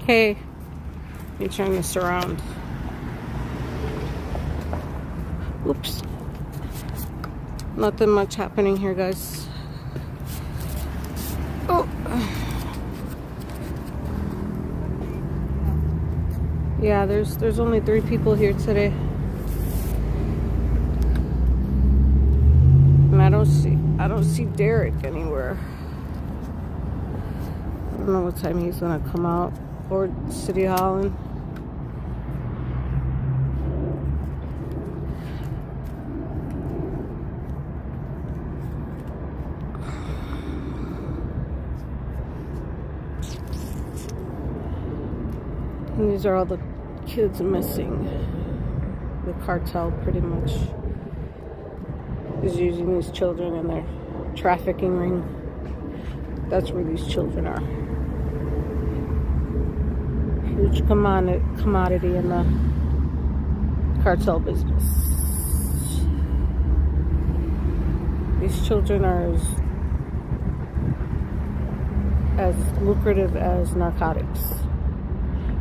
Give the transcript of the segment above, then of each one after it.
Hey, let me turn this around. Oops. Nothing much happening here, guys. Oh. Yeah, there's only 3 people here today. And I don't see Derek anywhere. I don't know what time he's gonna come out, or City Hall. And these are all the kids missing. The cartel pretty much is using these children in their trafficking ring. That's where these children are. Huge commodity in the cartel business. These children are as lucrative as narcotics.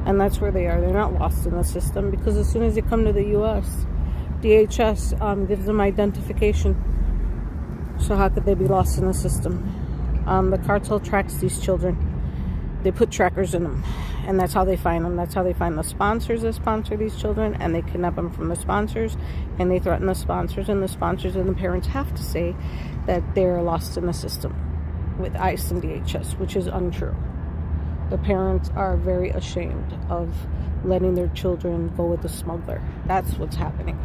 And that's where they are. They're not lost in the system, because as soon as they come to the U.S., DHS gives them identification. So how could they be lost in the system? The cartel tracks these children. They put trackers in them, and that's how they find them. That's how they find the sponsors that sponsor these children, and they kidnap them from the sponsors, and they threaten the sponsors, and the parents have to say that they're lost in the system with ICE and DHS, which is untrue. The parents are very ashamed of letting their children go with the smuggler. That's what's happening.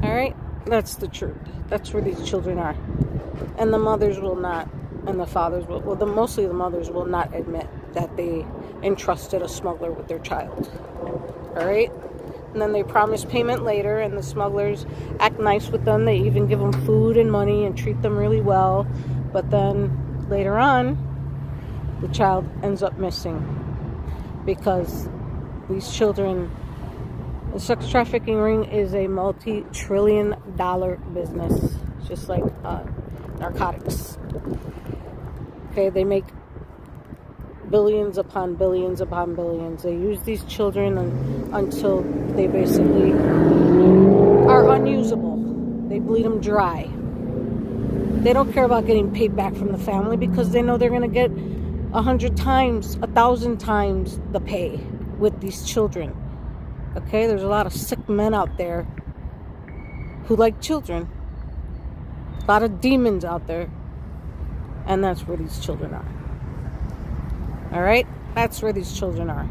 All right? That's the truth. That's where these children are. And the mothers will not, and the fathers will, mostly the mothers will not admit that they entrusted a smuggler with their child. All right? And then they promise payment later, and the smugglers act nice with them. They even give them food and money and treat them really well. But then later on, the child ends up missing, because these children, the sex trafficking ring is a multi-trillion-dollar business, just like narcotics. Okay, they make billions upon billions upon billions. They use these children until they basically are unusable. They bleed them dry. They don't care about getting paid back from the family, because they know they're going to get 100 times, 1,000 times the pay with these children. Okay, there's a lot of sick men out there who like children. A lot of demons out there. And that's where these children are. All right? That's where these children are.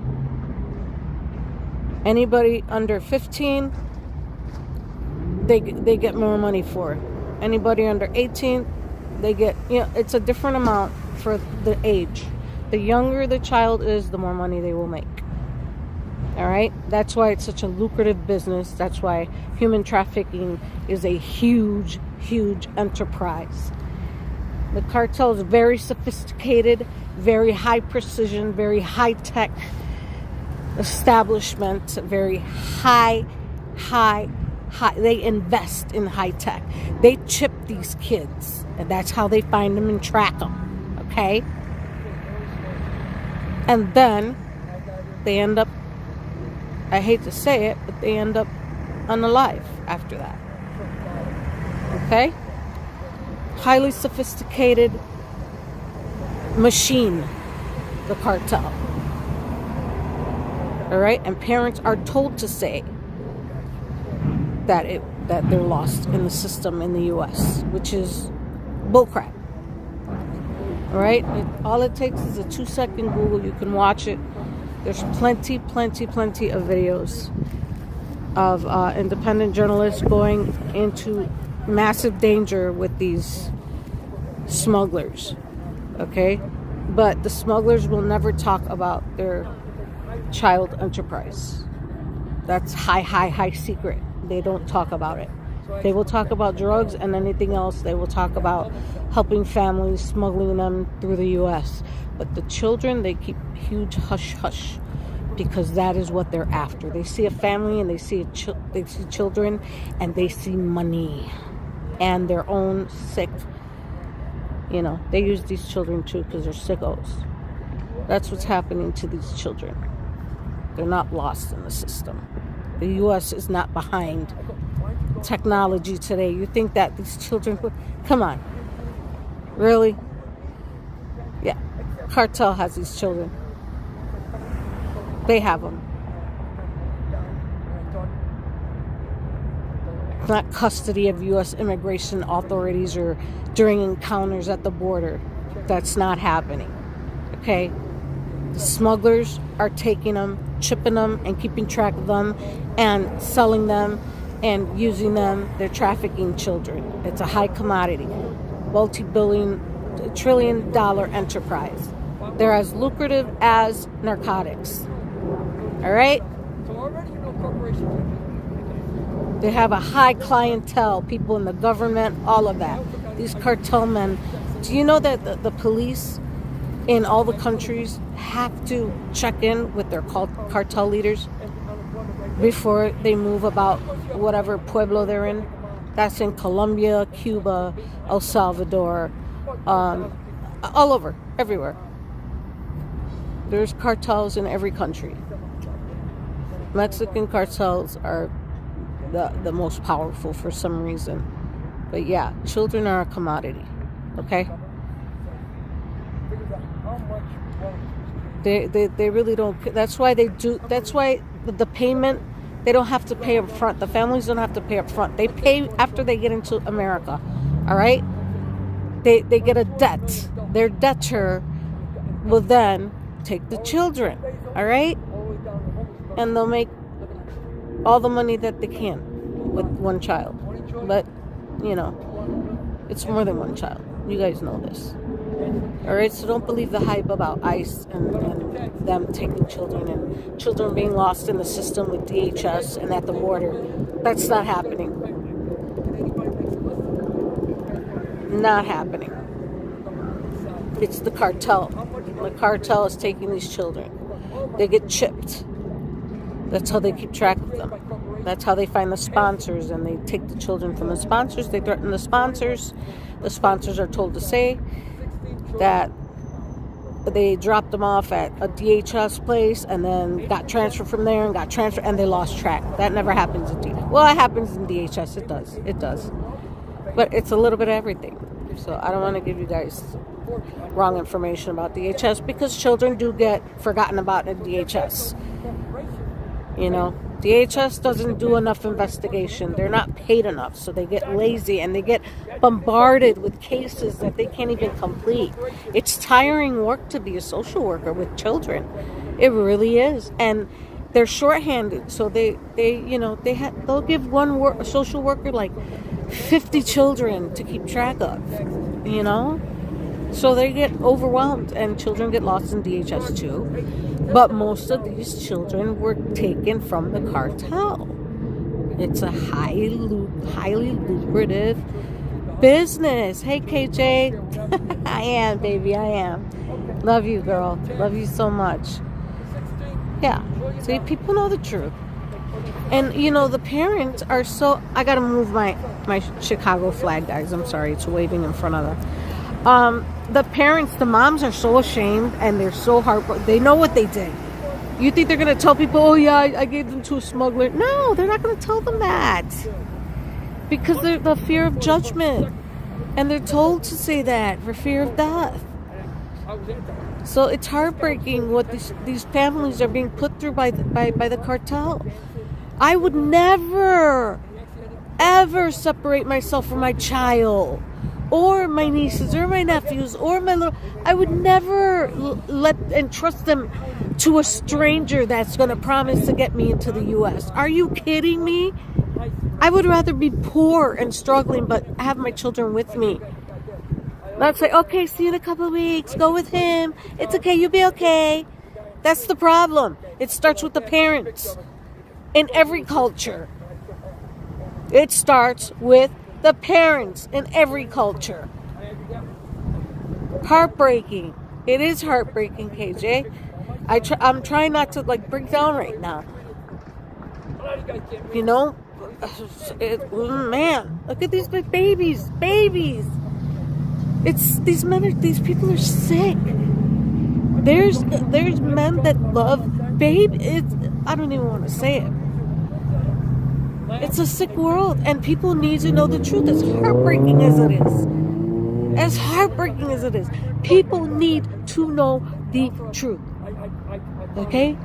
Anybody under 15, they get more money for. Anybody under 18, they get, it's a different amount for the age. The younger the child is, the more money they will make. All right? That's why it's such a lucrative business. That's why human trafficking is a huge, huge enterprise. The cartel is very sophisticated, very high precision, very high tech establishment, very high. They invest in high tech. They chip these kids, and that's how they find them and track them. Okay? And then they end up, I hate to say it, but they end up unalive after that. Okay? Highly sophisticated machine, the cartel. All right? And parents are told to say that they're lost in the system in the U.S., which is bullcrap. All right? All it takes is a 2-second Google. You can watch it. There's plenty of videos of independent journalists going into massive danger with these smugglers. Okay? But the smugglers will never talk about their child enterprise. That's high secret. They don't talk about it. They will talk about drugs and anything else. They will talk about helping families, smuggling them through the U.S. But the children, they keep huge hush, because that is what they're after. They see a family and they see children, and they see money and their own sick. They use these children too, because they're sickos. That's what's happening to these children. They're not lost in the system. The U.S. is not behind technology today. You think that these children... Come on. Really? Yeah. Cartel has these children. They have them. Not custody of U.S. immigration authorities or during encounters at the border. That's not happening. Okay? The smugglers are taking them, chipping them, and keeping track of them, and selling them, and using them. They're trafficking children. It's a high commodity, multi-billion, trillion-dollar enterprise. They're as lucrative as narcotics. All right? They have a high clientele, people in the government, all of that. These cartel men. Do you know that the police in all the countries have to check in with their cartel leaders before they move about whatever pueblo they're in? That's in Colombia, Cuba, El Salvador, all over, everywhere. There's cartels in every country. Mexican cartels are the most powerful for some reason. But yeah, children are a commodity. Okay? They really don't. That's why they do. That's why the payment, they don't have to pay up front. The families don't have to pay up front. They pay after they get into America. All right? They get a debt. Their debtor will then take the children. All right? And they'll make all the money that they can with one child. But, you know, it's more than one child. You guys know this. All right, so don't believe the hype about ICE and them taking children and children being lost in the system with DHS and at the border. That's not happening. Not happening. It's the cartel. The cartel is taking these children. They get chipped. That's how they keep track of them. That's how they find the sponsors, and they take the children from the sponsors. They threaten the sponsors. The sponsors are told to say that they dropped them off at a DHS place and then got transferred from there and got transferred, and they lost track. That never happens in DHS. Well, it happens in DHS. It does. It does. But it's a little bit of everything. So I don't want to give you guys wrong information about DHS, because children do get forgotten about in DHS. You know, DHS doesn't do enough investigation. They're not paid enough, so they get lazy and they get bombarded with cases that they can't even complete. It's tiring work to be a social worker with children. It really is. And they're shorthanded, so they'll give one social worker like 50 children to keep track of, you know? So they get overwhelmed, and children get lost in DHS too. But most of these children were taken from the cartel. It's a highly lucrative business. Hey, KJ. I am, baby, I am. Love you, girl. Love you so much. Yeah. See, people know the truth. And, you know, the parents are so... I got to move my Chicago flag, guys. I'm sorry. It's waving in front of them. The parents, the moms are so ashamed, and they're so heartbroken. They know what they did. You think they're going to tell people, oh yeah, I gave them to a smuggler? No, they're not going to tell them that. Because they're the fear of judgment. And they're told to say that for fear of death. So it's heartbreaking what these families are being put through by the cartel. I would never, ever separate myself from my child, or my nieces, or my nephews, or my little... I would never let and trust them to a stranger that's going to promise to get me into the U.S. Are you kidding me? I would rather be poor and struggling, but have my children with me. Not say, okay, see you in a couple of weeks, go with him. It's okay, you'll be okay. That's the problem. It starts with the parents. In every culture, it starts with the parents in every culture. Heartbreaking. It is heartbreaking, KJ. I'm trying not to break down right now. You know, man, look at these babies. It's these people are sick. There's men that love, babe. I don't even want to say it. It's a sick world, and people need to know the truth. As heartbreaking as it is, people need to know the truth. Okay?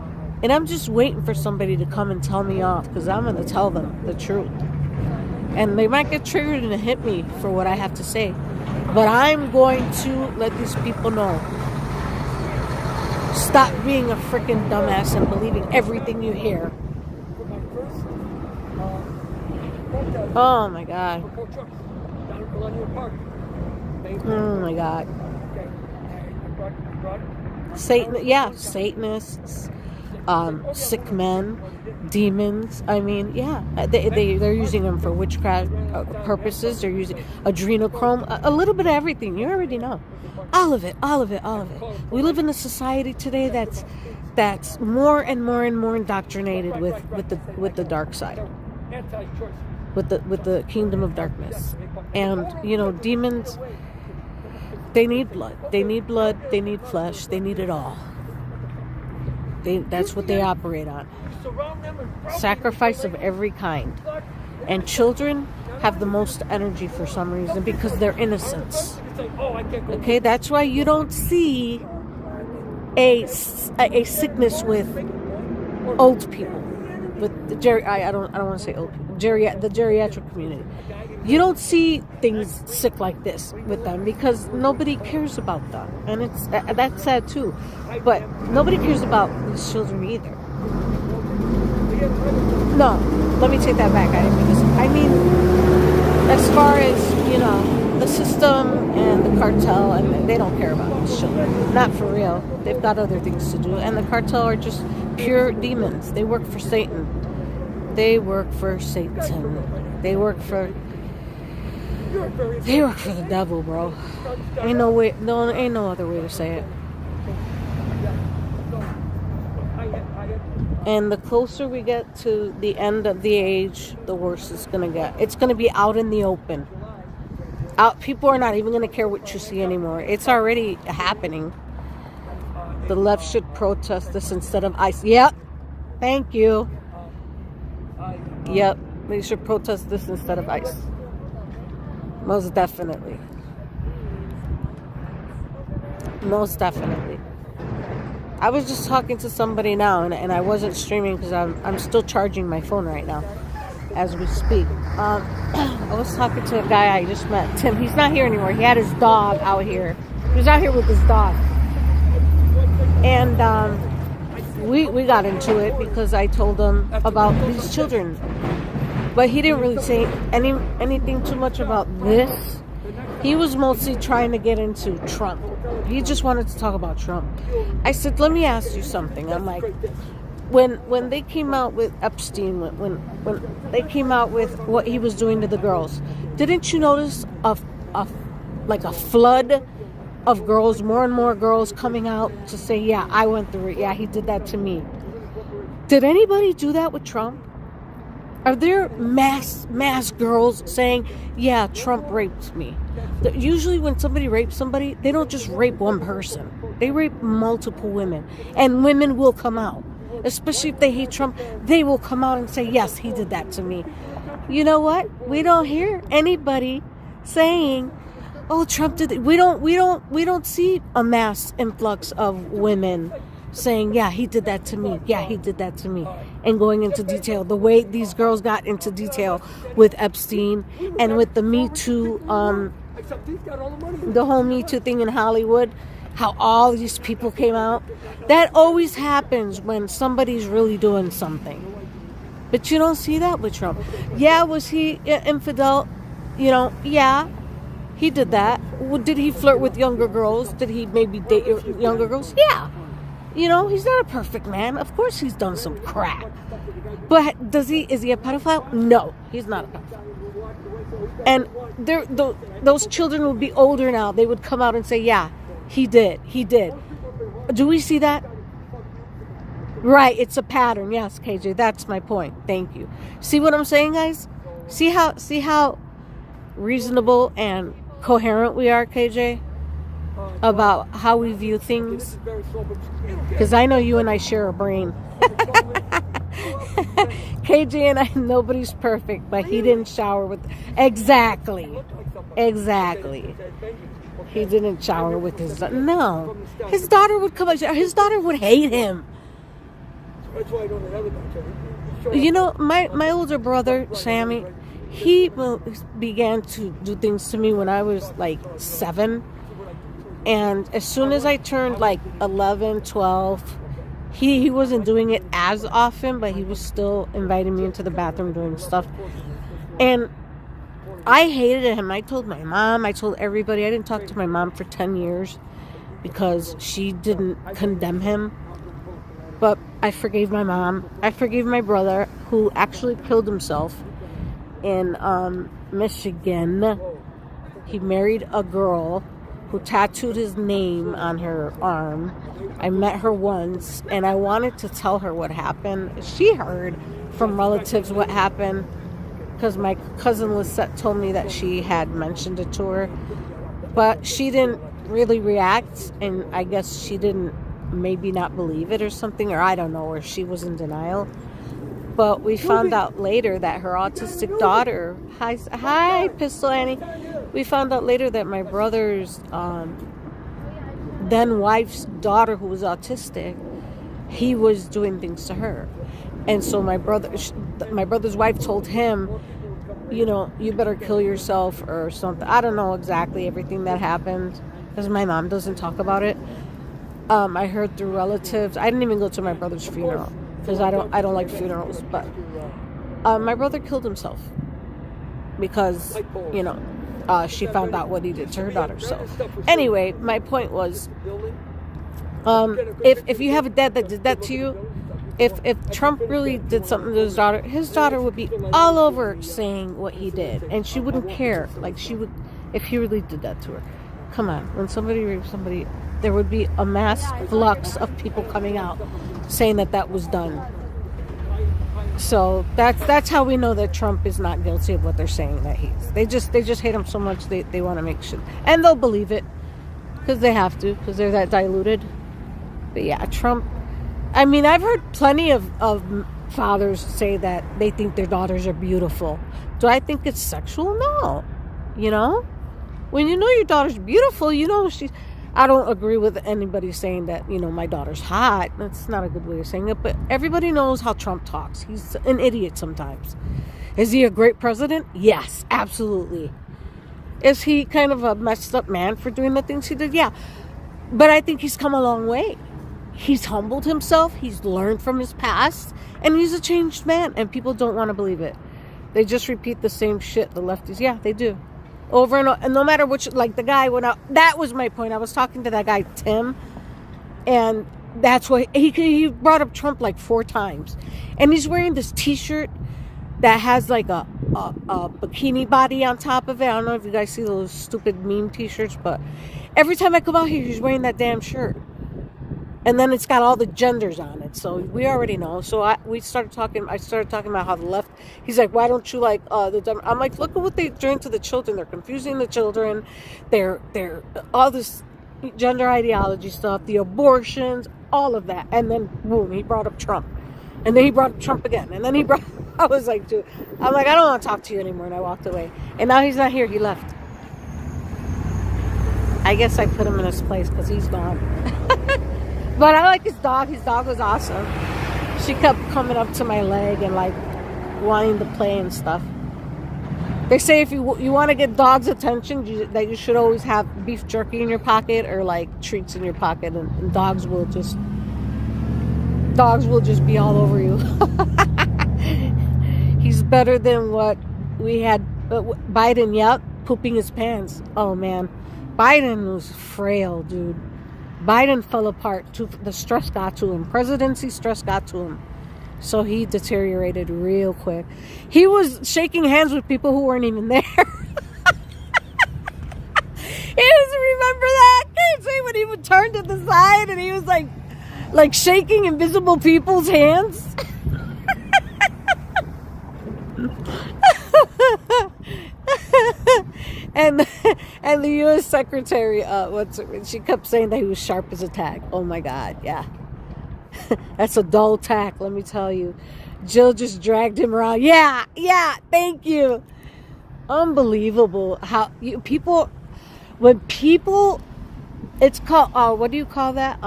And I'm just waiting for somebody to come and tell me off, because I'm going to tell them the truth. And they might get triggered and hit me for what I have to say. But I'm going to let these people know. Stop being a freaking dumbass and believing everything you hear. Oh my God. Oh my God. Satanists, sick men, demons. I mean, yeah, they're using them for witchcraft purposes. They're using adrenochrome, a little bit of everything. You already know, all of it. We live in a society today that's more and more indoctrinated with the dark side, with the kingdom of darkness. And demons, they need blood, they need flesh, they need it all. That's what they operate on. Sacrifice of every kind. And children have the most energy for some reason, because they're innocents. Okay, that's why you don't see a sickness with old people. With the I don't want to say old people. The geriatric community. You don't see things sick like this with them, because nobody cares about them, and that's sad too. But nobody cares about these children either. No, let me take that back. I didn't mean this. I mean, as far as the system and the cartel, and they don't care about these children. Not for real. They've got other things to do, and the cartel are just pure demons. They work for Satan. They work for Satan. They work for the devil, bro. Ain't no way. No, ain't no other way to say it. And the closer we get to the end of the age, the worse it's gonna get. It's gonna be out in the open. People are not even gonna care what you see anymore. It's already happening. The left should protest this instead of ICE. Yep. Thank you. Yep. They should protest this instead of ICE. Most definitely. Most definitely. I was just talking to somebody now, and I wasn't streaming because I'm still charging my phone right now as we speak. I was talking to a guy I just met, Tim. He's not here anymore. He had his dog out here. He was out here with his dog. And we got into it because I told him about these children. But he didn't really say anything too much about this. He was mostly trying to get into Trump. He just wanted to talk about Trump. I said, let me ask you something. I'm like, when they came out with Epstein, when they came out with what he was doing to the girls, didn't you notice a flood of girls, more and more girls coming out to say, yeah, I went through it. Yeah, he did that to me. Did anybody do that with Trump? Are there mass girls saying, yeah, Trump raped me? Usually when somebody rapes somebody, they don't just rape one person. They rape multiple women. And women will come out. Especially if they hate Trump, they will come out and say, yes, he did that to me. You know what? We don't hear anybody saying, oh, Trump did it. We don't see a mass influx of women saying, yeah, he did that to me. Yeah, he did that to me. And going into detail. The way these girls got into detail with Epstein and with the Me Too, the whole Me Too thing in Hollywood, how all these people came out. That always happens when somebody's really doing something. But you don't see that with Trump. Yeah, was he infidel? Yeah, he did that. Did he flirt with younger girls? Did he maybe date younger girls? Yeah. He's not a perfect man. Of course he's done some crap. But is he a pedophile? No, he's not a pedophile. And those children would be older now. They would come out and say, yeah, he did. Do we see that? Right, it's a pattern. Yes, KJ, that's my point. Thank you. See what I'm saying, guys? See how reasonable and coherent we are, KJ? about how we view things, because I know you and I share a brain. KJ and I, nobody's perfect, but he didn't shower with... Exactly. He didn't shower with his... No. His daughter would come... His daughter would hate him. You know, my older brother, Sammy, he began to do things to me when I was like 7. And as soon as I turned like 11, 12, he wasn't doing it as often, but he was still inviting me into the bathroom doing stuff. And I hated him. I told my mom, I told everybody. I didn't talk to my mom for 10 years because she didn't condemn him. But I forgave my mom. I forgave my brother, who actually killed himself in Michigan. He married a girl who tattooed his name on her arm. I met her once, and I wanted to tell her what happened. She heard from relatives what happened, because my cousin Lisette told me that she had mentioned it to her. But she didn't really react, and I guess she didn't maybe not believe it or something, or I don't know, or she was in denial. But we found out later that her autistic daughter... Hi, Pistol Annie. We found out later that my brother's then wife's daughter, who was autistic, he was doing things to her. And so my brother's wife told him, you know, you better kill yourself or something. I don't know exactly everything that happened, because my mom doesn't talk about it. I heard through relatives. I didn't even go to my brother's funeral because I don't like funerals. But my brother killed himself because, you know, she found out what he did to her daughter. So anyway, my point was, if you have a dad that did that to you, if Trump really did something to his daughter would be all over saying what he did, and she wouldn't care. Like, she would, if he really did that to her. Come on, when somebody raped somebody, there would be a mass flux of people coming out saying that was done. So that's how we know that Trump is not guilty of what they're saying that he's. They just hate him so much they want to make shit, and they'll believe it because they have to, because they're that diluted. But yeah, Trump. I mean, I've heard plenty of fathers say that they think their daughters are beautiful. Do I think it's sexual? No. You know, when you know your daughter's beautiful, you know she's. I don't agree with anybody saying that, you know, my daughter's hot. That's not a good way of saying it. But everybody knows how Trump talks. He's an idiot sometimes. Is he a great president? Yes, absolutely. Is he kind of a messed up man for doing the things he did? Yeah. But I think he's come a long way. He's humbled himself. He's learned from his past. And he's a changed man. And people don't want to believe it. They just repeat the same shit, the lefties. Yeah, they do. Over and over, and no matter which, like the guy went out. That was my point. I was talking to that guy Tim, and that's why he brought up Trump like 4 times, and he's wearing this T-shirt that has like a bikini body on top of it. I don't know if you guys see those stupid meme T-shirts, but every time I come out here, he's wearing that damn shirt, and then it's got all the genders on it. So we already know. So I started talking about how the left. He's like, why don't you like I'm like, look at what they're doing to the children. They're confusing the children. They're all this gender ideology stuff, the abortions, all of that. And then boom, he brought up Trump, and then he brought up Trump again, and then he brought. I was like, dude, I'm like, I don't want to talk to you anymore, and I walked away. And now he's not here. He left. I guess I put him in his place because he's gone. But I like his dog. His dog was awesome. She kept coming up to my leg and like wanting to play and stuff. They say if you want to get dogs' attention, that you should always have beef jerky in your pocket or like treats in your pocket, and dogs will just be all over you. He's better than what we had. Biden, yep, pooping his pants. Oh man, Biden was frail, dude. Biden fell apart. The stress got to him. Presidency stress got to him. So he deteriorated real quick. He was shaking hands with people who weren't even there. He doesn't remember that. Can't say when he would turn to the side and he was like shaking invisible people's hands. And And the U.S. Secretary, she kept saying that he was sharp as a tack. Oh my God, yeah. That's a dull tack, let me tell you. Jill just dragged him around. Yeah, thank you. Unbelievable how when people, it's called, what do you call that?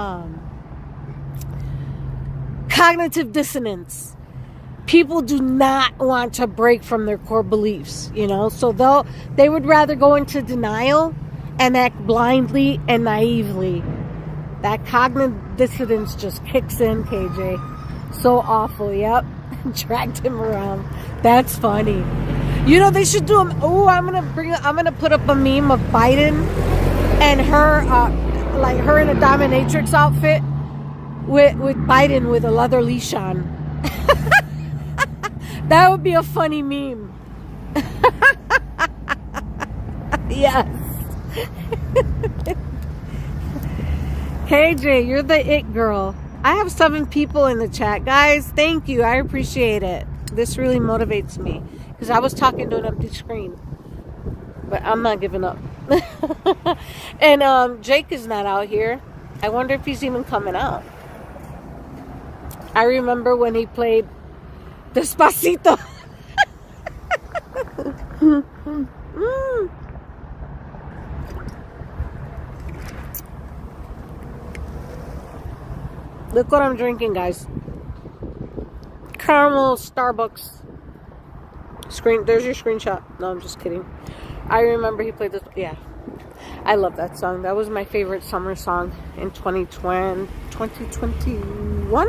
Cognitive dissonance. People do not want to break from their core beliefs, so they would rather go into denial and act blindly and naively. That cognitive dissonance just kicks in, KJ. So awful, yep. Dragged him around. That's funny. They should do them. Oh, I'm gonna put up a meme of Biden and her, like her in a dominatrix outfit with Biden with a leather leash on. That would be a funny meme. Yes. KJ, you're the it girl. I have 7 people in the chat. Guys, thank you. I appreciate it. This really motivates me. Because I was talking to an empty screen. But I'm not giving up. And Jake is not out here. I wonder if he's even coming out. I remember when he played Despacito. Look what I'm drinking, guys. Caramel Starbucks. There's your screenshot. No, I'm just kidding. I remember he played this. Yeah. I love that song. That was my favorite summer song in 2021.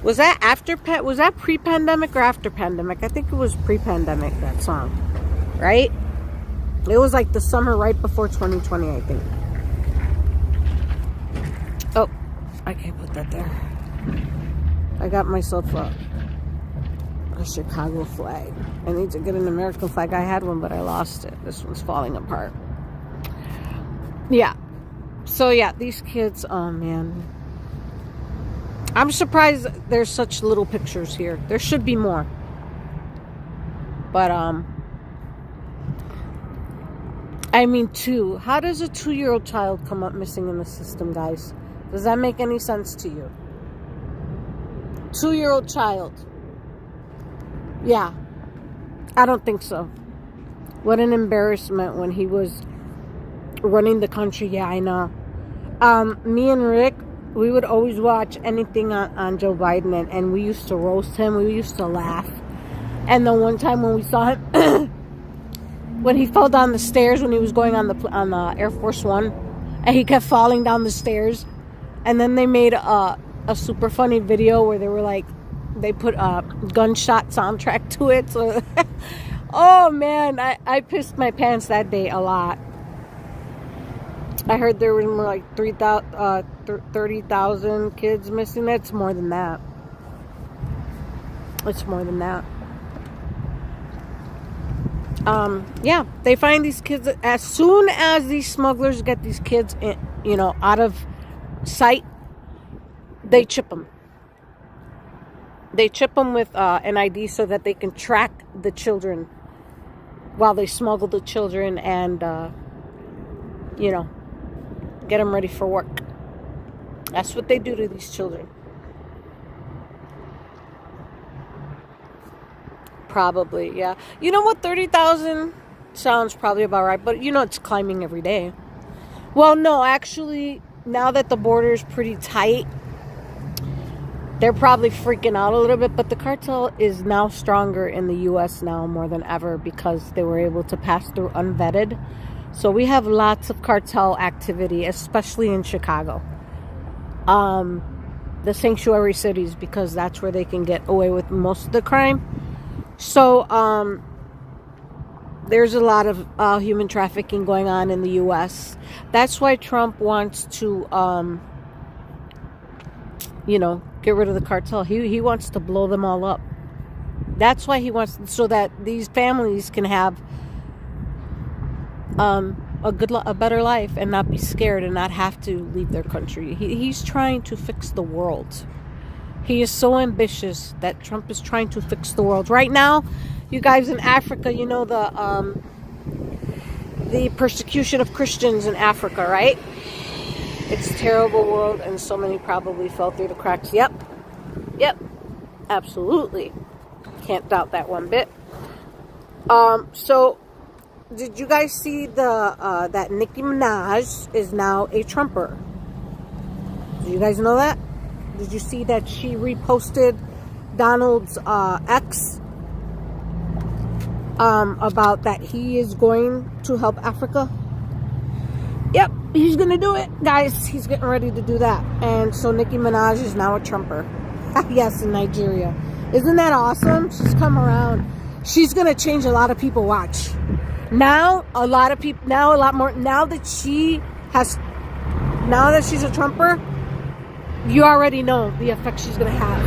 Was that pre-pandemic or after pandemic? I think it was pre-pandemic, that song. Right? It was like the summer right before 2020, I think. Oh, I can't put that there. I got myself a Chicago flag. I need to get an American flag. I had one, but I lost it. This one's falling apart. Yeah. So, yeah, these kids, oh, man. I'm surprised there's such little pictures here. There should be more. But, I mean, 2. How does a 2-year-old child come up missing in the system, guys? Does that make any sense to you? 2-year-old child. Yeah. I don't think so. What an embarrassment when he was running the country. Yeah, I know. Me and Rick, we would always watch anything on Joe Biden, and we used to roast him. We used to laugh. And the one time when we saw him, when he fell down the stairs when he was going on the Air Force One, and he kept falling down the stairs, and then they made a super funny video where they were like, they put a gunshot soundtrack to it. So, oh man, I pissed my pants that day a lot. I heard there were more like 30,000 kids missing. That's more than that. It's more than that. Yeah, they find these kids as soon as these smugglers get these kids in, out of sight. They chip them. They chip them with an ID so that they can track the children while they smuggle the children and, get them ready for work. That's what they do to these children. Probably, yeah. You know what? 30,000 sounds probably about right, but it's climbing every day. Well, no, actually, now that the border is pretty tight, they're probably freaking out a little bit, but the cartel is now stronger in the U.S. now more than ever because they were able to pass through unvetted. So we have lots of cartel activity, especially in Chicago. The sanctuary cities, because that's where they can get away with most of the crime. So there's a lot of human trafficking going on in the U.S. That's why Trump wants to, get rid of the cartel. He wants to blow them all up. That's why he wants, so that these families can have a better life and not be scared and not have to leave their country. He's trying to fix the world. He is so ambitious that Trump is trying to fix the world. Right now, you guys in Africa, the persecution of Christians in Africa, right? It's a terrible world, and so many probably fell through the cracks. Yep, absolutely. Can't doubt that one bit. So, did you guys see that Nicki Minaj is now a Trumper? Did you guys know that? Did you see that she reposted Donald's ex about that he is going to help Africa? Yep, he's gonna do it, guys. He's getting ready to do that. And so Nicki Minaj is now a Trumper. Yes, in Nigeria. Isn't that awesome? She's come around. She's gonna change a lot of people. Watch. Now a lot of people, now a lot more, now that she's a Trumper, you already know the effect she's gonna have.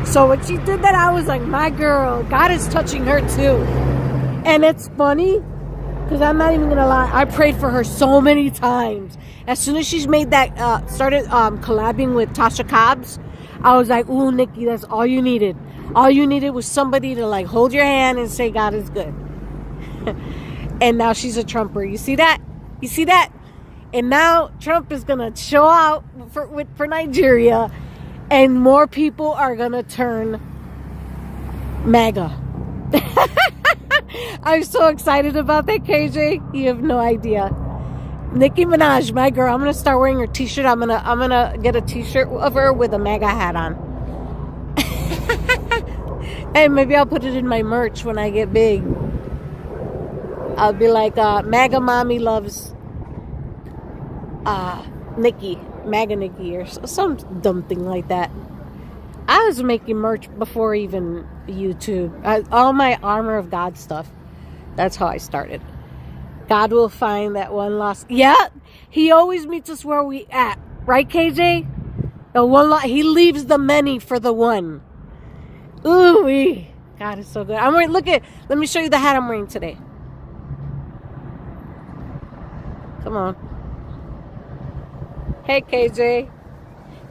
So when she did that, I was like, my girl, God is touching her too. And it's funny, because I'm not even gonna lie, I prayed for her so many times. As soon as she's made that, started collabing with Tasha Cobbs, I was like, ooh, Nikki, that's all you needed. All you needed was somebody to like hold your hand and say God is good. And now she's a Trumper. You see that? You see that? And now Trump is gonna show out for Nigeria, and more people are gonna turn MAGA. I'm so excited about that, KJ. You have no idea. Nicki Minaj, my girl. I'm gonna start wearing her t-shirt. I'm gonna get a t-shirt of her with a MAGA hat on. And maybe I'll put it in my merch when I get big. I'll be like, MAGA mommy loves Nikki, MAGA Nikki, or some dumb thing like that. I was making merch before even YouTube. All my Armor of God stuff. That's how I started. God will find that one lost. Yeah, he always meets us where we at. Right, KJ? The one he leaves the many for the one. Ooh, God is so good. I'm wearing, let me show you the hat I'm wearing today. Come on. Hey, KJ.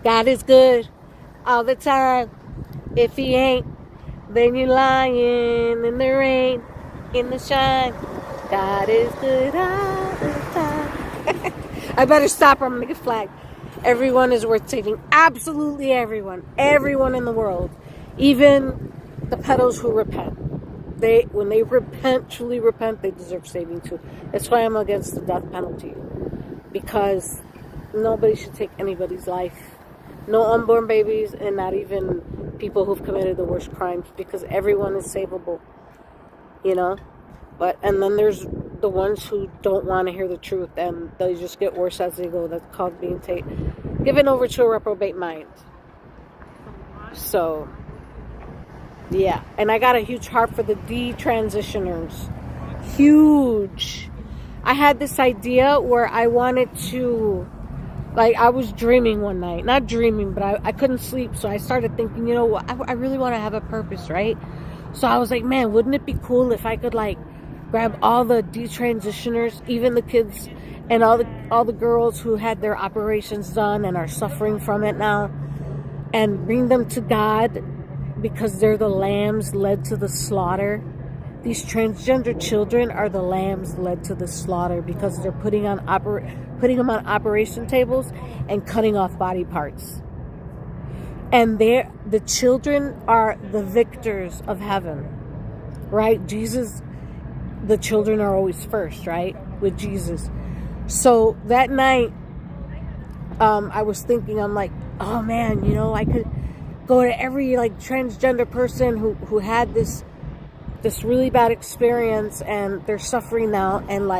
God is good all the time. If he ain't, then you're lying in the rain, in the shine. God is good all the time. I better stop or I'm going to get flagged. Everyone is worth saving. Absolutely everyone. Everyone in the world. Even the pedos who repent. When they repent, truly repent, they deserve saving too. That's why I'm against the death penalty. Because nobody should take anybody's life. No unborn babies, and not even people who've committed the worst crimes, because everyone is savable. You know? And then there's the ones who don't want to hear the truth, and they just get worse as they go. That's called being given over to a reprobate mind. So, yeah. And I got a huge heart for the detransitioners. Huge. I had this idea where I wanted to, I was dreaming one night. Not dreaming, but I couldn't sleep. So I started thinking, you know what? I really want to have a purpose, right? So I was like, man, wouldn't it be cool if I could, grab all the detransitioners, even the kids and all the girls who had their operations done and are suffering from it now, and bring them to God, because they're the lambs led to the slaughter. These transgender children are the lambs led to the slaughter, because they're putting them on operation tables and cutting off body parts. And the children are the victors of heaven, right? Jesus, the children are always first, right? With Jesus. So that night, I was thinking, I'm like, oh man, I could go to every transgender person who had this really bad experience and they're suffering now, and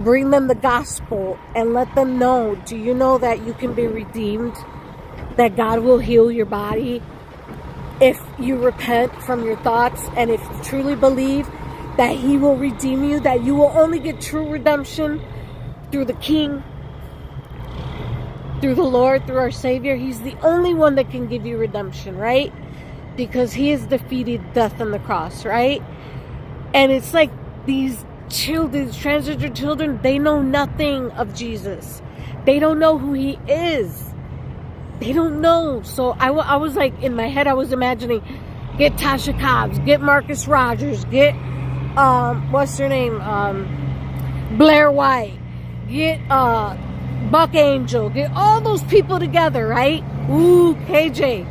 bring them the gospel and let them know, do you know that you can be redeemed? That God will heal your body if you repent from your thoughts, and if you truly believe that he will redeem you, that you will only get true redemption through the King, through the Lord, through our Savior. He's the only one that can give you redemption, right? Because he has defeated death on the cross, right? And it's like these children, transgender children, they know nothing of Jesus. They don't know who he is. They don't know. So I was in my head, I was imagining, get Tasha Cobbs, get Marcus Rogers, get what's her name? Blair White. Get Buck Angel. Get all those people together, right? Ooh, KJ,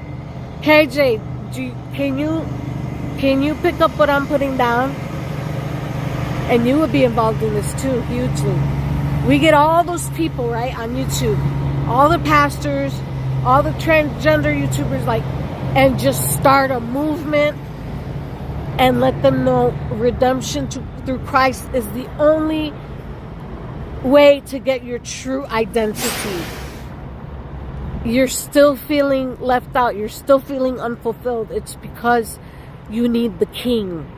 can you pick up what I'm putting down? And you would be involved in this too, hugely. We get all those people, right, on YouTube, all the pastors, all the transgender YouTubers, like, and just start a movement and let them know redemption through Christ is the only way to get your true identity. You're still feeling left out. You're still feeling unfulfilled. It's because you need the King.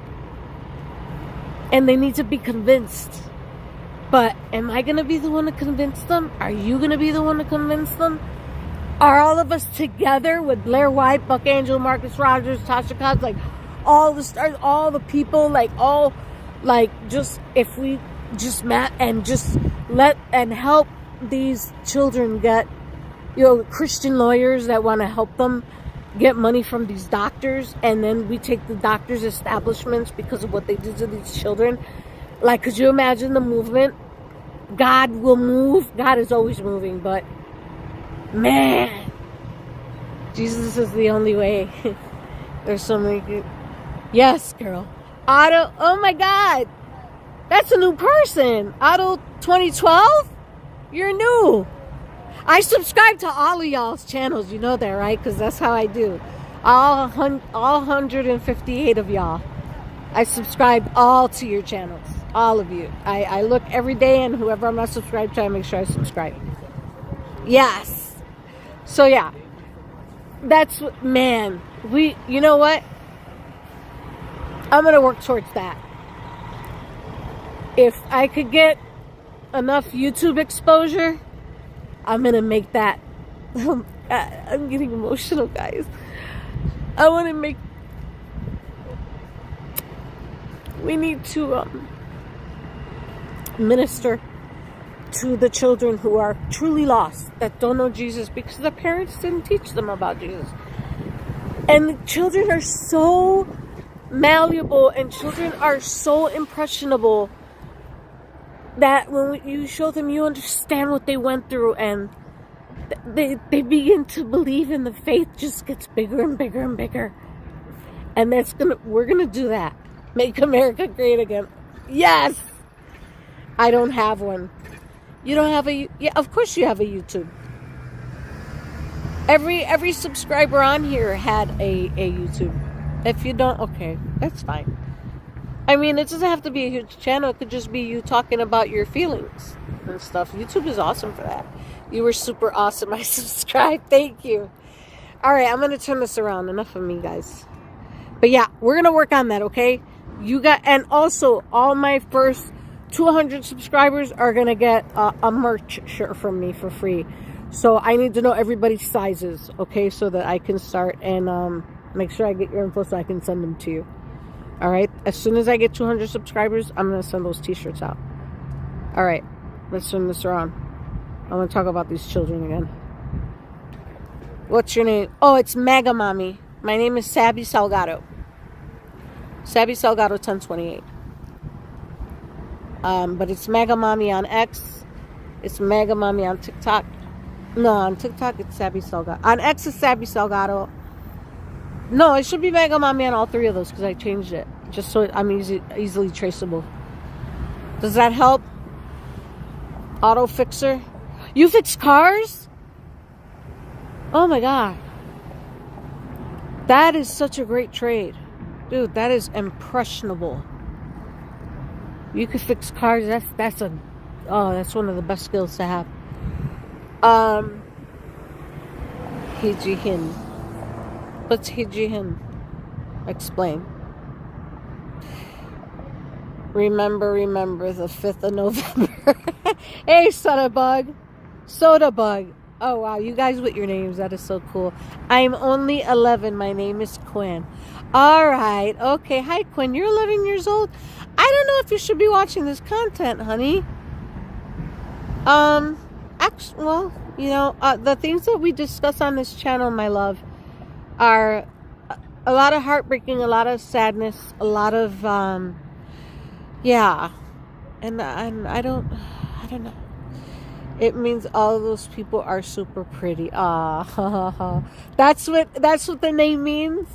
And they need to be convinced. But am I going to be the one to convince them? Are you going to be the one to convince them? Are all of us together with Blair White, Buck Angel, Marcus Rogers, Tasha Cobbs, like all the stars, all the people, like all, like just if we just met and just let and help these children get, you know, Christian lawyers that want to help them get money from these doctors, and then we take the doctors' establishments because of what they did to these children. Like, could you imagine the movement? God will move. God is always moving, but man, Jesus is the only way. There's so many good. Yes, girl. Otto. Oh my God, that's a new person. Otto 2012. You're new. I subscribe to all of y'all's channels. You know that, right? Because that's how I do. All 158 of y'all. I subscribe all to your channels. All of you. I look every day, and whoever I'm not subscribed to, I make sure I subscribe. Yes. So yeah. That's what, man. You know what? I'm going to work towards that. If I could get enough YouTube exposure, I'm going to make that. I'm getting emotional, guys. I want to make. We need to minister to the children who are truly lost, that don't know Jesus because their parents didn't teach them about Jesus. And the children are so malleable, and children are so impressionable that when you show them, you understand what they went through, and they begin to believe, and the faith just gets bigger and bigger and bigger. And we're gonna do that. Make America great again. Yes. I don't have one. You don't have yeah, of course you have a YouTube. Every subscriber on here had a YouTube. If you don't, okay, that's fine. I mean, it doesn't have to be a huge channel. It could just be you talking about your feelings and stuff. YouTube is awesome for that. You were super awesome. I subscribed. Thank you. All right, I'm going to turn this around. Enough of me, guys. But yeah, we're going to work on that, okay? And also, all my first 200 subscribers are going to get a merch shirt from me for free. So I need to know everybody's sizes, okay? So that I can start and make sure I get your info so I can send them to you. All right, as soon as I get 200 subscribers, I'm going to send those t-shirts out. All right, let's turn this around. I want to talk about these children again. What's your name? Oh, it's Mega Mommy. My name is Sabby Salgado. Sabby Salgado 1028. But it's Mega Mommy on X. It's Mega Mommy on TikTok. No, on TikTok it's Sabby Salgado. On X it's Sabby Salgado. No, it should be Mega Mommy on all three of those because I changed it. Just so I'm easily traceable. Does that help? Auto Fixer. You fix cars? Oh my God. That is such a great trade. Dude, that is impressionable. You could fix cars. That's one of the best skills to have. Hijihin. What's Hijihin? Explain. Remember the 5th of November. Hey, Soda Bug. Oh, wow. You guys with your names. That is so cool. I'm only 11. My name is Quinn. All right. Okay. Hi, Quinn. You're 11 years old. I don't know if you should be watching this content, honey. Actually, well, you know, the things that we discuss on this channel, my love, are a lot of heartbreaking, a lot of sadness, a lot of Yeah. And I don't know. It means all of those people are super pretty. Ah, that's what the name means.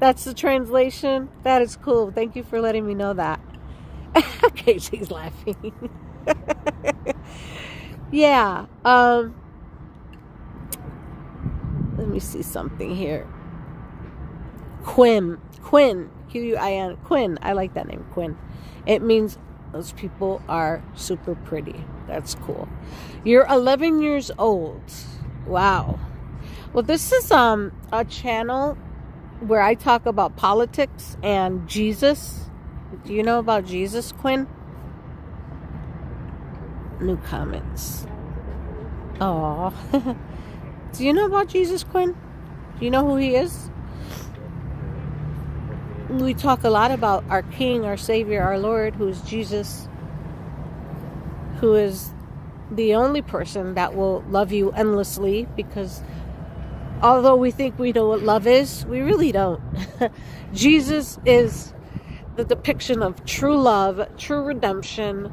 That's the translation. That is cool. Thank you for letting me know that. Okay, she's laughing. Yeah. Let me see something here. Quinn, Quin, Quinn. I like that name, Quinn. It means those people are super pretty. That's cool. You're 11 years old. Wow. Well, this is a channel where I talk about politics and Jesus. Do you know about Jesus, Quinn? New comments. Oh. Do you know about Jesus, Quinn? Do you know who he is? We talk a lot about our King, our Savior, our Lord, who is Jesus, who is the only person that will love you endlessly, because although we think we know what love is, we really don't. Jesus is the depiction of true love, true redemption,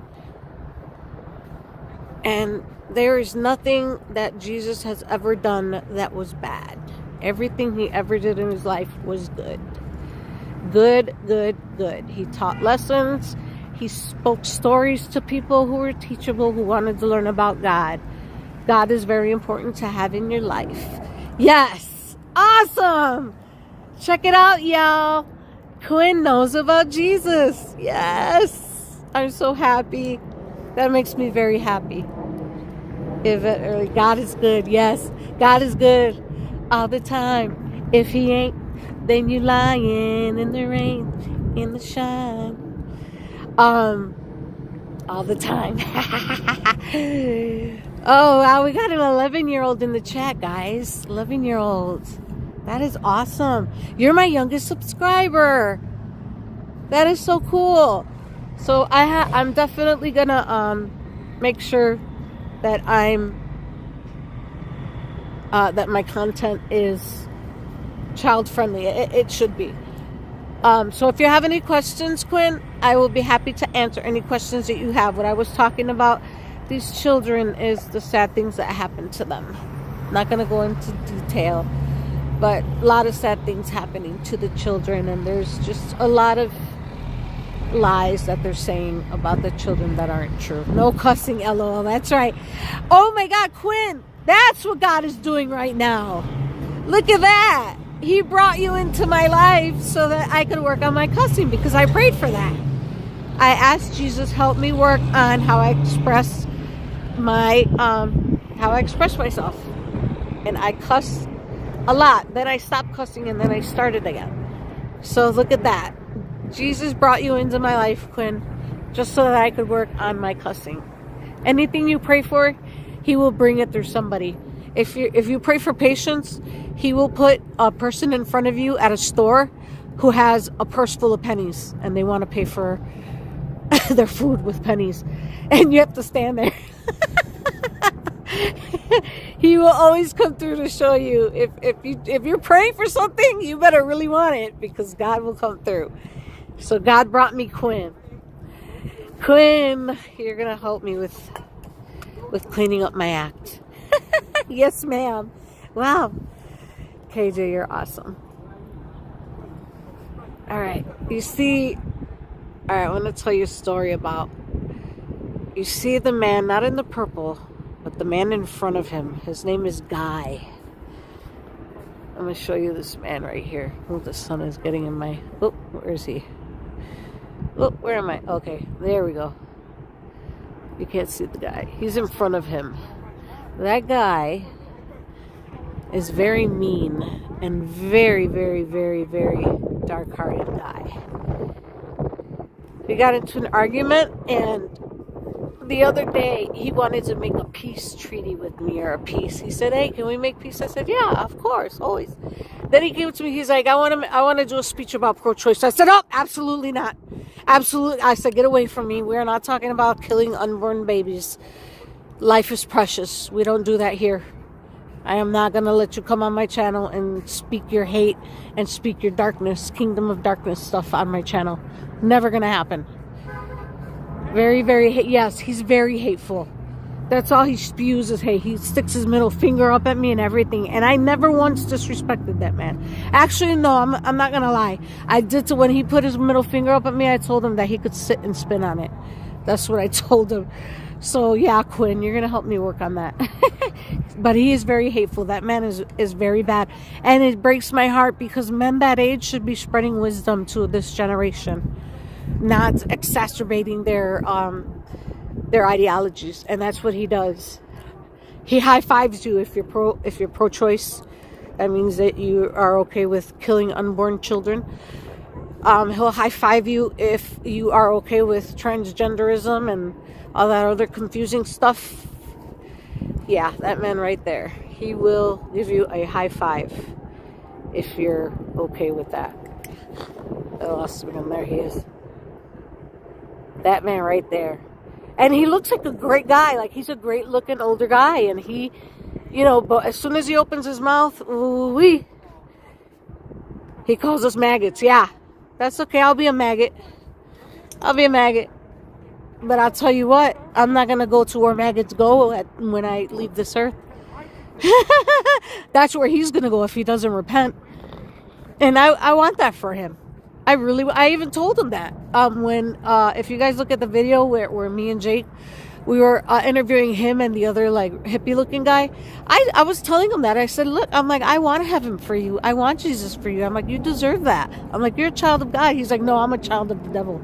and there is nothing that Jesus has ever done that was bad. Everything he ever did in his life was good. Good. He taught lessons. He spoke stories to people who were teachable, who wanted to learn about God. God is very important to have in your life. Yes. Awesome. Check it out, y'all. Quinn knows about Jesus. Yes. I'm so happy. That makes me very happy. God is good. Yes. God is good all the time. If he ain't, then you lying in the rain, in the shine. All the time. Oh, wow, we got an 11-year-old in the chat, guys. 11-year-old. That is awesome. You're my youngest subscriber. That is so cool. So I'm definitely gonna make sure that that my content is child friendly. It should be. So if you have any questions, Quinn, I will be happy to answer any questions that you have. What I was talking about, these children, is the sad things that happen to them. Not going to go into detail, but a lot of sad things happening to the children, and there's just a lot of lies that they're saying about the children that aren't true. No cussing, LOL. That's right. Oh my God, Quinn, that's what God is doing right now. Look at that. He brought you into my life so that I could work on my cussing, because I prayed for that. I asked Jesus, help me work on how I express myself. And I cussed a lot. Then I stopped cussing, and then I started again. So look at that. Jesus brought you into my life, Quinn, just so that I could work on my cussing. Anything you pray for, he will bring it through somebody. If you pray for patience, he will put a person in front of you at a store who has a purse full of pennies, and they want to pay for their food with pennies, and you have to stand there. He will always come through to show you. If you're praying for something, you better really want it, because God will come through. So God brought me Quinn. Quinn, you're gonna help me with cleaning up my act. Yes, ma'am. Wow. KJ, you're awesome. All right. I want to tell you a story about, you see the man, not in the purple, but the man in front of him. His name is Guy. I'm going to show you this man right here. Oh, the sun is getting in my... Oh, where is he? Oh, where am I? Okay, there we go. You can't see the guy. He's in front of him. That guy is very mean and very, very, very, very dark-hearted guy. We got into an argument, and the other day he wanted to make a peace treaty with me, or a peace. He said, "Hey, can we make peace?" I said, "Yeah, of course, always." Then he came to me. He's like, "I want to do a speech about pro-choice." I said, "Oh, absolutely not, absolutely." I said, "Get away from me. We're not talking about killing unborn babies. Life is precious. We don't do that here. I am not going to let you come on my channel and speak your hate and speak your darkness, kingdom of darkness stuff on my channel. Never going to happen." Very, very, yes, he's very hateful. That's all he spews is hate. He sticks his middle finger up at me and everything. And I never once disrespected that man. Actually, no, I'm not going to lie. I did. When he put his middle finger up at me, I told him that he could sit and spin on it. That's what I told him. So, yeah, Quinn, you're going to help me work on that. But he is very hateful. That man is very bad. And it breaks my heart because men that age should be spreading wisdom to this generation, not exacerbating their ideologies. And that's what he does. He high-fives you if you're pro-choice. That means that you are okay with killing unborn children. He'll high-five you if you are okay with transgenderism and all that other confusing stuff. Yeah, that man right there. He will give you a high five if you're okay with that. I lost him. There he is. That man right there. And he looks like a great guy. Like, he's a great looking older guy. And he, you know, but as soon as he opens his mouth, ooh-wee, he calls us maggots. Yeah, that's okay. I'll be a maggot. I'll be a maggot. But I'll tell you what, I'm not going to go to where maggots go when I leave this earth. That's where he's going to go if he doesn't repent. And I want that for him. I even told him that. If you guys look at the video where me and Jake, we were interviewing him and the other like hippie looking guy. I was telling him that. I said, look, I'm like, I want to have him for you. I want Jesus for you. I'm like, you deserve that. I'm like, you're a child of God. He's like, no, I'm a child of the devil.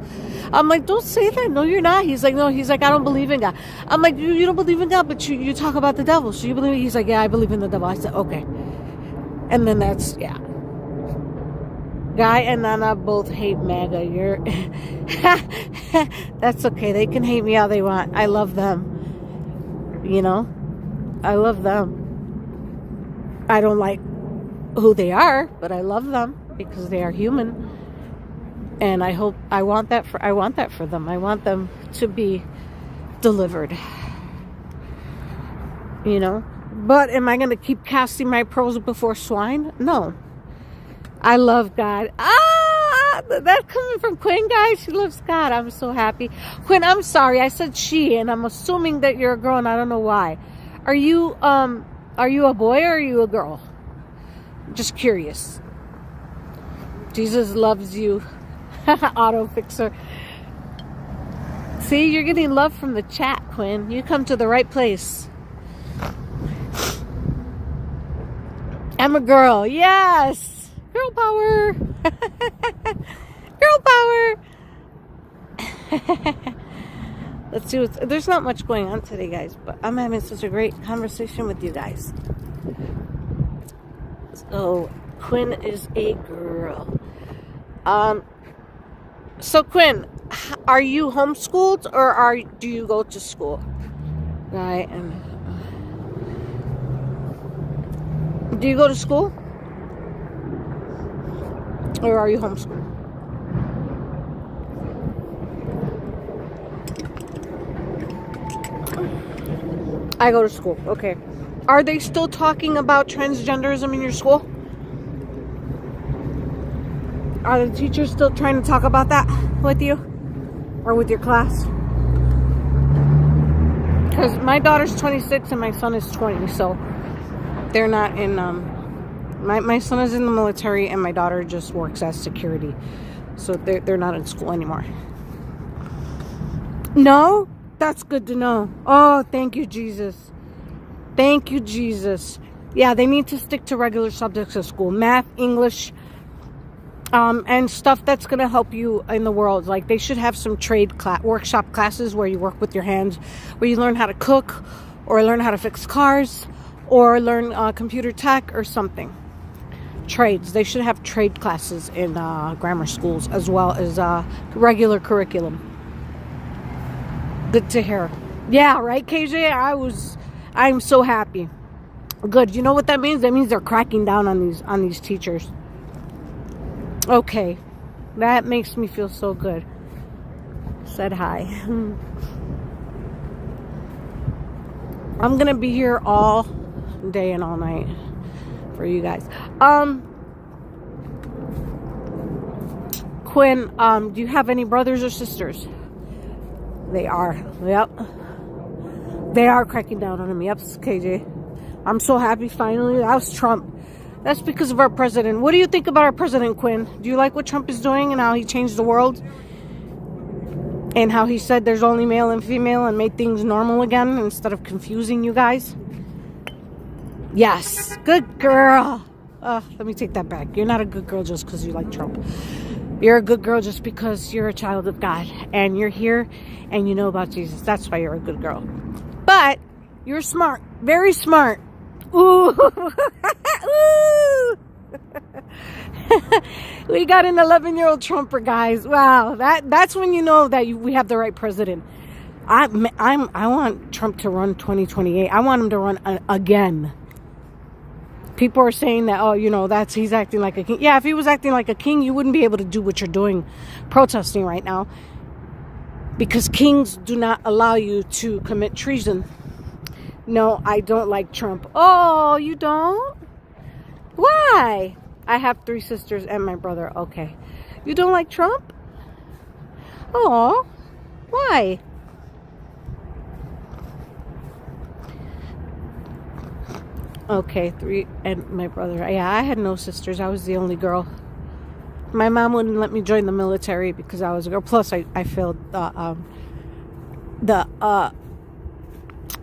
I'm like, don't say that. No, you're not. He's like, no. He's like, I don't believe in God. I'm like, you don't believe in God, but you talk about the devil. So you believe? He's like, yeah, I believe in the devil. I said, okay. And then that's, yeah. Guy and Nana both hate MAGA. That's okay. They can hate me all they want. I love them. You know? I love them. I don't like who they are, but I love them because they are human. And I want that for them. I want them to be delivered. You know? But am I going to keep casting my pearls before swine? No. I love God. That's coming from Quinn, guys. She loves God. I'm so happy. Quinn, I'm sorry. I said she, and I'm assuming that you're a girl, and I don't know why. Are you a boy or are you a girl? Just curious. Jesus loves you. Auto fixer. See, you're getting love from the chat, Quinn. You come to the right place. I'm a girl. Yes. Girl power. Girl power. Let's see there's not much going on today, guys, but I'm having such a great conversation with you guys. So Quinn is a girl. So Quinn, are you homeschooled or do you go to school? Right. Do you go to school? Or are you homeschooled? I go to school. Okay. Are they still talking about transgenderism in your school? Are the teachers still trying to talk about that with you? Or with your class? Because my daughter's 26 and my son is 20, so they're not in... My son is in the military and my daughter just works as security. So they're not in school anymore. No? That's good to know. Oh, thank you, Jesus. Thank you, Jesus. Yeah, they need to stick to regular subjects at school. Math, English, and stuff that's going to help you in the world. Like, they should have some workshop classes where you work with your hands, where you learn how to cook, or learn how to fix cars, or learn computer tech or something. Trades. They should have trade classes in grammar schools as well as regular curriculum. Good to hear. Yeah, right, KJ? I'm so happy. Good. You know what that means? That means they're cracking down on these teachers. Okay. That makes me feel so good. Said hi. I'm gonna be here all day and all night for you guys. Quinn, do you have any brothers or sisters? They are. Yep. They are cracking down on him. Yep, KJ. I'm so happy finally. That was Trump. That's because of our president. What do you think about our president, Quinn? Do you like what Trump is doing and how he changed the world? And how he said there's only male and female and made things normal again instead of confusing you guys? Yes. Good girl. Let me take that back. You're not a good girl just because you like Trump. You're a good girl just because you're a child of God. And you're here and you know about Jesus. That's why you're a good girl. But you're smart. Very smart. Ooh. Ooh. We got an 11-year-old Trumper, guys. Wow, that's when you know that we have the right president. I want Trump to run 2028. I want him to run again. People are saying that, oh, you know, he's acting like a king. Yeah, if he was acting like a king, you wouldn't be able to do what you're doing, protesting right now, because kings do not allow you to commit treason. No, I don't like Trump. Oh, you don't? Why? I have 3 sisters and my brother. Okay. You don't like Trump? Oh, why? Okay, 3 and my brother. Yeah, I had no sisters. I was the only girl. My mom wouldn't let me join the military because I was a girl. Plus, I failed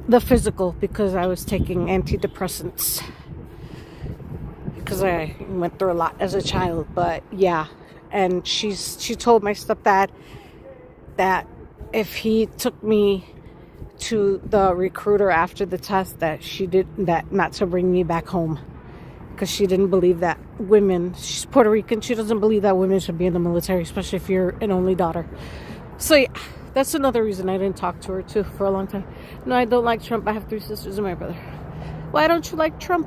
the physical because I was taking antidepressants. Because I went through a lot as a child. But yeah, and she told my stepdad that if he took me to the recruiter after the test, that she did that not to bring me back home, because she didn't believe that women, she's Puerto Rican, she doesn't believe that women should be in the military, especially if you're an only daughter. So yeah, that's another reason I didn't talk to her too for a long time. No, I don't like Trump. I have 3 sisters and my brother. Why don't you like Trump,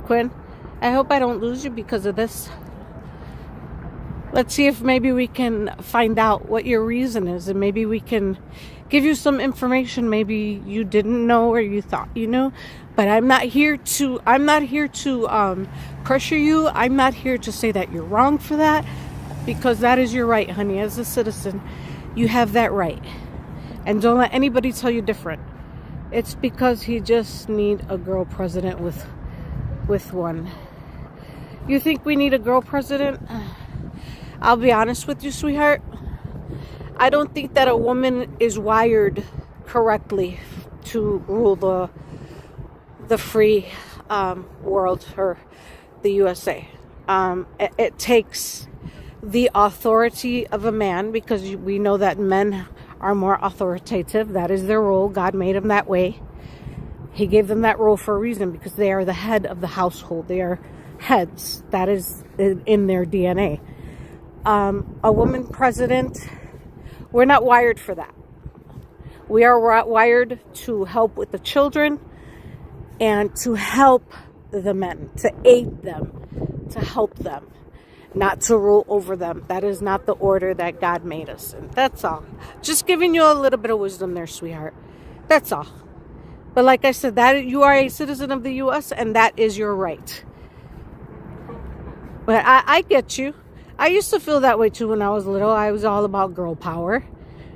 Quinn? I hope I don't lose you because of this. Let's see if maybe we can find out what your reason is, and maybe we can give you some information maybe you didn't know or you thought you knew. But I'm not here to pressure you. I'm not here to say that you're wrong for that, because that is your right, honey. As a citizen, you have that right. And don't let anybody tell you different. It's because he just need a girl president with one. You think we need a girl president? I'll be honest with you, sweetheart. I don't think that a woman is wired correctly to rule the free world, or the USA. It takes the authority of a man, because we know that men are more authoritative. That is their role. God made them that way. He gave them that role for a reason, because they are the head of the household. They are heads. That is in their DNA. A woman president, we're not wired for that. We are wired to help with the children and to help the men, to aid them, to help them, not to rule over them. That is not the order that God made us in. That's all. Just giving you a little bit of wisdom there, sweetheart. That's all. But like I said, that you are a citizen of the U.S. and that is your right. But I get you. I used to feel that way too when I was little. I was all about girl power.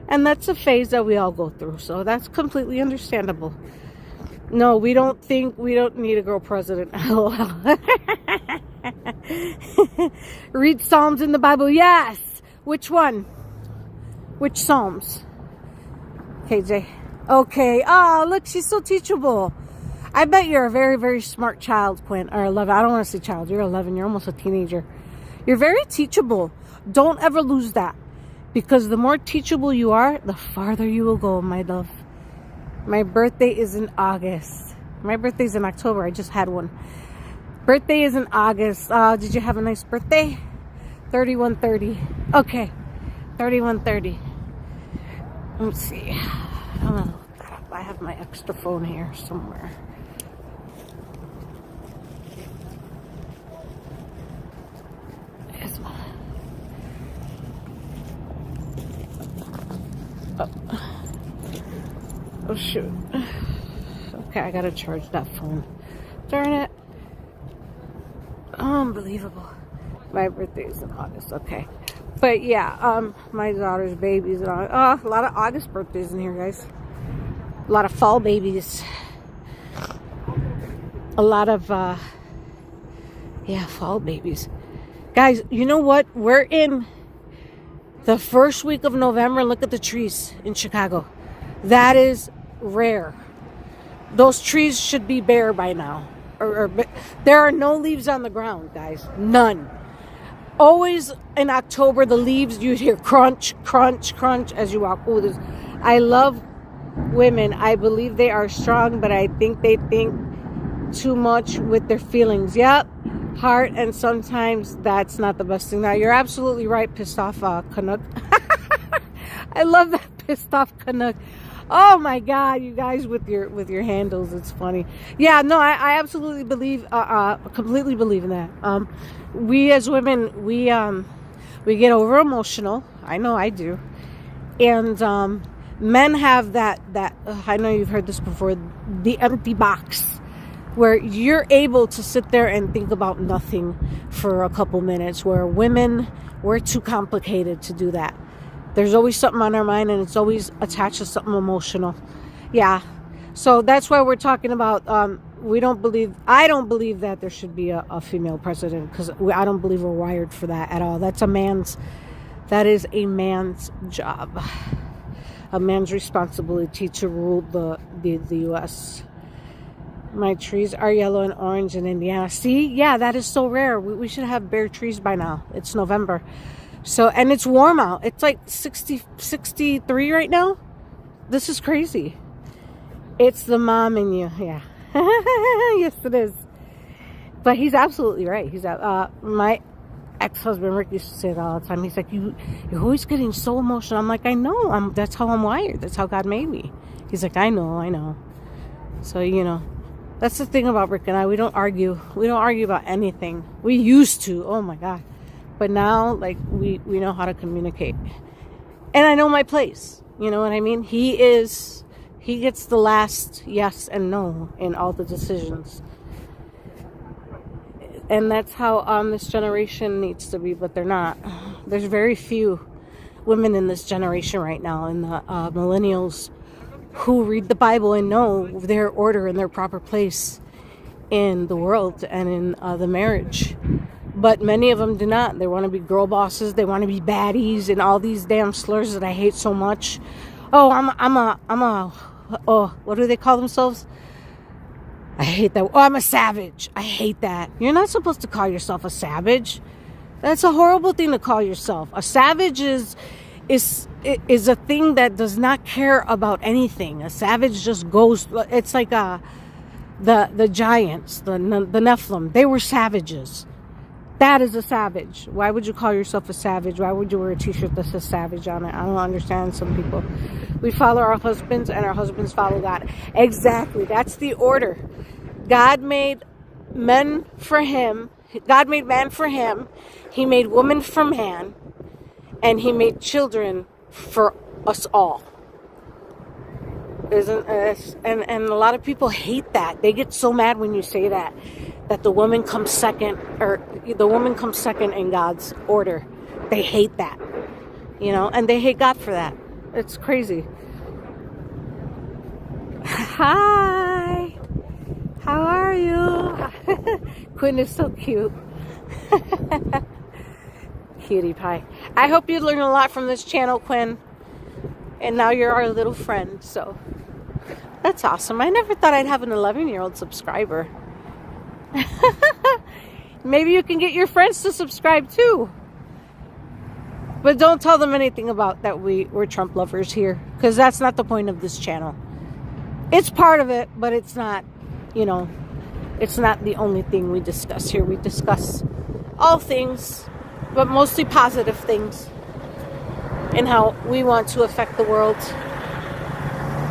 And that's a phase that we all go through. So that's completely understandable. No, we don't need a girl president. Read Psalms in the Bible. Yes. Which one? Which Psalms? KJ. Okay. Oh, look, she's so teachable. I bet you're a very, very smart child, Quinn. Or 11. I don't want to say child. You're 11. You're almost a teenager. You're very teachable. Don't ever lose that. Because the more teachable you are, the farther you will go, my love. My birthday is in August. My birthday's in October. I just had one. Birthday is in August. Did you have a nice birthday? 3130. Okay. 3130. Let's see. I'm gonna look that up. I have my extra phone here somewhere. Here's one. Oh shoot. Okay, I gotta charge that phone. Darn it. Unbelievable. My birthday is in August. Okay. But yeah, my daughter's babies and all. Oh, a lot of August birthdays in here, guys. A lot of fall babies. A lot of fall babies. Guys, you know what? We're in the first week of November. Look at the trees in Chicago. That is rare. Those trees should be bare by now. There are no leaves on the ground, guys. None. Always in October, the leaves, you'd hear crunch, crunch, crunch as you walk. Oh, I love women. I believe they are strong, but I think they think too much with their feelings. Yep. Heart, and sometimes that's not the best thing. Now, you're absolutely right, pissed off Canuck. I love that pissed off Canuck. Oh my God, you guys with your handles, it's funny. Yeah, no, I absolutely believe, completely believe in that. We as women, we get over emotional. I know I do, and men have that. I know you've heard this before. The empty box, where you're able to sit there and think about nothing for a couple minutes. Where women, we're too complicated to do that. There's always something on our mind, and it's always attached to something emotional. Yeah. So that's why we're talking about, I don't believe that there should be a female president, because I don't believe we're wired for that at all. That is a man's job. A man's responsibility to rule the U.S. My trees are yellow and orange in Indiana. See? Yeah, that is so rare. We should have bare trees by now. It's November. So, and it's warm out. It's like 63 right now. This is crazy. It's the mom in you. Yeah. Yes, it is. But he's absolutely right. He's my ex-husband Rick used to say it all the time. He's like, you're always getting so emotional. I'm like, I know. That's how I'm wired. That's how God made me. He's like, I know. So, that's the thing about Rick and I. We don't argue. We don't argue about anything. We used to. Oh my God. But now, like, we know how to communicate. And I know my place. You know what I mean? He gets the last yes and no in all the decisions. And that's how this generation needs to be, but they're not. There's very few women in this generation right now, in the millennials, who read the Bible and know their order and their proper place in the world and in the marriage. But many of them do not. They want to be girl bosses. They want to be baddies and all these damn slurs that I hate so much. Oh, what do they call themselves? I hate that. Oh, I'm a savage. I hate that. You're not supposed to call yourself a savage. That's a horrible thing to call yourself. A savage is a thing that does not care about anything. A savage just goes. It's like the giants, the Nephilim. They were savages. That is a savage. Why would you call yourself a savage? Why would you wear a t-shirt that says savage on it? I don't understand some people. We follow our husbands and our husbands follow God. Exactly. That's the order. God made men for him. God made man for him. He made woman for man. And he made children for us all. And a lot of people hate that. They get so mad when you say that the woman comes second, or the woman comes second in God's order. They hate that, and they hate God for that. It's crazy. Hi, how are you? Quinn is so cute. Cutie pie. I hope you learned a lot from this channel, Quinn. And now you're our little friend, so that's awesome. I never thought I'd have an 11-year-old subscriber. Maybe you can get your friends to subscribe too. But don't tell them anything about that we're Trump lovers here, because that's not the point of this channel. It's part of it, but it's not, it's not the only thing we discuss here. We discuss all things, but mostly positive things, and how we want to affect the world,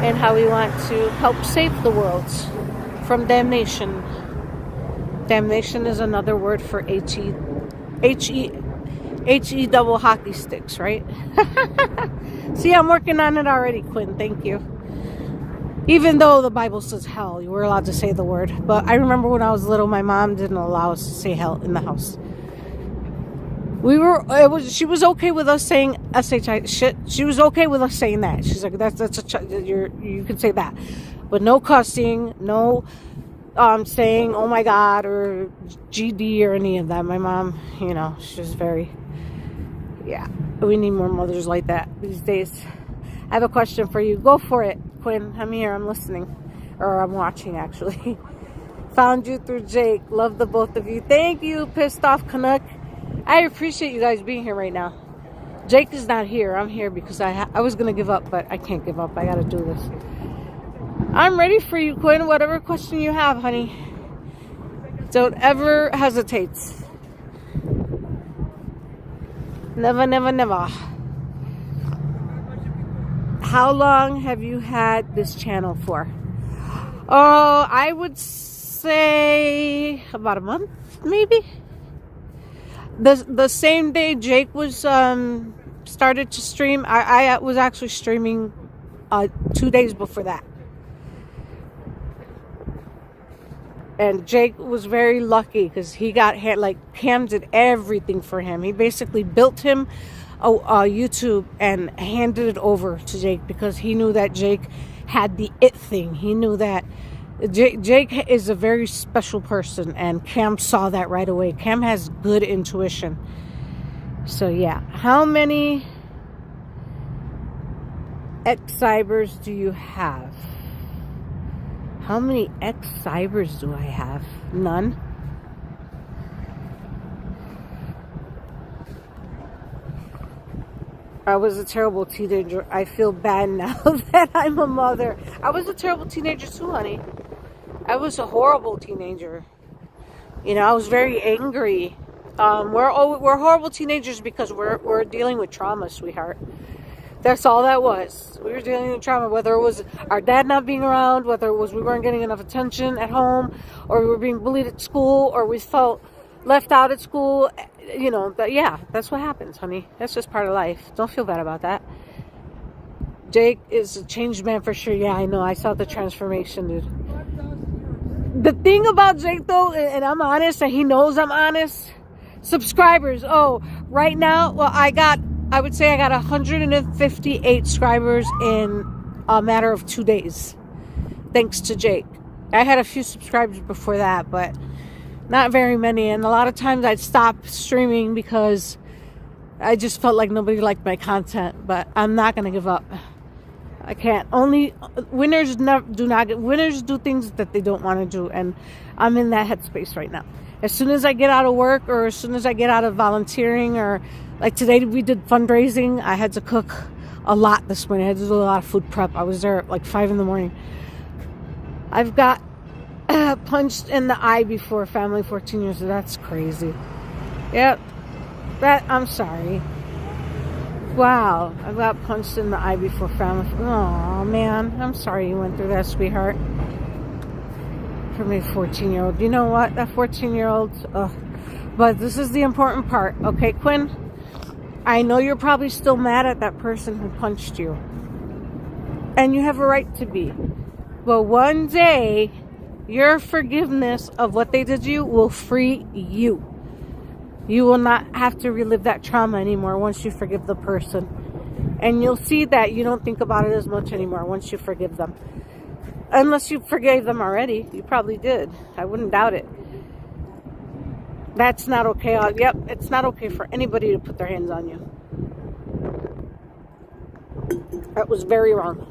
and how we want to help save the world from damnation. Damnation is another word for H-E double hockey sticks, right? See, I'm working on it already, Quinn. Thank you. Even though the Bible says hell, you were allowed to say the word. But I remember when I was little, my mom didn't allow us to say hell in the house. She was okay with us saying SHI shit. She was okay with us saying that. She's like, you can say that, but no cussing, no saying oh my god or GD or any of that. My mom, she's very, yeah. We need more mothers like that these days. I have a question for you. Go for it, Quinn. I'm here. I'm listening, or I'm watching actually. Found you through Jake. Love the both of you. Thank you, pissed off Canuck. I appreciate you guys being here right now. Jake is not here. I'm here because I was going to give up, but I can't give up. I got to do this. I'm ready for you, Quinn. Whatever question you have, honey. Don't ever hesitate. Never, never, never. How long have you had this channel for? Oh, I would say about a month, maybe. The same day Jake was started to stream, I was actually streaming 2 days before that. And Jake was very lucky because he got Cam did everything for him. He basically built him a YouTube and handed it over to Jake because he knew that Jake had the it thing. He knew that Jake is a very special person, and Cam saw that right away. Cam has good intuition. So yeah, how many ex-cybers do you have? How many ex-cybers do I have? None. I was a terrible teenager. I feel bad now that I'm a mother. I was a terrible teenager too, honey. I was a horrible teenager. I was very angry. We're horrible teenagers because we're dealing with trauma, sweetheart. That's all that was. We were dealing with trauma, whether it was our dad not being around, whether it was we weren't getting enough attention at home, or we were being bullied at school, or we felt left out at school. That's what happens, honey. That's just part of life. Don't feel bad about that. Jake is a changed man for sure. Yeah, I know. I saw the transformation, dude. The thing about Jake, though, and I'm honest, and he knows I'm honest, subscribers. Oh, right now, well, I would say I got 158 subscribers in a matter of 2 days. Thanks to Jake. I had a few subscribers before that, but not very many. And a lot of times I'd stop streaming because I just felt like nobody liked my content. But I'm not going to give up. I can't. Only winners winners do things that they don't want to do, and I'm in that headspace right now. As soon as I get out of work, or as soon as I get out of volunteering, or like today we did fundraising, I had to cook a lot this morning. I had to do a lot of food prep. I was there at like 5 in the morning. I've got punched in the eye before, family 14 years. That's crazy. Yep. I'm sorry. Wow, I got punched in the eye before family. Oh man, I'm sorry you went through that, sweetheart. For me, 14-year-old. You know what? That 14-year-old. But this is the important part, okay, Quinn? I know you're probably still mad at that person who punched you, and you have a right to be. But one day, your forgiveness of what they did to you will free you. You will not have to relive that trauma anymore once you forgive the person. And you'll see that you don't think about it as much anymore once you forgive them. Unless you forgave them already. You probably did. I wouldn't doubt it. That's not okay. Yep, it's not okay for anybody to put their hands on you. That was very wrong.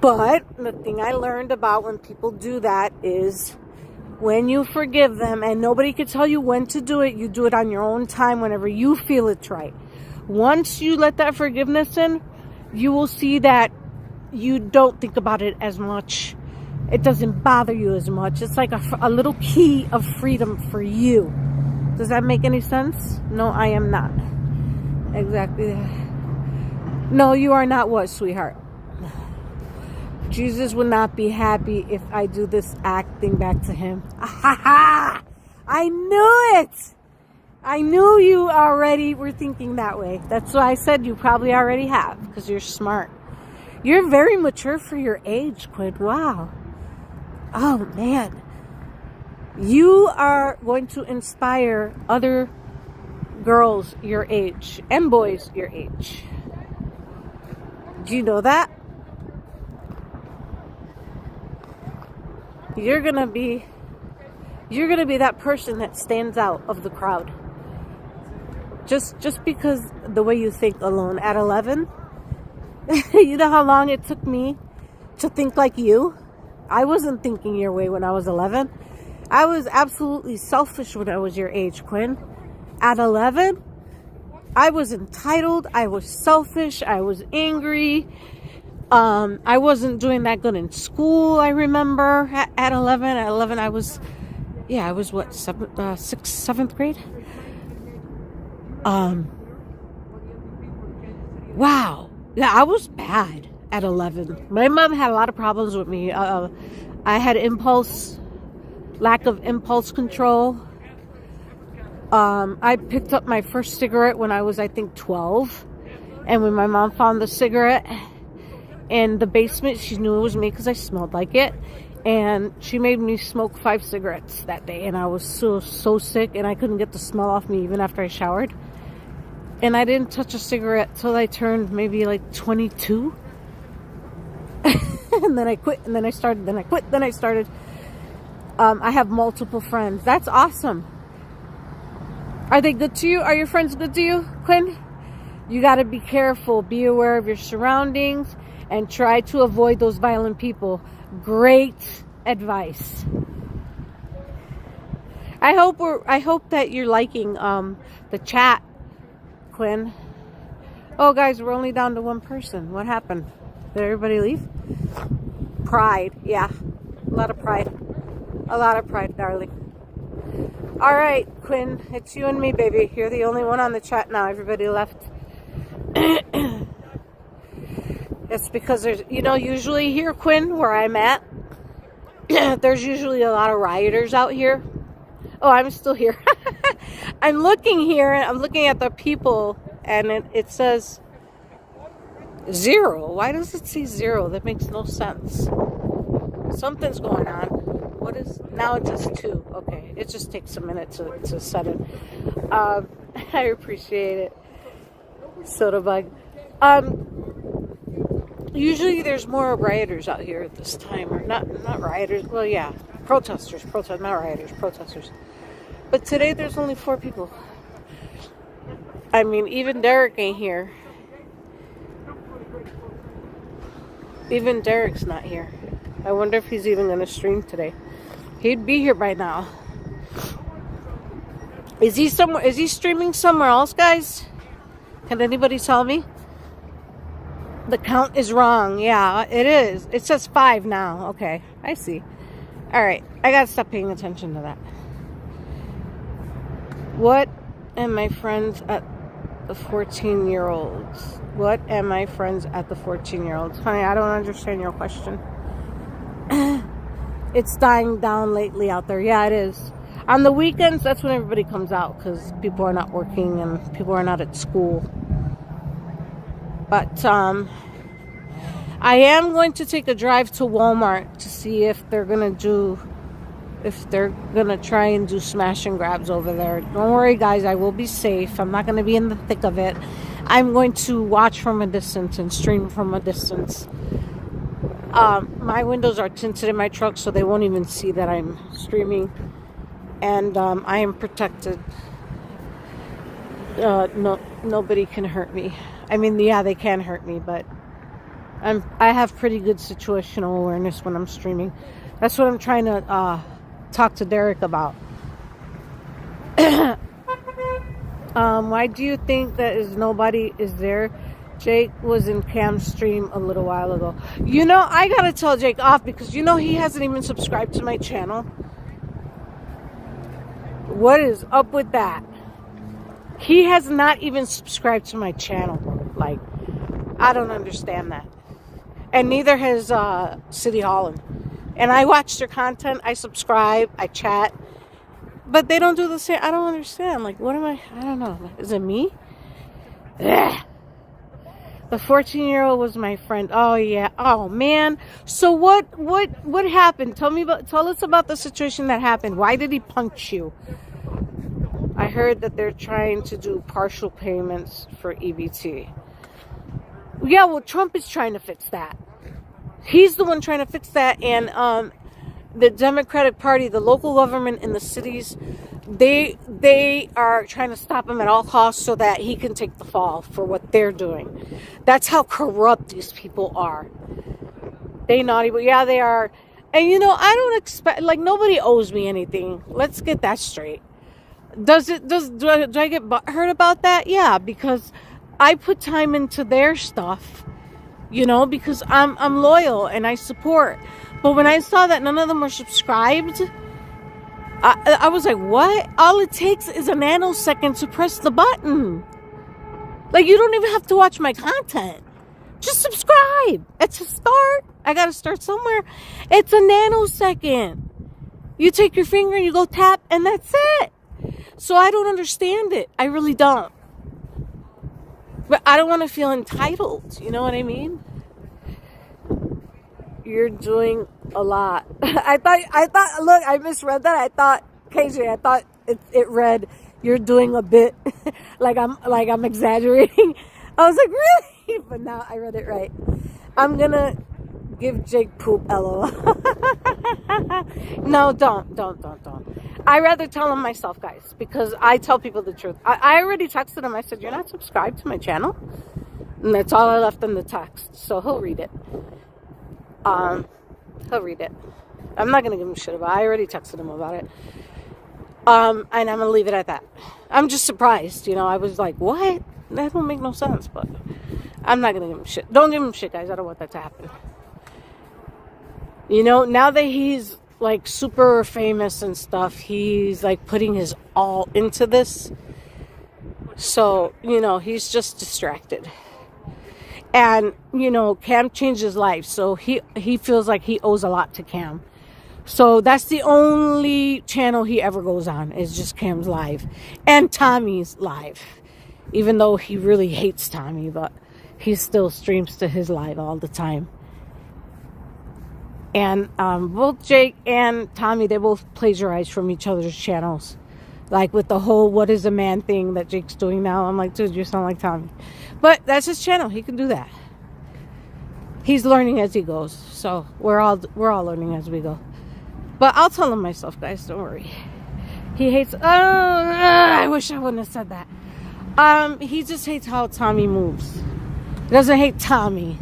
But the thing I learned about when people do that is when you forgive them, and nobody can tell you when to do it, you do it on your own time whenever you feel it's right. Once you let that forgiveness in, you will see that you don't think about it as much. It doesn't bother you as much. It's like a little key of freedom for you. Does that make any sense? No, I am not. Exactly. No, you are not what, sweetheart? Jesus would not be happy if I do this acting back to him. I knew it. I knew you already were thinking that way. That's why I said you probably already have, because you're smart. You're very mature for your age, Quinn. Wow. Oh, man. You are going to inspire other girls your age and boys your age. Do you know that? You're gonna be that person that stands out of the crowd. Just because the way you think alone. At 11, you know how long it took me to think like you? I wasn't thinking your way when I was 11. I was absolutely selfish when I was your age, Quinn. At 11, I was entitled, I was selfish, I was angry. I wasn't doing that good in school, I remember. At 11, I was what, 7th grade? Wow. Yeah, I was bad at 11. My mom had a lot of problems with me. I had lack of impulse control. I picked up my first cigarette when I was, I think, 12. And when my mom found the cigarette in the basement, she knew it was me because I smelled like it. And she made me smoke 5 cigarettes that day. And I was so sick, and I couldn't get the smell off me even after I showered. And I didn't touch a cigarette till I turned maybe like 22. And then I quit, and then I started, then I quit, then I started. I have multiple friends. That's awesome. Are they good to you? Are your friends good to you, Quinn? You got to be careful. Be aware of your surroundings and try to avoid those violent people. Great advice. I hope that you're liking the chat, Quinn. Oh, guys, we're only down to one person. What happened? Did everybody leave? Pride. Yeah. A lot of pride. A lot of pride, darling. All right, Quinn. It's you and me, baby. You're the only one on the chat now. Everybody left. It's because there's, usually here, Quinn, where I'm at, there's usually a lot of rioters out here. Oh, I'm still here. I'm looking here, and I'm looking at the people, and it says 0. Why does it say 0? That makes no sense. Something's going on. What is, now it's just 2. Okay, it just takes a minute to set it. I appreciate it. Soda bug. Usually there's more rioters out here at this time, or not rioters. Well, yeah, protesters, not rioters, protesters. But today there's only 4 people. I mean, even Derek ain't here. Even Derek's not here. I wonder if he's even going to stream today. He'd be here by now. Is he streaming somewhere else, guys? Can anybody tell me? The count is wrong. Yeah, it is. It says 5 now. Okay, I see. All right, I gotta stop paying attention to that. What am my friends at the 14-year-olds? What am my friends at the 14-year-olds? Honey, I don't understand your question. It's dying down lately out there. Yeah, it is. On the weekends, that's when everybody comes out because people are not working and people are not at school. But I am going to take a drive to Walmart to see if they're gonna try and do smash and grabs over there. Don't worry, guys, I will be safe. I'm not gonna be in the thick of it. I'm going to watch from a distance and stream from a distance. My windows are tinted in my truck, so they won't even see that I'm streaming. And I am protected. Nobody can hurt me. I mean, yeah, they can hurt me, but I have pretty good situational awareness when I'm streaming. That's what I'm trying to talk to Derek about. Why do you think that nobody is there? Jake was in Cam's stream a little while ago. I gotta tell Jake off because he hasn't even subscribed to my channel. What is up with that? He has not even subscribed to my channel. Like, I don't understand that. And neither has City Holland. And I watch their content. I subscribe. I chat. But they don't do the same. I don't understand. Like, what am I don't know. Is it me? Ugh. The 14-year-old was my friend. Oh yeah. Oh man. So what happened? Tell us about the situation that happened. Why did he punch you? I heard that they're trying to do partial payments for EBT. Yeah, well, Trump is trying to fix that. He's the one trying to fix that, and the Democratic Party, the local government in the cities, they are trying to stop him at all costs so that he can take the fall for what they're doing. That's how corrupt these people are. They naughty, but yeah, they are. And you know, I don't expect, like, nobody owes me anything. Let's get that straight. Do I get hurt about that? Yeah, because I put time into their stuff, you know, because I'm loyal and I support. But when I saw that none of them were subscribed, I was like, what? All it takes is a nanosecond to press the button. Like, you don't even have to watch my content. Just subscribe. It's a start. I got to start somewhere. It's a nanosecond. You take your finger and you go tap, and that's it. So I don't understand it. I really don't. But I don't want to feel entitled. You know what I mean? You're doing a lot. I thought, look, I misread that. I thought, KJ, I thought it read, you're doing a bit. like I'm exaggerating. I was like, really? But now I read it right. I'm going to give Jake poop, LOL. No, don't. I rather tell him myself, guys, because I tell people the truth. I already texted him. I said, you're not subscribed to my channel? And that's all I left in the text. So he'll read it. He'll read it. I'm not going to give him shit about it. I already texted him about it. And I'm going to leave it at that. I'm just surprised. You know, I was like, what? That don't make no sense. But I'm not going to give him shit. Don't give him shit, guys. I don't want that to happen. You know, now that he's like super famous and stuff, he's like putting his all into this. So, you know, he's just distracted. And, you know, Cam changed his life. So he feels like he owes a lot to Cam. So that's the only channel he ever goes on, is just Cam's live. And Tommy's live. Even though he really hates Tommy, but he still streams to his live all the time. And both Jake and Tommy, they both plagiarize from each other's channels. Like with the whole what is a man thing that Jake's doing now. I'm like, dude, you sound like Tommy. But that's his channel. He can do that. He's learning as he goes. So we're all learning as we go. But I'll tell him myself, guys. Don't worry. He hates... I wish I wouldn't have said that. He just hates how Tommy moves. He doesn't hate Tommy.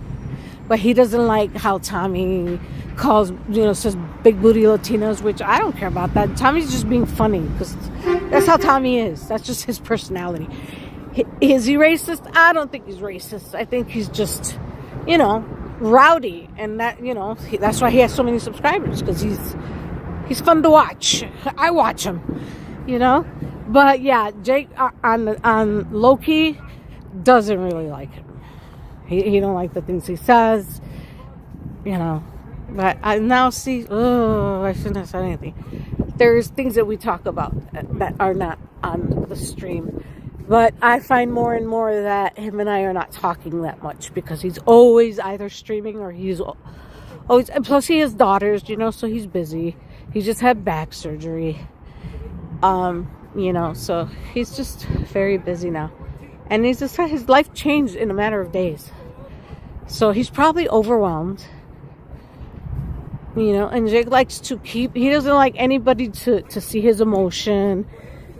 But he doesn't like how Tommy calls, you know, says big booty Latinas, which I don't care about that. Tommy's just being funny because that's how Tommy is. That's just his personality. Is he racist? I don't think he's racist. I think he's just, you know, rowdy. And that, you know, that's why he has so many subscribers, because he's fun to watch. I watch him, you know. But yeah, Jake on low-key doesn't really like him. He don't like the things he says, you know. But I now see, I shouldn't have said anything. There's things that we talk about that are not on the stream. But I find more and more that him and I are not talking that much, because he's always either streaming or he's always, and plus he has daughters, you know, so he's busy. He just had back surgery. You know, so he's just very busy now. And he's just, his life changed in a matter of days. So he's probably overwhelmed. You know, and Jake likes to he doesn't like anybody to see his emotion.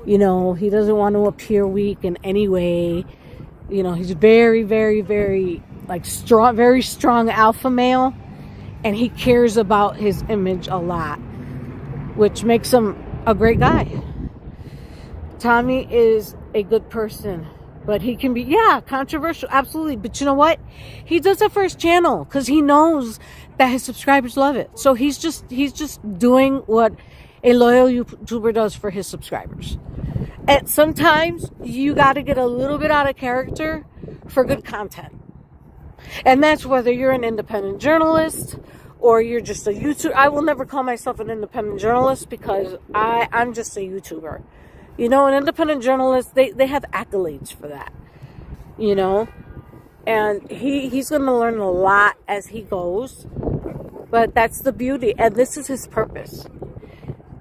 You know, he doesn't want to appear weak in any way. You know, he's very, very, very, like, strong, very strong alpha male. And he cares about his image a lot, which makes him a great guy. Tommy is a good person. But he can be, yeah, controversial, absolutely. But you know what? He does it for his channel because he knows that his subscribers love it. So he's just doing what a loyal YouTuber does for his subscribers. And sometimes you got to get a little bit out of character for good content. And that's whether you're an independent journalist or you're just a YouTuber. I will never call myself an independent journalist because I'm just a YouTuber. You know, an independent journalist, they have accolades for that. You know? And he's going to learn a lot as he goes. But that's the beauty. And this is his purpose.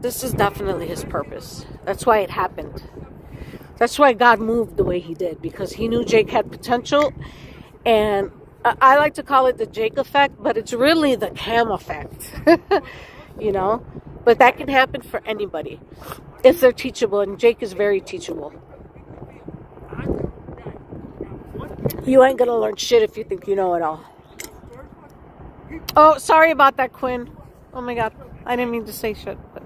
This is definitely his purpose. That's why it happened. That's why God moved the way he did. Because he knew Jake had potential. And I like to call it the Jake effect. But it's really the Cam effect. You know? But that can happen for anybody. If they're teachable. And Jake is very teachable. You ain't gonna learn shit if you think you know it all. Oh, sorry about that, Quinn. Oh my God. I didn't mean to say shit. But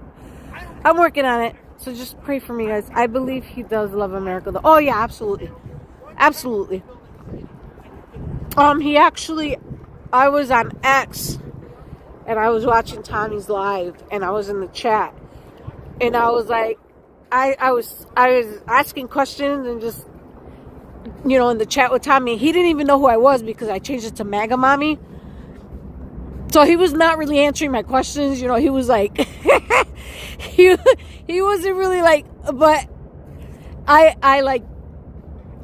I'm working on it. So just pray for me, guys. I believe he does love America, though. Oh, yeah, absolutely. Absolutely. He actually... I was on X. And I was watching Tommy's live. And I was in the chat. And I was like... I was asking questions and just... You know, in the chat with Tommy, he didn't even know who I was because I changed it to MAGA Mommy. So he was not really answering my questions. You know, he was like, he wasn't really like, but I like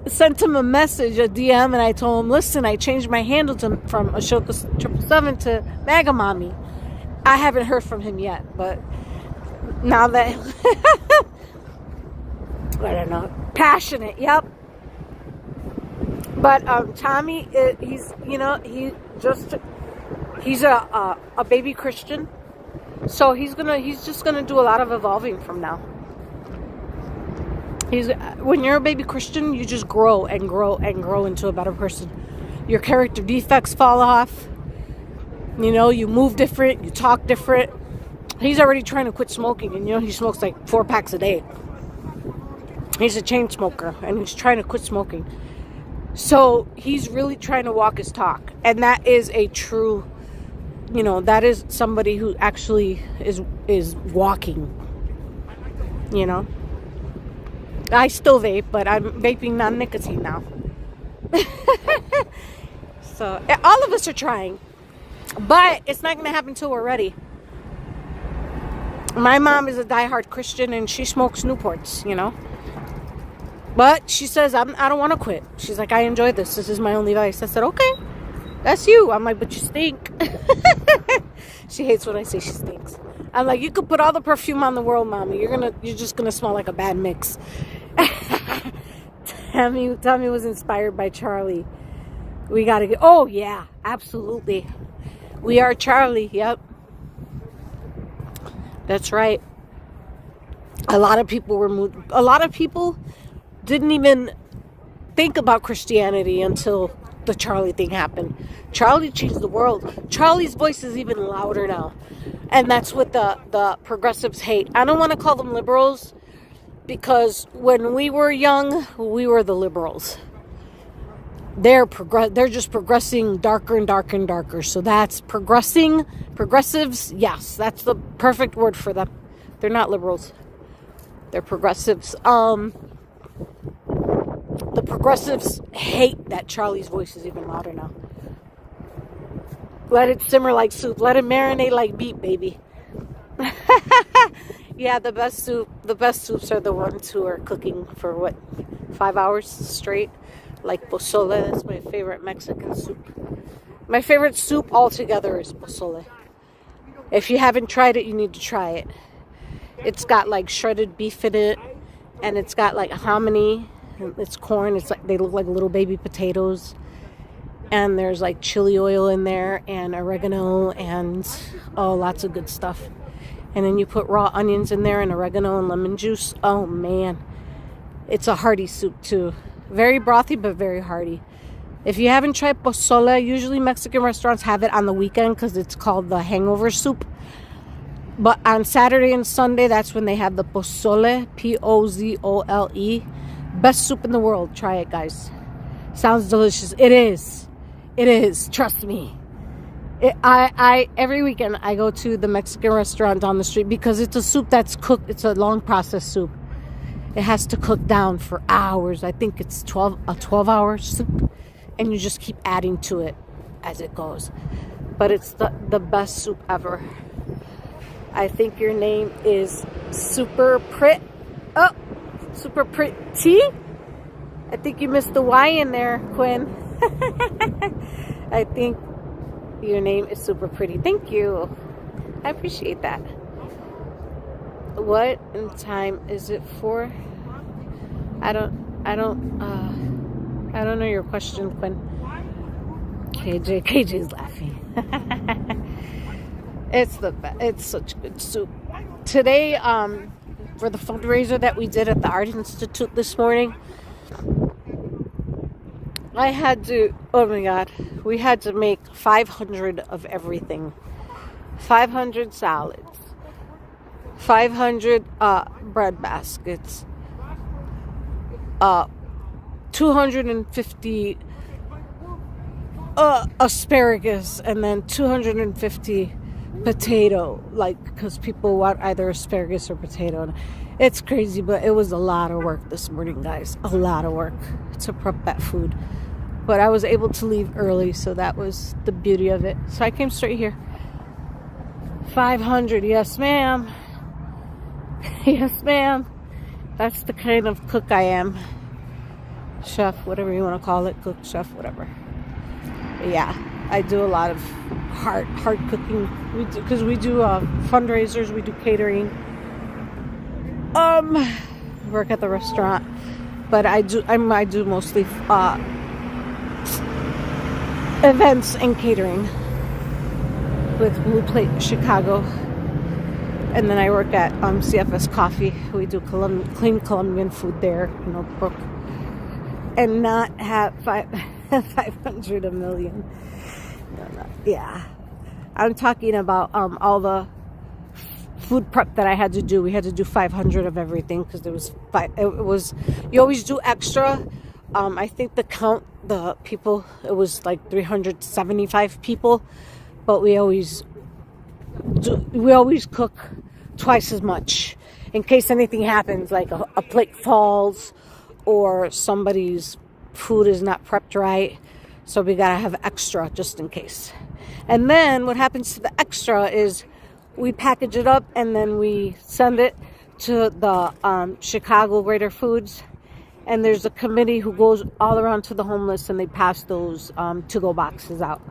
sent him a message, a DM, and I told him, listen, I changed my handle from AshokaTriple7 to MAGA Mommy. I haven't heard from him yet, but now that, I don't know, passionate, yep. But Tommy, he's a baby Christian, so he's just gonna do a lot of evolving from now. When you're a baby Christian, you just grow and grow and grow into a better person. Your character defects fall off. You know, you move different, you talk different. He's already trying to quit smoking, and you know he smokes like 4 packs a day. He's a chain smoker, and he's trying to quit smoking. So he's really trying to walk his talk. And that is a true, you know, that is somebody who actually is walking, you know. I still vape, but I'm vaping non-nicotine now. So all of us are trying. But it's not going to happen until we're ready. My mom is a diehard Christian and she smokes Newports, you know. But she says, I don't want to quit. She's like, I enjoy this. This is my only vice. I said, okay, that's you. I'm like, but you stink. She hates when I say she stinks. I'm like, you could put all the perfume on the world, Mommy. You're just gonna smell like a bad mix. Tommy was inspired by Charlie. We gotta get. Oh yeah, absolutely. We are Charlie. Yep, that's right. A lot of people were moved. A lot of people didn't even think about Christianity until the Charlie thing happened. Charlie changed the world. Charlie's voice is even louder now. And that's what the progressives hate. I don't want to call them liberals because when we were young, we were the liberals. They're just progressing darker and darker and darker. So that's progressing. Progressives, yes, that's the perfect word for them. They're not liberals. They're progressives. The progressives hate that Charlie's voice is even louder now. Let it simmer like soup. Let it marinate like beef, baby. Yeah, the best soups are the ones who are cooking for 5 hours straight. Like pozole, that's my favorite Mexican soup. My favorite soup altogether is pozole. If you haven't tried it, you need to try it. It's got like shredded beef in it, and it's got like hominy. It's corn. It's like they look like little baby potatoes, and there's like chili oil in there and oregano and lots of good stuff. And then you put raw onions in there and oregano and lemon juice. Oh man, it's a hearty soup too. Very brothy but very hearty. If you haven't tried pozole, usually Mexican restaurants have it on the weekend because it's called the hangover soup. But on Saturday and Sunday, that's when they have the pozole, Pozole. Best soup in the world. Try it, guys. Sounds delicious. It is. It is. Trust me. Every weekend I go to the Mexican restaurant on the street because it's a soup that's cooked. It's a long process soup. It has to cook down for hours. I think it's a 12-hour soup, and you just keep adding to it as it goes. But it's the best soup ever. I think your name is Super Pretty. I think you missed the Y in there, Quinn. I think your name is super pretty. Thank you. I appreciate that. What in time is it for? I don't know your question, Quinn. KJ's laughing. It's such good soup. Today, for the fundraiser that we did at the Art Institute this morning, I had to, oh my God, we had to make 500 of everything. 500 salads. 500 bread baskets. 250 asparagus, and then 250 potato, like, because people want either asparagus or potato. It's crazy, but it was a lot of work this morning, guys. A lot of work to prep that food. But I was able to leave early, so that was the beauty of it. So I came straight here. 500, yes ma'am. Yes ma'am. That's the kind of cook I am. Chef, whatever you want to call it. Cook, chef, whatever. Yeah, I do a lot of hard cooking. Because we do fundraisers, we do catering. Work at the restaurant, but I do mostly events and catering with Blue Plate Chicago, and then I work at CFS Coffee. We do clean Colombian food there in Oak Brook, and not have 500 a million. No. Yeah, I'm talking about all the food prep that I had to do. We had to do 500 of everything because there was you always do extra. I think the people, it was like 375 people, but we always cook twice as much in case anything happens, like a plate falls or somebody's food is not prepped right. So we gotta have extra just in case. And then what happens to the extra is we package it up and then we send it to the Chicago Greater Foods. And there's a committee who goes all around to the homeless and they pass those to-go boxes out.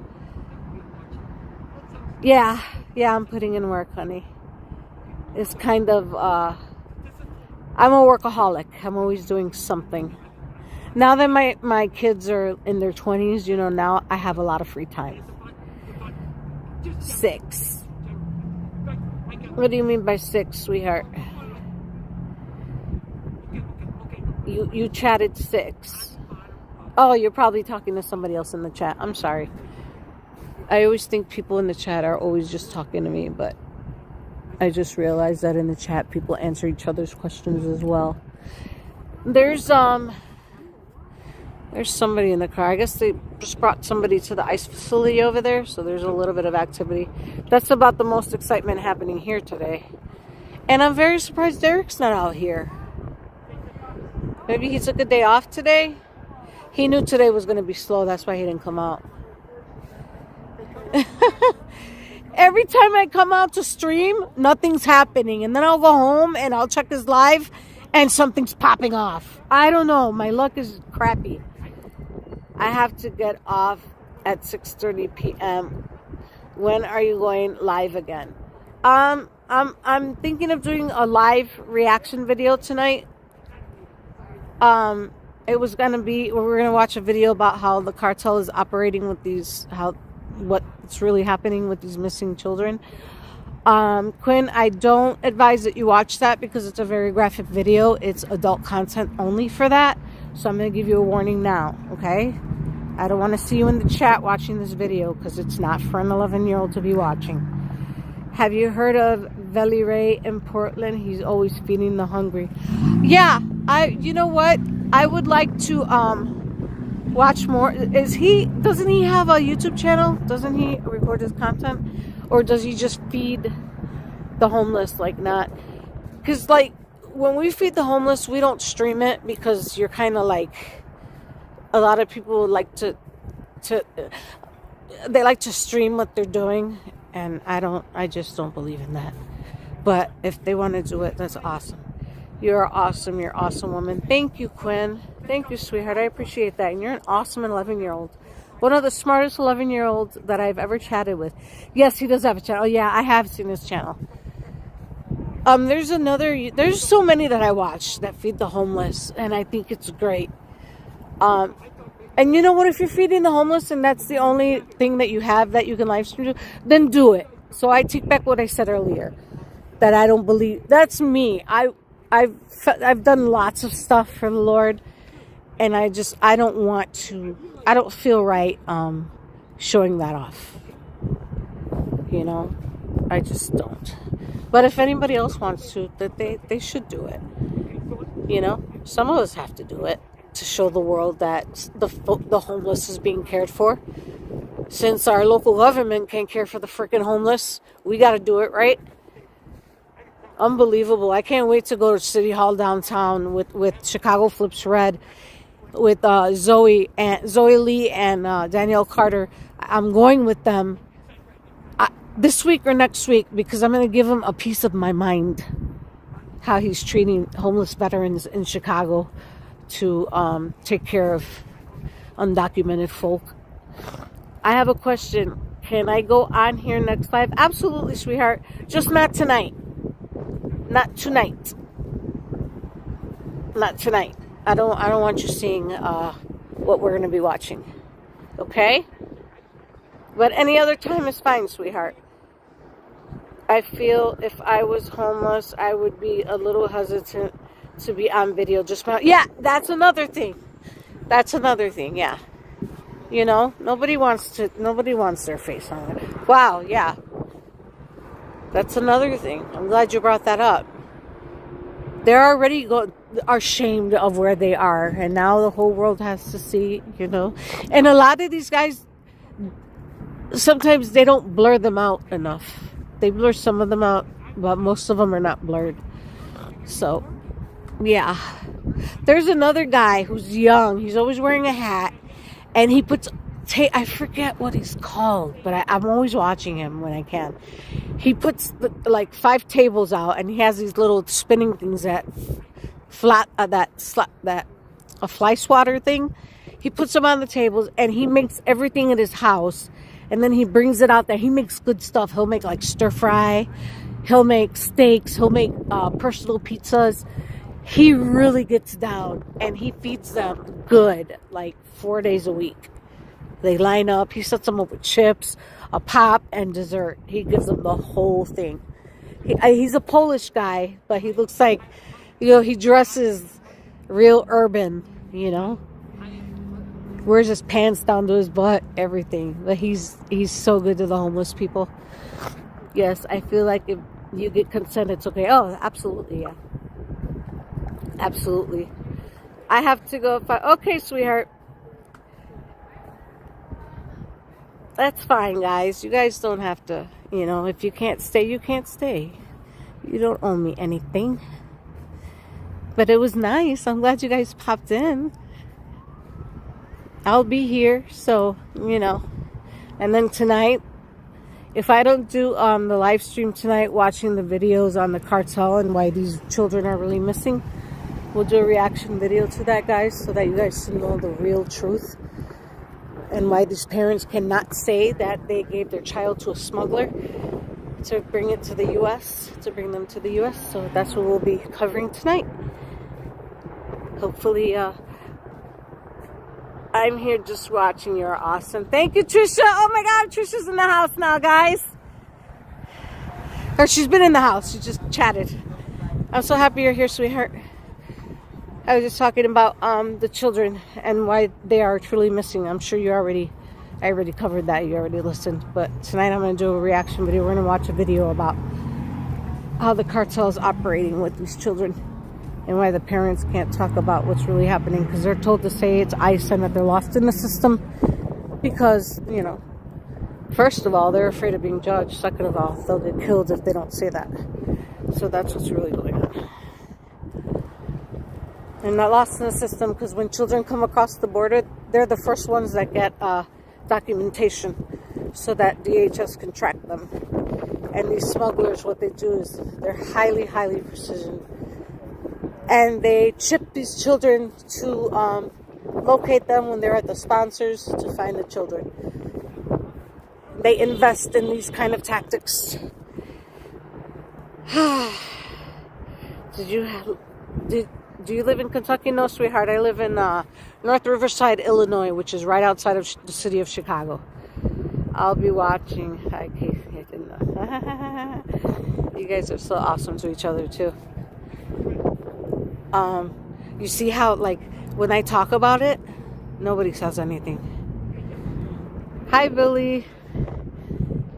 Yeah, I'm putting in work, honey. It's kind of, I'm a workaholic. I'm always doing something. Now that my kids are in their 20s, now I have a lot of free time. 6. What do you mean by 6, sweetheart? You chatted 6. Oh, you're probably talking to somebody else in the chat. I'm sorry. I always think people in the chat are always just talking to me, but I just realized that in the chat people answer each other's questions as well. There's somebody in the car. I guess they just brought somebody to the ice facility over there, so there's a little bit of activity. That's about the most excitement happening here today. And I'm very surprised Derek's not out here. Maybe he took a day off today. He knew today was going to be slow. That's why he didn't come out. Every time I come out to stream, nothing's happening. And then I'll go home and I'll check his live and something's popping off. I don't know. My luck is crappy. I have to get off at 6:30 p.m. When are you going live again? I'm thinking of doing a live reaction video tonight. It was gonna be, we're gonna watch a video about how the cartel is operating with what's really happening with these missing children. Quinn, I don't advise that you watch that because it's a very graphic video. It's adult content only for that. So I'm going to give you a warning now, okay? I don't want to see you in the chat watching this video because it's not for an 11-year-old to be watching. Have you heard of Veli Ray in Portland? He's always feeding the hungry. Yeah, you know what? I would like to watch more. Doesn't he have a YouTube channel? Doesn't he record his content? Or does he just feed the homeless, like not? Because like when we feed the homeless, we don't stream it because you're kind of like, a lot of people like to stream what they're doing, and I just don't believe in that. But if they want to do it, that's awesome. You're awesome. You're an awesome woman. Thank you, Quinn. Thank you, sweetheart. I appreciate that. And you're an awesome 11-year-old. One of the smartest 11-year-olds that I've ever chatted with. Yes, he does have a channel. Oh, yeah, I have seen his channel. There's so many that I watch that feed the homeless, and I think it's great. And you know what? If you're feeding the homeless and that's the only thing that you have that you can live stream to, then do it. So I take back what I said earlier, that I don't believe. That's me. I've done lots of stuff for the Lord, and I don't feel right showing that off. You know, I just don't. But if anybody else wants to, that they should do it. You know, some of us have to do it to show the world that the homeless is being cared for. Since our local government can't care for the freaking homeless, we got to do it, right? Unbelievable. I can't wait to go to City Hall downtown with Chicago Flips Red, with Zoe Lee and Danielle Carter. I'm going with them this week or next week because I'm going to give him a piece of my mind how he's treating homeless veterans in Chicago to take care of undocumented folk. I have a question. Can I go on here next live? Absolutely, sweetheart. Just not tonight. Not tonight. Not tonight. I don't want you seeing what we're going to be watching. Okay? But any other time is fine, sweetheart. I feel if I was homeless, I would be a little hesitant to be on video. Yeah, that's another thing. Yeah. You know, nobody wants their face on it. Wow, yeah. That's another thing. I'm glad you brought that up. They're already are ashamed of where they are, and now the whole world has to see, you know. And a lot of these guys, sometimes they don't blur them out enough. They blur some of them out, but most of them are not blurred. So, yeah. There's another guy who's young. He's always wearing a hat, and he puts I forget what he's called, but I'm always watching him when I can. He puts like 5 tables out, and he has these little spinning things that a fly swatter thing. He puts them on the tables, and he makes everything in his house, and then he brings it out there. He makes good stuff. He'll make like stir fry. He'll make steaks. He'll make personal pizzas. He really gets down, and he feeds them good, like 4 days a week. They line up. He sets them up with chips, a pop, and dessert. He gives them the whole thing. He's a Polish guy, but he looks like, you know, he dresses real urban, you know. Wears his pants down to his butt, everything. But he's so good to the homeless people. Yes, I feel like if you get consent, it's okay. Oh, absolutely, yeah. Absolutely. I have to go. Okay, sweetheart. That's fine, guys. You guys don't have to, you know, if you can't stay, you can't stay. You don't owe me anything. But it was nice. I'm glad you guys popped in. I'll be here, so, you know. And then tonight, if I don't do the live stream tonight, watching the videos on the cartel and why these children are really missing, we'll do a reaction video to that, guys, so that you guys can know the real truth. And why these parents cannot say that they gave their child to a smuggler to bring it to the U.S., to bring them to the U.S. So that's what we'll be covering tonight. Hopefully, I'm here just watching. You're awesome. Thank you, Trisha. Oh my God, Trisha's in the house now, guys. Or she's been in the house. She just chatted. I'm so happy you're here, sweetheart. I was just talking about the children and why they are truly missing. I'm sure I already covered that. You already listened. But tonight I'm going to do a reaction video. We're going to watch a video about how the cartel is operating with these children and why the parents can't talk about what's really happening because they're told to say it's ICE and that they're lost in the system because, you know, first of all, they're afraid of being judged. Second of all, they'll get killed if they don't say that. So that's what's really going on. And not lost in the system because when children come across the border, they're the first ones that get documentation so that DHS can track them. And these smugglers, what they do is they're highly, highly precision. And they chip these children to locate them when they're at the sponsors to find the children. They invest in these kind of tactics. Do you live in Kentucky? No, sweetheart. I live in North Riverside, Illinois, which is right outside of the city of Chicago. I'll be watching. Hi, Casey. I didn't know. You guys are so awesome to each other, too. You see how, like, when I talk about it, nobody says anything. Hi, Billy.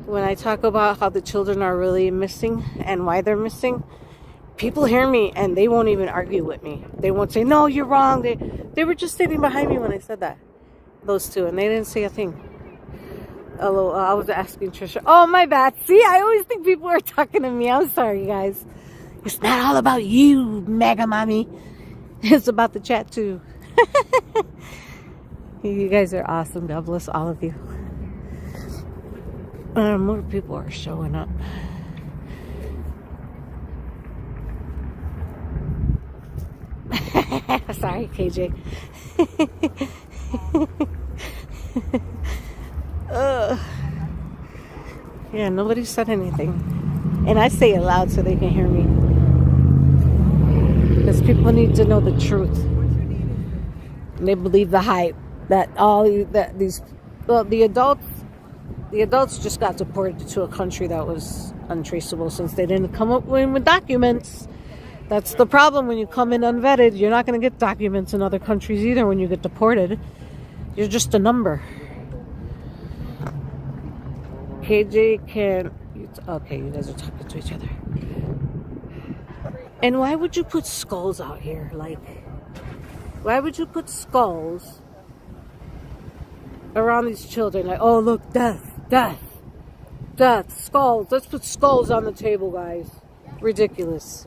When I talk about how the children are really missing and why they're missing, people hear me and they won't even argue with me. They won't say, no, you're wrong. They were just sitting behind me when I said that. Those two. And they didn't say a thing. Hello, I was asking Trisha. Oh, my bad. See, I always think people are talking to me. I'm sorry, guys. It's not all about you, mega mommy. It's about the chat, too. You guys are awesome. God bless all of you. More people are showing up. Sorry, KJ. Yeah, nobody said anything. And I say it loud so they can hear me. Because people need to know the truth. And they believe the hype. The adults just got deported to a country that was untraceable since they didn't come up with documents. That's the problem when you come in unvetted. You're not going to get documents in other countries either when you get deported. You're just a number. KJ can... Okay, you guys are talking to each other. And why would you put skulls out here? Like, why would you put skulls around these children? Like, oh, look, death, death, death, skulls. Let's put skulls on the table, guys. Ridiculous.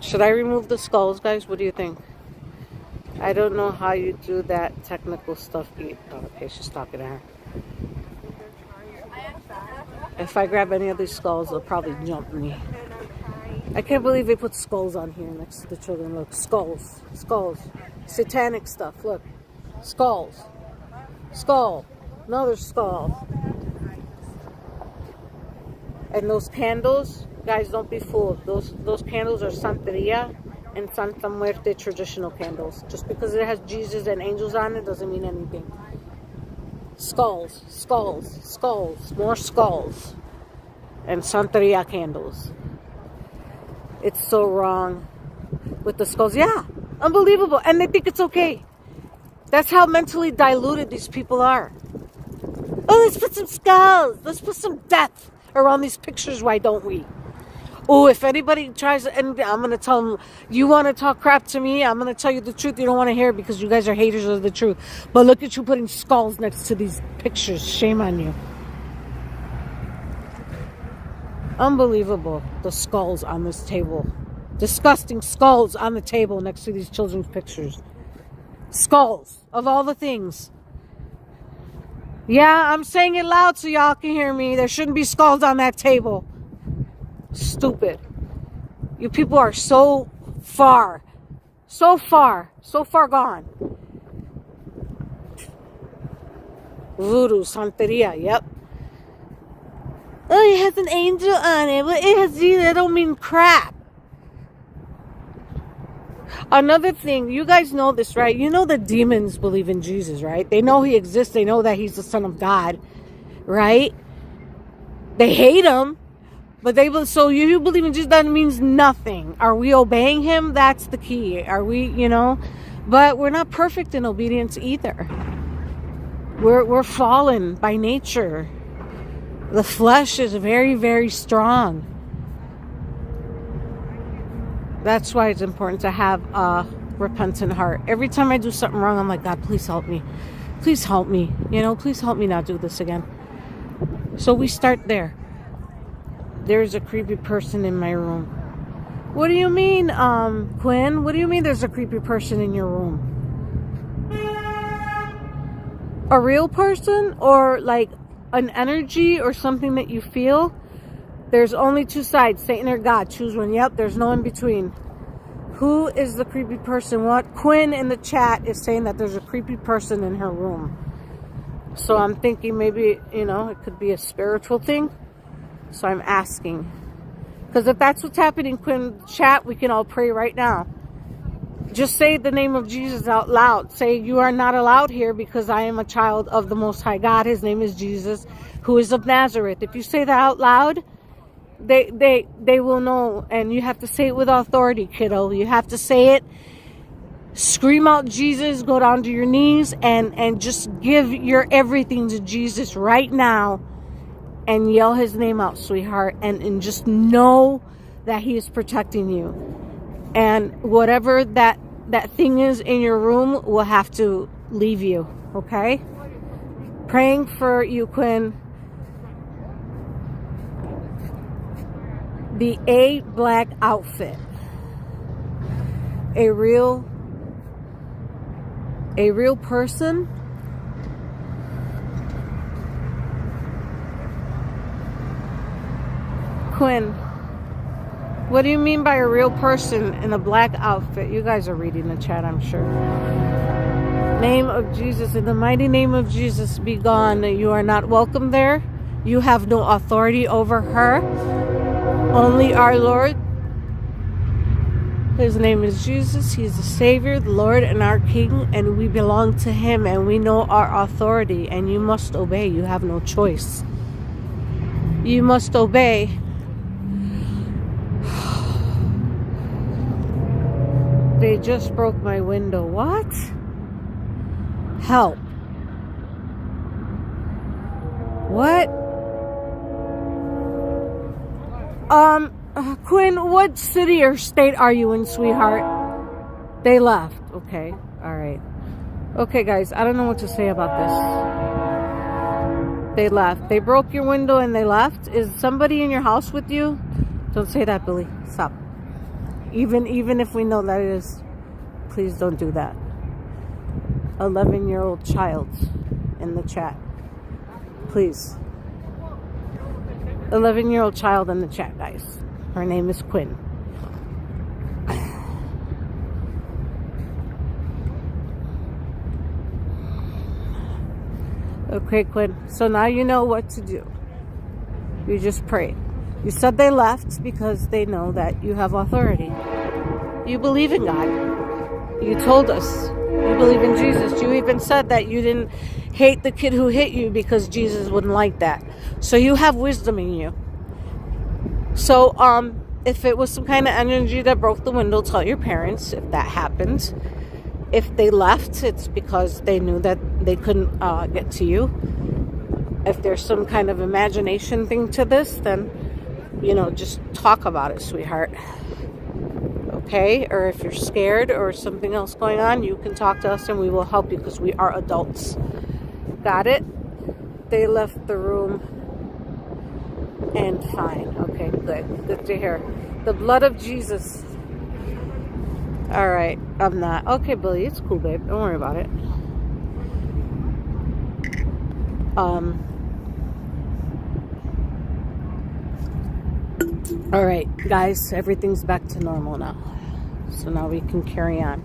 Should I remove the skulls, guys? What do you think? I don't know how you do that technical stuff. Oh, okay, she's talking to her. If I grab any of these skulls, they'll probably jump me. I can't believe they put skulls on here next to the children. Look, skulls, skulls, satanic stuff. Look, skulls, skull, another skull. And those candles, guys, don't be fooled. Those candles are Santeria and Santa Muerte traditional candles. Just because it has Jesus and angels on it doesn't mean anything. Skulls, skulls, skulls, more skulls. And Santeria candles. It's so wrong with the skulls. Yeah, unbelievable. And they think it's okay. That's how mentally diluted these people are. Oh, let's put some skulls. Let's put some death around these pictures. Why don't we? Oh, if anybody tries, and I'm going to tell them, you want to talk crap to me? I'm going to tell you the truth. You don't want to hear it because you guys are haters of the truth. But look at you putting skulls next to these pictures. Shame on you. Unbelievable. The skulls on this table. Disgusting skulls on the table next to these children's pictures. Skulls of all the things. Yeah, I'm saying it loud so y'all can hear me. There shouldn't be skulls on that table. Stupid. You people are so far gone. Voodoo, Santeria, yep. Oh, it has an angel on it, but it has Jesus. That don't mean crap. Another thing, you guys know this, right? You know the demons believe in Jesus, right? They know he exists. They know that he's the Son of God, right? They hate him, but so you believe in Jesus, that means nothing. Are we obeying him? That's the key. Are we, but we're not perfect in obedience either. We're fallen by nature. The flesh is very, very strong. That's why it's important to have a repentant heart. Every time I do something wrong, I'm like, God, please help me. Please help me. Please help me not do this again. So we start there. There's a creepy person in my room. What do you mean, Quinn? What do you mean there's a creepy person in your room? A real person? Or like an energy or something that you feel? There's only two sides, Satan or God. Choose one. Yep, there's no in between. Who is the creepy person? What? Quinn in the chat is saying that there's a creepy person in her room. So I'm thinking maybe, you know, it could be a spiritual thing. So I'm asking. Because if that's what's happening, Quinn, chat, we can all pray right now. Just say the name of Jesus out loud. Say, you are not allowed here because I am a child of the Most High God. His name is Jesus, who is of Nazareth. If you say that out loud, they will know. And you have to say it with authority, kiddo. You have to say it. Scream out Jesus. Go down to your knees and just give your everything to Jesus right now. And yell his name out, sweetheart. And just know that he is protecting you. And whatever that thing is in your room will have to leave you, okay? Praying for you, Quinn. The A black outfit. A real person. Quinn. What do you mean by a real person in a black outfit? You guys are reading the chat, I'm sure. Name of Jesus. In the mighty name of Jesus, be gone. You are not welcome there. You have no authority over her. Only our Lord. His name is Jesus. He is the Savior, the Lord, and our King. And we belong to him. And we know our authority. And you must obey. You have no choice. You must obey. They just broke my window. What? Help. What? Quinn, what city or state are you in, sweetheart? They left. Okay. All right. Okay, guys. I don't know what to say about this. They left. They broke your window and they left. Is somebody in your house with you? Don't say that, Billy. Stop. Even if we know that it is, please don't do that. 11-year-old child in the chat. Please. 11-year-old child in the chat, guys. Her name is Quinn. Okay, Quinn. So now you know what to do. You just pray. You said they left because they know that you have authority. You believe in God. You told us you believe in Jesus. You even said that you didn't hate the kid who hit you because Jesus wouldn't like that. So you have wisdom in you. So if it was some kind of energy that broke the window, tell your parents if that happened. If they left, it's because they knew that they couldn't get to you. If there's some kind of imagination thing to this, then you know, just talk about it, sweetheart. Okay? Or if you're scared or something else going on, you can talk to us and we will help you because we are adults. Got it? They left the room and fine. Okay, good. Good to hear. The blood of Jesus. All right. I'm not. Okay, Billy, it's cool, babe. Don't worry about it. All right, guys, everything's back to normal now. So now we can carry on.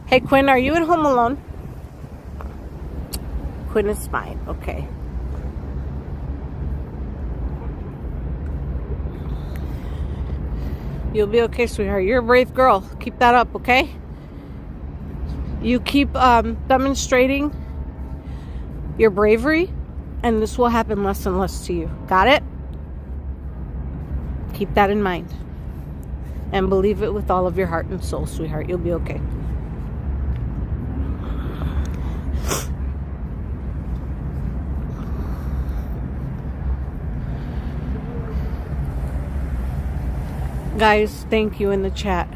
Hey, Quinn, are you at home alone? Quinn is fine. Okay. You'll be okay, sweetheart. You're a brave girl. Keep that up, okay? You keep demonstrating your bravery, and this will happen less and less to you. Got it? Keep that in mind. And believe it with all of your heart and soul, sweetheart. You'll be okay. Guys, thank you in the chat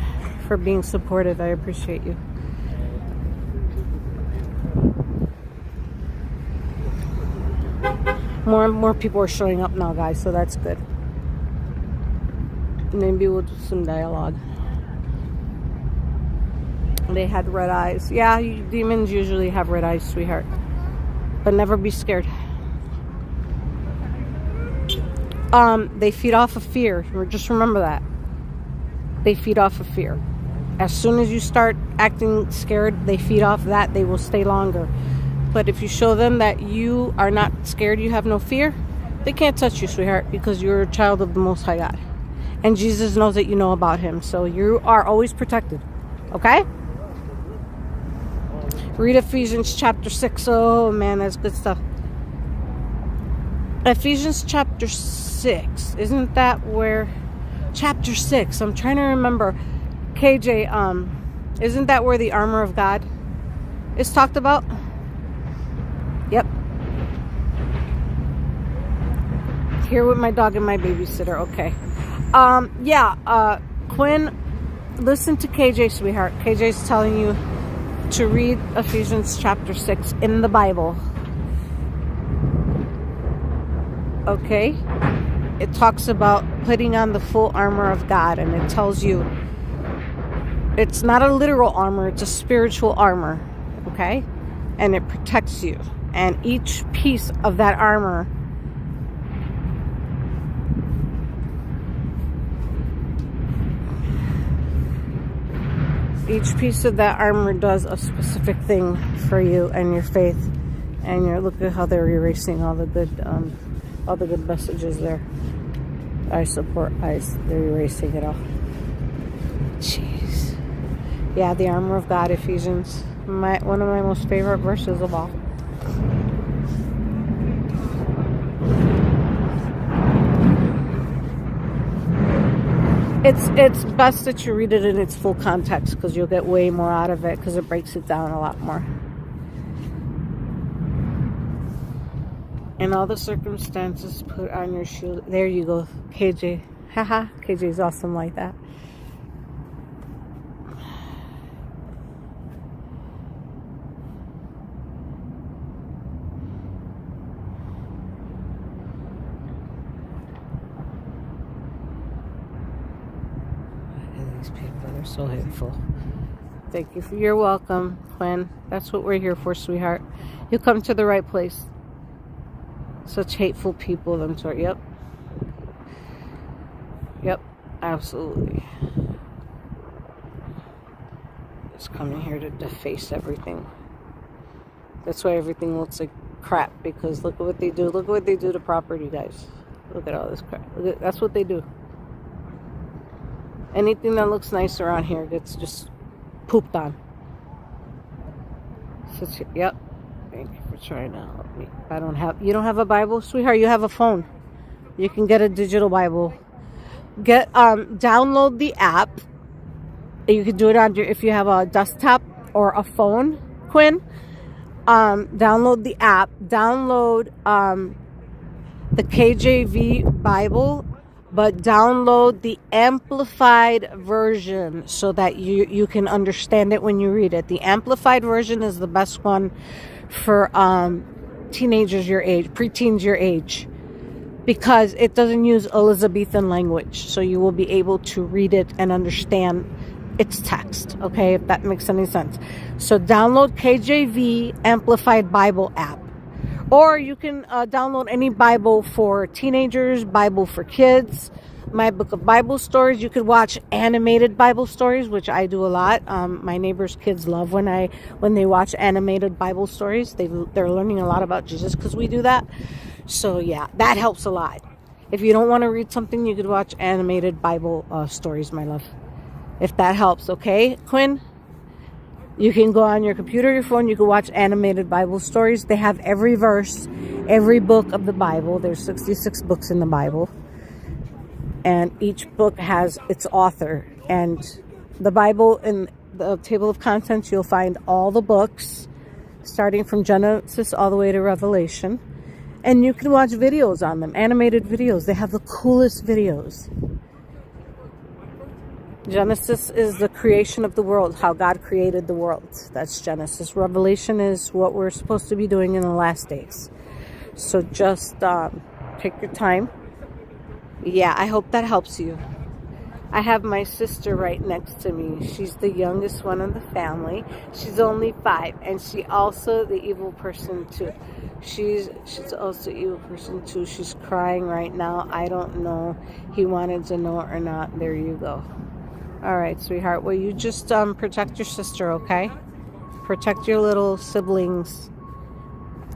for being supportive. I appreciate you. More and more people are showing up now, guys, so that's good. Maybe we'll do some dialogue. They had red eyes. Yeah, demons usually have red eyes, sweetheart. But never be scared. They feed off of fear. Just remember that. They feed off of fear. As soon as you start acting scared, they feed off that. They will stay longer. But if you show them that you are not scared, you have no fear, they can't touch you, sweetheart, because you're a child of the Most High God. And Jesus knows that you know about him. So you are always protected. Okay? Read Ephesians chapter 6. Oh, man, that's good stuff. Ephesians chapter 6. Isn't that where... Chapter 6. I'm trying to remember. KJ, isn't that where the armor of God is talked about? Yep. Here with my dog and my babysitter. Okay. Quinn, listen to KJ, sweetheart. KJ's telling you to read Ephesians chapter 6 in the Bible. Okay? It talks about putting on the full armor of God, and it tells you it's not a literal armor, it's a spiritual armor. Okay? And it protects you. And each piece of that armor does a specific thing for you and your faith. And look at how they're erasing all the good messages there. I support ICE. They're erasing it all. Jeez. Yeah, the armor of God, Ephesians. One of my most favorite verses of all. It's best that you read it in its full context, because you'll get way more out of it, because it breaks it down a lot more. In all the circumstances, put on your shield. There you go, KJ. Haha, KJ's awesome like that. These people are so hateful. Thank you. You're welcome, Quinn. That's what we're here for, sweetheart. You come to the right place. Such hateful people, them sort. Yep. Yep. Absolutely. Just coming here to deface everything. That's why everything looks like crap, because look at what they do. Look at what they do to property, guys. Look at all this crap. That's what they do. Anything that looks nice around here gets just pooped on. Yep. Thank you for trying to help me. You don't have a Bible, sweetheart? You have a phone. You can get a digital Bible. Download the app. You can do it on if you have a desktop or a phone, Quinn. Download the app. Download the KJV Bible, but download the amplified version so that you can understand it when you read it. The amplified version is the best one for teenagers your age, preteens your age, because it doesn't use Elizabethan language, so you will be able to read it and understand its text, okay, if that makes any sense. So download KJV Amplified Bible app, or you can download any Bible for teenagers, Bible for kids, My Book of Bible Stories. You could watch animated Bible stories, which I do a lot. My neighbors' kids love when they watch animated Bible stories. They're learning a lot about Jesus because we do that. So yeah, that helps a lot. If you don't want to read something, you could watch animated Bible stories, my love. If that helps, okay, Quinn? You can go on your computer, your phone, you can watch animated Bible stories. They have every verse, every book of the Bible. There's 66 books in the Bible. And each book has its author. And the Bible, in the table of contents, you'll find all the books, starting from Genesis all the way to Revelation. And you can watch videos on them, animated videos. They have the coolest videos. Genesis is the creation of the world, how God created the world. That's Genesis. Revelation is what we're supposed to be doing in the last days. So just take your time. Yeah, I hope that helps you. I have my sister right next to me. She's the youngest one in the family. She's only 5, and she also the evil person too. She's also evil person too. She's crying right now. I don't know. He wanted to know or not. There you go. All right, sweetheart. Well, you just protect your sister, okay? Protect your little siblings,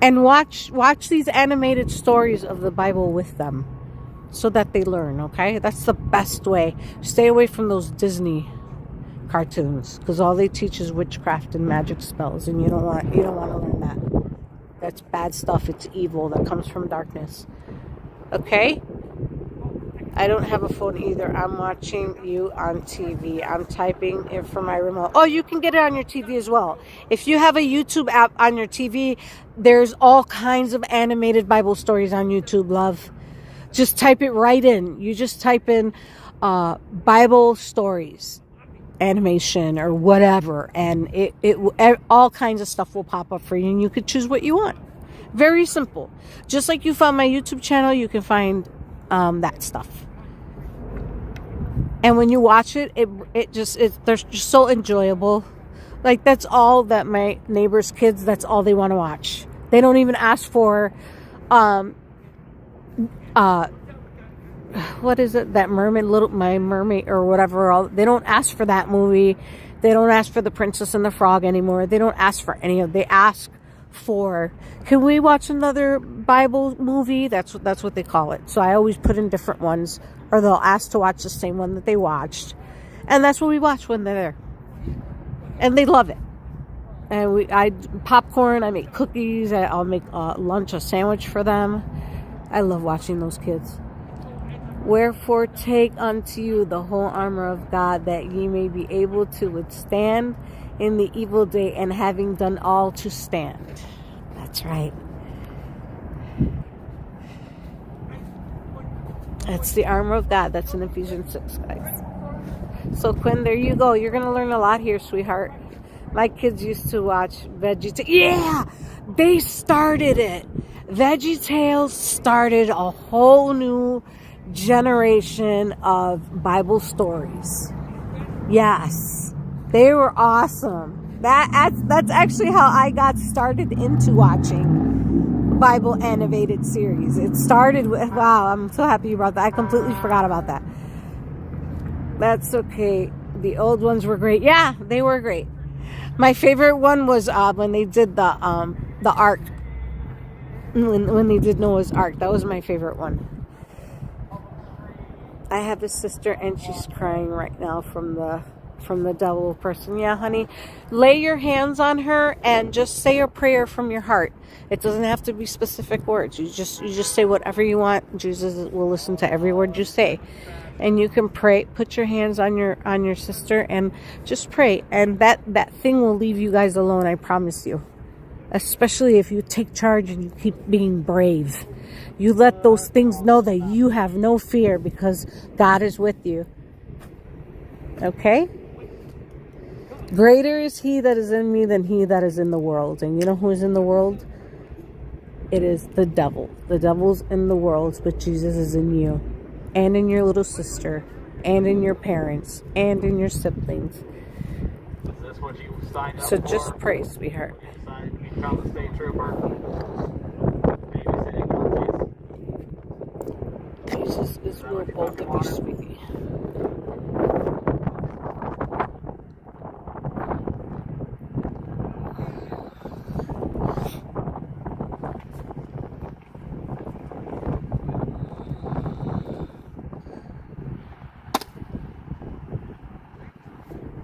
and watch these animated stories of the Bible with them, so that they learn. Okay, that's the best way. Stay away from those Disney cartoons, because all they teach is witchcraft and magic spells, and you don't want to learn that. That's bad stuff. It's evil that comes from darkness. Okay? I don't have a phone either. I'm watching you on TV. I'm typing it from my remote. Oh, you can get it on your TV as well. If you have a YouTube app on your TV, there's all kinds of animated Bible stories on YouTube, love. Just type it right in. You just type in Bible stories, animation, or whatever, and it all kinds of stuff will pop up for you, and you could choose what you want. Very simple. Just like you found my YouTube channel, you can find that stuff. And when you watch it, they're just so enjoyable. Like, that's all that my neighbor's kids, that's all they want to watch. They don't even ask for what is it, that mermaid, My Mermaid or whatever. They don't ask for that movie. They don't ask for The Princess and the Frog anymore. They don't ask for any of. They ask for, can we watch another Bible movie? That's what they call it. So I always put in different ones, or they'll ask to watch the same one that they watched, and that's what we watch when they're there, and they love it. And I popcorn. I make cookies. I'll make lunch, a sandwich for them. I love watching those kids. Wherefore take unto you the whole armor of God, that ye may be able to withstand in the evil day, and having done all to stand. That's right. That's the armor of God. That's in Ephesians 6, guys. So Quinn, there you go. You're going to learn a lot here, sweetheart. My kids used to watch VeggieTales. Yeah! They started it. VeggieTales started a whole new generation of Bible stories. Yes, they were awesome. That's actually how I got started into watching Bible animated series. It started with, wow, I'm so happy you brought that. I completely forgot about that. That's okay. The old ones were great. Yeah, they were great. My favorite one was when they did the Ark. When they did Noah's Ark. That was my favorite one. I have a sister, and she's crying right now from the devil person. Yeah, honey. Lay your hands on her and just say a prayer from your heart. It doesn't have to be specific words. You just say whatever you want. Jesus will listen to every word you say. And you can pray. Put your hands on your sister and just pray. And that thing will leave you guys alone, I promise you. Especially if you take charge and you keep being brave. You let those things know that you have no fear, because God is with you. Okay? Greater is he that is in me than he that is in the world. And you know who is in the world? It is the devil. The devil's in the world, but Jesus is in you. And in your little sister. And in your parents. And in your siblings. Is this what you signed up so for? Just pray, sweetheart. You become the state trooper. Jesus is will both of you, sweetie.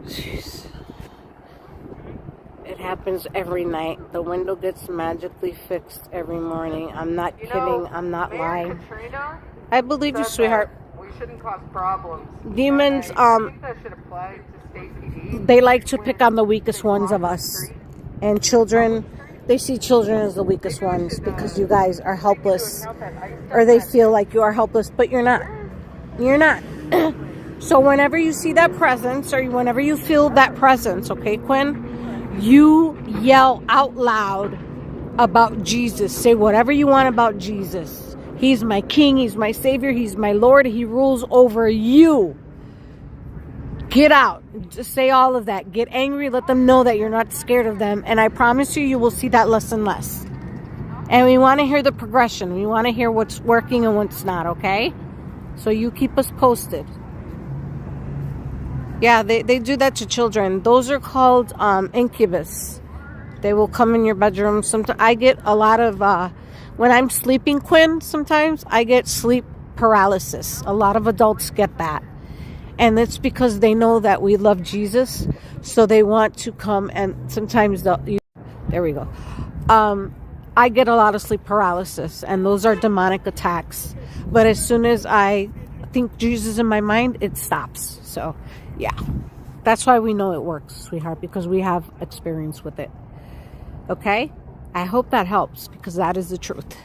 Jeez. It happens every night. The window gets magically fixed every morning. I'm not kidding. I'm not lying. Katrina I believe you, sweetheart. we shouldn't cause problems. Demons, I think that should apply to state PD. they like to pick on the weakest ones of us. And children, they see children as the weakest ones because you guys are helpless. Or they feel like you are helpless, but you're not. You're not. So whenever you see that presence, or whenever you feel that presence, okay, Quinn, you yell out loud about Jesus. Say whatever you want about Jesus. He's my king. He's my savior. He's my Lord. He rules over you. Get out. Just say all of that. Get angry. Let them know that you're not scared of them. And I promise you, you will see that less and less. And we want to hear the progression. We want to hear what's working and what's not, okay? So you keep us posted. Yeah, they do that to children. Those are called incubus. They will come in your bedroom. Sometimes I get a lot of, when I'm sleeping, Quinn, sometimes I get sleep paralysis. A lot of adults get that. And it's because they know that we love Jesus. So they want to come and sometimes there we go. I get a lot of sleep paralysis and those are demonic attacks. But as soon as I think Jesus in my mind, it stops. So yeah, that's why we know it works, sweetheart, because we have experience with it. Okay? I hope that helps because that is the truth.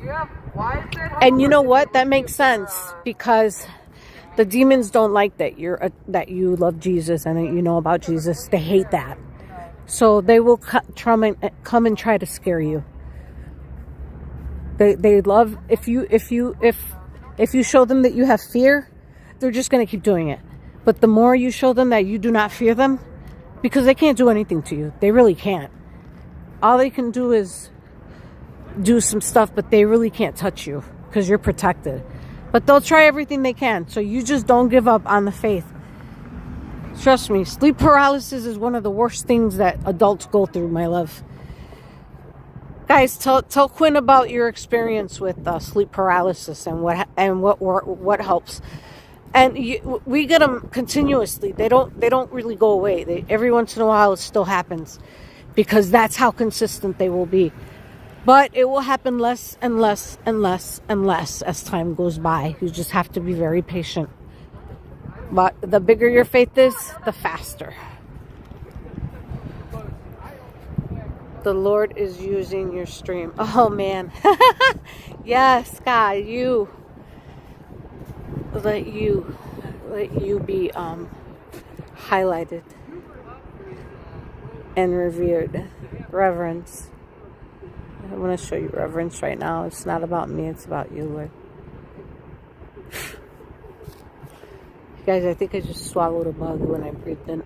Yeah, why is it And you know what? That makes sense because the demons don't like that you love Jesus and that you know about Jesus. They hate that. So they will come and try to scare you. They love if you show them that you have fear, they're just going to keep doing it. But the more you show them that you do not fear them, because they can't do anything to you. They really can't. All they can do is do some stuff, but they really can't touch you because you're protected. But they'll try everything they can. So you just don't give up on the faith. Trust me, sleep paralysis is one of the worst things that adults go through, my love. Guys, tell Quinn about your experience with sleep paralysis and what helps. And we get them continuously. They don't really go away. Every once in a while, it still happens because that's how consistent they will be. But it will happen less and less and less and less as time goes by. You just have to be very patient. But the bigger your faith is, the faster. The Lord is using your stream. Oh, man. Yes, God, let you be highlighted and revered. Reverence. I want to show you reverence right now. It's not about me. It's about you, Lord. Guys, I think I just swallowed a bug when I breathed in.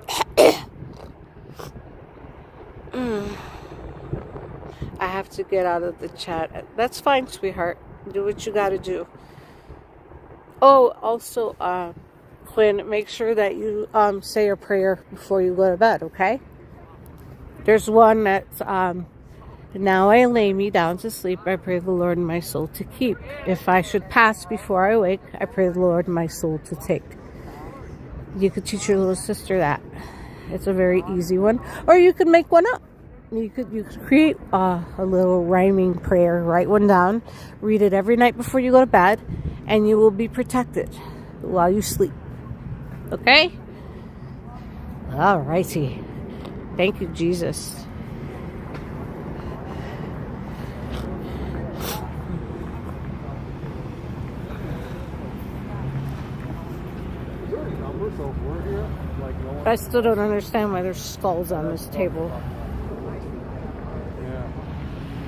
I have to get out of the chat. That's fine, sweetheart. Do what you got to do. Oh, also, Quinn, make sure that you say a prayer before you go to bed, okay? There's one that's, now I lay me down to sleep. I pray the Lord my soul to keep. If I should pass before I wake, I pray the Lord my soul to take. You could teach your little sister that. It's a very easy one. Or you could make one up. You could create a little rhyming prayer. Write one down. Read it every night before you go to bed. And you will be protected while you sleep. Okay? Alrighty. Thank you, Jesus. I still don't understand why there's skulls on this table. Yeah.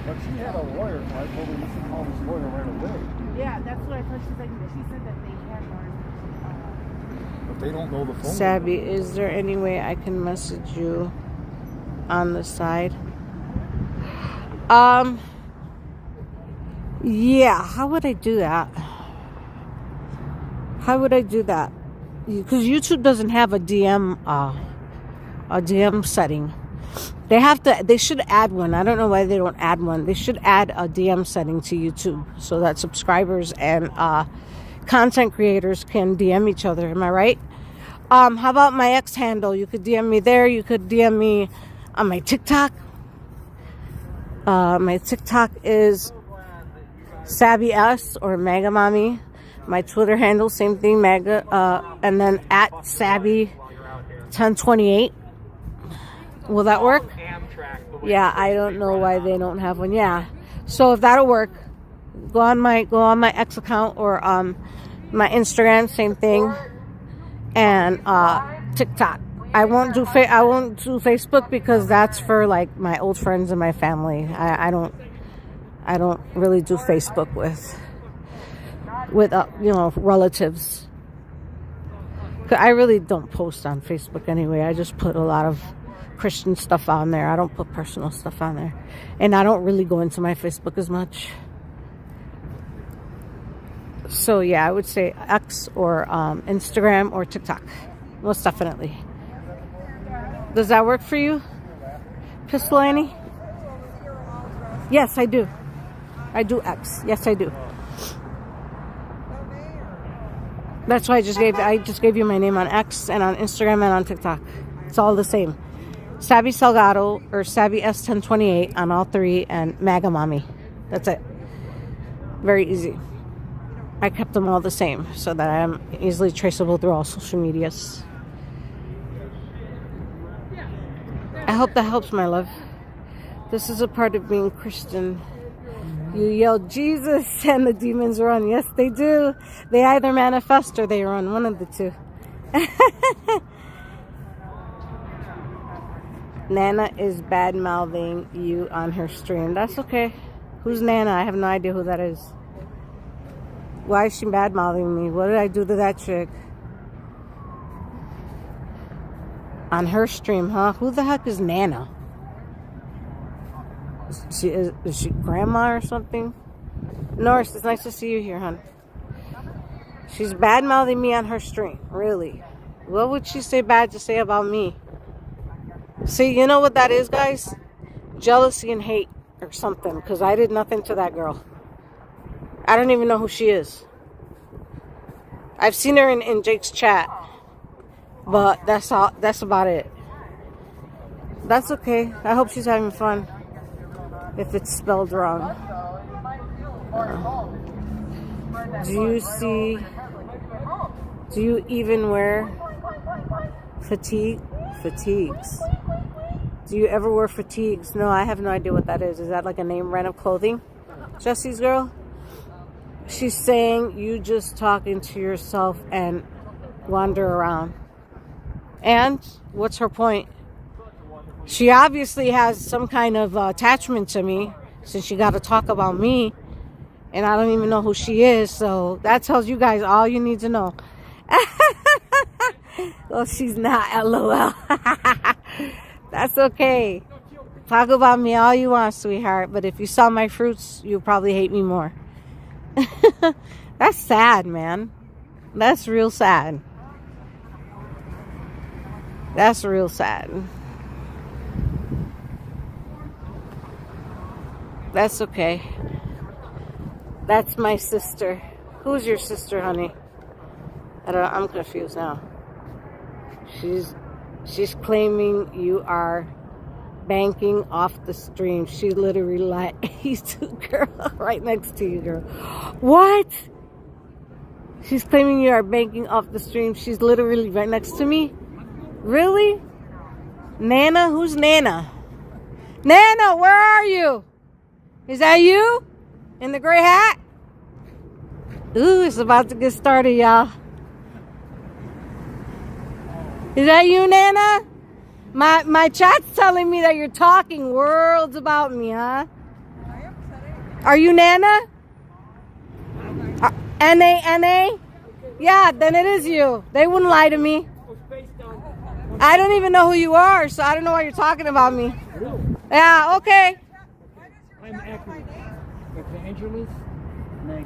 But she had a lawyer, so I told her you should call this lawyer right away. Yeah, that's what I thought. She said that they had one. But they don't know the phone. Sabby, is there any way I can message you on the side? Yeah, how would I do that? How would I do that? Because YouTube doesn't have a DM setting. They should add one. I don't know why they don't add one. They should add a DM setting to YouTube so that subscribers and content creators can DM each other. Am I right? How about my X handle? You could DM me there. You could DM me on my TikTok. My TikTok is Sabby S or Mega Mommy. My Twitter handle, same thing, Mega, and then at Sabby1028. Will that work? Yeah, I don't know why they don't have one. Yeah, so if that'll work, go on my X account or my Instagram, same thing, and TikTok. I won't do Facebook because that's for like my old friends and my family. I don't really do Facebook with relatives. I really don't post on Facebook anyway. I just put a lot of Christian stuff on there. I don't put personal stuff on there. And I don't really go into my Facebook as much. So yeah, I would say X or Instagram or TikTok. Most definitely. Does that work for you, Pistol Annie? Yes, I do. I do X. Yes, I do. That's why I just gave you my name on X and on Instagram and on TikTok. It's all the same. Sabby Salgado or Sabby S1028 on all three, and MAGA Mommy. That's it. Very easy. I kept them all the same so that I am easily traceable through all social medias. I hope that helps, my love. This is a part of being Christian. You yell Jesus and the demons run. Yes, they do. They either manifest or they run. One of the two. Nana is bad-mouthing you on her stream. That's okay. Who's Nana? I have no idea who that is. Why is she bad-mouthing me? What did I do to that chick? On her stream, huh? Who the heck is Nana? Is she grandma or something? Norris, it's nice to see you here, hon. She's bad-mouthing me on her stream. Really? What would she say bad to say about me? See, you know what that is, guys? Jealousy and hate or something. Because I did nothing to that girl. I don't even know who she is. I've seen her in Jake's chat. But that's all. That's about it. That's okay. I hope she's having fun. If it's spelled wrong. Do you even wear fatigues? Do you ever wear fatigues? No, I have no idea what that is. Is that like a name brand of clothing? Jesse's girl? She's saying you just talking to yourself and wander around. And what's her point? She obviously has some kind of attachment to me since she got to talk about me. And I don't even know who she is. So that tells you guys all you need to know. Well, she's not. LOL. That's okay. Talk about me all you want, sweetheart. But if you saw my fruits, you'll probably hate me more. That's sad, man. That's real sad. That's real sad. That's okay. That's my sister. Who's your sister, honey? I'm confused now. She's claiming you are banking off the stream. She literally lied. He's to girl right next to you, girl. What? She's claiming you are banking off the stream. She's literally right next to me. Really? Nana? Who's Nana? Nana, where are you? Is that you? In the gray hat? Ooh, it's about to get started, y'all. Is that you, Nana? My chat's telling me that you're talking worlds about me, huh? Are you Nana? N-A? Yeah, then it is you. They wouldn't lie to me. I don't even know who you are, so I don't know why you're talking about me. Yeah, okay.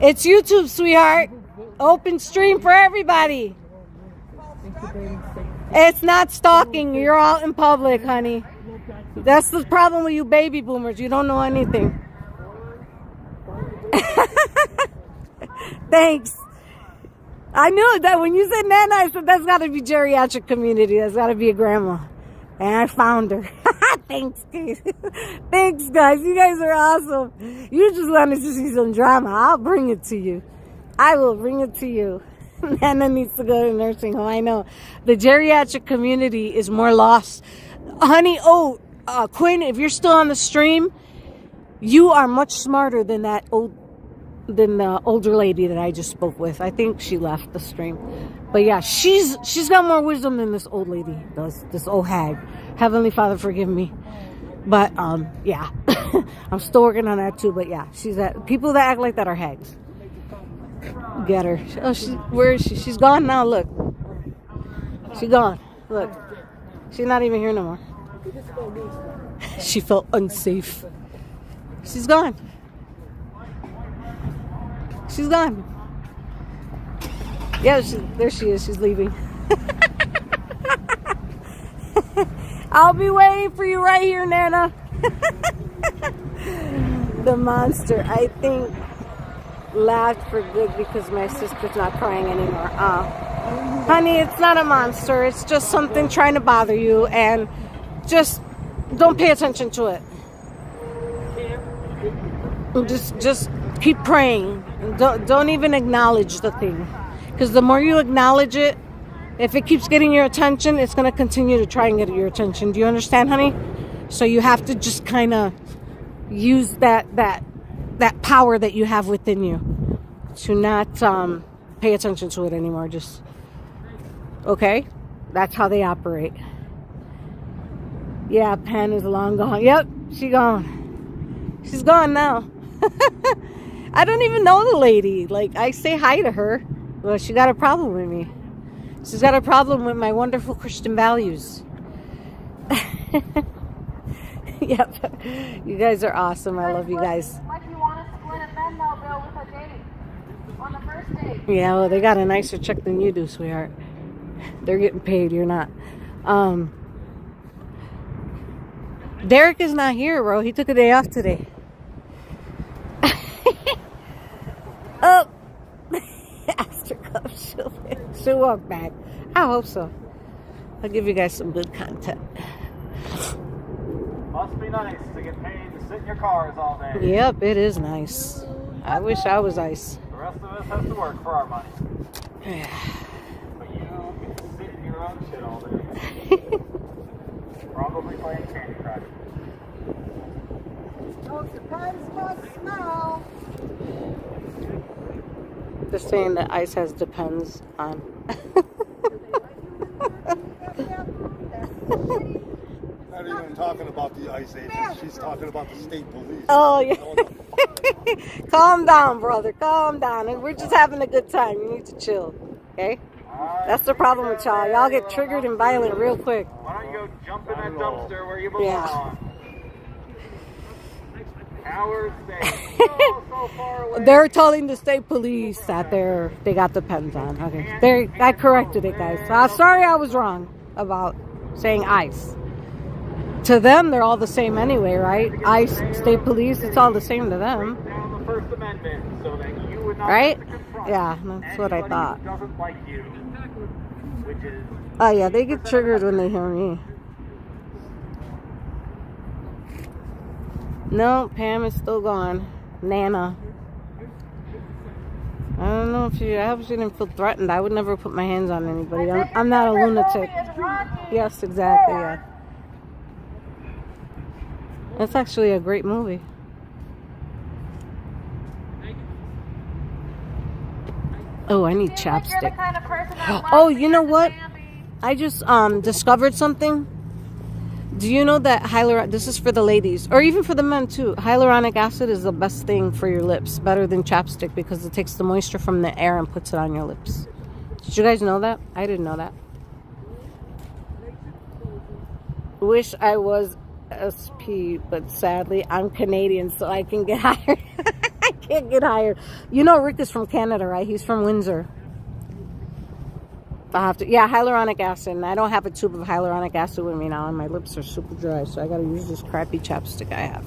It's YouTube, sweetheart. Open stream for everybody. It's not stalking. You're all in public, honey. That's the problem with you baby boomers. You don't know anything. Thanks. I knew that when you said Nana, I said that's got to be geriatric community. That's got to be a grandma. And I found her. Thanks, guys. Thanks, guys. You guys are awesome. You just wanted to see some drama. I'll bring it to you. I will bring it to you. Nana needs to go to nursing home. I know. The geriatric community is more lost. Honey, Quinn, if you're still on the stream, you are much smarter than the older lady that I just spoke with. I think she left the stream. But yeah, she's got more wisdom than this old lady does. This old hag. Heavenly Father, forgive me. But yeah. I'm still working on that too. But yeah, people that act like that are hags. Get her. Oh, where is she? She's gone now. Look. She gone. Look. She's not even here no more. She felt unsafe. She's gone. She's gone. Yeah, there she is. She's leaving. I'll be waiting for you right here, Nana. The monster, I think, laughed for good because my sister's not crying anymore. Honey, it's not a monster. It's just something trying to bother you, and just don't pay attention to it. Just keep praying. Don't even acknowledge the thing, because the more you acknowledge it, if it keeps getting your attention, it's going to continue to try and get your attention. Do you understand, honey? So you have to just kind of use that power that you have within you to not pay attention to it anymore. Just okay. That's how they operate. Yeah, Pan is long gone. Yep, she gone. She's gone now. I don't even know the lady. Like, I say hi to her. Well, she got a problem with me. She's got a problem with my wonderful Christian values. Yep. You guys are awesome. I love you guys. Like you want to split it then, though, Bill, with a date. On the first date. Yeah, well, they got a nicer check than you do, sweetheart. They're getting paid. You're not. Derek is not here, bro. He took a day off today. Oh. After cup, she'll walk back. I hope so. I'll give you guys some good content. Must be nice to get paid to sit in your cars all day. Yep, it is nice. I wish I was ice. The rest of us have to work for our money. But you get to sit in your own shit all day. Probably playing Candy Crush. No surprise must smell. Just saying that ice has depends on. Not even talking about the ICE agents. She's talking about the state police. Oh, yeah. Calm down, brother. Calm down. We're just having a good time. You need to chill. Okay? That's the problem with y'all. Y'all get triggered and violent real quick. Why don't you go jump in that dumpster where you belong? Yeah. Hours stay so far away. They're telling the state police that they got the pens on. Okay. I corrected it, guys. So I'm sorry I was wrong about saying ICE. To them, they're all the same anyway, right? ICE, state police, it's all the same to them. Down the First Amendment so that you would not Right? have to confront Yeah, that's what I anybody thought. who doesn't like you, which is Oh, yeah, they get triggered when they hear me. No, Pam is still gone. Nana. I don't know if I hope she didn't feel threatened. I would never put my hands on anybody. I'm not a lunatic. Yes, exactly, yeah. That's actually a great movie. Oh, I need chapstick. Oh, you know what? I just discovered something. Do you know that this is for the ladies, or even for the men too, hyaluronic acid is the best thing for your lips, better than chapstick, because it takes the moisture from the air and puts it on your lips. Did you guys know that? I didn't know that. Wish I was SP, but sadly I'm Canadian, so I can get hired. I can't get hired. You know Rick is from Canada, right? He's from Windsor. I have to, yeah, hyaluronic acid. And I don't have a tube of hyaluronic acid with me now, and my lips are super dry, so I gotta use this crappy chapstick I have.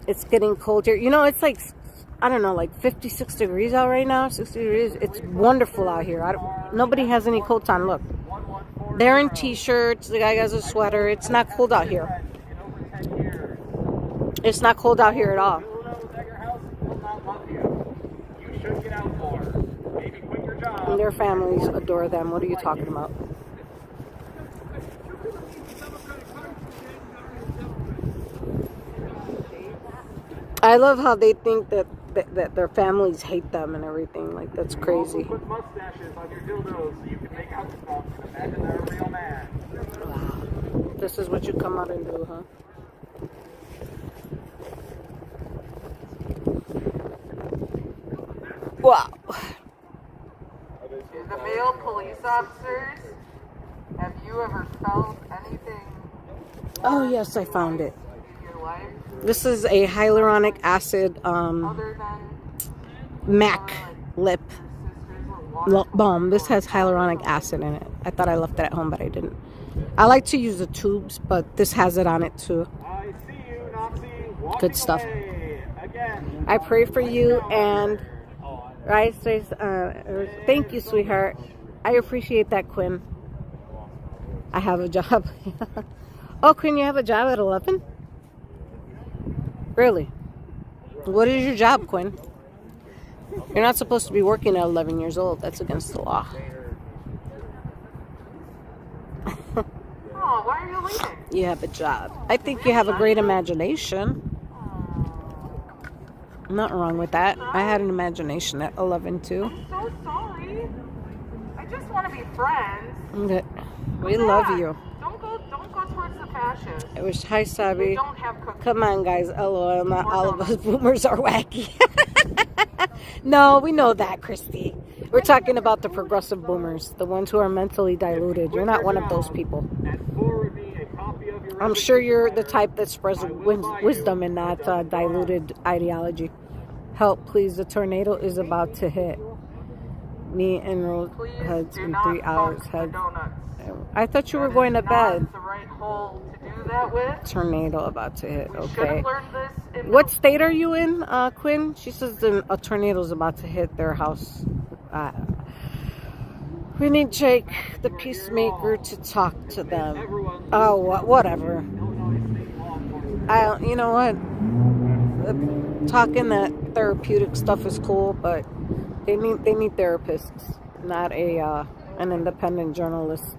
It's getting cold here. You know, it's like, I don't know, like 56 degrees out right now, 60 degrees. It's wonderful out here. Nobody has any coats on. Look. They're in t-shirts. The guy has a sweater. It's not cold out here. It's not cold out here at all. And their families adore them. What are you talking about? I love how they think that their families hate them and everything. Like, that's crazy. Put mustaches on your dildos so you can make out the phone. Imagine they're a real man. Wow. This is what you come out and do, huh? Wow. The male police officers, have you ever felt anything Oh, yes, I found it. in your life This is a hyaluronic acid other than MAC lip your sisters or water? balm. This has hyaluronic acid in it. I thought I left it at home, but I didn't. I like to use the tubes, but this has it on it too. I see you, Nazi. Walking Good stuff. away. Again. I pray for you, and right, thank you, sweetheart. I appreciate that, Quinn. I have a job. Oh, Quinn, you have a job at 11? Really? What is your job, Quinn? You're not supposed to be working at 11 years old. That's against the law. Oh, why are you leaving? You have a job. I think you have a great imagination. Nothing wrong with that. I had an imagination at 11 too. I'm so sorry. I just want to be friends. Okay. We love you. Don't go towards the fascists. I wish, hi, They Sabi. don't have cookies. Come on, guys. LOL. Not all of us boomers are wacky. No, we know that, Christy. We're talking about the progressive boomers, the ones who are mentally diluted. You're not one of those people. And forward me a copy of your I'm sure you're the type that spreads wisdom and not diluted ideology. Help, please. The tornado is about to hit. Me and Rose Please heads do in not 3 hours. poke the Heads. donuts. I thought you were going to That is bed. not the right hole to do that with. Tornado about to hit. We should Okay. have learned this in What state are you in, Quinn? She says a tornado's about to hit their house. We need Jake, the peacemaker, to talk to them. Oh, whatever. You know what? Talking that therapeutic stuff is cool, but they need therapists, not an independent journalist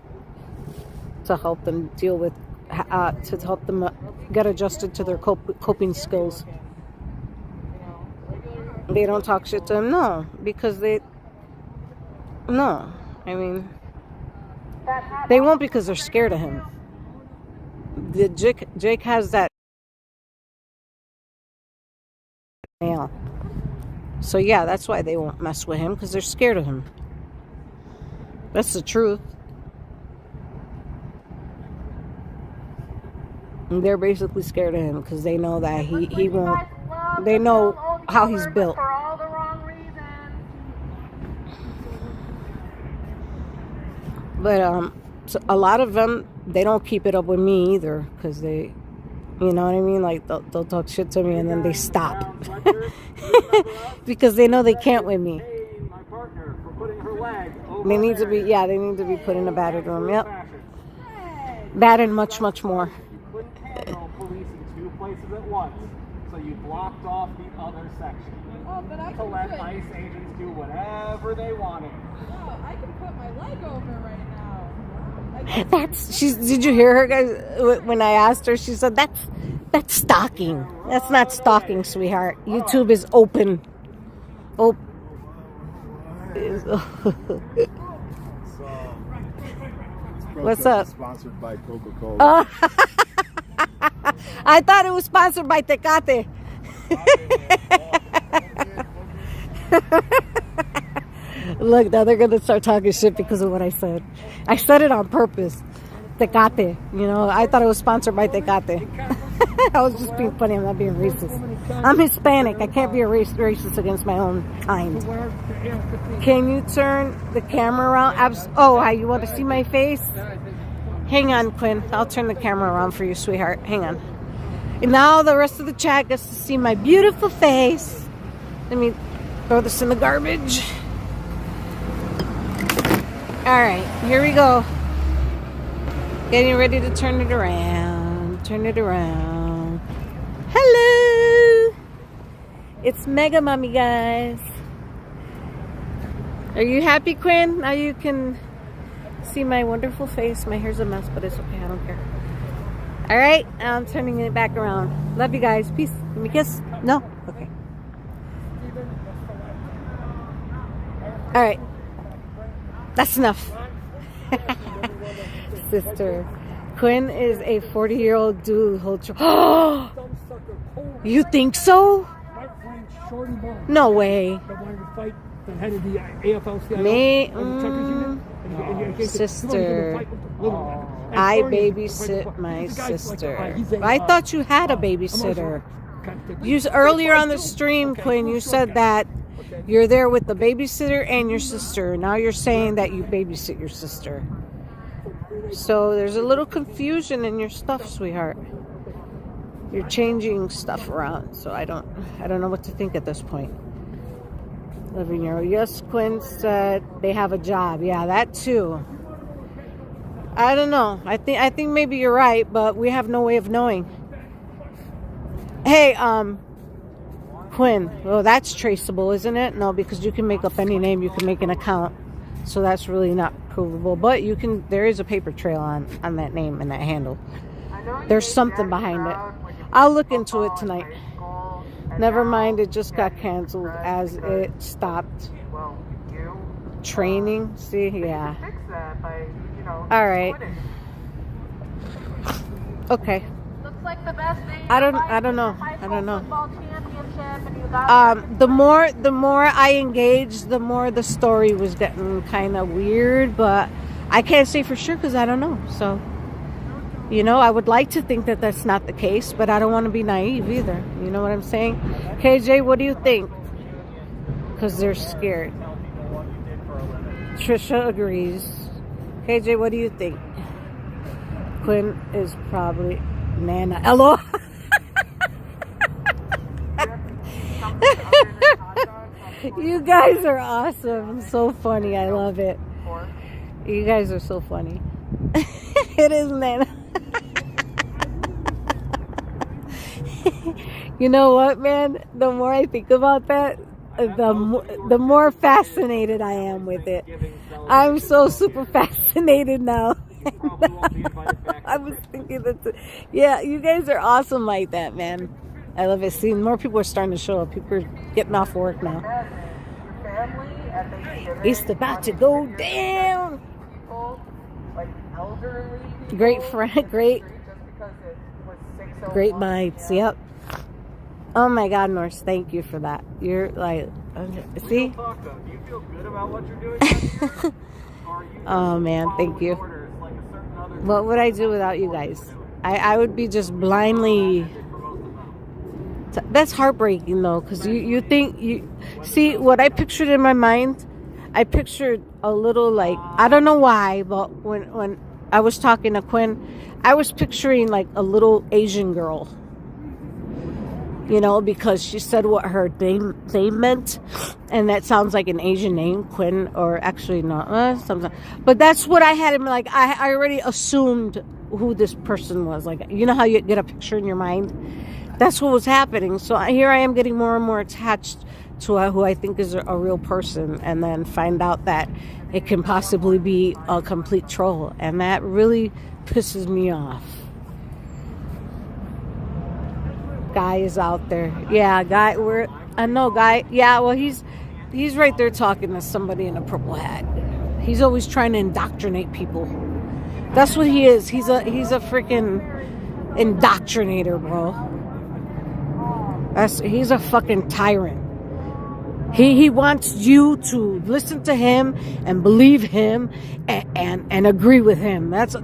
to help them deal with, to help them get adjusted to their coping skills. They don't talk shit to him, no, because no. I mean, they won't because they're scared of him. Jake has that male. So yeah, that's why they won't mess with him, because they're scared of him. That's the truth. And they're basically scared of him because they know that he won't. They know how he's built. For all the wrong reasons. But so a lot of them, they don't keep it up with me either, because they, you know what I mean? Like they'll talk shit to me and then they stop because they know they can't with me. My partner for putting her leg over They need to there. be, yeah, they need to be put in a battered room. Yep, battered much more. You couldn't handle policing two places at once, so you blocked off the other section But I to can let put, ICE agents do whatever they wanted. no, I can put my leg over right now. Did you hear her, guys? When I asked her, she said that's stalking. That's not stalking, sweetheart. YouTube is open. What's up? Sponsored by Coca-Cola. I thought it was sponsored by Tecate. Look, now they're gonna start talking shit because of what I said. I said it on purpose. Tecate, you know. I thought it was sponsored by Tecate. I was just being funny. I'm not being racist. I'm Hispanic. I can't be a racist against my own kind. Can you turn the camera around? Oh, hi, you want to see my face? Hang on, Quinn. I'll turn the camera around for you, sweetheart. Hang on. And now the rest of the chat gets to see my beautiful face. Let me throw this in the garbage. All right, here we go. Getting ready to turn it around. Turn it around. Hello. It's Mega Mommy, guys. Are you happy, Quinn? Now you can see my wonderful face. My hair's a mess, but it's okay. I don't care. All right, I'm turning it back around. Love you guys. Peace. Give me a kiss. No? Okay. All right. That's enough. Sister Quinn is a 40-year-old dude who'll Dumb sucker, cold. You think so? My friend Shorty Bone. No way. The one who fight the head of the AFL-CIO. Me, and the truckers union. sister. And I Bernie, babysit my he's a guy like sister. he's a, I thought you had a I'm babysitter. also- You earlier on the stream, Okay, Quinn, you said that you're there with the babysitter and your sister. Now you're saying that you babysit your sister. So there's a little confusion in your stuff, sweetheart. You're changing stuff around, so I don't know what to think at this point. 11-year-old. Yes, Quinn said they have a job. Yeah, that too. I don't know. I think maybe you're right, but we have no way of knowing. Hey, Quinn. Well, that's traceable, isn't it? No, because you can make up any name. You can make an account. So that's really not provable. But you can. There is a paper trail on that name and that handle. There's something behind it. I'll look into it tonight. Never mind, it just got canceled as it stopped training. See, yeah. All right. Okay. Looks like the best day. I don't know. Football championship, and you got The more I engaged, the more the story was getting kind of weird. But I can't say for sure because I don't know. So. You know, I would like to think that that's not the case, but I don't want to be naive either. You know what I'm saying? KJ, what do you think? Because they're scared. Trisha agrees. KJ, what do you think? Quinn is probably Nana. Hello? You guys are awesome. So funny. I love it. You guys are so funny. It is Nana. You know what, man? The more I think about that, the more fascinated I am with it. I'm so super fascinated now. I was thinking that, yeah, you guys are awesome like that, man. I love it. Seeing more people are starting to show up. People are getting off work now. It's about to go down. Great friend, great minds. Yep. Oh my God, Norse, thank you for that. You're like, see? Do you feel good about what you're doing? Oh man, thank you. What would I do without you guys? I would be just blindly. That's heartbreaking though, because you think you see what I pictured in my mind. I pictured a little like, I don't know why, but when I was talking to Quinn, I was picturing like a little Asian girl. You know, because she said what her name meant, and that sounds like an Asian name, Quinn, or actually not, something. But that's what I had in like. I already assumed who this person was. Like, you know how you get a picture in your mind? That's what was happening. So here I am getting more and more attached to who I think is a real person, and then find out that it can possibly be a complete troll, and that really pisses me off. Guy is out there. Yeah, Guy. I know Guy. Yeah, well, he's right there talking to somebody in a purple hat. He's always trying to indoctrinate people. That's what he is. He's a freaking indoctrinator, bro. He's a fucking tyrant. He wants you to listen to him and believe him and agree with him. That's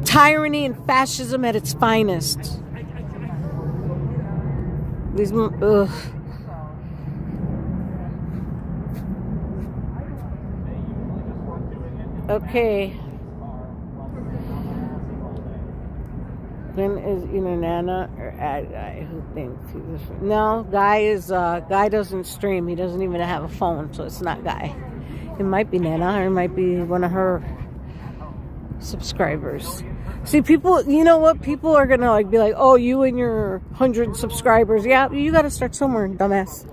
tyranny and fascism at its finest. These, ugh. Okay. Then is either Nana or Ad Guy who thinks he's a... No, Guy doesn't stream. He doesn't even have a phone, so it's not Guy. It might be Nana, or it might be one of her subscribers. See, people, you know what? People are gonna like be like, "Oh, you and your 100 subscribers." Yeah, you got to start somewhere, dumbass.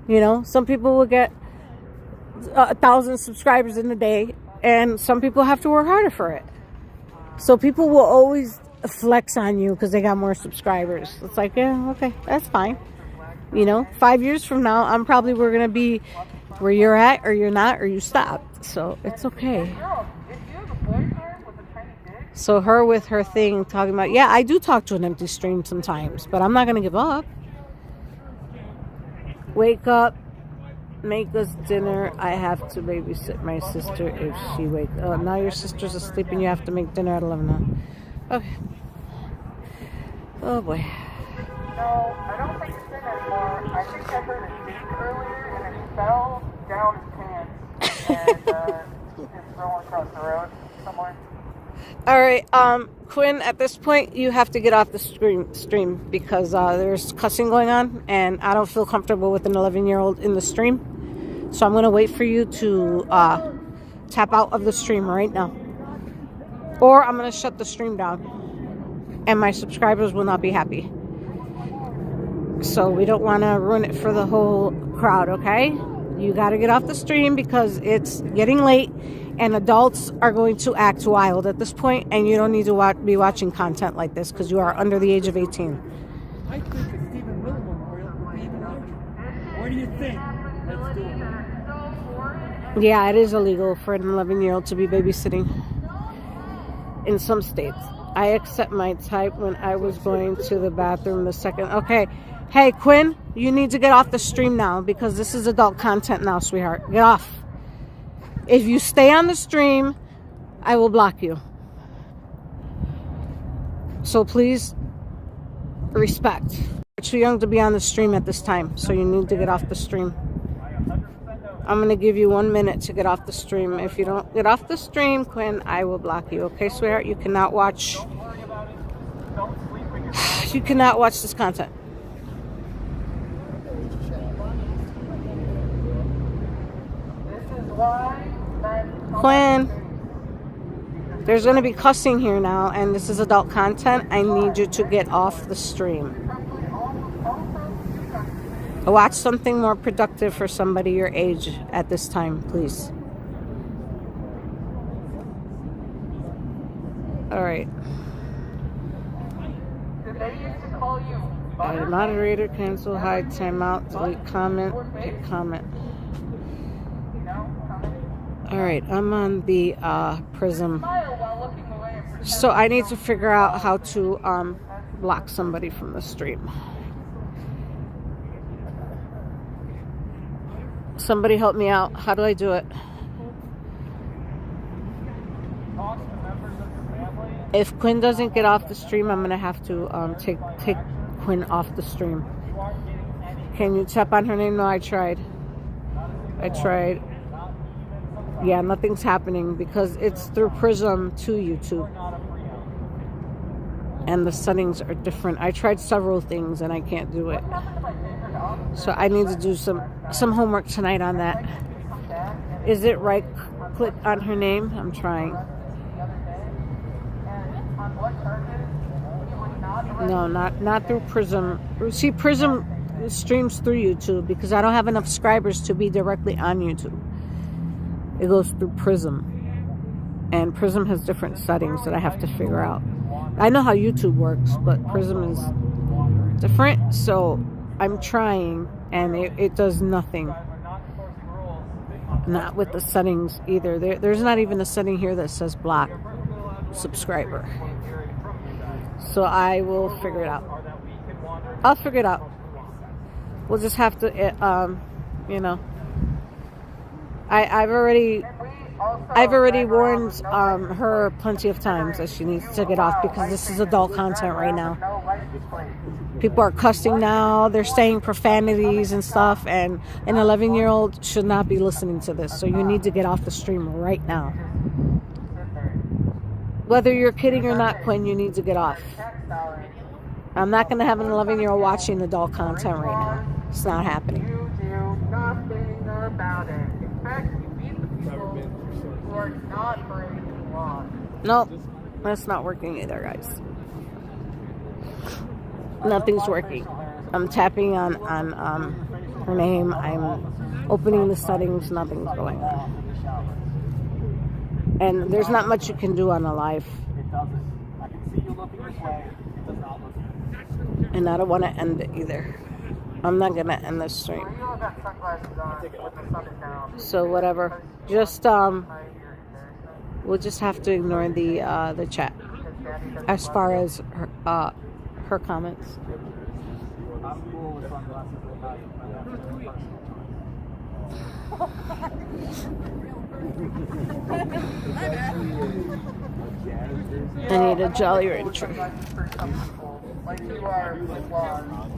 You know, some people will get 1,000 subscribers in a day, and some people have to work harder for it. So people will always flex on you because they got more subscribers. It's like, yeah, okay, that's fine. You know, 5 years from now, we're gonna be where you're at, or you're not, or you stopped. So it's okay. So her with her thing talking about, yeah, I do talk to an empty stream sometimes, but I'm not going to give up. Wake up, make us dinner. I have to babysit my sister if she wakes up. Now your sister's asleep and you have to make dinner at 11. Okay. Oh boy. No, I don't think it's in anymore. I think I heard it leak earlier and it fell down his pants and it's rolling across the road somewhere. All right, Quinn, at this point, you have to get off the stream because there's cussing going on, and I don't feel comfortable with an 11-year-old in the stream. So I'm going to wait for you to tap out of the stream right now. Or I'm going to shut the stream down, and my subscribers will not be happy. So we don't want to ruin it for the whole crowd, okay? You got to get off the stream because it's getting late. And adults are going to act wild at this point, and you don't need to be watching content like this because you are under the age of 18. I think the Stephen Miller Memorial would be even larger. What do you think? Let's do it. Yeah, it is illegal for an 11-year-old to be babysitting in some states. I accept my type when I was going to the bathroom the second. Okay. Hey, Quinn, you need to get off the stream now because this is adult content now, sweetheart. Get off. If you stay on the stream, I will block you. So please, respect. You're too young to be on the stream at this time, so you need to get off the stream. I'm going to give you 1 minute to get off the stream. If you don't get off the stream, Quinn, I will block you. Okay, sweetheart? You cannot watch. You cannot watch this content. Quinn, there's going to be cussing here now, and this is adult content. I need you to get off the stream. Watch something more productive for somebody your age at this time, please. All right. Add moderator, cancel, hide, timeout, delete comment, pick comment. All right, I'm on the Prism. So I need to figure out how to block somebody from the stream. Somebody help me out. How do I do it? If Quinn doesn't get off the stream, I'm gonna have to take Quinn off the stream. Can you tap on her name? No, I tried. Yeah, nothing's happening because it's through Prism to YouTube. And the settings are different. I tried several things and I can't do it. So I need to do some homework tonight on that. Is it right click on her name? I'm trying. No, not through Prism. See, Prism streams through YouTube because I don't have enough subscribers to be directly on YouTube. It goes through Prism. And Prism has different settings that I have to figure out. I know how YouTube works, but Prism is different. So I'm trying, and it does nothing. Not with the settings either. There's not even a setting here that says block subscriber. So I will figure it out. I'll figure it out. We'll just have to, you know. I've already warned her plenty of times that she needs to get off because this is adult content right now. People are cussing now. They're saying profanities and stuff, and an 11-year-old should not be listening to this. So you need to get off the stream right now. Whether you're kidding or not, Quinn, you need to get off. I'm not going to have an 11-year-old watching adult content right now. It's not happening. You do nothing about it. In fact, you beat the people who are not breaking the law. Nope, that's not working either, guys. Nothing's working. I'm tapping on her name. I'm opening the settings. Nothing's going on. And there's not much you can do on a live. And I don't want to end it either. I'm not going to end the stream. So whatever. Just, we'll just have to ignore the chat. as far as her comments. I'm cool with sunglasses at night. I need a Jolly Rancher. Like 2 hours long.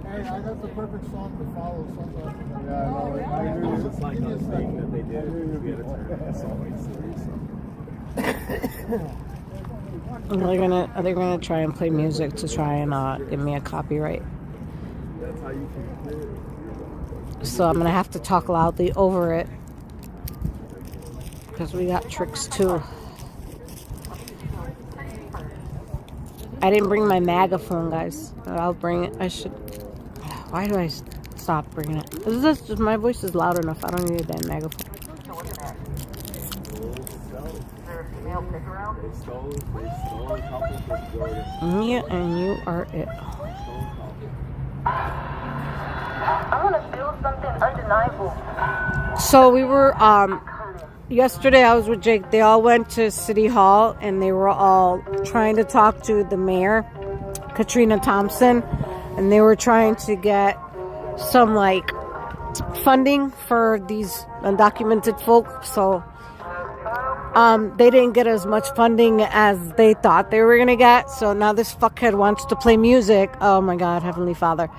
Hey, I got the perfect song to follow sunglasses. Yeah, I know. It's just like a thing that they did. We had to turn it into something serious. They're gonna try and play music to try and give me a copyright. That's how you can clear it. So I'm gonna have to talk loudly over it because we got tricks too. I didn't bring my megaphone, guys. I'll bring it. I should. Why do I stop bringing it? Is this just my voice is loud enough? I don't need a damn megaphone. They stole a couple from Jordan. Yeah, and you are it. I want to feel something undeniable. So we were yesterday I was with Jake. They all went to City Hall and they were all trying to talk to the mayor, Katrina Thompson, and they were trying to get some like funding for these undocumented folk. So they didn't get as much funding as they thought they were gonna get. So now this fuckhead wants to play music. Oh my God, Heavenly Father.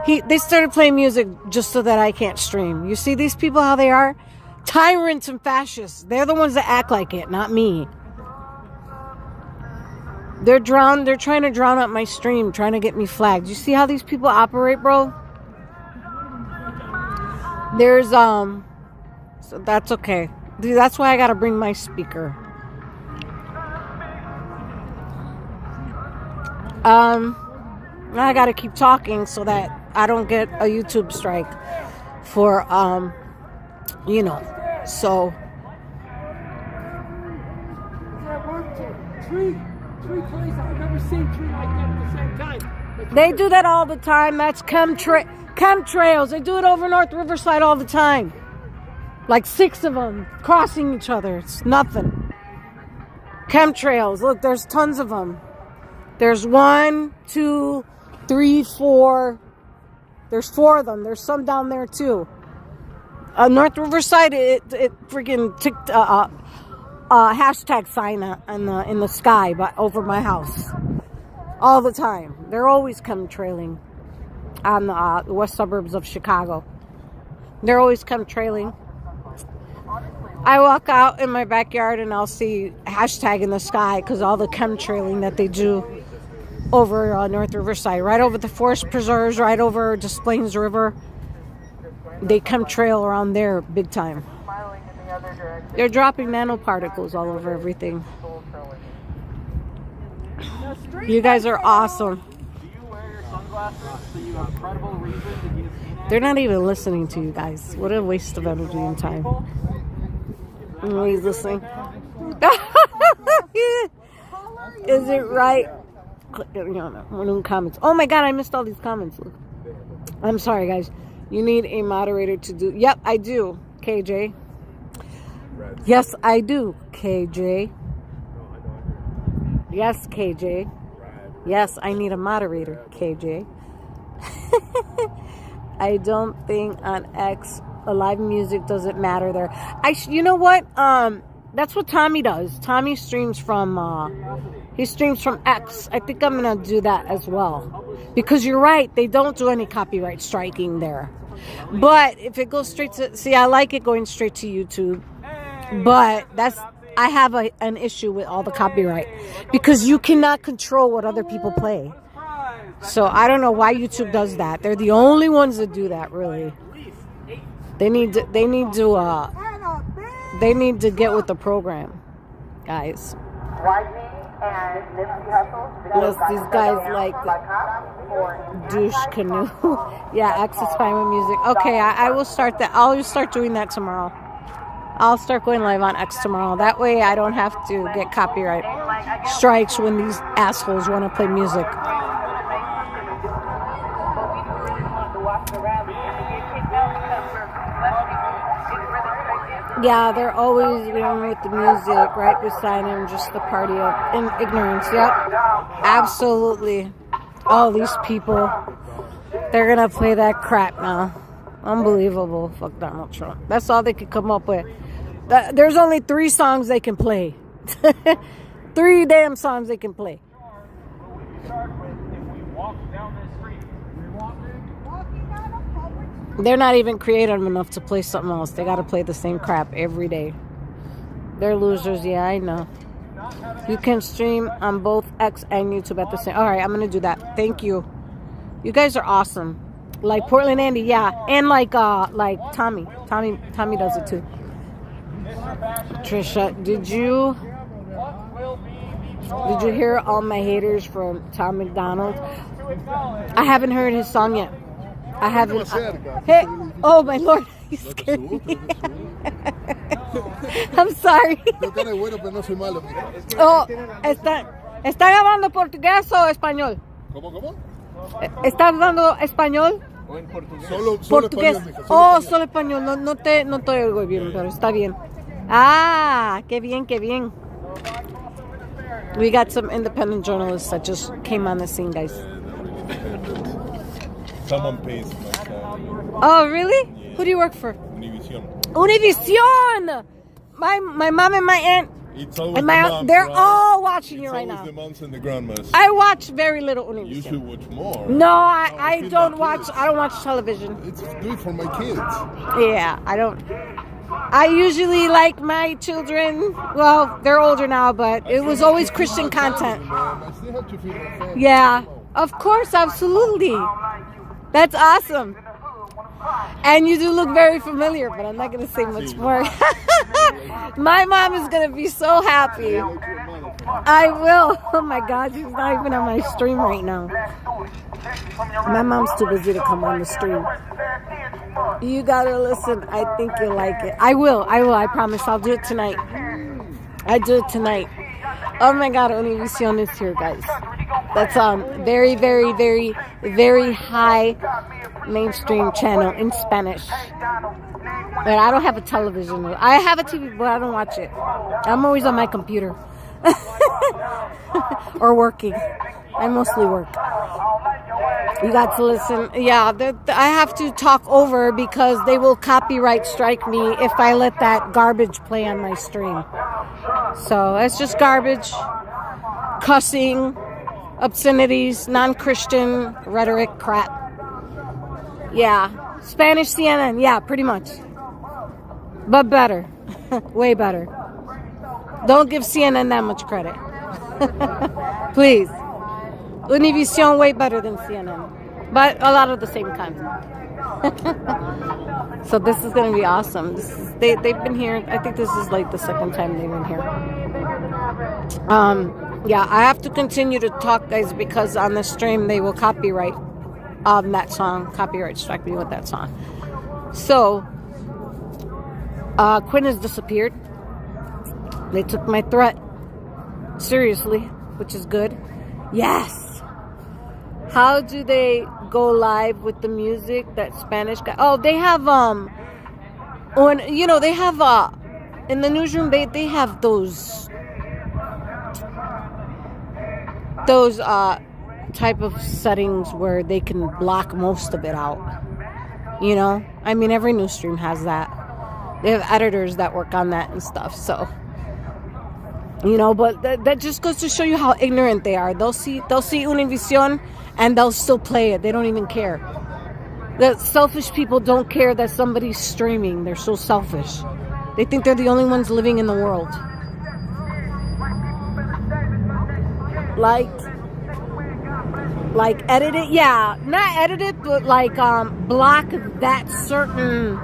They started playing music just so that I can't stream. You see these people, how they are? Tyrants and fascists. They're the ones that act like it, not me. They're trying to drown out my stream, trying to get me flagged. You see how these people operate, bro? There's, so that's okay. Dude, that's why I gotta bring my speaker. Now I gotta keep talking so that I don't get a YouTube strike for, so. Three places I've never seen three like that at the same time. They do that all the time. That's chemtrails. They do it over North Riverside all the time. Like 6 of them crossing each other. It's nothing. Chemtrails. Look, there's tons of them. There's 1, 2, 3, 4. There's 4 of them. There's some down there too. North Riverside, it freaking ticked hashtag sign in the sky, but over my house all the time. They're always chemtrailing on the west suburbs of Chicago. They're always chemtrailing. I walk out in my backyard and I'll see hashtag in the sky because all the chemtrailing that they do over North Riverside, right over the forest preserves, right over Des Plaines River. They chemtrail around there big time. They're dropping nanoparticles all over everything. You guys are awesome. Do you wear your sunglasses so you have credible reason to use Phoenix? They're not even listening to you guys. What a waste of energy and time. Nobody's listening. Is it right? Comments. Oh my God, I missed all these comments. Look. I'm sorry, guys. You need a moderator to do. Yep, I do, KJ. Yes, I do, KJ. Yes, KJ. Yes, I need a moderator, KJ. I don't think on X live music doesn't matter there. You know what? That's what Tommy does. Tommy streams from he streams from X. I think I'm gonna do that as well. Because you're right, they don't do any copyright striking there. But if it goes straight to I like it going straight to YouTube. But I have an issue with all the copyright because you cannot control what other people play. So I don't know why YouTube does that. They're the only ones that do that, really. They need to get with the program, guys. Yes, these guys like douche canoe. Yeah, X is fine with music. Okay, I will start that. I'll just start doing that tomorrow. I'll start going live on X tomorrow. That way I don't have to get copyright strikes when these assholes want to play music. Yeah, they're always young with the music right beside him, just the party of ignorance. Yep, absolutely. All these people, they're gonna play that crap now. Unbelievable. Fuck Donald Trump. That's all they could come up with. There's only 3 songs they can play. 3 damn songs they can play. They're not even creative enough to play something else. They gotta play the same crap every day. They're losers, yeah, I know. You can stream on both X and YouTube at the same. All right, I'm gonna do that. Thank you. You guys are awesome. Like Portland Andy, yeah, and like Tommy does it too. Trisha, did you hear all my haters from Tom McDonald? I haven't heard his song yet. I haven't. Hey, oh my Lord, you scared me. I'm sorry. Oh, ¿está grabando portugués o español? ¿Cómo? ¿Está hablando español? Solo Portugués. español, Oh, solo español. No te oigo bien, pero está bien. Ah, qué bien. We got some independent journalists that just came on the scene, guys. Someone pays my salary. Oh, really? Yeah. Who do you work for? Univision! My mom and my aunt It's always and the my moms, they're right? all watching you right It's now. always the moms and the grandmas. I watch very little You should Univision. watch more. No, I feed don't my watch. kids. I don't watch television. It's good for my kids. Yeah, I don't. I usually like my children. Well, they're older now, but it was always Christian content. I still have to feed my family. Yeah, of course, absolutely. That's awesome. And you do look very familiar, but I'm not going to say much more. My mom is going to be so happy. I will. Oh my God, she's not even on my stream right now. My mom's too busy to come on the stream. You got to listen. I think you'll like it. I will. I promise. I'll do it tonight. I do it tonight. Oh my God, Univision is here, guys. That's very, very, very, very high mainstream channel in Spanish. But I don't have a television. I have a TV, but I don't watch it. I'm always on my computer. Or working. I mostly work. You got to listen. Yeah, I have to talk over because they will copyright strike me if I let that garbage play on my stream. So it's just garbage, cussing, obscenities, non-Christian rhetoric crap. Yeah, Spanish CNN. Yeah, pretty much. But better. Way better. Don't give CNN that much credit. Please. Univision way better than CNN. But a lot of the same content. So this is going to be awesome. They've been here. I think this is like the second time they've been here. Yeah, I have to continue to talk, guys, because on the stream they will copyright that song. Copyright strike me with that song. So, Quinn has disappeared. They took my threat seriously, which is good. Yes. How do they go live with the music? That Spanish guy. Oh, they have they have in the newsroom they have those type of settings where they can block most of it out. You know, I mean, every news stream has that. They have editors that work on that and stuff. So, you know, but that just goes to show you how ignorant they are. They'll see Univision and they'll still play it. They don't even care. The selfish people don't care that somebody's streaming. They're so selfish. They think they're the only ones living in the world. Like edit it, yeah, not edit it, but like block that certain.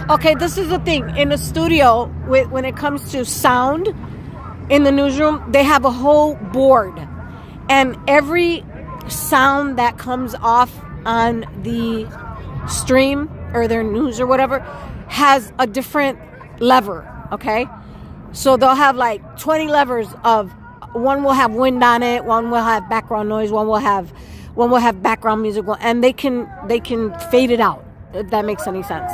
Okay, this is the thing in the studio when it comes to sound in the newsroom. They have a whole board, and every sound that comes off on the stream or their news or whatever has a different lever. Okay, so they'll have like 20 levers of. One will have wind on it. One will have background noise. One will have background music. And they can fade it out. If that makes any sense.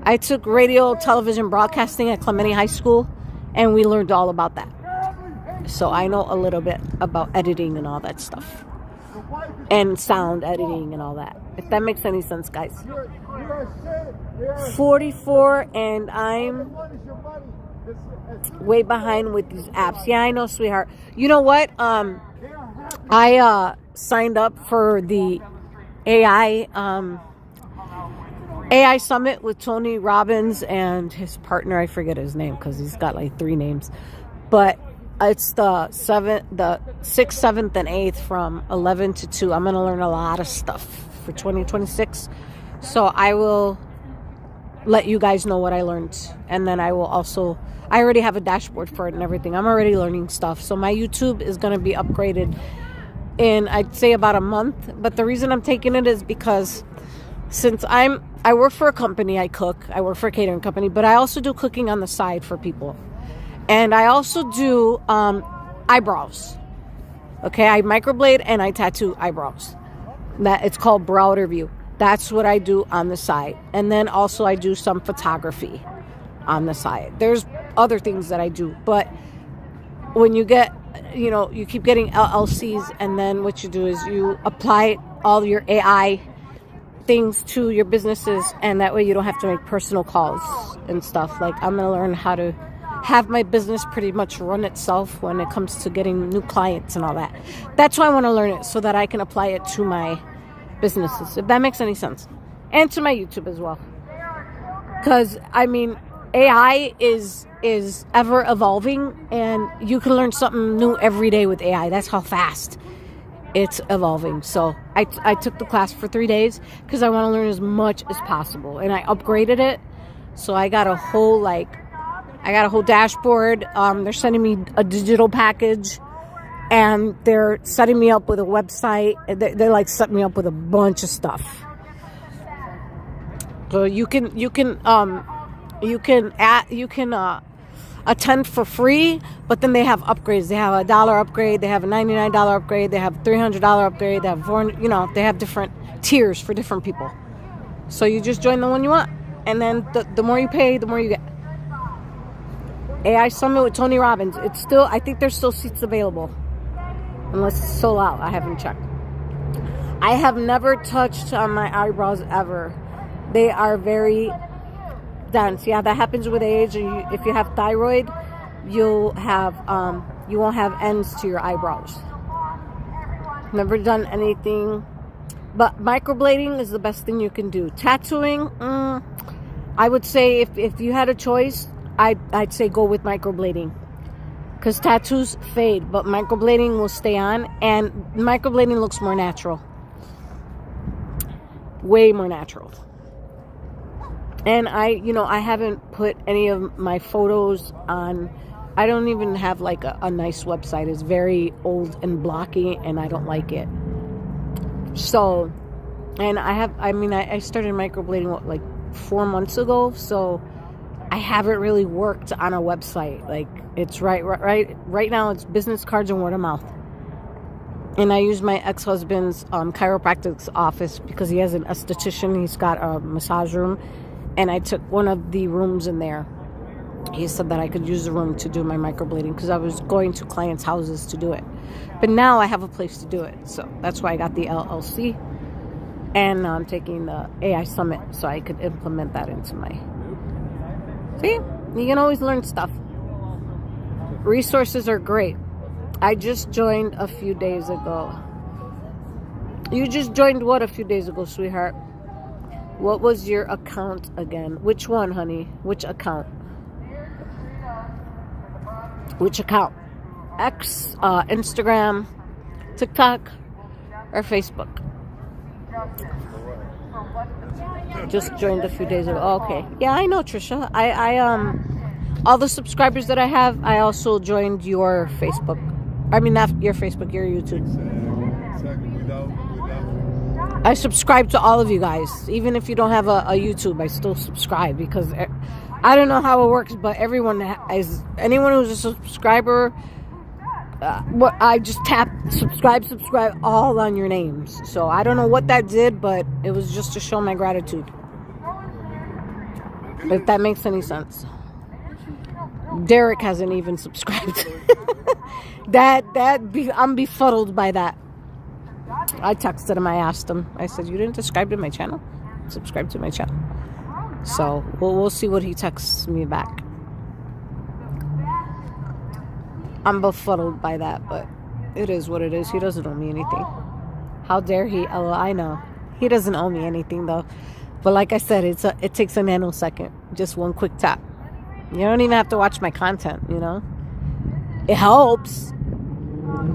I took radio, television, broadcasting at Clementi High School, and we learned all about that. So I know a little bit about editing and all that stuff. And sound editing and all that. If that makes any sense, guys. 44 and I'm way behind with these apps. Yeah, I know, sweetheart. You know what? I signed up for the AI Summit with Tony Robbins and his partner. I forget his name because he's got like 3 names. But it's the 6th, 7th, and 8th from 11 to 2. I'm going to learn a lot of stuff for 2026. So I will let you guys know what I learned. And then I will also, I already have a dashboard for it and everything. I'm already learning stuff. So my YouTube is going to be upgraded in, I'd say, about a month. But the reason I'm taking it is because since I work for a company, I cook. I work for a catering company. But I also do cooking on the side for people. And I also do eyebrows. Okay, I microblade and I tattoo eyebrows. It's called brow review. That's what I do on the side. And then also I do some photography on the side. There's other things that I do. But when you get, you keep getting LLCs, and then what you do is you apply all your AI things to your businesses, and that way you don't have to make personal calls and stuff. Like, I'm going to learn how to have my business pretty much run itself when it comes to getting new clients and all that. That's why I want to learn it, so that I can apply it to my businesses, if that makes any sense, and to my YouTube as well. Because I mean, AI is ever evolving, and you can learn something new every day with AI. That's how fast it's evolving. So I took the class for 3 days because I want to learn as much as possible, and I upgraded it. So I got a whole dashboard. They're sending me a digital package, and they're setting me up with a website. They like set me up with a bunch of stuff. So you can attend for free, but then they have upgrades. They have a $1 upgrade, they have a $99 upgrade, they have $300 upgrade, they have $400. They have different tiers for different people. So you just join the one you want, and then the more you pay, the more you get. AI Summit with Tony Robbins. I think there's still seats available. Unless it's sold out. I haven't checked. I have never touched on my eyebrows ever. They are very dense. Yeah, that happens with age. If you have thyroid, you won't have ends to your eyebrows. Never done anything. But microblading is the best thing you can do. Tattooing, I would say if you had a choice, I'd say go with microblading, because tattoos fade, but microblading will stay on, and microblading looks more natural, way more natural. And I haven't put any of my photos on. I don't even have like a nice website. It's very old and blocky, and I don't like it. So, and I started microblading like 4 months ago, so I haven't really worked on a website. Like, it's right now it's business cards and word of mouth. And I use my ex-husband's chiropractic's office because he has an esthetician. He's got a massage room, and I took one of the rooms in there. He said that I could use the room to do my microblading because I was going to clients' houses to do it. But now I have a place to do it, so that's why I got the LLC, and I'm taking the AI Summit so I could implement that into my. See, you can always learn stuff. Resources are great. I just joined a few days ago. You just joined what a few days ago, sweetheart? What was your account again? Which one, honey? Which account? Which account? X, Instagram, TikTok, or Facebook? Just joined a few days ago. Oh, okay. Yeah, I know, Trisha. I all the subscribers that I have, I also joined your Facebook. I mean, not your Facebook, your YouTube. I subscribe to all of you guys. Even if you don't have a YouTube, I still subscribe, because I don't know how it works, but anyone who's a subscriber, I just tap subscribe all on your names. So I don't know what that did, but it was just to show my gratitude. If that makes any sense. Derek hasn't even subscribed. I'm befuddled by that. I texted him. I asked him. I said, "You didn't subscribe to my channel? Subscribe to my channel." So we'll see what he texts me back. I'm befuddled by that, but it is what it is. He doesn't owe me anything. How dare he? Oh, I know. He doesn't owe me anything though. But like I said, it takes a nanosecond. Just one quick tap. You don't even have to watch my content, you know? It helps.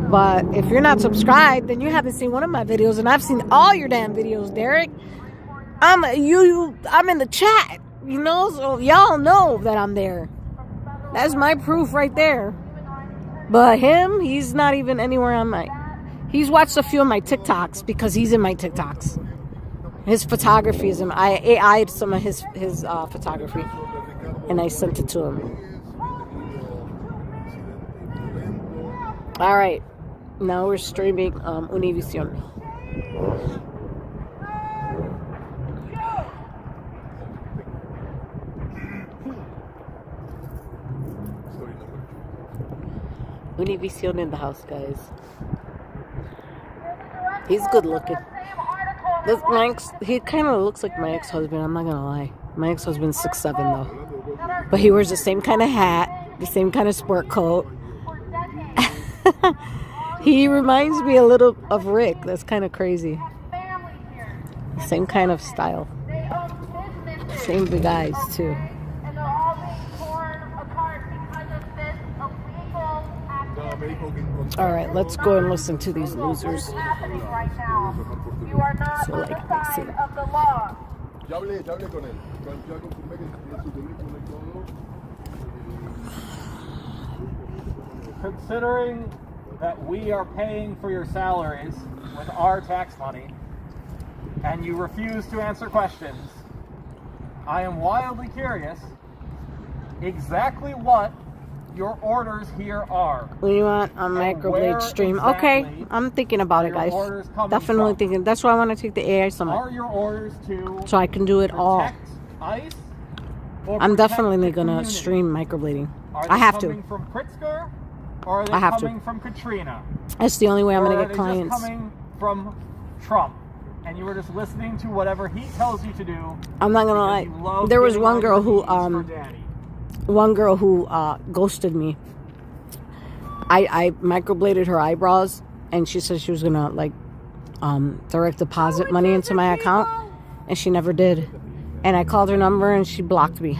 But if you're not subscribed, then you haven't seen one of my videos, and I've seen all your damn videos, Derek. I'm in the chat, you know, so y'all know that I'm there. That's my proof right there. But him, he's not even anywhere on my... He's watched a few of my TikToks because he's in my TikToks. His photography is in... I AI'd some of his photography, and I sent it to him. All right. Now we're streaming Univision. Univision in the house, guys. He's good looking. He kind of looks like my ex-husband. I'm not gonna lie. My ex-husband's 6'7" though, but he wears the same kind of hat, the same kind of sport coat. He reminds me a little of Rick. That's kind of crazy. Same kind of style. Same big eyes too. All right, let's go and listen to these losers. So like I said. Considering that we are paying for your salaries with our tax money, and you refuse to answer questions, I am wildly curious exactly what your orders here are. What do you want on microblade stream? Okay, I'm thinking about it, guys. Definitely thinking. That's why I want to take the AI summit. Are your orders to so I can do it all. ICE? I'm definitely gonna stream microblading. I have to. Are they coming from Pritzker, or are they coming from Katrina? That's the only way I'm gonna get clients. clients. Just coming from Trump, and you were just listening to whatever he tells you to do. I'm not gonna lie. There was one girl who ghosted me. I microbladed her eyebrows, and she said she was gonna like direct deposit money into my account, and she never did. And I called her number, and she blocked me.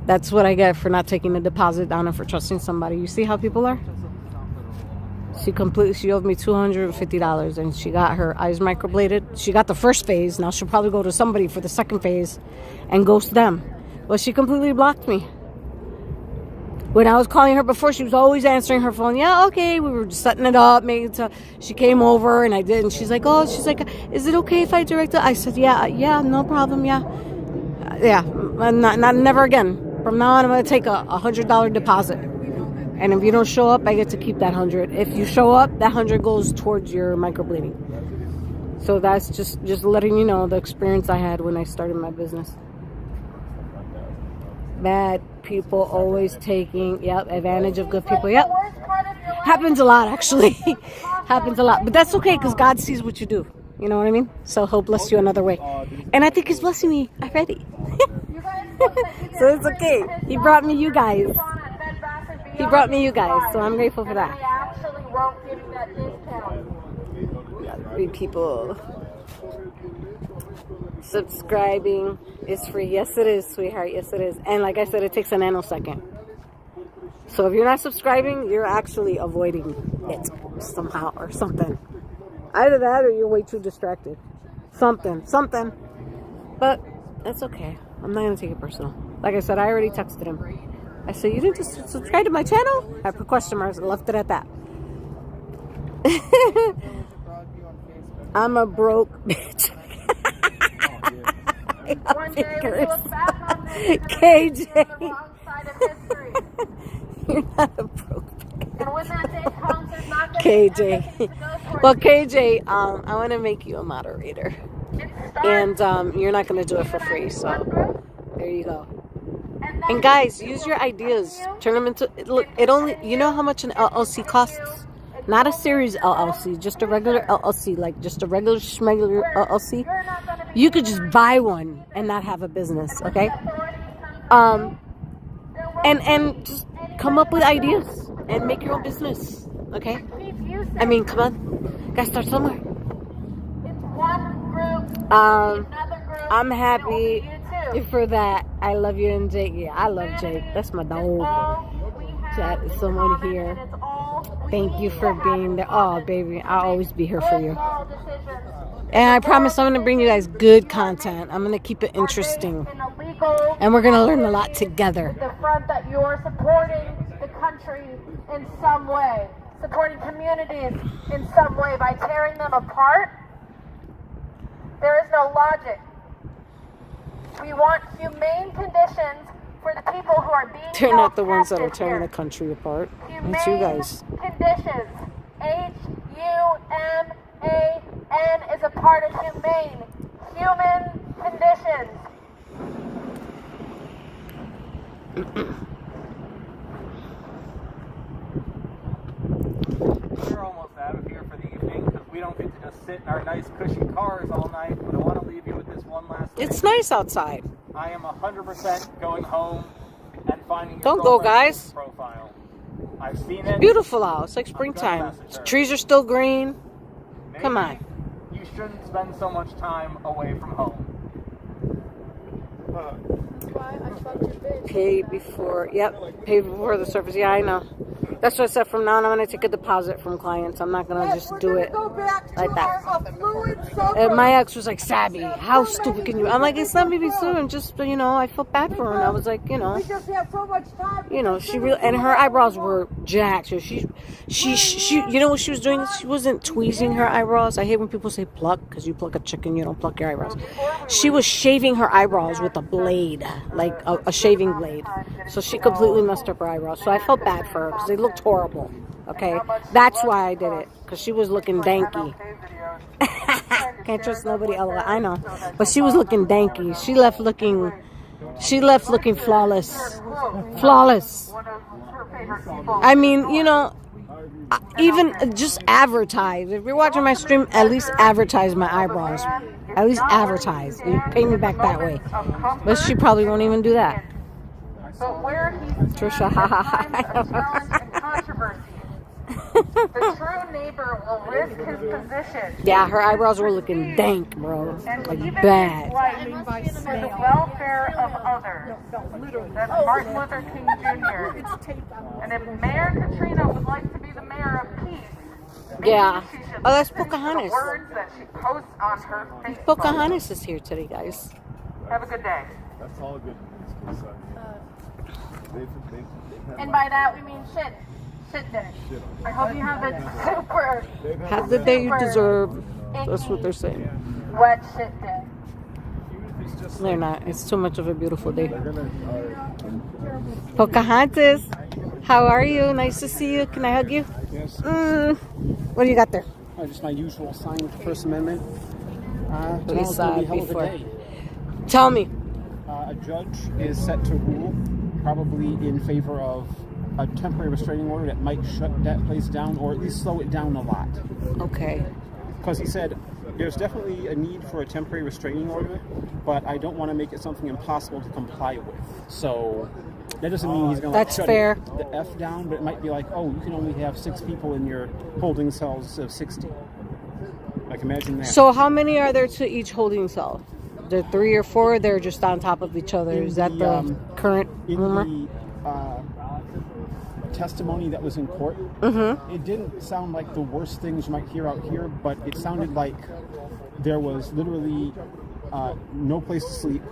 That's what I get for not taking a deposit down and for trusting somebody. You see how people are? She owed me $250, and she got her eyes microbladed. She got the first phase. Now she'll probably go to somebody for the second phase and ghost them. Well, she completely blocked me. When I was calling her before, she was always answering her phone. Yeah, okay, we were just setting it up. She came over, and I did. And she's like, is it okay if I direct it? I said, yeah, no problem, yeah. Never again. From now on, I'm going to take a $100 deposit. And if you don't show up, I get to keep that $100. If you show up, that $100 goes towards your microblading. So that's just letting you know the experience I had when I started my business. Bad people always taking advantage of good people. Yep. Happens a lot, actually. Happens a lot. But that's okay, because God sees what you do. You know what I mean? So he'll bless you another way. And I think he's blessing me already. So it's okay. He brought me you guys. So I'm grateful for that. People subscribing is free. Yes, it is, sweetheart. Yes, it is. And like I said, it takes a nanosecond. So if you're not subscribing, you're actually avoiding it somehow or something. Either that or you're way too distracted. Something. But that's okay. I'm not going to take it personal. Like I said, I already texted him. I said, you didn't just subscribe to my channel? I put question marks and left it at that. I'm a broke bitch. One day we look back on this and KJ. on the wrong side of history. You're not a broke bitch. And when that day comes, there's not going to KJ. be to go for. Well, KJ, I want to make you a moderator. And you're not going to do it for free. So There you go. then And guys, use your ideas. Turn them into, look, it only, you know how much an LLC costs? Not a series LLC, just a regular LLC, like just a regular schmegular LLC. You could just buy one and not have a business, okay? And just come up with ideas and make your own business, okay? I mean, come on, gotta start somewhere. I'm happy for that. I love you and Jake. Yeah, I love Jake. That's my dog. That is someone here. Thank you for being there. Oh, baby, I'll always be here for you. And I promise I'm going to bring you guys good content. I'm going to keep it interesting. And we're going to learn a lot together. The front that you're supporting the country in some way, supporting communities in some way by tearing them apart. There is no logic. We want humane conditions for the people who are being They're not the ones that are captive tearing here. the country apart. Humane It's you guys. conditions. HUMAN is a part of humane. Human conditions. We're almost out of here for the evening because we don't get to just sit in our nice cushy cars all night. But I want to leave you with this one last thing. It's nice outside. I am 100% going home and finding your Don't go, girlfriend's guys. profile. I've seen it. Beautiful out. It's like springtime. message her. Trees are still green. Maybe Come on. You shouldn't spend so much time away from home. Pay before, pay before the surface. Yeah, I know. That's what I said. From now on, I'm going to take a deposit from clients. I'm not going to just do it like that. And my ex was like, Sabby, how stupid can you? I'm like, it's not me being stupid. Just, you know, I felt bad for her. And I was like, you know, she really, and her eyebrows were jacked. So she, you know what she was doing? She wasn't tweezing her eyebrows. I hate when people say pluck, because you pluck a chicken, you don't pluck your eyebrows. She was shaving her eyebrows with a blade, like a shaving blade. So she completely messed up her eyebrows. So I felt bad for her because they looked horrible. Okay, that's why I did it, because she was looking danky. Can't trust nobody. I know, but she was looking danky. She left looking flawless. Flawless. I mean, you know, even just advertise. If you're watching my stream, at least advertise my eyebrows. At least advertise. You pay me back that way. But she probably won't even do that. But where he's Trisha, controversy, the true neighbor will risk his position. Yeah, her eyebrows were looking dank, bro. And Like even bad. his life for the welfare of others. That's Martin Luther King Jr. And if Mayor Katrina would like to be the mayor of peace, maybe Yeah. she should Oh, that's listen to Pocahontas. the words that she posts on her Facebook. Pocahontas is here today, guys. Have a good day. That's all good news. 'Cause, they've had And by that we mean shit. Shit day. I hope you have a super Have the day you deserve. That's what they're saying. wet shit day. They're not. It's too much of a beautiful day. Pocahontas, how are you? Nice to see you. Can I hug you? Yes. What do you got there? Just my usual sign with the First Amendment. What you saw Tomorrow's gonna be a hell of a before. day. Tell me. A judge is set to rule, probably in favor of a temporary restraining order that might shut that place down, or at least slow it down a lot. Okay. Because he said there's definitely a need for a temporary restraining order, but I don't want to make it something impossible to comply with. So that doesn't mean he's going to That's shut fair. the F down, but it might be like, oh, you can only have 6 people in your holding cells of 60. Like, imagine that. So how many are there to each holding cell? There 3 or 4? They're just on top of each other. Is that the current rumor? In the testimony that was in court, it didn't sound like the worst things you might hear out here, but it sounded like there was literally no place to sleep.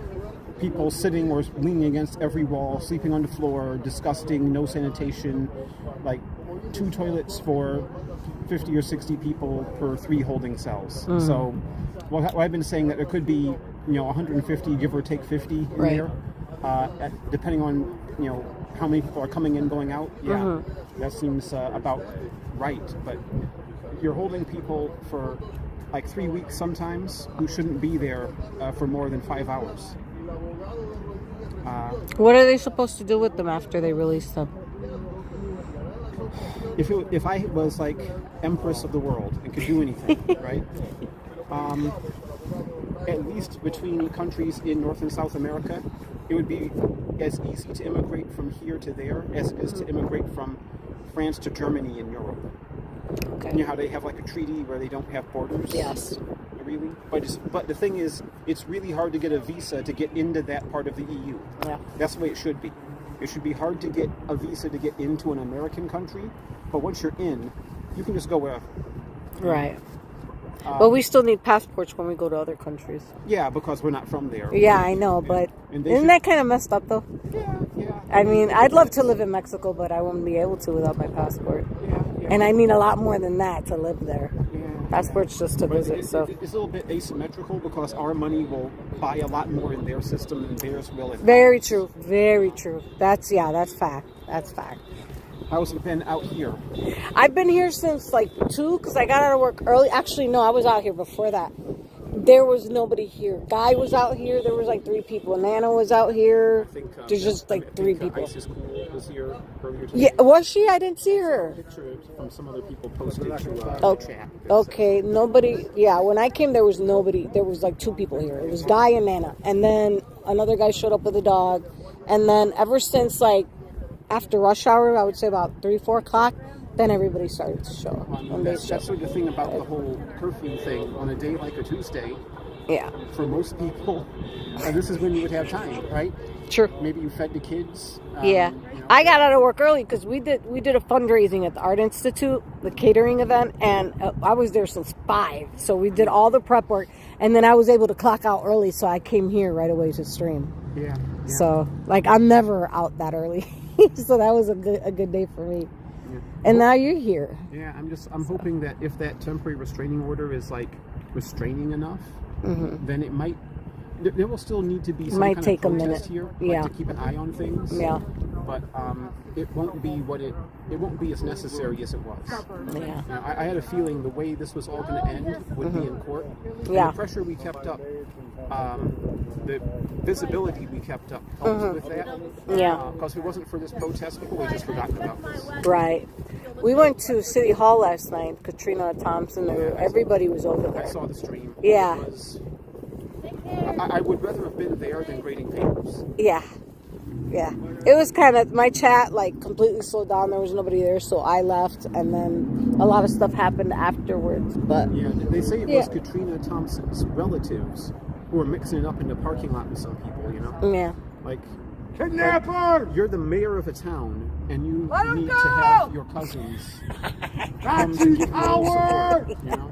People sitting or leaning against every wall, sleeping on the floor, disgusting, no sanitation, like 2 toilets for 50 or 60 people per 3 holding cells. So, well, I've been saying that there could be, 150, give or take 50 in Right. there, depending on, how many people are coming in, going out. Yeah, that seems about right. But you're holding people for like 3 weeks sometimes who shouldn't be there for more than 5 hours. What are they supposed to do with them after they release them? If I was like Empress of the world and could do anything, right? At least between countries in North and South America, it would be as easy to immigrate from here to there as it is to immigrate from France to Germany in Europe. Okay. You know how they have like a treaty where they don't have borders? Yes. Really? But the thing is, it's really hard to get a visa to get into that part of the EU. Yeah. That's the way it should be. It should be hard to get a visa to get into an American country, but once you're in, you can just go wherever. Right. But we still need passports when we go to other countries. Yeah, because we're not from there. Yeah, I know, but isn't that kind of messed up, though? Yeah. I mean, I'd love to live in Mexico, but I wouldn't be able to without my passport. Yeah. And I need a lot more than that to live there. Yeah. Passport's just to visit, so... It's a little bit asymmetrical because our money will buy a lot more in their system than theirs will. Very true. Very true. That's fact. That's fact. How's it been out here? I've been here since like 2 because I got out of work early. Actually, no, I was out here before that. There was nobody here. Guy was out here. There was like 3 people. Nana was out here. There's just like 3 people. Isis was here earlier today. Yeah, was she? I didn't see her. Picture from some other people posted to Oh, chat. okay, nobody. Yeah, when I came, there was nobody. There was like 2 people here. It was Guy and Nana, and then another guy showed up with a dog, and then ever since like after rush hour, I would say about 3-4 o'clock, then everybody started to show up. That's sort of the thing about the whole curfew thing. On a day like a Tuesday, yeah, for most people, this is when you would have time, right? Sure. Maybe you fed the kids. Yeah, I got out of work early because we did a fundraising at the Art Institute, the catering event, and I was there since 5. So we did all the prep work, and then I was able to clock out early, so I came here right away to stream. Yeah. So like I'm never out that early, so that was a good day for me. Yeah. And now you're here. Yeah, I'm hoping that if that temporary restraining order is like restraining enough, then it might. There will still need to be some kind of protest here, to keep an eye on things. Yeah. But it won't be it won't be as necessary as it was. Yeah. I had a feeling the way this was all going to end would be in court. Yeah. And the pressure we kept up, the visibility we kept up helped with that. Yeah. Because if it wasn't for this protest, people would have just forgotten about this. Right. We went to City Hall last night. Katrina Thompson, everybody was over there. I saw the stream. Yeah. I would rather have been there than grading papers. Yeah. Yeah. It was kind of, my chat like completely slowed down. There was nobody there, so I left, and then a lot of stuff happened afterwards. But yeah, they say it was Katrina Thompson's relatives who were mixing it up in the parking lot with some people, you know? Yeah. Like, kidnapper! You're the mayor of a town, and you need to have your cousins come to give you support, you know?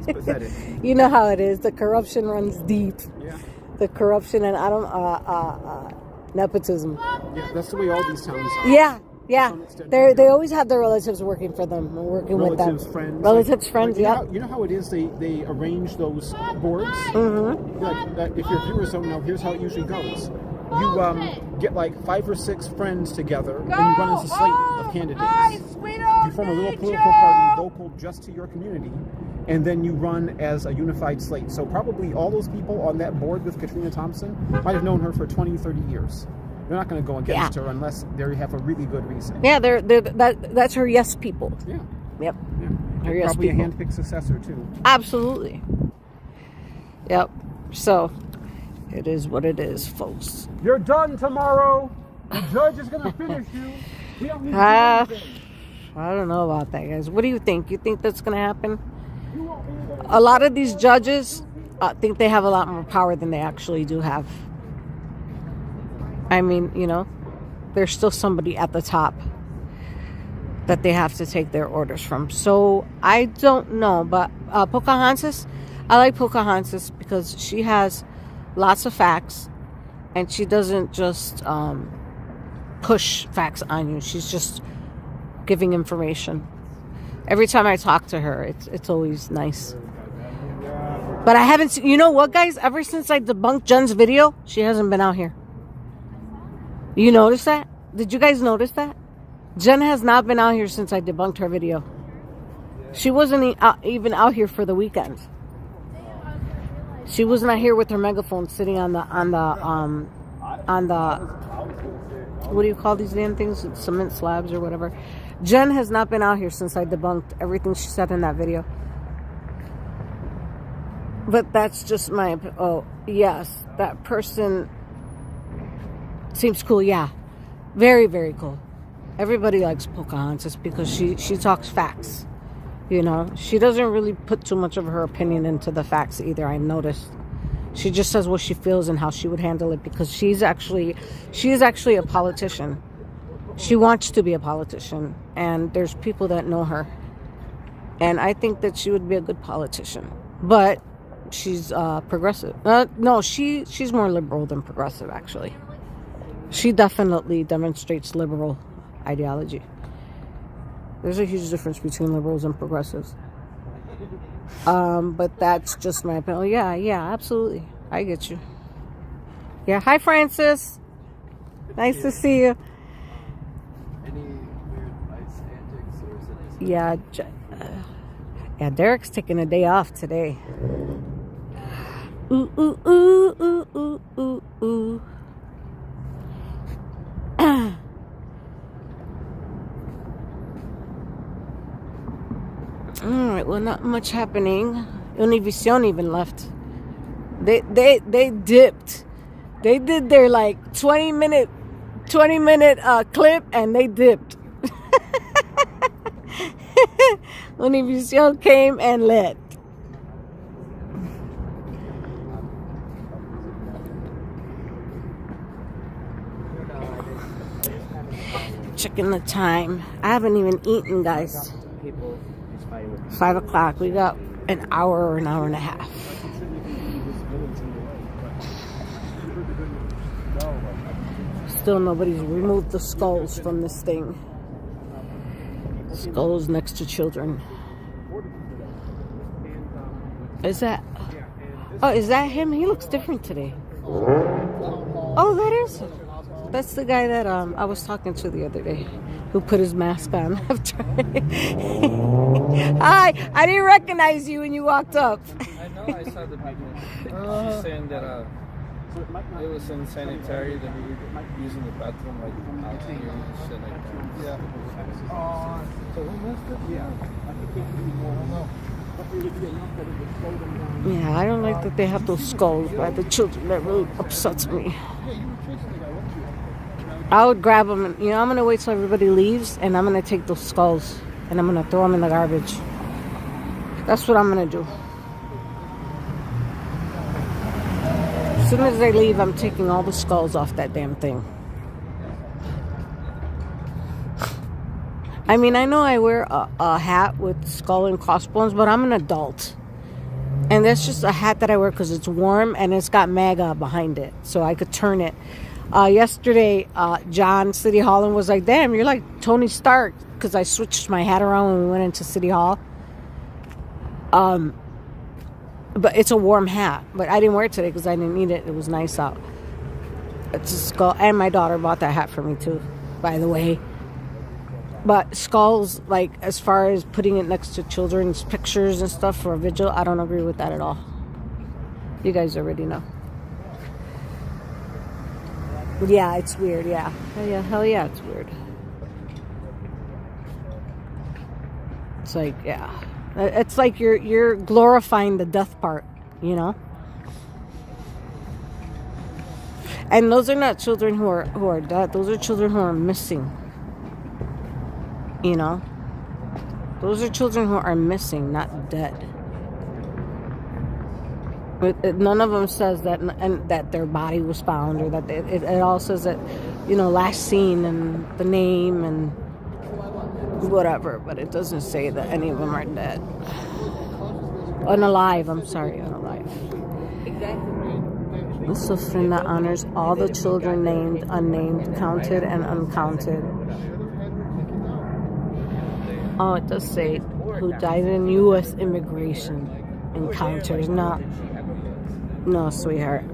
It's pathetic. You know how it is. The corruption runs deep. Yeah. The corruption and nepotism. Yeah, that's the way all these towns are. Yeah. They always have their relatives working for them, working with them. Friends. Relatives, friends, You know how it is? They arrange those boards? Like, if your viewers don't know, here's how it usually goes. You get like 5 or 6 friends together, and you run as a slate of candidates. You form a little political party local just to your community, and then you run as a unified slate. So probably all those people on that board with Katrina Thompson might have known her for 20, 30 years. They're not going to go against her unless they have a really good reason. Yeah, that's her yes people. Yeah. Yep. Yeah. Her yes probably people. A handpicked successor too. Absolutely. Yep. So it is what it is, folks. You're done tomorrow. The judge is going to finish you. We don't need to do anything. I don't know about that, guys. What do you think? You think that's going to happen? A lot of these judges think they have a lot more power than they actually do have. I mean, you know, there's still somebody at the top that they have to take their orders from. So I don't know, but Pocahontas, I like Pocahontas because she has lots of facts, and she doesn't just push facts on you. She's just giving information. Every time I talk to her, it's always nice. But I haven't seen, you know what, guys? Ever since I debunked Jen's video, she hasn't been out here. You notice that? Did you guys notice that? Jen has not been out here since I debunked her video. She wasn't even out here for the weekend. She was not here with her megaphone sitting on the what do you call these damn things? Cement slabs or whatever. Jen has not been out here since I debunked everything she said in that video. But that's just my... Oh, yes. That person seems cool. Yeah. Very, very cool. Everybody likes Pocahontas because she talks facts. You know? She doesn't really put too much of her opinion into the facts either, I noticed. She just says what she feels and how she would handle it because she is actually a politician. She wants to be a politician. And there's people that know her. And I think that she would be a good politician. But... she's progressive. No, she's more liberal than progressive, actually. She definitely demonstrates liberal ideology. There's a huge difference between liberals and progressives. But that's just my opinion. Yeah, absolutely. I get you. Yeah, hi, Francis. Nice to see you. Any weird ice antics, or is it just... Yeah, Derek's taking a day off today. Ooh, ooh, ooh, ooh, ooh, ooh, ooh. Alright, well, not much happening. Univision even left. They dipped. They did their like 20 minute clip and they dipped. Univision came and left. Checking the time. I haven't even eaten, guys. 5 o'clock. We got an hour or an hour and a half. Still nobody's removed the skulls from this thing. Skulls next to children. Is that... Oh, is that him? He looks different today. Oh, that is... That's the guy that I was talking to the other day, who put his mask on. Hi, I didn't recognize you when you walked up. I know, I saw the video. She's saying that it was unsanitary, that we were using the bathroom like out here and shit like that. Yeah. So who missed it? Yeah. Yeah, I don't like that they have those skulls by the children. That really upsets me. I would grab them, and, you know, I'm going to wait till everybody leaves, and I'm going to take those skulls, and I'm going to throw them in the garbage. That's what I'm going to do. As soon as they leave, I'm taking all the skulls off that damn thing. I mean, I know I wear a hat with skull and crossbones, but I'm an adult. And that's just a hat that I wear because it's warm, and it's got MAGA behind it, so I could turn it. Yesterday, John, City Hall, and was like, damn, you're like Tony Stark, because I switched my hat around when we went into City Hall. But it's a warm hat, but I didn't wear it today because I didn't need it. It was nice out. It's a skull, and my daughter bought that hat for me too, by the way. But skulls, like, as far as putting it next to children's pictures and stuff for a vigil, I don't agree with that at all. You guys already know. Yeah, it's weird, yeah. Hell yeah, it's weird. It's like, yeah. It's like you're glorifying the death part, you know? And those are not children who are dead. Those are children who are missing. You know? Those are children who are missing, not dead. None of them says that, and that their body was found, or that it all says that, you know, last seen and the name and whatever, but it doesn't say that any of them are dead. Unalive, I'm sorry, unalive. This ofrenda honors all the children named, unnamed, counted, and uncounted. Oh, it does say who died in U.S. immigration encounters. No, sweetheart.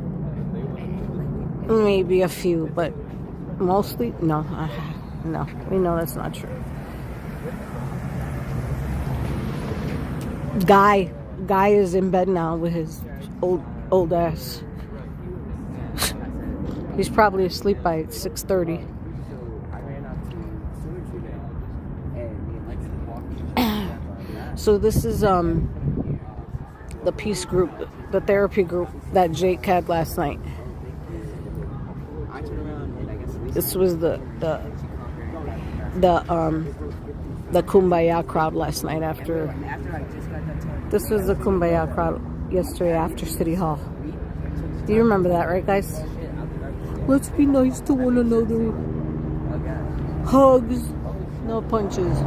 Maybe a few, but mostly, no. No, we know that's not true. Guy is in bed now with his Old ass. He's probably asleep by 6:30. So this is the peace group, the therapy group that Jake had last night. This was the Kumbaya crowd last night after. This was the Kumbaya crowd yesterday after City Hall. Do you remember that, right, guys? Let's be nice to one another. Hugs, no punches.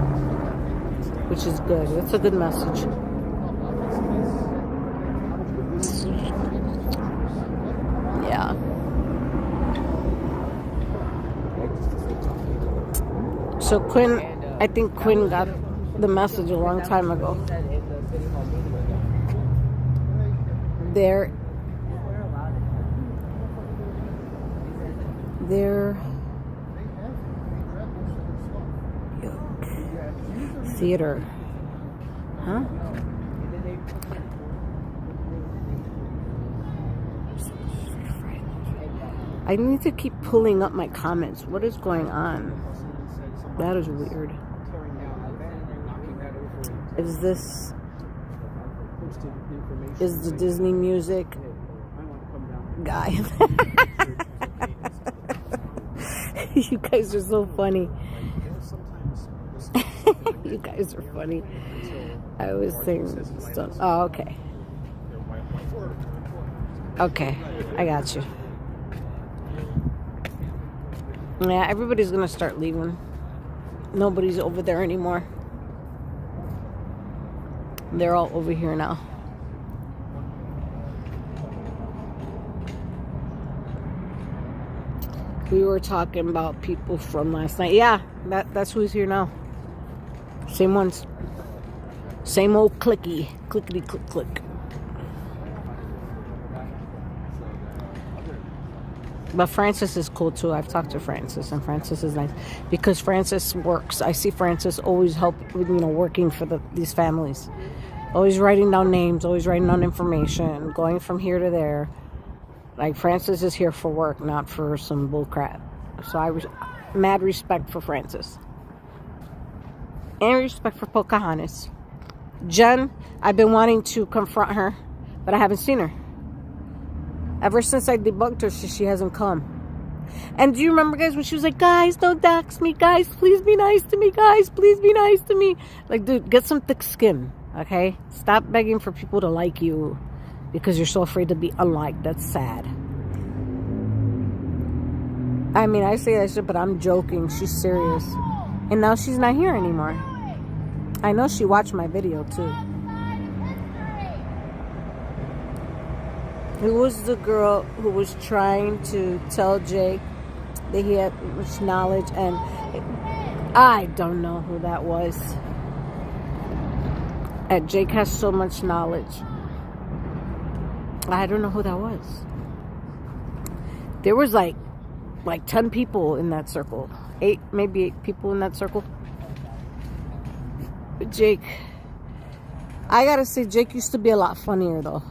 Which is good. It's a good message. Yeah. So Quinn, I think Quinn got the message a long time ago. They're theater. Huh? I need to keep pulling up my comments. What is going on? That is weird. Is the Disney music guy? You guys are so funny. You guys are funny. I was saying stuff. Oh, okay. Okay, I got you. Yeah, everybody's gonna start leaving. Nobody's over there anymore. They're all over here now. We were talking about people from last night. Yeah, that's who's here now. Same ones. Same old clicky. Clickety click click. But Francis is cool too. I've talked to Francis, and Francis is nice because Francis works. I see Francis always working for these families, always writing down names, always writing down information, going from here to there. Like Francis is here for work, not for some bull crap. So I was mad respect for Francis, and respect for Pocahontas. Jen, I've been wanting to confront her, but I haven't seen her. Ever since I debunked her, she hasn't come. And do you remember, guys, when she was like, guys, don't dox me. Guys, please be nice to me. Guys, please be nice to me. Like, dude, get some thick skin, okay? Stop begging for people to like you because you're so afraid to be unliked. That's sad. I mean, I say that shit, but I'm joking. She's serious. And now she's not here anymore. I know she watched my video, too. Who was the girl who was trying to tell Jake that he had much knowledge? And I don't know who that was. And Jake has so much knowledge. I don't know who that was. There was like 10 people in that circle. Maybe 8 people in that circle. But Jake, I gotta say, Jake used to be a lot funnier though.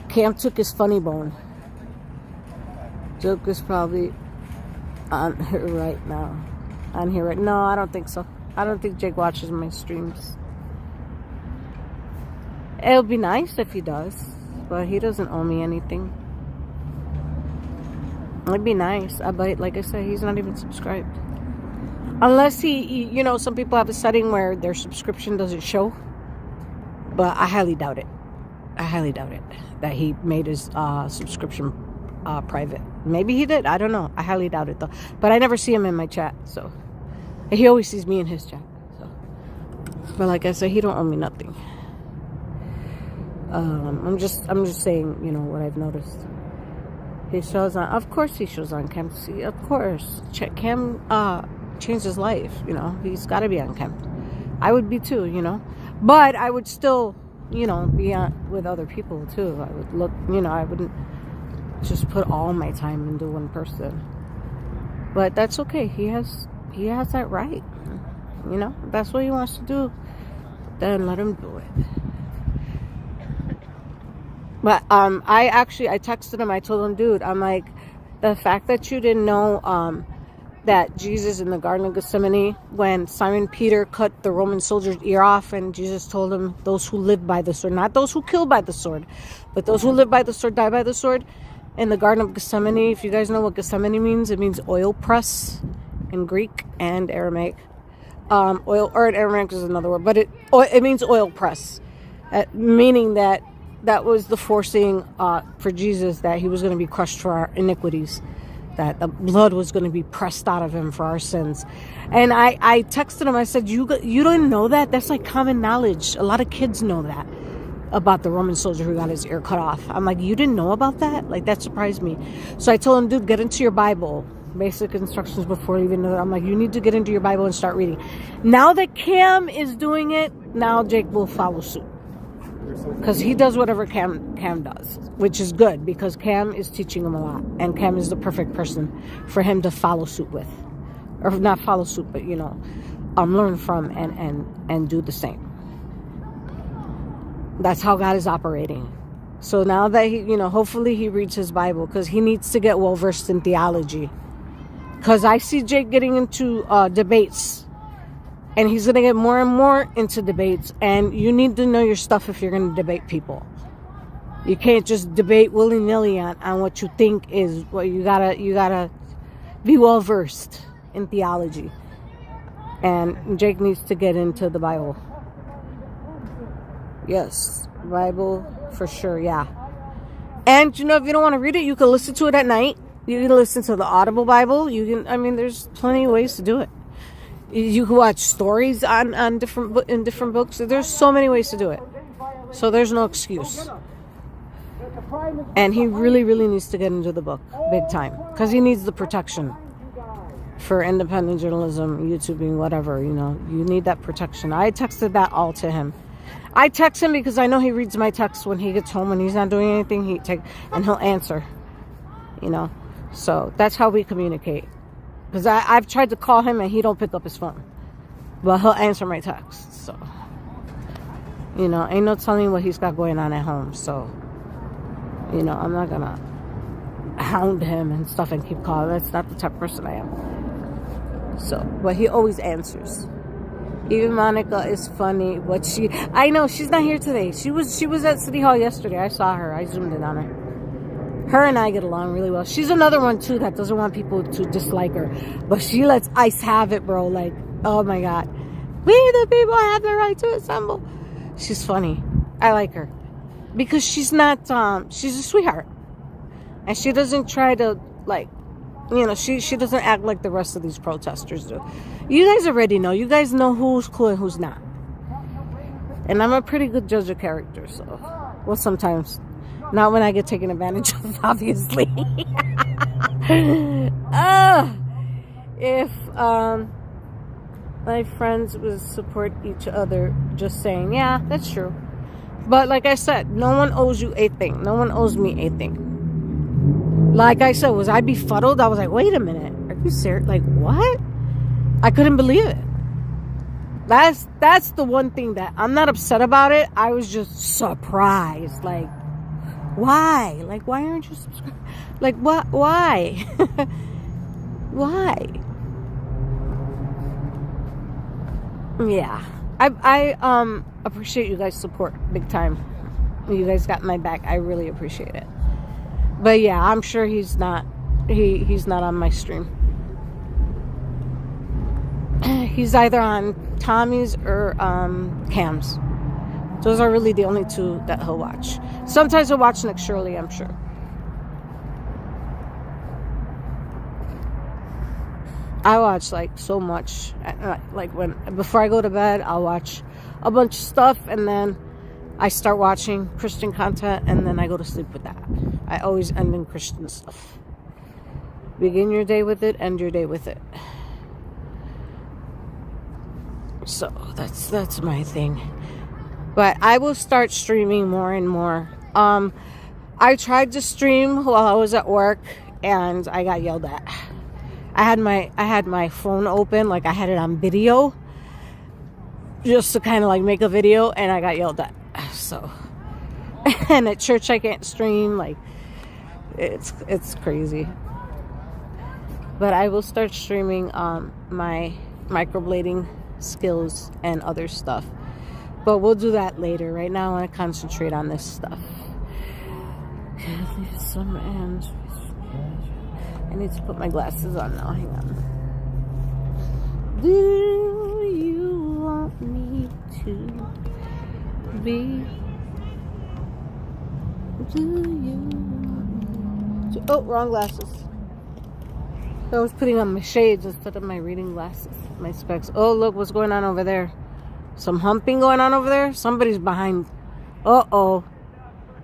Cam took his funny bone. Joke is probably on here right now. No, I don't think so. I don't think Jake watches my streams. It'll be nice if he does, but he doesn't owe me anything. It'd be nice, but like I said, he's not even subscribed. Unless he, some people have a setting where their subscription doesn't show. But I highly doubt it. That he made his subscription private. Maybe he did. I don't know. I highly doubt it though. But I never see him in my chat, so he always sees me in his chat. So, but like I said, he don't owe me nothing. I'm just saying, what I've noticed. He shows on. Of course, he shows on Cam. See, of course, Cam changed his life. He's got to be on Cam. I would be too. But I would still. Be on with other people too. I would look, I wouldn't just put all my time into one person. But that's okay. He has that right. If that's what he wants to do, then let him do it. But I texted him. I told him, dude, I'm like, the fact that you didn't know that Jesus in the Garden of Gethsemane, when Simon Peter cut the Roman soldier's ear off, and Jesus told him, those who live by the sword, not those who kill by the sword, but those who live by the sword die by the sword. In the Garden of Gethsemane, if you guys know what Gethsemane means, it means oil press in Greek and Aramaic. Oil, or in Aramaic is another word, but it means oil press, meaning that was the forcing for Jesus, that he was going to be crushed for our iniquities, that the blood was going to be pressed out of him for our sins. And I texted him, I said, you don't know that? That's like common knowledge. A lot of kids know that about the Roman soldier who got his ear cut off. I'm like, you didn't know about that? Like, that surprised me. So I told him, dude, get into your Bible. Basic instructions before you even know that. I'm like, you need to get into your Bible and start reading. Now that Cam is doing it, now Jake will follow suit. Because he does whatever Cam does, which is good, because Cam is teaching him a lot, and Cam is the perfect person for him to follow suit with, or not follow suit, but learn from and do the same. That's how God is operating. So now that he, hopefully he reads his Bible, because he needs to get well versed in theology. Because I see Jake getting into debates. And he's going to get more and more into debates. And you need to know your stuff if you're going to debate people. You can't just debate willy-nilly on what you think is. Well, you gotta be well versed in theology. And Jake needs to get into the Bible. Yes, Bible for sure, yeah. And if you don't want to read it, you can listen to it at night. You can listen to the Audible Bible. There's plenty of ways to do it. You can watch stories in different books. There's so many ways to do it. So there's no excuse. And he really, really needs to get into the book big time, because he needs the protection for independent journalism, YouTubing, whatever. You need that protection. I texted that all to him. I text him because I know he reads my texts when he gets home and he's not doing anything. And he'll answer. So that's how we communicate. Because I've tried to call him and he don't pick up his phone. But he'll answer my texts. So, ain't no telling what he's got going on at home. So, I'm not going to hound him and stuff and keep calling. That's not the type of person I am. So, but he always answers. Even Monica is funny. But I know she's not here today. She was at City Hall yesterday. I saw her. I zoomed in on her. Her and I get along really well. She's another one, too, that doesn't want people to dislike her. But she lets ICE have it, bro. Like, oh, my God. We, the people, have the right to assemble. She's funny. I like her. Because she's not, she's a sweetheart. And she doesn't try to, she doesn't act like the rest of these protesters do. You guys already know. You guys know who's cool and who's not. And I'm a pretty good judge of character, so. Well, sometimes. Not when I get taken advantage of, obviously. If my friends would support each other, just saying, yeah, that's true. But like I said, no one owes you a thing. No one owes me a thing. Like I said, was I befuddled? I was like, wait a minute. Are you serious? Like, what? I couldn't believe it. That's the one thing that I'm not upset about it. I was just surprised. Like, why? Like, why aren't you subscribed? Like, what? Why? Why? Yeah. I appreciate you guys' support big time. You guys got my back. I really appreciate it. But yeah, I'm sure he's not on my stream. He's either on Tommy's or Cam's. Those are really the only two that he'll watch. Sometimes he'll watch Nick Shirley, I'm sure. I watch so much. Before I go to bed, I'll watch a bunch of stuff, and then I start watching Christian content, and then I go to sleep with that. I always end in Christian stuff. Begin your day with it, end your day with it. So that's my thing. But I will start streaming more and more. I tried to stream while I was at work, and I got yelled at. I had my phone open, I had it on video, just to kind of make a video, and I got yelled at. So And at church I can't stream. Like, it's crazy. But I will start streaming my microblading skills and other stuff. But we'll do that later. Right now I want to concentrate on this stuff. I need to put my glasses on now. Hang on. Do you want me to be? Do you want me to? Oh, wrong glasses. I was putting on my shades instead of my reading glasses, my specs. Oh, look what's going on over there. Some humping going on over there. Somebody's behind. Uh-oh.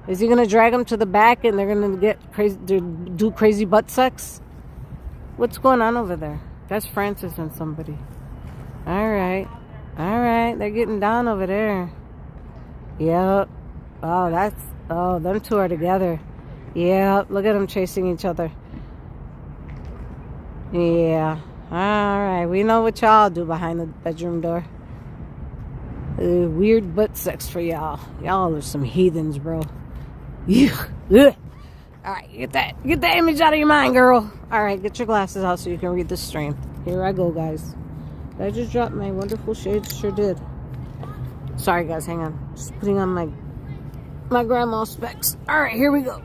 Is he going to drag them to the back and they're going to get crazy, do crazy butt sex? What's going on over there? That's Francis and somebody. All right. They're getting down over there. Yep. Oh, them two are together. Yep. Look at them chasing each other. Yeah. All right. We know what y'all do behind the bedroom door. Weird butt sex for y'all. Y'all are some heathens, bro. Ugh. All right, get that image out of your mind, girl. All right, get your glasses out so you can read the stream. Here I go, guys. Did I just dropped my wonderful shades? Sure did. Sorry, guys. Hang on. Just putting on my grandma specs. All right, here we go.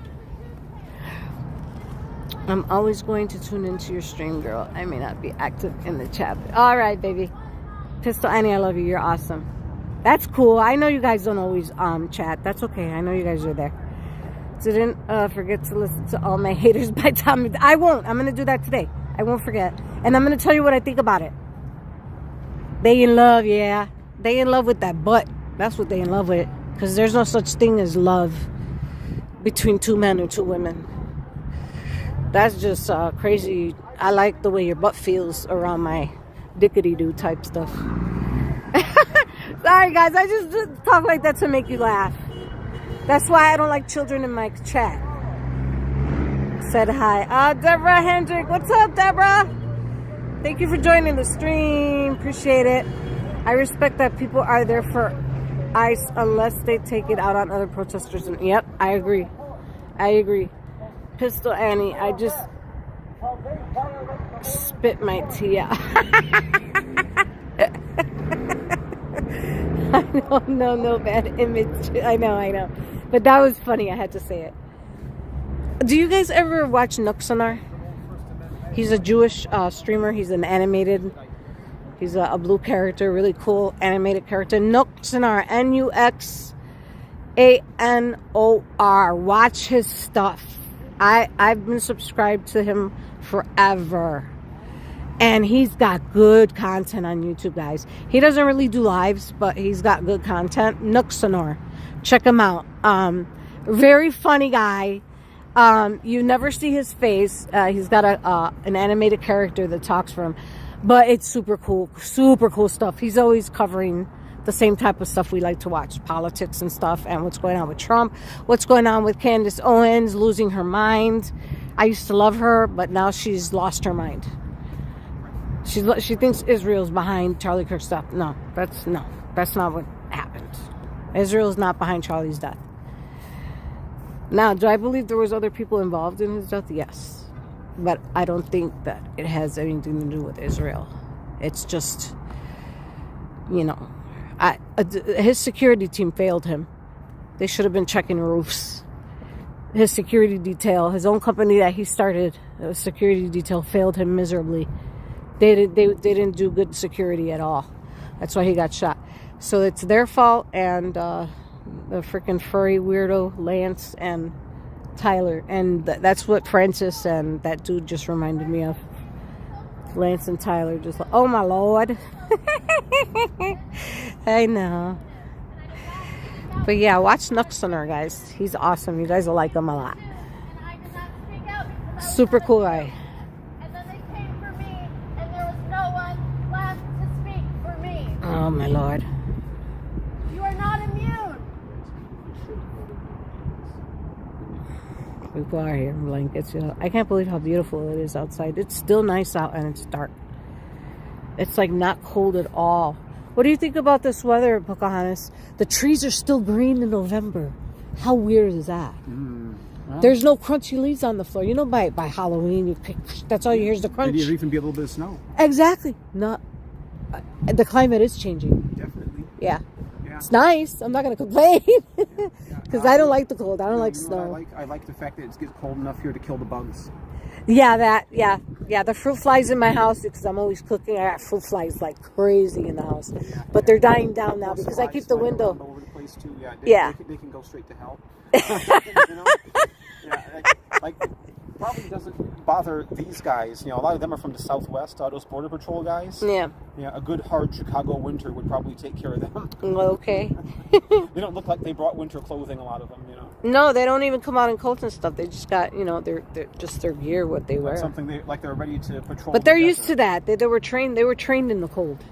I'm always going to tune into your stream, girl. I may not be active in the chat. All right, baby. Pistol Annie, I love you. You're awesome. That's cool. I know you guys don't always chat. That's okay. I know you guys are there. Didn't forget to listen to All My Haters by Tommy. I won't. I'm going to do that today. I won't forget. And I'm going to tell you what I think about it. They in love, yeah. They in love with that butt. That's what they in love with. Because there's no such thing as love between two men or two women. That's just crazy. I like the way your butt feels around my dickety-doo type stuff. Sorry, guys. I just talk like that to make you laugh. That's why I don't like children in my chat. Said hi. Deborah Hendrick. What's up, Deborah? Thank you for joining the stream. Appreciate it. I respect that people are there for ICE unless they take it out on other protesters. And yep, I agree. Pistol Annie, I just spit my tea out. I know, no bad image. I know. But that was funny. I had to say it. Do you guys ever watch Nuxonar? He's a Jewish streamer. He's an animated. He's a blue character. Really cool animated character. Nuxonar. Nuxanor. Watch his stuff. I've been subscribed to him forever. And he's got good content on YouTube, guys. He doesn't really do lives, but he's got good content. Nuxonar. Check him out. Very funny guy. You never see his face. He's got an animated character that talks for him. But it's super cool stuff. He's always covering the same type of stuff we like to watch. Politics and stuff. And what's going on with Trump. What's going on with Candace Owens losing her mind. I used to love her, but now she's lost her mind. She thinks Israel's behind Charlie Kirk's death. No, that's not what happened. Israel's not behind Charlie's death. Now, do I believe there was other people involved in his death? Yes. But I don't think that it has anything to do with Israel. It's just, his security team failed him. They should have been checking roofs. His security detail, his own company that he started, the security detail failed him miserably. They didn't do good security at all. That's why he got shot. So it's their fault, and the freaking furry weirdo Lance and Tyler, and that's what Francis and that dude just reminded me of. Lance and Tyler, just like, oh my lord. I know. But yeah, watch Nuxonar, guys. He's awesome. You guys will like him a lot. Super cool guy. Oh my lord. You are not immune. People are here in blankets. I can't believe how beautiful it is outside. It's still nice out and it's dark. It's like not cold at all. What do you think about this weather, Pocahontas? The trees are still green in November. How weird is that? Well, There's no crunchy leaves on the floor. You know, by Halloween, you pick. That's all you hear is the crunch. Maybe even be a little bit of snow. Exactly. Not. The climate is changing. Definitely. Yeah. Yeah. It's nice. I'm not gonna complain because I don't like the cold. I don't like You know snow. what I like the fact that it gets cold enough here to kill the bugs. Yeah, the fruit flies in my house because I'm always cooking. I got fruit flies like crazy in the house, but they're dying down now because I keep the window. All over the place too. Yeah. Yeah. They can go straight to hell. You know? Yeah. Like probably doesn't bother these guys. You know, a lot of them are from the Southwest. Those Border Patrol guys. Yeah. Yeah. A good hard Chicago winter would probably take care of them. Okay. They don't look like they brought winter clothing. A lot of them. You know. No, they don't even come out in coats and stuff. They just got, they're just their gear, what they wear. Something they're ready to patrol. But they're used to that. They were trained. They were trained in the cold.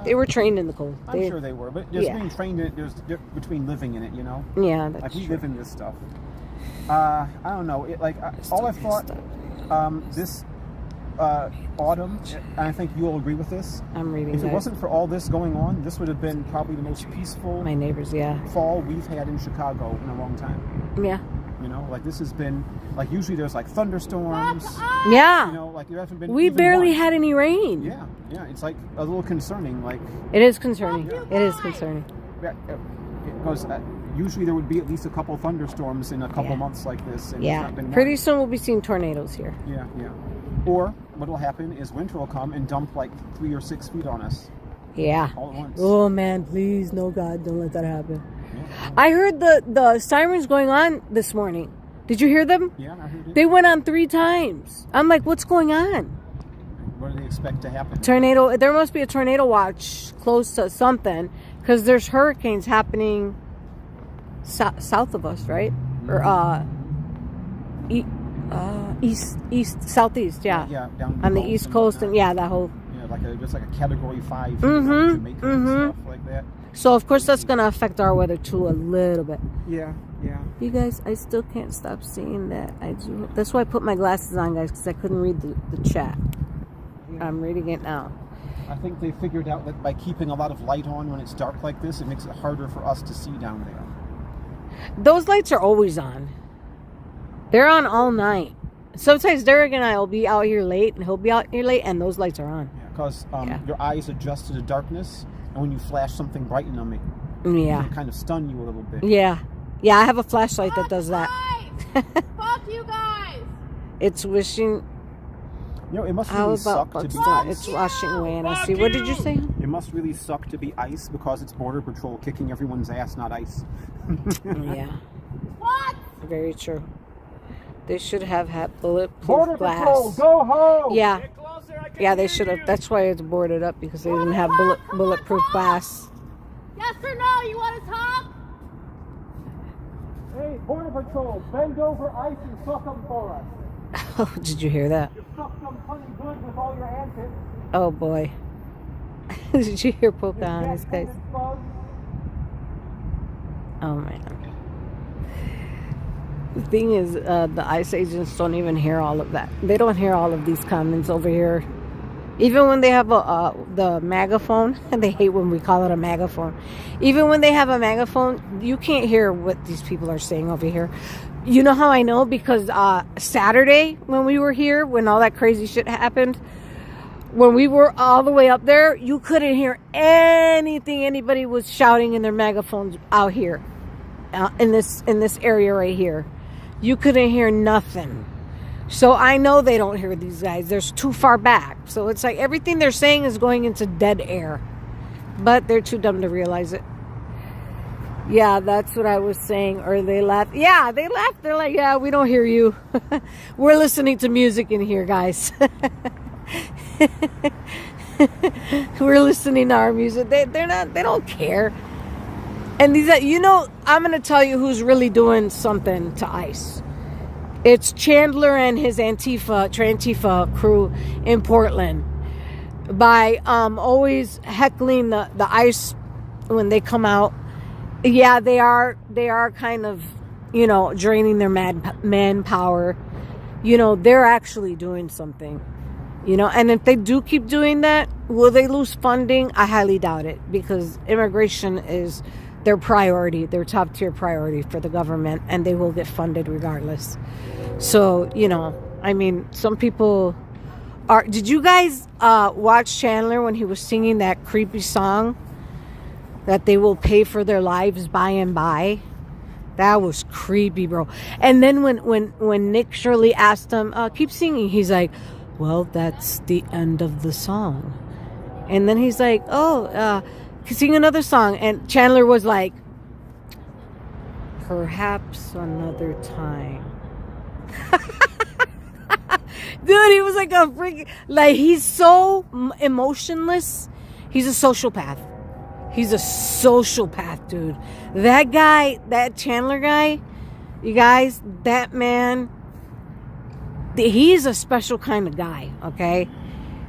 They were trained in the cold. I'm sure they were, but just being trained in it, there's between living in it, you know. Yeah, that's like we true. live in this stuff. I don't know. All I thought this autumn, and I think you'll agree with this. I'm reading. If it wasn't for all this going on, this would have been probably the most peaceful. My neighbors, fall we've had in Chicago in a long time. Yeah. You know, like this has been like usually there's like thunderstorms. Yeah. You know, like there hasn't been. We even barely one. had any rain. Yeah. It's like a little concerning. Like it is concerning. It is concerning. Because usually there would be at least a couple thunderstorms in a couple months like this. And Yeah. Pretty soon we'll be seeing tornadoes here. Yeah. Or what will happen is winter will come and dump like 3 or 6 feet on us. Yeah. All at once. Oh man, please, no God, don't let that happen. Yeah. I heard the sirens going on this morning. Did you hear them? Yeah, I heard it. They went on 3 times. I'm like, what's going on? What do they expect to happen? Tornado. There must be a tornado watch close to something because there's hurricanes happening south of us, right? Or southeast, yeah. Yeah, down on the east coast, and that whole. Yeah, just like a category 5. Jamaica and stuff like that. So of course that's gonna affect our weather too a little bit. Yeah. You guys, I still can't stop seeing that. That's why I put my glasses on, guys, because I couldn't read the chat. I'm reading it now. I think they figured out that by keeping a lot of light on when it's dark like this, it makes it harder for us to see down there. Those lights are always on. They're on all night. Sometimes Derek and I will be out here late, and he'll be out here late, and those lights are on. Yeah, because your eyes adjust to the darkness, and when you flash something bright in them, it can kind of stun you a little bit. Yeah, I have a flashlight that does that. Fuck you guys! It's wishing. It must really suck to be ice. It's washing away, and I see. What did you say? It must really suck to be ice because it's Border Patrol kicking everyone's ass, not ice. Yeah. What? Very true. They should have had bulletproof Border glass. Patrol, go home! Yeah. Yeah, they should have. That's why it's boarded up, because they didn't have bulletproof glass. Yes or no? You want to talk? Hey, Border Patrol, bend over ice and suck them for us. Oh, did you hear that? You suck them plenty good with all your antics. Oh boy. Did you hear Pocahontas, guys? Oh man. The thing is, the ICE agents don't even hear all of that. They don't hear all of these comments over here. Even when they have the megaphone, and they hate when we call it a megaphone. Even when they have a megaphone, you can't hear what these people are saying over here. You know how I know? Because Saturday, when we were here, when all that crazy shit happened, when we were all the way up there, you couldn't hear anything anybody was shouting in their megaphones out here, in this area right here. You couldn't hear nothing. So I know they don't hear these guys. They're too far back. So it's like everything they're saying is going into dead air. But they're too dumb to realize it. Yeah, that's what I was saying. Or they laugh. Yeah, they laugh. They're like, yeah, we don't hear you. We're listening to music in here, guys. We're listening to our music. They don't care. And these, I'm going to tell you who's really doing something to ICE. It's Chandler and his Antifa crew in Portland by always heckling the ICE when they come out. Yeah, they are kind of, draining their manpower. They're actually doing something. And if they do keep doing that, will they lose funding? I highly doubt it, because immigration is their priority, their top tier priority for the government, and they will get funded regardless. So, you know, I mean, some people are. Did you guys watch Chandler when he was singing that creepy song that they will pay for their lives by and by? That was creepy, bro. And then when Nick Shirley asked him, keep singing, he's like, well, that's the end of the song. And then he's like, sing another song. And Chandler was like, perhaps another time. Dude, he was like a freaking, like, he's so emotionless. He's a sociopath. He's a sociopath, dude. That guy, that Chandler guy, you guys, that man, he's a special kind of guy, okay?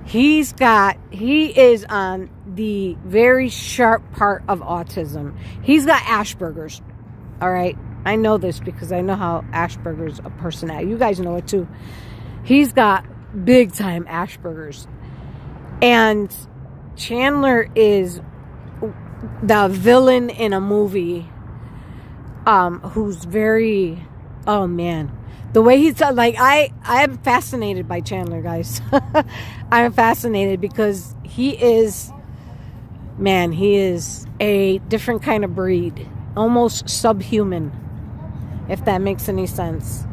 He is on the very sharp part of autism. He's got Asperger's, all right? I know this because I know how Asperger's a personality. You guys know it too. He's got big time Asperger's. And Chandler is the villain in a movie who's very, oh man, the way he's like, I am fascinated by Chandler, guys. I'm fascinated because he is a different kind of breed, almost subhuman, if that makes any sense.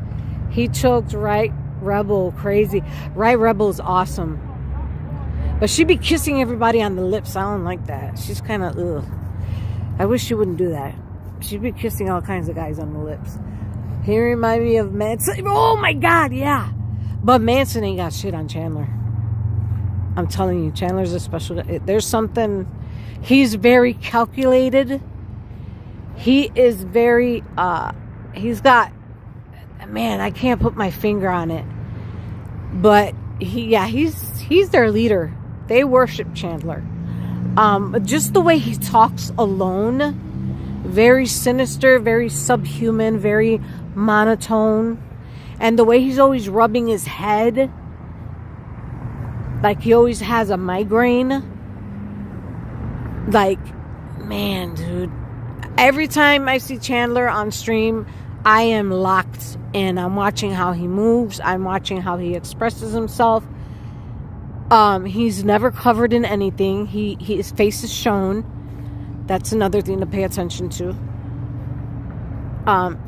He choked Right Rebel crazy. Right Rebel's awesome. But she be kissing everybody on the lips. I don't like that. She's kind of, ugh. I wish she wouldn't do that. She'd be kissing all kinds of guys on the lips. He remind me of Manson. Oh my God, yeah. But Manson ain't got shit on Chandler. I'm telling you, Chandler's a special guy. There's something, he's very calculated. He is very, he's got, man, I can't put my finger on it. But he's their leader. They worship Chandler. Just the way he talks alone, very sinister, very subhuman, very monotone. And the way he's always rubbing his head, like he always has a migraine. Like, man, dude. Every time I see Chandler on stream, I am locked in. I'm watching how he moves. I'm watching how he expresses himself. He's never covered in anything. His face is shown. That's another thing to pay attention to.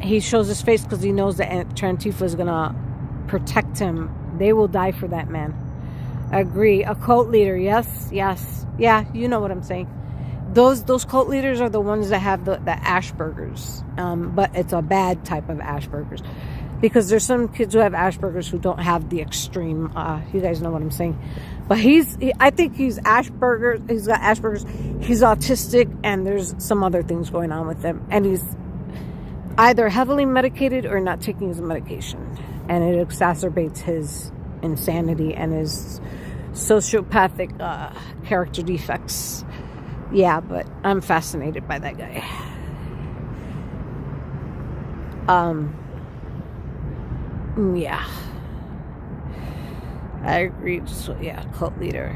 He shows his face because he knows that Antifa is gonna protect him. They will die for that man. I agree. A cult leader, yes. Yeah, you know what I'm saying. Those cult leaders are the ones that have the Asperger's. But it's a bad type of Asperger's. Because there's some kids who have Asperger's who don't have the extreme. You guys know what I'm saying. But I think he's Asperger's. He's got Asperger's. He's autistic, and there's some other things going on with him. And he's either heavily medicated or not taking his medication. And it exacerbates his insanity and his sociopathic character defects. Yeah, but I'm fascinated by that guy. Yeah. I agree. So, yeah, cult leader.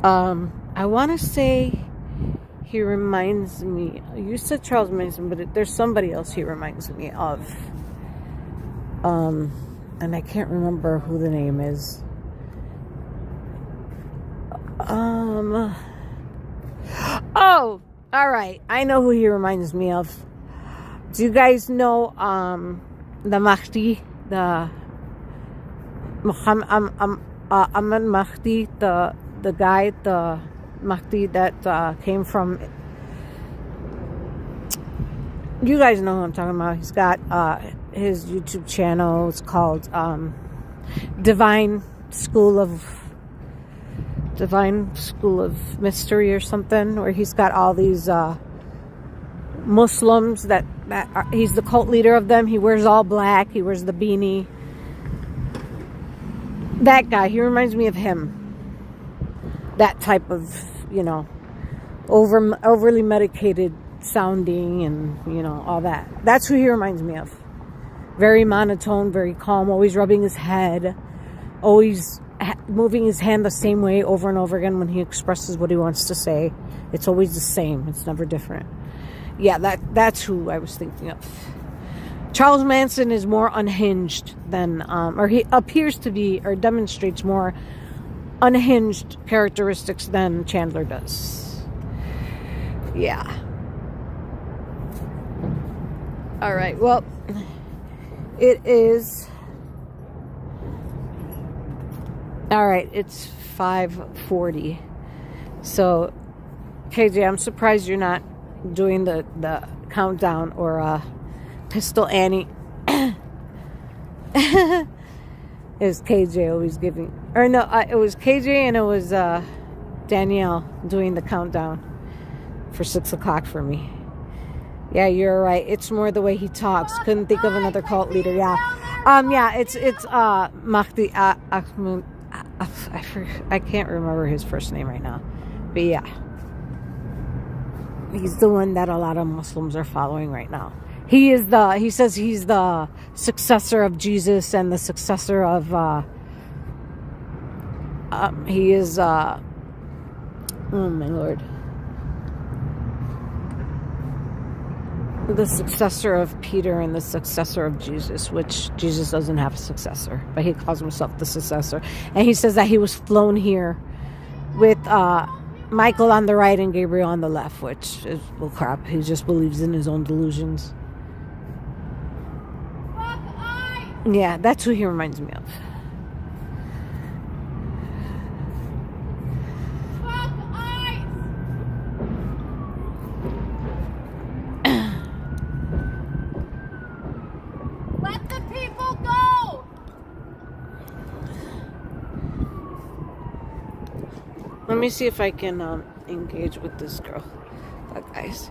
I want to say he reminds me, you said Charles Manson, but there's somebody else he reminds me of. And I can't remember who the name is. Oh, all right. I know who he reminds me of. Do you guys know the Mahdi, the Ahmad Mahdi, the guy, the Mahdi that came from? You guys know who I'm talking about. He's got his YouTube channel. It's called Divine School of Mystery or something, where he's got all these Muslims that he's the cult leader of them. He wears all black. He wears the beanie. That guy, he reminds me of him. That type of, overly medicated sounding and, all that. That's who he reminds me of. Very monotone, very calm, always rubbing his head, always moving his hand the same way over and over again when he expresses what he wants to say. It's always the same. It's never different. Yeah, that's who I was thinking of. Charles Manson is more unhinged than, or he appears to be, or demonstrates more unhinged characteristics than Chandler does. Yeah. All right. Well, it is. All right. It's 5:40. So, KJ, I'm surprised you're not doing the countdown or Pistol Annie. Is KJ always giving, or no, it was KJ and it was Danielle doing the countdown for 6 o'clock for me. Yeah, you're right. It's more the way he talks. Couldn't think of another cult leader. Yeah, yeah. It's Mahdi Ahmed. I can't remember his first name right now, but yeah, he's the one that a lot of Muslims are following right now. He says he's the successor of Jesus and the successor of, he is, oh my Lord. The successor of Peter and the successor of Jesus, which Jesus doesn't have a successor, but he calls himself the successor. And he says that he was flown here with, Michael on the right and Gabriel on the left, which is bull crap. He just believes in his own delusions. Yeah, that's who he reminds me of. Let the people go! Let me see if I can engage with this girl. Guys,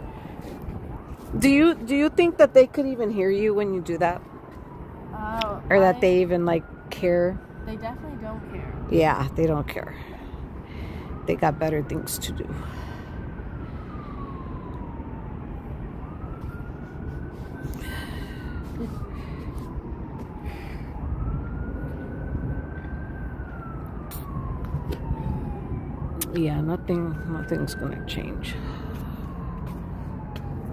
do you think that they could even hear you when you do that? Or that they even like care? They definitely don't care. Yeah, they don't care. They got better things to do. Yeah, nothing's gonna change.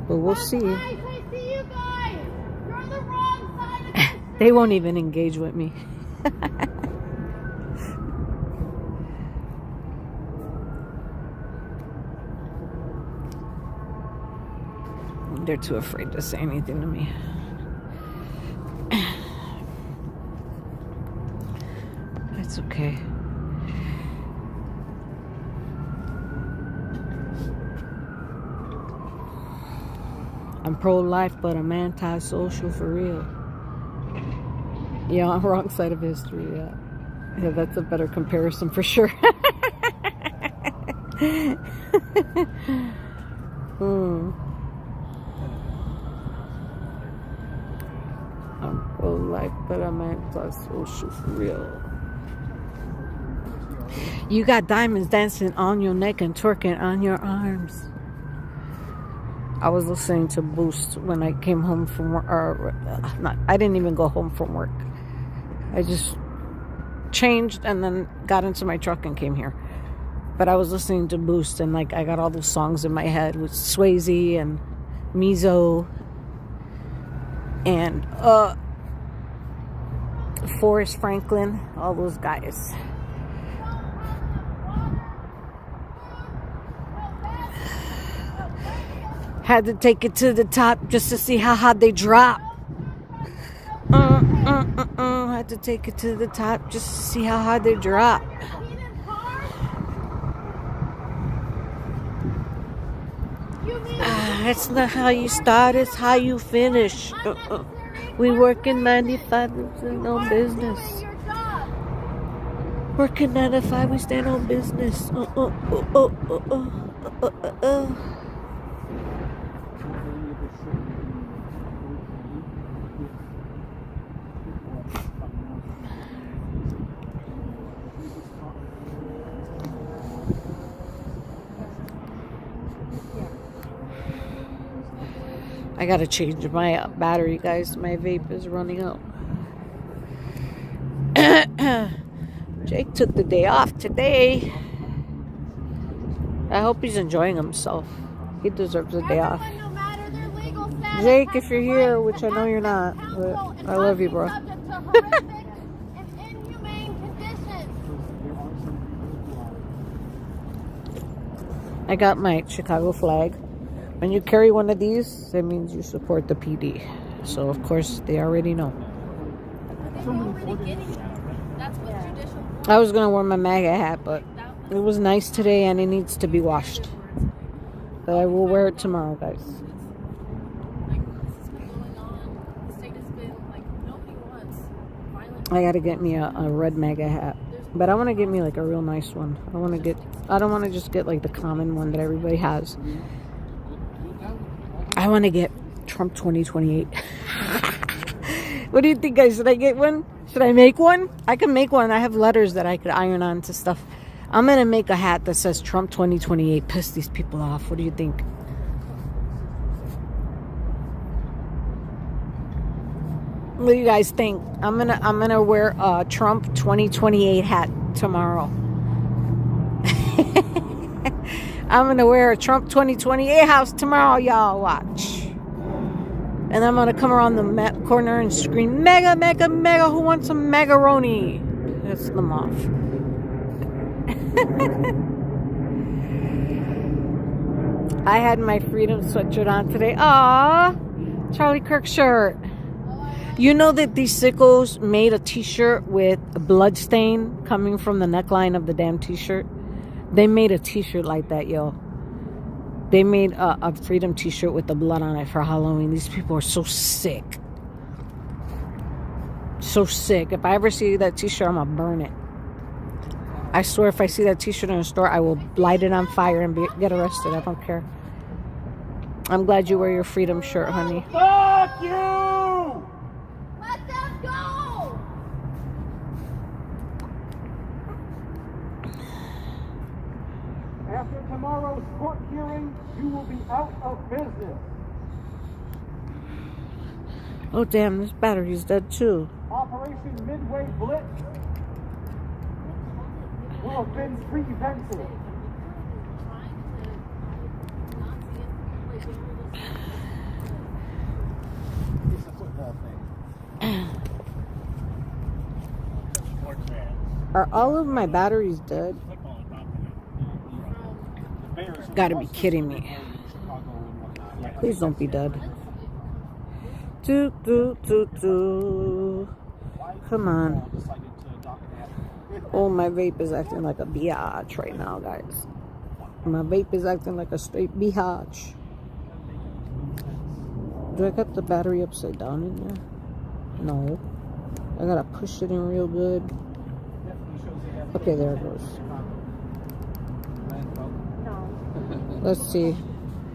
But we'll see. Guys, I see you guys! You're on the wrong side of this. They won't even engage with me. They're too afraid to say anything to me. It's okay. I'm pro-life, but I'm anti-social for real. Yeah, on the wrong side of history, yeah. Yeah, that's a better comparison for sure. I'm pro-life, but I'm anti-social for real. You got diamonds dancing on your neck and twerking on your arms. I was listening to Boost when I came home from work. I didn't even go home from work. I just changed and then got into my truck and came here. But I was listening to Boost and like I got all those songs in my head with Swayze and Mizo and Forrest Franklin, all those guys. Had to take it to the top just to see how hard they drop. Had to take it to the top just to see how hard they drop. It's not how you start, it's how you finish. We work in 95% on business. Working 9 to 5, we stand on business. I gotta change my battery, guys. My vape is running out. Jake took the day off today. I hope he's enjoying himself. He deserves a day off. No matter Jake, if you're here, which I know you're not, but I love you, bro. I got my Chicago flag. When you carry one of these, that means you support the PD. So, of course, they already know. I was going to wear my MAGA hat, but it was nice today and it needs to be washed. But I will wear it tomorrow, guys. I got to get me a red MAGA hat. But I want to get me like a real nice one. I don't want to just get like the common one that everybody has. I want to get Trump 2028. What do you think, guys? Should I get one? Should I make one? I can make one. I have letters that I could iron on to stuff. I'm going to make a hat that says Trump 2028. Piss these people off. What do you think? What do you guys think? I'm gonna wear a Trump 2028 hat tomorrow. I'm gonna wear a Trump 2028 house tomorrow, y'all. Watch. And I'm gonna come around the corner and scream, "Mega, mega, mega! Who wants some macaroni?" Piss them off. I had my Freedom sweatshirt on today. Aww, Charlie Kirk shirt. You know that these sickos made a t-shirt with a blood stain coming from the neckline of the damn t-shirt? They made a t-shirt like that, yo. They made a Freedom t-shirt with the blood on it for Halloween. These people are so sick. So sick. If I ever see that t-shirt, I'm gonna burn it. I swear, if I see that t-shirt in a store, I will light it on fire and get arrested. I don't care. I'm glad you wear your Freedom shirt, honey. Fuck you! After tomorrow's court hearing, you will be out of business. Oh, damn, this battery's dead, too. Operation Midway Blitz will have been prevented. It's a football thing. Are all of my batteries dead? Gotta be kidding me. Please don't be dead. Do. Come on. Oh, my vape is acting like a biatch right now, guys. My vape is acting like a straight biatch. Do I got the battery upside down in there? No. I gotta push it in real good. Okay, there it goes. Let's see.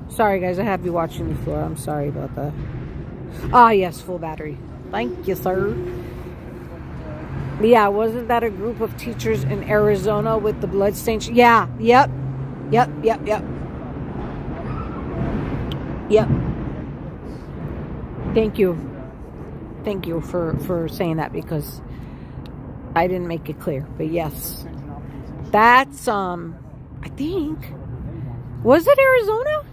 Sorry, guys. I have you watching the floor. I'm sorry about that. Ah, yes. Full battery. Thank you, sir. Yeah, wasn't that a group of teachers in Arizona with the bloodstains? Yeah. Yep. Thank you for saying that, because I didn't make it clear. But yes. That's, I think... Was it Arizona?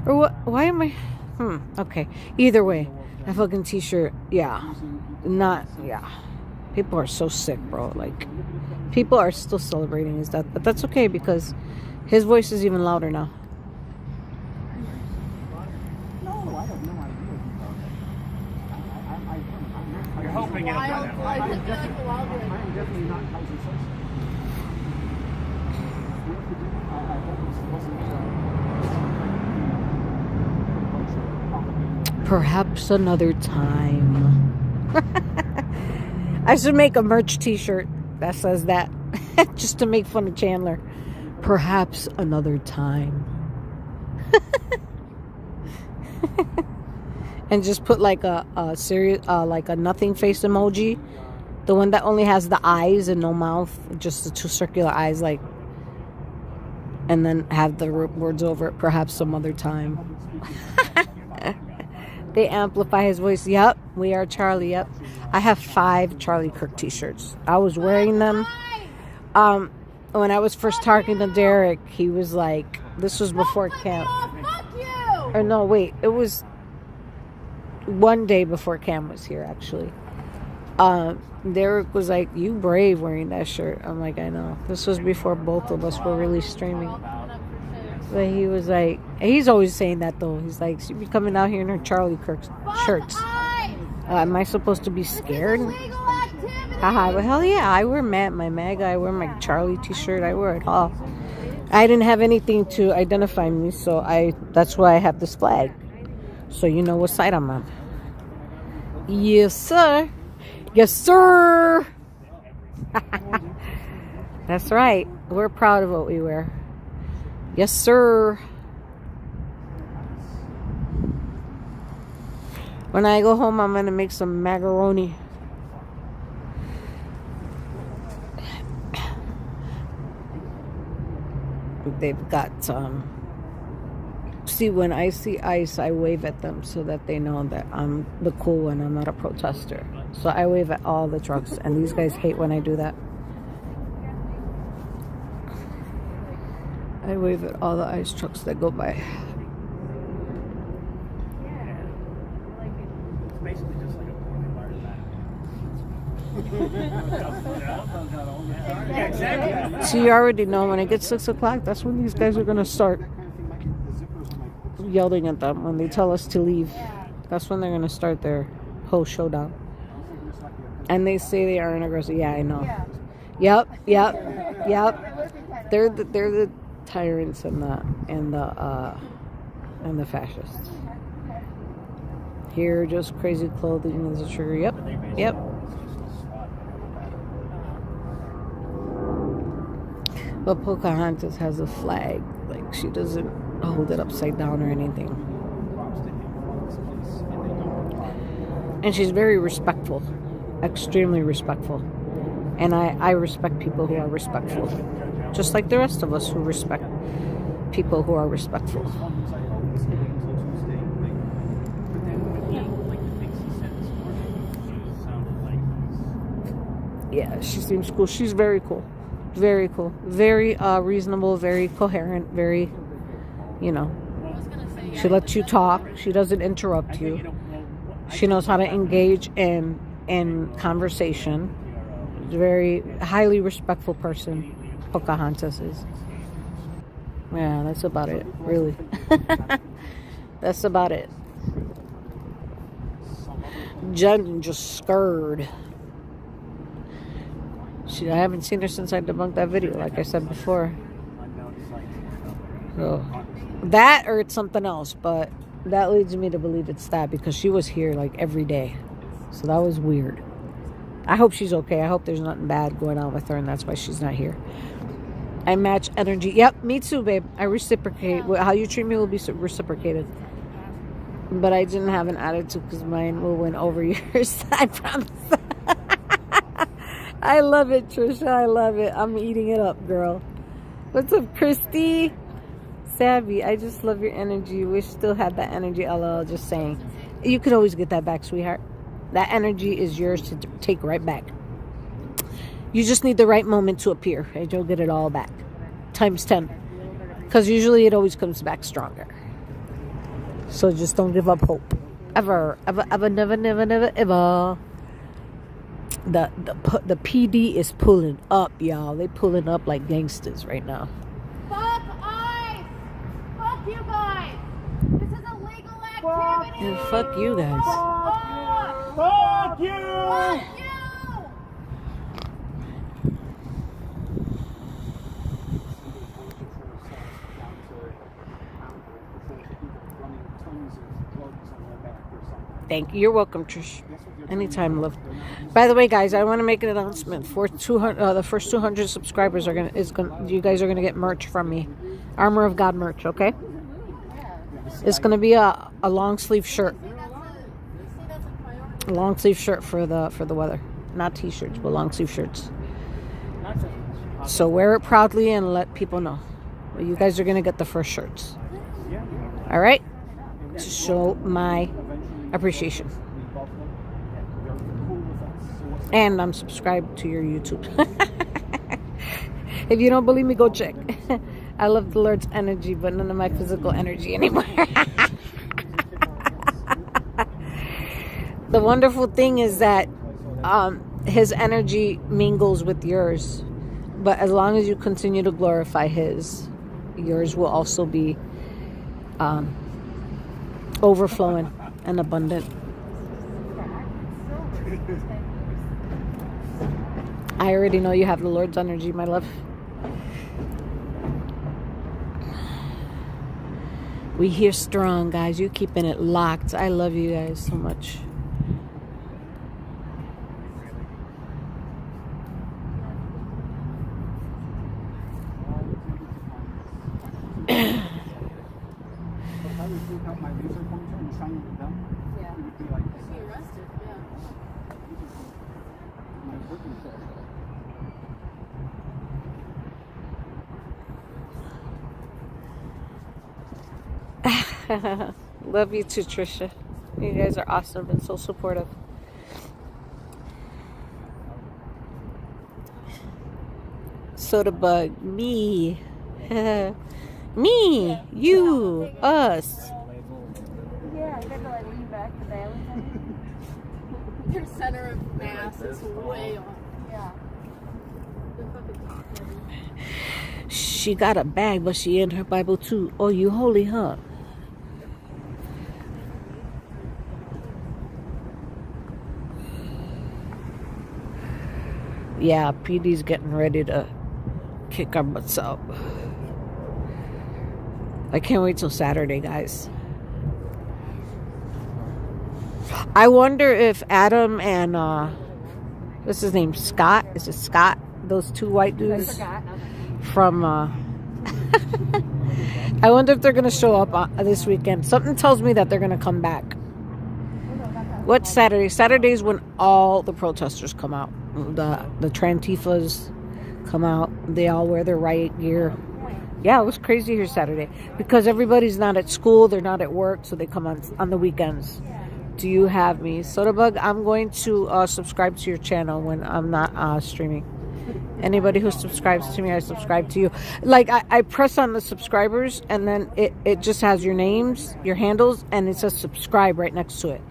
Or what? Why am I... okay. Either way, that fucking t-shirt, yeah. People are so sick, bro. Like, people are still celebrating his death. But that's okay, because his voice is even louder now. No, I have no idea. You're hoping it'll get out. I am definitely not housing sensitive. Perhaps another time. I should make a merch t-shirt that says that. Just to make fun of Chandler. Perhaps another time. And just put like a serious, like a nothing face emoji. The one that only has the eyes and no mouth. Just the two circular eyes, like. And then have the words over it. Perhaps some other time. They amplify his voice. Yep, we are Charlie. Yep. I have 5 Charlie Kirk t-shirts. I was wearing them. When I was first talking to Derek, he was like, this was before camp. Fuck you! Or no, wait, it was one day before Cam was here, actually. Derek was like, "You brave wearing that shirt." I'm like, "I know." This was before both of us were really streaming. But he was like, he's always saying that though. He's like, "She'd be coming out here in her Charlie Kirk shirts." Am I supposed to be scared? Haha, well, hell yeah. I wear my MAGA, I wear my Charlie t-shirt, I wear it all. I didn't have anything to identify me, so that's why I have this flag. So you know what side I'm on. Yes, sir. Yes, sir. That's right. We're proud of what we wear. Yes, sir. When I go home, I'm going to make some macaroni. They've got see, when I see ICE, I wave at them so that they know that I'm the cool one. I'm not a protester. So I wave at all the trucks, and these guys hate when I do that. I wave at all the ICE trucks that go by. It's basically just like a poorly wired Yeah, exactly. So you already know when it gets 6 o'clock, that's when these guys are going to start yelling at them when they tell us to leave. That's when they're going to start their whole showdown. And they say they aren't aggressive. Yeah, I know. Yep. They're the tyrants and the fascists. Here, just crazy clothing is a trigger. Yep. But Pocahontas has a flag. Like, she doesn't hold it upside down or anything. And she's very respectful. Extremely respectful. And I respect people who are respectful. Just like the rest of us who respect people who are respectful. Yeah, she seems cool. She's very cool. Very cool. Very reasonable, very coherent, very, she lets you talk. She doesn't interrupt you. She knows how to engage in conversation. Very highly respectful person, Pocahontas is. Yeah, that's about it, really. That's about it. Jen just scared. I haven't seen her since I debunked that video, like I said before. So, that or it's something else, but that leads me to believe it's that because she was here like every day. So that was weird. I hope she's okay. I hope there's nothing bad going on with her and that's why she's not here. I match energy. Yep, me too, babe. I reciprocate. How you treat me will be reciprocated. But I didn't have an attitude because mine will win over yours. I promise. I love it, Trisha. I love it. I'm eating it up, girl. What's up, Christy? Savvy, I just love your energy. Wish still had that energy, LL. Just saying. You could always get that back, sweetheart. That energy is yours to take right back. You just need the right moment to appear, and you'll get it all back. Times 10. Because usually it always comes back stronger. So just don't give up hope. Ever. Ever, never, never, never, ever. The PD is pulling up, y'all. They pulling up like gangsters right now. Fuck ICE! Fuck you guys! This is illegal activity! And fuck you guys. Fuck you! Fuck you! Thank you. You're welcome, Trish. Anytime, love. By the way, guys, I want to make an announcement. For 200, the first 200 subscribers you guys are gonna get merch from me. Armor of God merch, okay? It's gonna be a long sleeve shirt. A long sleeve shirt for the weather, not t-shirts, but long sleeve shirts. So wear it proudly and let people know. You guys are gonna get the first shirts. All right, to show my appreciation. And I'm subscribed to your YouTube. If you don't believe me, go check. I love the Lord's energy, but none of my physical energy anymore. The wonderful thing is that his energy mingles with yours. But as long as you continue to glorify his, yours will also be overflowing and abundant. I already know you have the Lord's energy, my love. We here strong, guys. You're keeping it locked. I love you guys so much. Love you too, Trisha. You guys are awesome and so supportive. Soda bug, me. Me, you, us. Yeah, I got to like lean back to the Your center of mass is way off. Yeah. She got a bag, but she in her Bible too. Oh, you holy, huh? Yeah, PD's getting ready to kick our butts out. I can't wait till Saturday, guys. I wonder if Adam and what's his name? Scott? Is it Scott? Those two white dudes from I wonder if they're gonna show up this weekend. Something tells me that they're gonna come back. What's Saturday? Saturday's when all the protesters come out. The Trantifas come out. They all wear their riot gear. Yeah, it was crazy here Saturday because everybody's not at school, they're not at work, so they come on the weekends. Do you have me? Sodabug, I'm going to subscribe to your channel when I'm not streaming. Anybody who subscribes to me, I subscribe to you. Like, I press on the subscribers, and then it just has your names, your handles, and it says subscribe right next to it.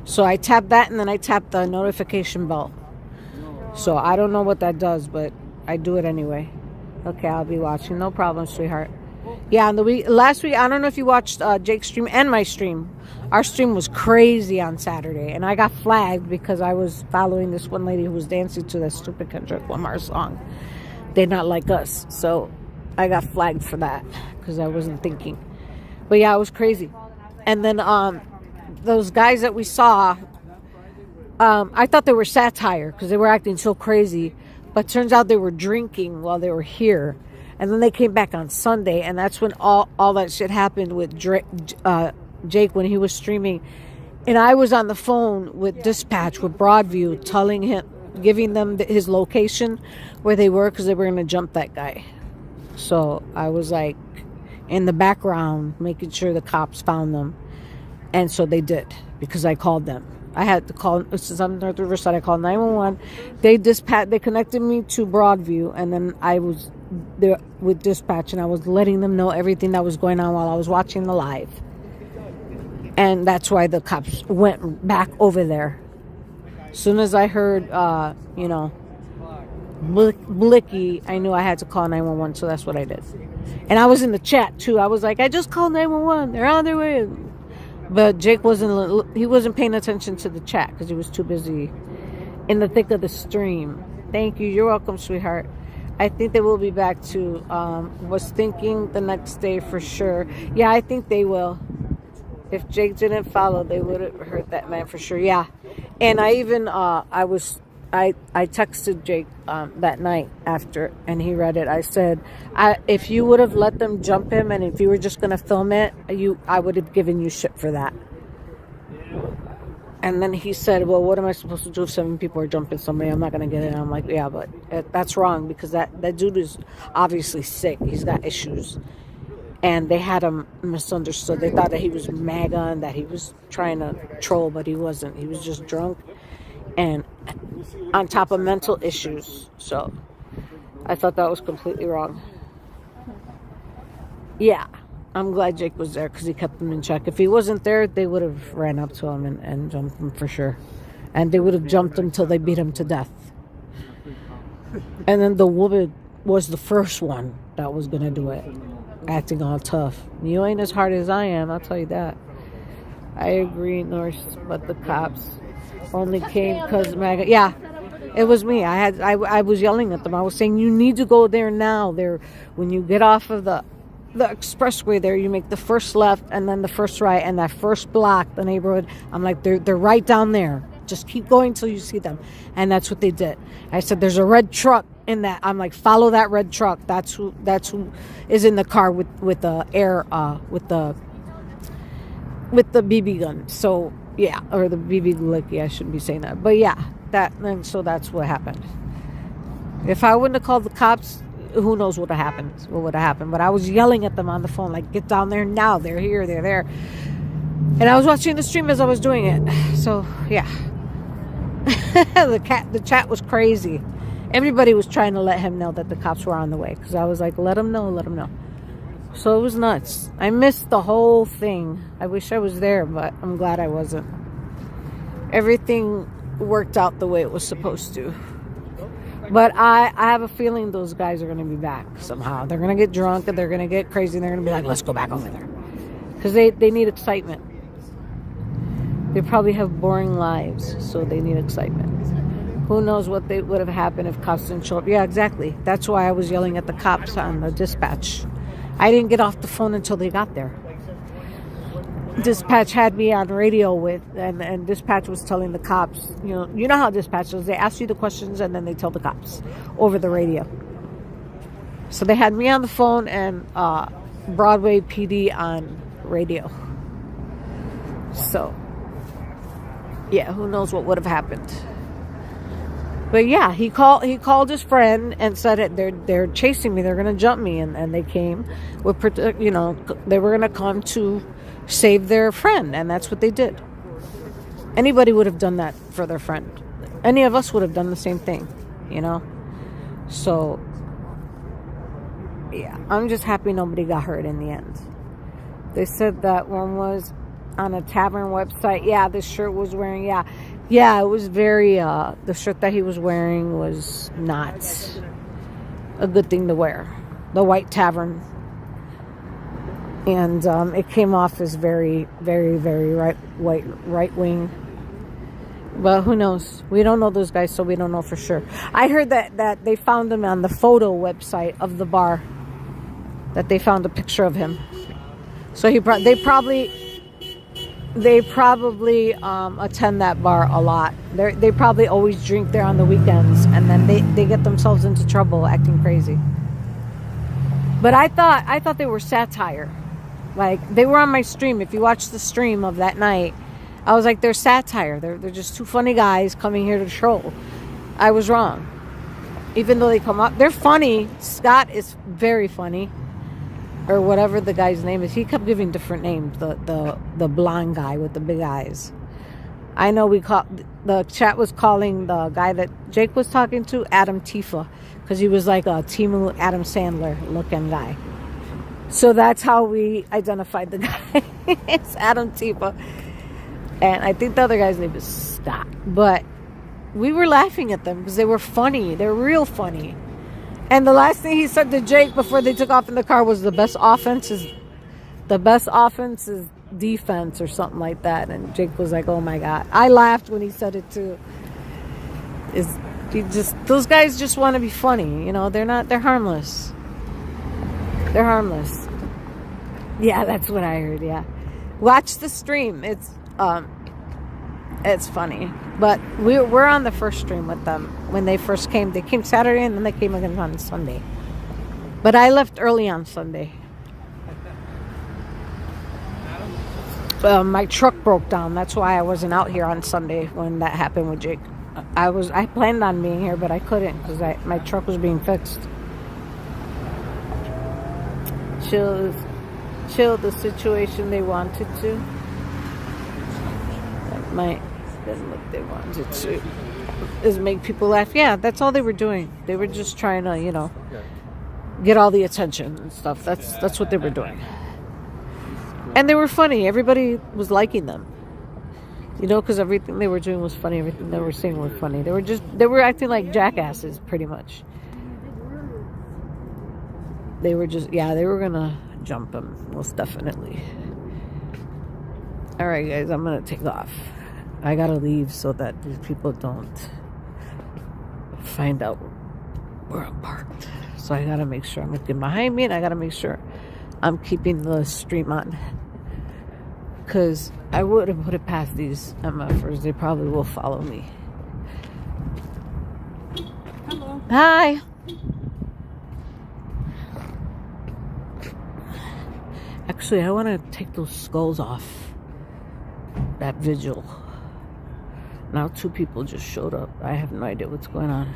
So I tap that, and then I tap the notification bell. So I don't know what that does, but I do it anyway. Okay, I'll be watching. No problem, sweetheart. Yeah, last week, I don't know if you watched Jake's stream and my stream. Our stream was crazy on Saturday, and I got flagged because I was following this one lady who was dancing to that stupid Kendrick Lamar song. They're not like us, so I got flagged for that because I wasn't thinking. But yeah, it was crazy. And then those guys that we saw, I thought they were satire because they were acting so crazy. But turns out they were drinking while they were here. And then they came back on Sunday, and that's when all that shit happened with Jake when he was streaming. And I was on the phone with Dispatch, with Broadview, giving them his location where they were because they were going to jump that guy. So I was like in the background making sure the cops found them. And so they did because I called them. I had to call, since I'm North Riverside, I called 911. They connected me to Broadview, and then I was there with Dispatch, and I was letting them know everything that was going on while I was watching the live. And that's why the cops went back over there. As soon as I heard, Blicky, I knew I had to call 911, so that's what I did. And I was in the chat, too. I was like, I just called 911. They're on their way. But Jake wasn't paying attention to the chat because he was too busy in the thick of the stream. Thank you. You're welcome, sweetheart. I think they will be back too. Was thinking the next day for sure. Yeah, I think they will. If Jake didn't follow, they would have hurt that man for sure. Yeah. And I even, I texted Jake that night after, and he read it. I said, if you would have let them jump him, and if you were just going to film it, I would have given you shit for that. And then he said, well, what am I supposed to do if 7 people are jumping somebody? I'm not going to get it. And I'm like, yeah, but that's wrong because that dude is obviously sick. He's got issues. And they had him misunderstood. They thought that he was MAGA and that he was trying to troll, but he wasn't. He was just drunk and on top of mental issues. So I thought that was completely wrong. Yeah. I'm glad Jake was there because he kept them in check. If he wasn't there, they would have ran up to him and jumped him for sure. And they would have jumped him till they beat him to death. And then the woman was the first one that was going to do it, acting all tough. You ain't as hard as I am, I'll tell you that. I agree, Norse, but the cops only came because MAGA. Yeah, it was me. I was yelling at them. I was saying, you need to go there now. There, when you get off of the expressway there, you make the first left and then the first right, and that first block, the neighborhood. I'm like, they're right down there. Just keep going till you see them. And that's what they did. I said, there's a red truck in that. I'm like, follow that red truck. That's who is in the car with the air with the BB gun. So yeah, or the BB Glicky. I shouldn't be saying that, but yeah, so that's what happened. If I wouldn't have called the cops, who knows what would have happened. But I was yelling at them on the phone, like, get down there now. They're here, they're there. And I was watching the stream as I was doing it. So yeah. The chat was crazy. Everybody was trying to let him know that the cops were on the way, because I was like, let him know. So it was nuts. I missed the whole thing. I wish I was there, but I'm glad I wasn't. Everything worked out the way it was supposed to. But I have a feeling those guys are going to be back somehow. They're going to get drunk and they're going to get crazy and they're going to be like, let's go back over there. Because they need excitement. They probably have boring lives, so they need excitement. Who knows what would have happened if cops didn't show up. Yeah, exactly. That's why I was yelling at the cops on the dispatch. I didn't get off the phone until they got there. Dispatch had me on radio and dispatch was telling the cops, you know how dispatch is. They ask you the questions and then they tell the cops over the radio. So they had me on the phone and Broadway PD on radio. So yeah, who knows what would have happened. But yeah, he called his friend and said they're chasing me, they're gonna jump me, and they came with they were gonna come to save their friend, and that's what they did. Anybody would have done that for their friend. Any of us would have done the same thing, So yeah, I'm just happy nobody got hurt in the end. They said that one was on a tavern website. Yeah, this shirt was wearing, yeah, it was very, the shirt that he was wearing was not a good thing to wear. The White Tavern. And it came off as very, very, very right wing. But who knows? We don't know those guys, so we don't know for sure. I heard that they found him on the photo website of the bar. That they found a picture of him. So they probably attend that bar a lot. They probably always drink there on the weekends, and then they get themselves into trouble acting crazy. But I thought they were satire. Like, they were on my stream. If you watch the stream of that night, I was like, they're satire. They're just two funny guys coming here to troll. I was wrong. Even though they come up, they're funny. Scott is very funny. Or whatever the guy's name is. He kept giving different names. The blonde guy with the big eyes. I know the chat was calling the guy that Jake was talking to Adam Tifa, because he was like a Timu Adam Sandler looking guy. So that's how we identified the guy. It's Adam Tifa. And I think the other guy's name is Scott. But we were laughing at them because they were funny. They're real funny. And the last thing he said to Jake before they took off in the car was the best offense is defense or something like that. And Jake was like, oh my God. I laughed when he said it too. Those guys just want to be funny. They're harmless. They're harmless. Yeah, that's what I heard. Yeah. Watch the stream. It's funny. But we're on the first stream with them when they first came. They came Saturday and then they came again on Sunday. But I left early on Sunday. My truck broke down. That's why I wasn't out here on Sunday when that happened with Jake. I planned on being here, but I couldn't because my truck was being fixed. Chill the situation they wanted to. That might been what they wanted to, is make people laugh. Yeah, that's all they were doing. They were just trying to, get all the attention and stuff. That's what they were doing. And they were funny. Everybody was liking them. You know, because everything they were doing was funny. Everything they were saying was funny. They were acting like jackasses, pretty much. They were just, yeah, they were going to jump him, most definitely. All right, guys, I'm going to take off. I got to leave so that these people don't find out where I'm parked. So I got to make sure I'm looking behind me, and I got to make sure I'm keeping the stream on. Because I would have put it past these MFers. They probably will follow me. Hello. Hi. Actually, I want to take those skulls off that vigil. Now 2 people just showed up. I have no idea what's going on.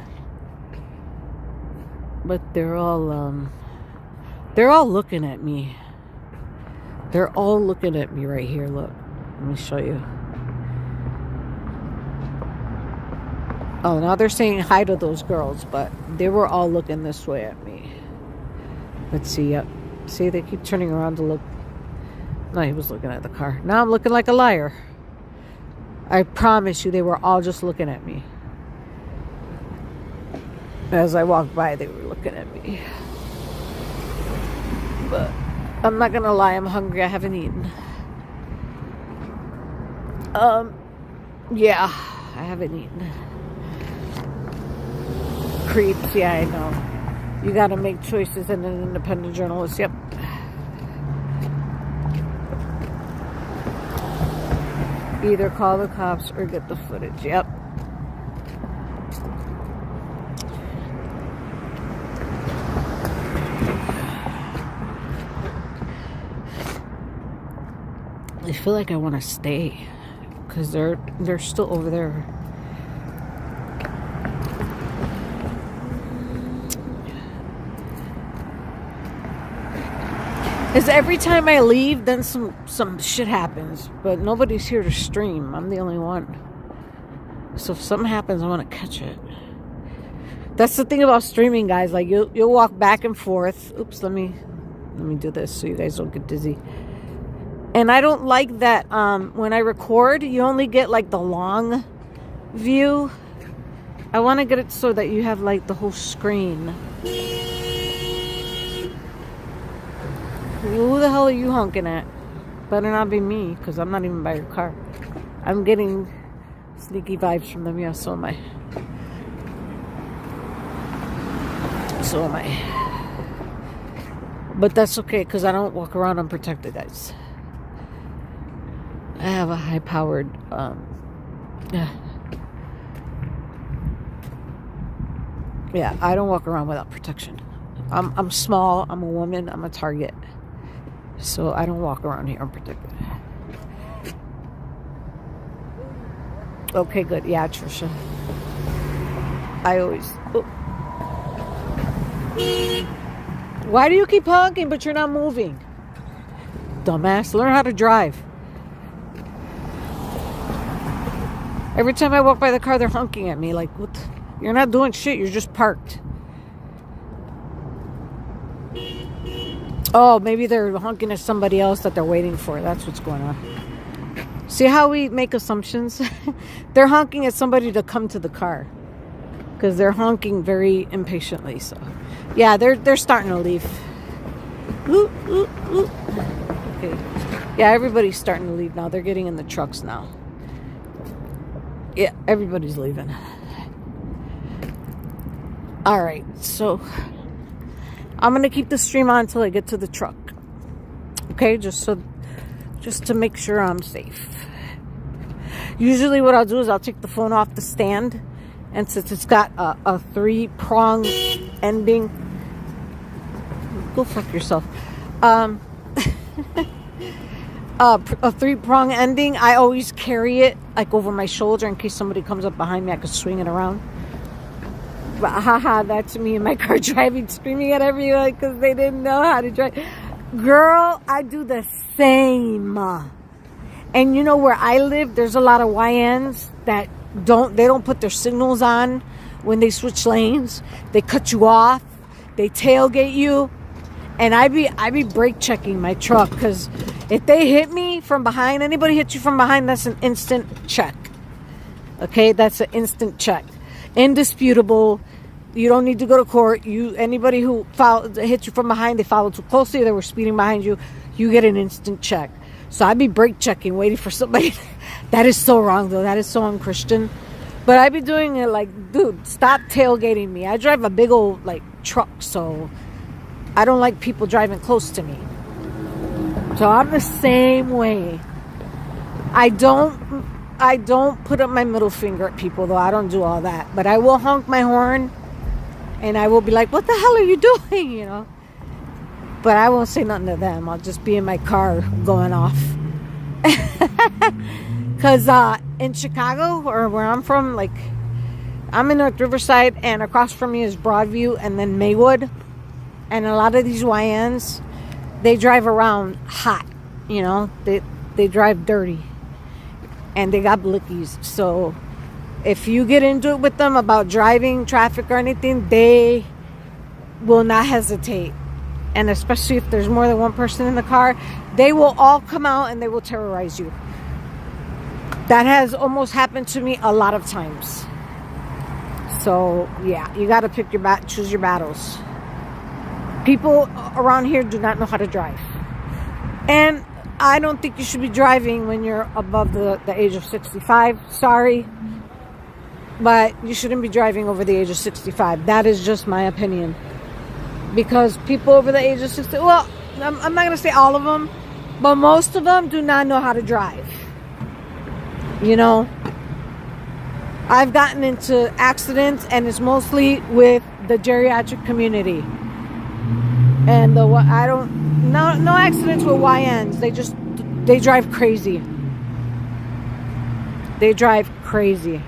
But they're all looking at me. They're all looking at me right here. Look, let me show you. Oh, now they're saying hi to those girls, but they were all looking this way at me. Let's see. Yep. See, they keep turning around to look. No, he was looking at the car. Now I'm looking like a liar. I promise you, they were all just looking at me. As I walked by, they were looking at me. But I'm not gonna lie, I'm hungry. I haven't eaten. Yeah, I haven't eaten. Creeps, yeah, I know. You gotta make choices in an independent journalist, yep. Either call the cops or get the footage, yep. I feel like I want to stay because they're still over there. Because every time I leave, then some shit happens, but nobody's here to stream. I'm the only one. So if something happens, I want to catch it. That's the thing about streaming, guys. Like you'll walk back and forth. Oops, let me do this so you guys don't get dizzy. And I don't like that when I record, you only get like the long view. I want to get it so that you have like the whole screen. Who the hell are you honking at? Better not be me, because I'm not even by your car. I'm getting sneaky vibes from them. Yeah, so am I. So am I. But that's okay, because I don't walk around unprotected, guys. I have a high-powered, yeah, I don't walk around without protection. I'm small, I'm a woman, I'm a target. So I don't walk around here unprotected. Okay, good. Yeah, Trisha. I always... Oh. Why do you keep honking but you're not moving? Dumbass, learn how to drive. Every time I walk by the car, they're honking at me like, what? You're not doing shit, you're just parked. Oh, maybe they're honking at somebody else that they're waiting for. That's what's going on. See how we make assumptions? They're honking at somebody to come to the car. Because they're honking very impatiently. So, yeah, they're starting to leave. Ooh, ooh, ooh. Okay. Yeah, everybody's starting to leave now. They're getting in the trucks now. Yeah, everybody's leaving. All right, so I'm gonna keep the stream on until I get to the truck. Okay, just to make sure I'm safe. Usually, what I'll do is I'll take the phone off the stand, and since it's got a 3-prong ending, go fuck yourself. A 3-prong ending, I always carry it like over my shoulder in case somebody comes up behind me. I could swing it around. But haha, that's me in my car driving, screaming at everyone because they didn't know how to drive. Girl, I do the same. And you know where I live, there's a lot of YNs that don't put their signals on when they switch lanes. They cut you off. They tailgate you. And I be brake checking my truck because If they hit me from behind, anybody hits you from behind, that's an instant check. Okay, that's an instant check. Indisputable. You don't need to go to court. Anybody who hits you from behind, they followed too closely, they were speeding behind you, you get an instant check. So I'd be brake checking, waiting for somebody. That is so wrong, though. That is so unchristian. But I'd be doing it like, dude, stop tailgating me. I drive a big old like truck, so I don't like people driving close to me. So I'm the same way. I don't put up my middle finger at people, though. I don't do all that. But I will honk my horn, and I will be like, what the hell are you doing, you know? But I won't say nothing to them. I'll just be in my car going off. Because in Chicago, or where I'm from, like, I'm in North Riverside, and across from me is Broadview and then Maywood. And a lot of these YNs, they drive around hot, you know? They drive dirty. And they got blickies. So if you get into it with them about driving, traffic, or anything, they will not hesitate. And especially if there's more than one person in the car, they will all come out and they will terrorize you. That has almost happened to me a lot of times. So yeah, you got to choose your battles. People around here do not know how to drive. And I don't think you should be driving when you're above the age of 65. Sorry. But you shouldn't be driving over the age of 65. That is just my opinion. Because people over the age of 60, well, I'm not going to say all of them, but most of them do not know how to drive. You know, I've gotten into accidents, and it's mostly with the geriatric community. And no accidents with YNs. They drive crazy. They drive crazy.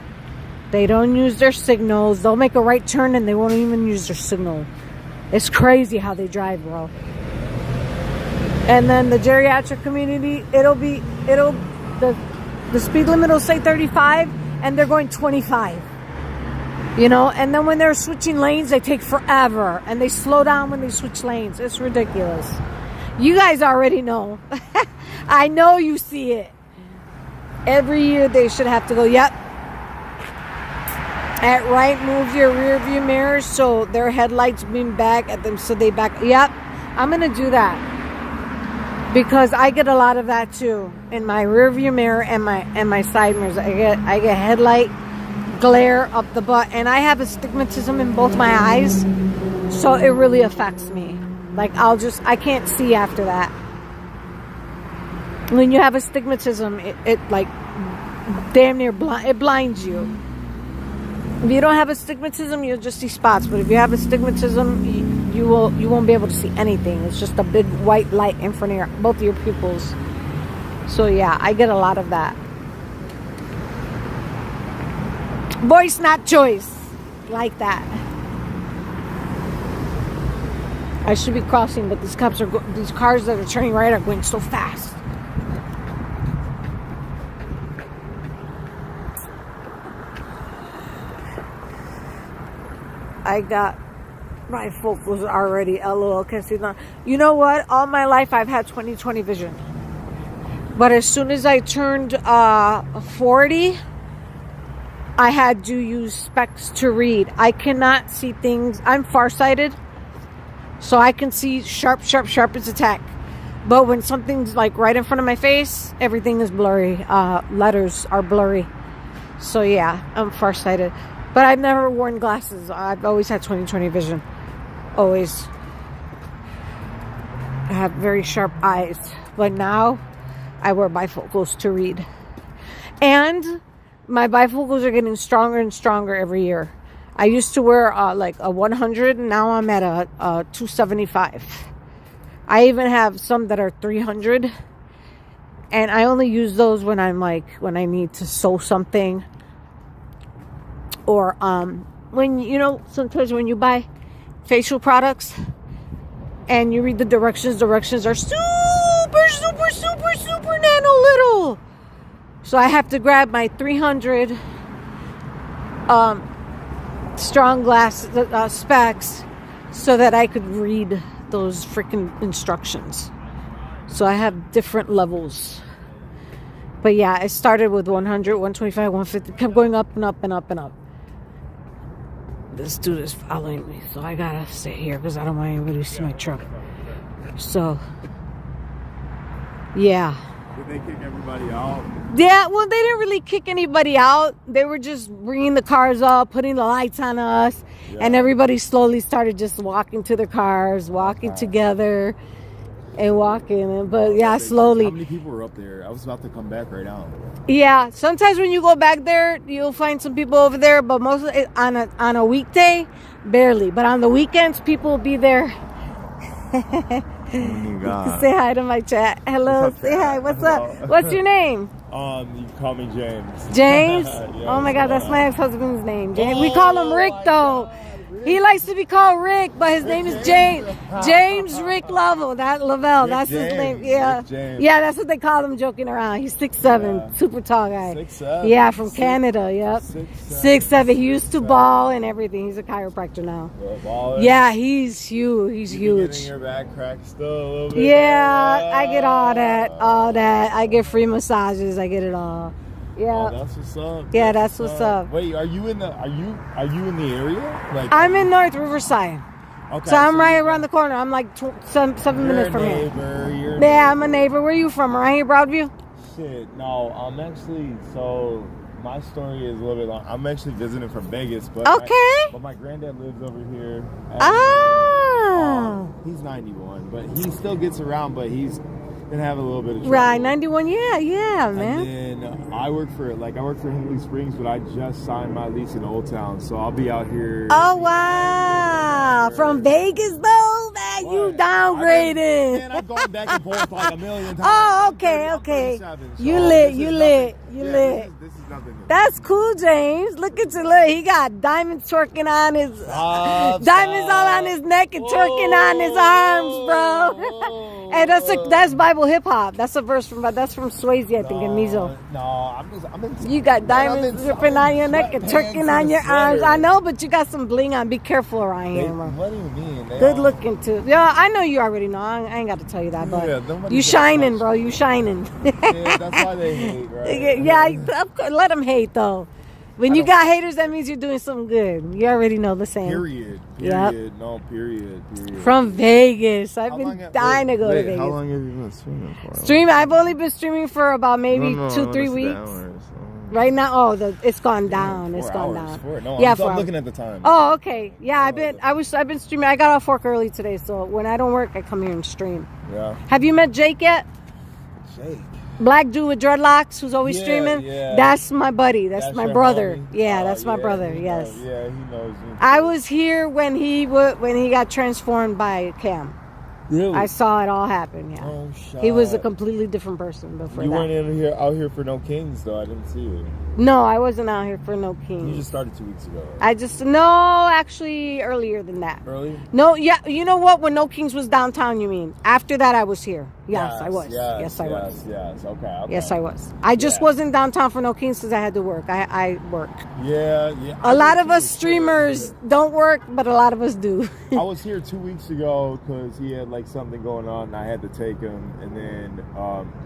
They don't use their signals. They'll make a right turn and they won't even use their signal. It's crazy how they drive, bro. And then the geriatric community, the speed limit will say 35 and they're going 25. You know, and then when they're switching lanes, they take forever. And they slow down when they switch lanes. It's ridiculous. You guys already know. I know you see it. Every year they should have to go, yep. At right, move your rear view mirrors so their headlights beam back at them so they back. Yep, I'm going to do that. Because I get a lot of that too. In my rear view mirror and my side mirrors. I get headlight glare up the butt, and I have astigmatism in both my eyes, so it really affects me. Like I can't see after that. When you have astigmatism, it like damn near it blinds you. If you don't have astigmatism, you'll just see spots, but if you have astigmatism, you won't be able to see anything. It's just a big white light in front of both of your pupils. So yeah, I get a lot of that. Voice, not choice. Like that. I should be crossing, but these cars that are turning right are going so fast. I got my focus already. LOL. Can't see that. You know what? All my life I've had 20/20 vision. But as soon as I turned 40, I had to use specs to read. I cannot see things. I'm farsighted, so I can see sharp as a tack. But when something's like right in front of my face, everything is blurry. Letters are blurry. So yeah, I'm farsighted. But I've never worn glasses. I've always had 20/20 vision. Always. I have very sharp eyes. But now I wear bifocals to read. And my bifocals are getting stronger and stronger every year. I used to wear like a 100, and now I'm at a 275. I even have some that are 300, and I only use those when I need to sew something, or when sometimes when you buy facial products and you read the directions are super nano little. So I have to grab my 300 strong glass specs so that I could read those freaking instructions. So I have different levels. But yeah, it started with 100, 125, 150, kept going up and up and up and up. This dude is following me, so I gotta stay here because I don't want anybody to see my truck. So, yeah. Did they kick everybody out? Yeah, well, they didn't really kick anybody out. They were just bringing the cars up, putting the lights on us, and everybody slowly started just walking to their cars, walking together, and walking. But yeah, slowly. How many people were up there? I was about to come back right now. Yeah, sometimes when you go back there, you'll find some people over there, but most of it, on a weekday, barely. But on the weekends, people will be there. Say hi to my chat. Hello, say hi. What's up? What's your name? You can call me James. James? Yes. Oh my God, that's my ex-husband's name. James. We call him Rick though. He likes to be called Rick, but his name is James. James Rick Lovell. Lavelle. That's his name. Yeah. Yeah, that's what they call him joking around. He's 6'7", super tall guy. 6'7"? Yeah, from Canada. Yep. 6'7". He used to ball and everything. He's a chiropractor now. Yeah, he's huge. He's huge. Getting your back cracked still a little bit. Yeah, I get all that. I get free massages. I get it all. Yeah. Oh, that's what's up. Yeah, that's what's up. Wait, are you in the area? Like I'm in North Riverside. Okay. So I'm right around the corner. I'm like 7 minutes from here. Yeah, I'm a neighbor. Where are you from? Around here, Broadview? Shit, no. I'm actually my story is a little bit long. I'm actually visiting from Vegas, but my granddad lives over here. He's 91, but he still gets around. But he's gonna have a little bit of trouble. Right, 91. Yeah, man. And then I work for Hinkley Springs, but I just signed my lease in Old Town, so I'll be out here. Oh wow! From Vegas though, man, you downgraded. Man, I've gone back and forth like a million times. Oh, okay. You lit. This is nothing new. That's cool, James. Look at you. Look, he got diamonds twerking on his diamonds all on his neck and twerking on his arms, bro. Hey, that's Bible hip hop. That's a verse from Swayze, I think, in Mizo. No, I'm in. You got diamonds dripping on your neck and twerking on your arms. I know, but you got some bling on. Be careful around here, bro. What do you mean? Good looking too. Yeah, I know you already know. I ain't got to tell you that, but you shining, bro. You shining. Yeah, that's why they hate, right? Yeah, of course, let them hate though. When you got haters, that means you're doing something good. You already know the saying. Period. Yep. No, period. From Vegas. I've been dying to go to Vegas. How long have you been streaming for? I've only been streaming for about maybe 2-3 weeks. Right now, it's gone down. It's gone down. I'm looking at the time. Oh, okay. Yeah, I've been streaming. I got off work early today, so when I don't work, I come here and stream. Yeah. Have you met Jake yet? Jake. Black dude with dreadlocks who's always streaming. Yeah. That's my buddy. That's my brother. Homie? Yeah, that's my brother. Yes. Yeah, he knows me. I was here when he got transformed by Cam. Really? I saw it all happen. Yeah. Oh, shit. He was a completely different person before you that. You weren't out here for no Kings though. I didn't see you. No, I wasn't out here for no Kings. You just started 2 weeks ago. Actually earlier than that. Earlier? No, yeah. You know what? When No Kings was downtown, you mean? After that, I was here. Yes, I was. Yes, I was. Yes. Okay. Yes, I was. I just wasn't downtown for No Kings because I had to work. I work. Yeah. A lot of us streamers don't work, but a lot of us do. I was here 2 weeks ago because he had something going on, and I had to take him. And then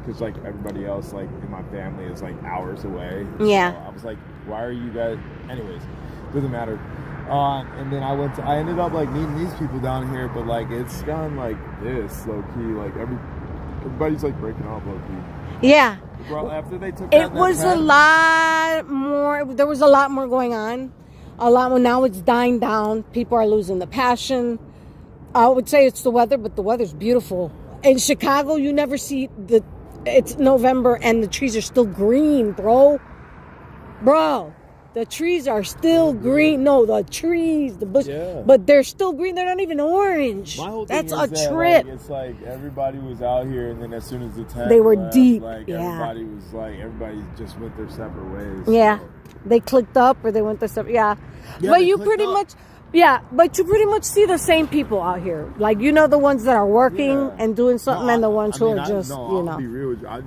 because everybody else in my family is hours away. Yeah. So I was like, why are you guys? Anyways, doesn't matter. And then I ended up meeting these people down here, but it's gone this low key. Everybody's breaking up low key. Yeah. Bro, after they took it was a lot more. There was a lot more going on. A lot more. Now it's dying down. People are losing the passion. I would say it's the weather, but the weather's beautiful. In Chicago, you never see it's November and the trees are still green, bro. The trees are still green. No, the trees, the bush, but they're still green. They're not even orange. My whole thing That's is a trip. It's everybody was out here, and then as soon as the tent they were left, deep. Everybody was everybody just went their separate ways. Yeah, so. They clicked up or they went their separate. Yeah, but you pretty much. Yeah, but you pretty much see the same people out here. The ones that are working and doing something, and the ones who are just, I'll be real with you. I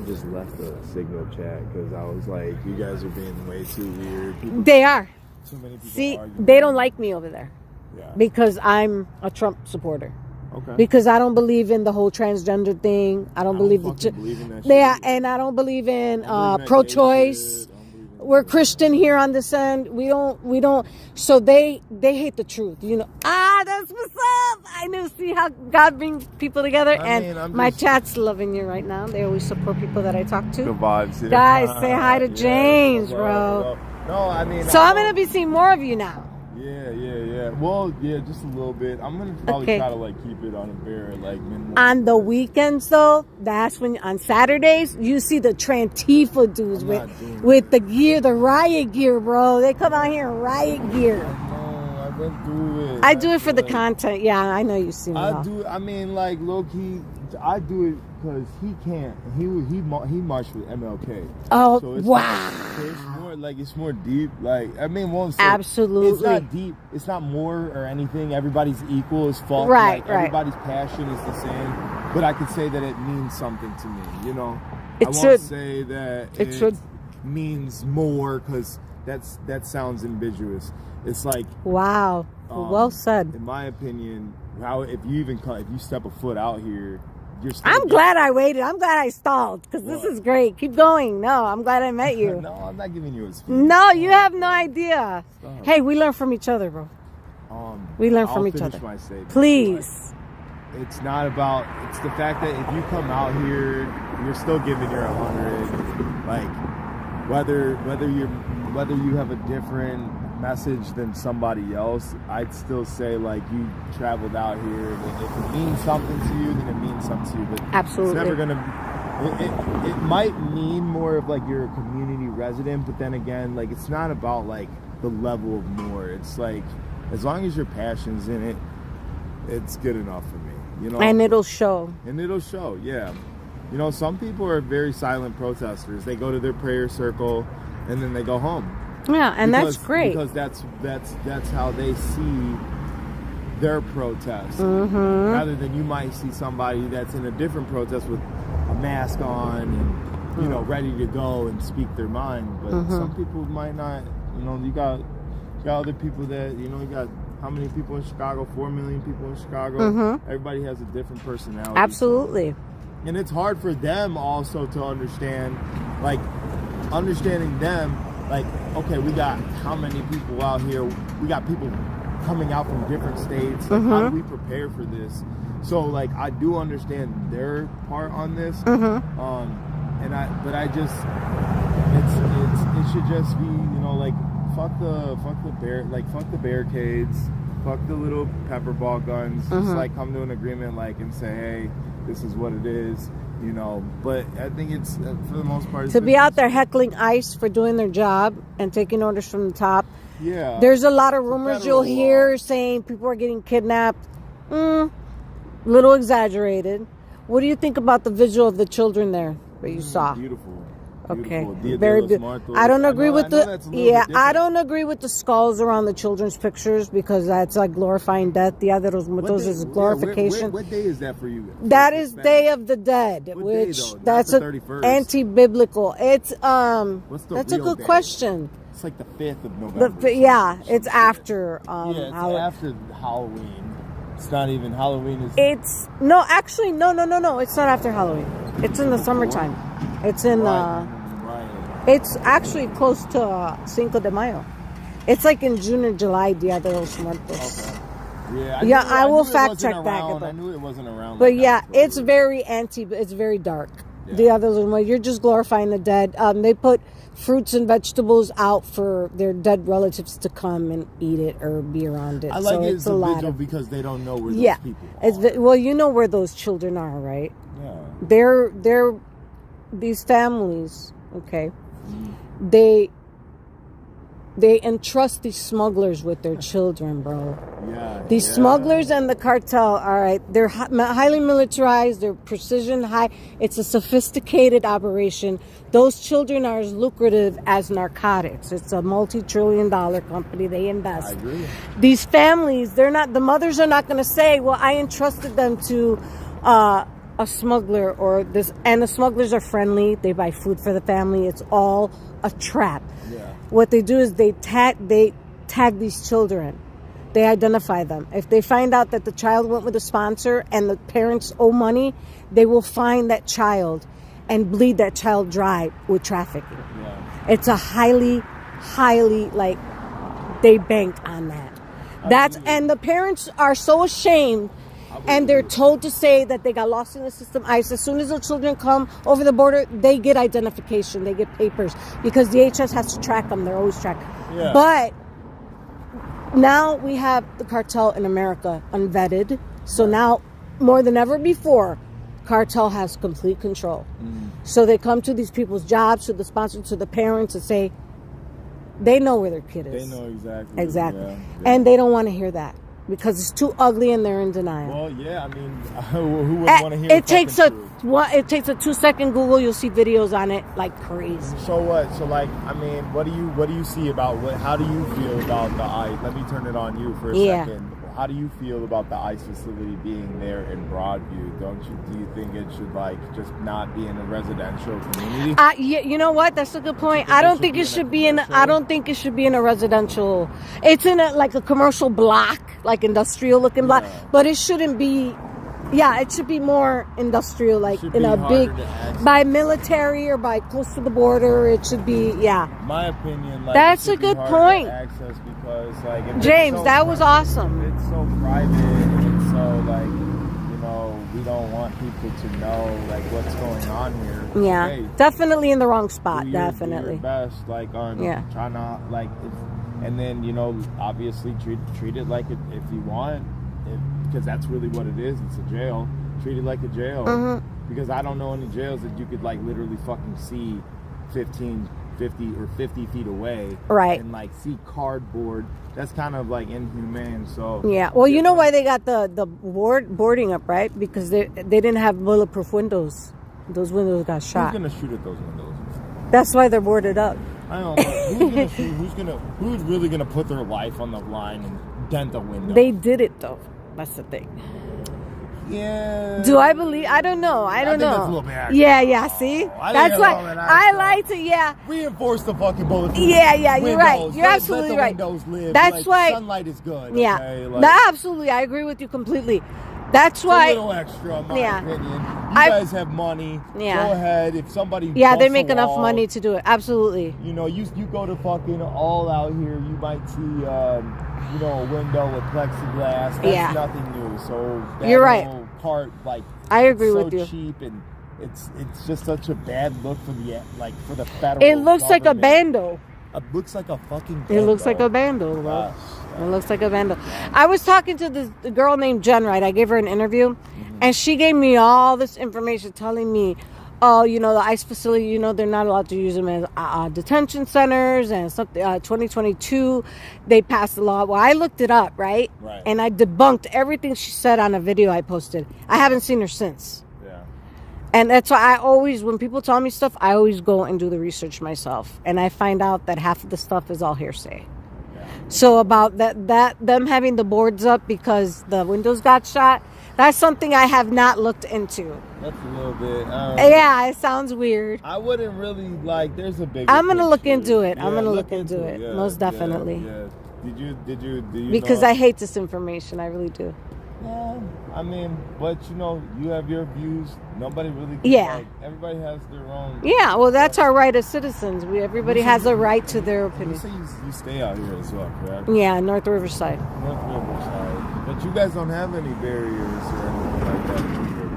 just left the signal chat because I was like, you guys are being way too weird. They are. Too many people See, arguing. they don't like me over there. Yeah. Because I'm a Trump supporter. Okay. Because I don't believe in the whole transgender thing. I don't believe fucking believe in that shit yeah, either. and I don't believe in I believe in that pro-choice. gay shit. I don't believe in We're Christian here on this end. We don't. So they hate the truth. You know. That's what's up. I knew. See how God brings people together. I mean, I'm my just- chat's loving you right now. They always support people that I talk to. The vibes. Yeah. Guys, say hi to Yeah, James, hello, bro. hello. No, I mean. So I I'm don't- gonna be seeing more of you now. Yeah. Well, yeah, just a little bit. I'm gonna probably Okay. try to like keep it on a bare like minimal. On the weekends, though, that's when on Saturdays you see the Trantifa dudes I'm with not doing with the gear, the riot gear, bro. They come out here in riot gear. No, I've been through it. I do it for the like, content. Yeah, I know you've seen it. I all. do. I mean, like low key, I do it because he can't. He marched with MLK. Oh, So it's wow. so it's more like it's more deep. Like I mean, won't say Absolutely. It's not deep. It's not more or anything. Everybody's equal as fuck. Right, Like, right. Everybody's passion is the same. But I could say that it means something to me. You know. It I should. won't say that It should. means more because that sounds ambiguous. It's like Wow. Well said. in my opinion, how if you step a foot out here, you're still I'm glad I waited. I'm glad I stalled because this What? is great. Keep going. No, I'm glad I met you. No, I'm not giving you a speech. No, you have no idea. Stop. Hey, we learn from each other, bro. We learn from I'll each finish other. my statement. Please. It's not about. It's the fact that if you come out here, you're still giving your 100. Like whether you have a different message than somebody else, I'd still say like you traveled out here. And if it means something to you, then it means something to you. But Absolutely. it's never gonna. It might mean more of like you're a community resident, but then again, like it's not about like the level of more. It's like as long as your passion's in it, it's good enough for me. You know. And it'll show. And it'll show, yeah. You know, some people are very silent protesters. They go to their prayer circle and then they go home. Yeah, and that's great. Because that's how they see their protest. Mm-hmm. Rather than you might see somebody that's in a different protest with a mask on and you know ready to go and speak their mind. But some people might not. You know, you got other people that you got. How many people in Chicago? 4 million people in Chicago. Everybody has a different personality. Absolutely. And it's hard for them also to understand, like, understanding them, like, okay, we got how many people out here? We got people coming out from different states. Like, how do we prepare for this? So, like, I do understand their part on this. But I just, it should just be, you know, like, fuck the barricades, fuck the little pepper ball guns. Just like come to an agreement, like, and say, hey, this is what it is, you know. But I think it's for the most part To be out there heckling ICE for doing their job and taking orders from the top. Yeah. There's a lot of rumors you'll federal hear saying people are getting kidnapped. Little exaggerated. What do you think about the visual of the children there that you saw? Beautiful. Okay, Dia de very los beautiful. Muertos. I don't agree know with that's a the little bit I different. don't agree with the skulls around the children's pictures because that's like glorifying death. Dia de los Muertos is a glorification. What day is that for you? That is Day of the Dead, What day, which though? Not that's the a 31st. anti-biblical. It's What's the that's a real good day? question. It's like the 5th of November. It's after yeah, it's after Halloween. It's not even Halloween. It's no, actually, no. It's not after Halloween. It's in the summertime. It's in Right. It's actually close to Cinco de Mayo. It's like in June or July, Dia de los Muertos. Yeah, Yeah, knew- I will knew it fact wasn't check that, around. though. I knew it wasn't around. But like yeah, October. it's very it's very dark. Yeah. Dia de los Muertos, you're just glorifying the dead. They put fruits and vegetables out for their dead relatives to come and eat it or be around it. I like so it it's as a a lot vigil of, because they don't know where yeah. those people are. Well, you know where those children are, right? Yeah. They're these families, okay? They entrust these smugglers with their children, bro. Yeah. These yeah. smugglers and the cartel, all right, they're highly militarized, they're precision high. It's a sophisticated operation. Those children are as lucrative as narcotics. It's a multi-trillion-dollar company. They invest. I agree. These families, the mothers are not going to say, well, I entrusted them to a smuggler or this, and the smugglers are friendly. They buy food for the family. It's all a trap. Yeah. What they do is they tag these children. they identify them. If they find out that the child went with a sponsor and the parents owe money, they will find that child and bleed that child dry with trafficking. Yeah. It's a highly, like, they bank on that. And the parents are so ashamed, and they're told to say that they got lost in the system. As soon as the children come over the border, they get identification, they get papers, because DHS has to track them. They're always tracked. Yeah. But now we have the cartel in America unvetted. So now, more than ever before, cartel has complete control. So they come to these people's jobs, to the sponsors, to the parents, and say they know where their kid is. They know exactly. Exactly. Yeah. And they don't want to hear that because it's too ugly and they're in denial. Well, yeah, I mean, who wouldn't want to hear it takes a truth? It takes a 2-second Google. You'll see videos on it like crazy. So what? So like, I mean, what do you see about how do you feel about the ICE? Let me turn it on you for a second. How do you feel about the ICE facility being there in Broadview? Do you think it should like just not be in a residential community? You know what? That's a good point. I don't think it should be in. I don't think it should be in a residential. It's in a commercial block, like industrial looking block. But it shouldn't be. Yeah, it should be more industrial, like in a big, by military or by close to the border. It should be, My opinion, like that's a good point. Access because, like, if James, that was awesome. It's so private and it's so like, we don't want people to know like what's going on here. Yeah, hey, definitely in the wrong spot. do Definitely. your best, like on trying to like, and then obviously treat it like it if you want. Because that's really what it is. It's a jail. Treat it like a jail. Because I don't know any jails that you could like literally fucking see 15, 50 or 50 feet away. Right. And like see cardboard. That's kind of like inhumane. So yeah. Well, you know why they got the boarding up, right? Because they didn't have bulletproof windows. Those windows got shot. Who's gonna shoot at those windows? That's why they're boarded up. I don't know. Who's really gonna put their life on the line and dent a window? They did it though. That's the thing. Yeah. Do I believe? I don't know. I don't know. That's a little bit yeah. See, that's why I like to. Yeah. Reinforce the fucking bulletproof. Yeah. You're windows. right. You're absolutely right. Windows live. That's like, why sunlight is good. Yeah. Okay? No, absolutely. I agree with you completely. That's why. A little extra, in my opinion. You guys have money. Yeah. Go ahead. If somebody. Yeah, they make enough money to do it. Absolutely. You go to fucking All Out here. You might see, a window with plexiglass. That's nothing new. So you're right. Part like I agree so with you. Cheap and it's just such a bad look for the federal. It looks government. like a bando. It looks like a fucking. It looks like a bando, bro. It looks like a bando. I was talking to the girl named Jen, right? I gave her an interview, and she gave me all this information, telling me, oh, the ICE facility, they're not allowed to use them as detention centers, and something. 2022, they passed the law. Well, I looked it up, right? And I debunked everything she said on a video I posted. I haven't seen her since. Yeah. And that's why I always, when people tell me stuff, I always go and do the research myself, and I find out that half of the stuff is all hearsay. So about that them having the boards up because the windows got shot, that's something I have not looked into. That's a little bit. Yeah, it sounds weird. I wouldn't really like. There's a big. I'm gonna look into it. I'm gonna look into it. Yeah, most definitely. Yeah. Did you? Because I hate this information. I really do. Yeah, I mean, but you have your views. Nobody really. Everybody has their own. Yeah, well, that's our right as citizens. Everybody has a right to their opinion. You say you stay out here as well, correct? Yeah, North Riverside. North Riverside, but you guys don't have any barriers or anything like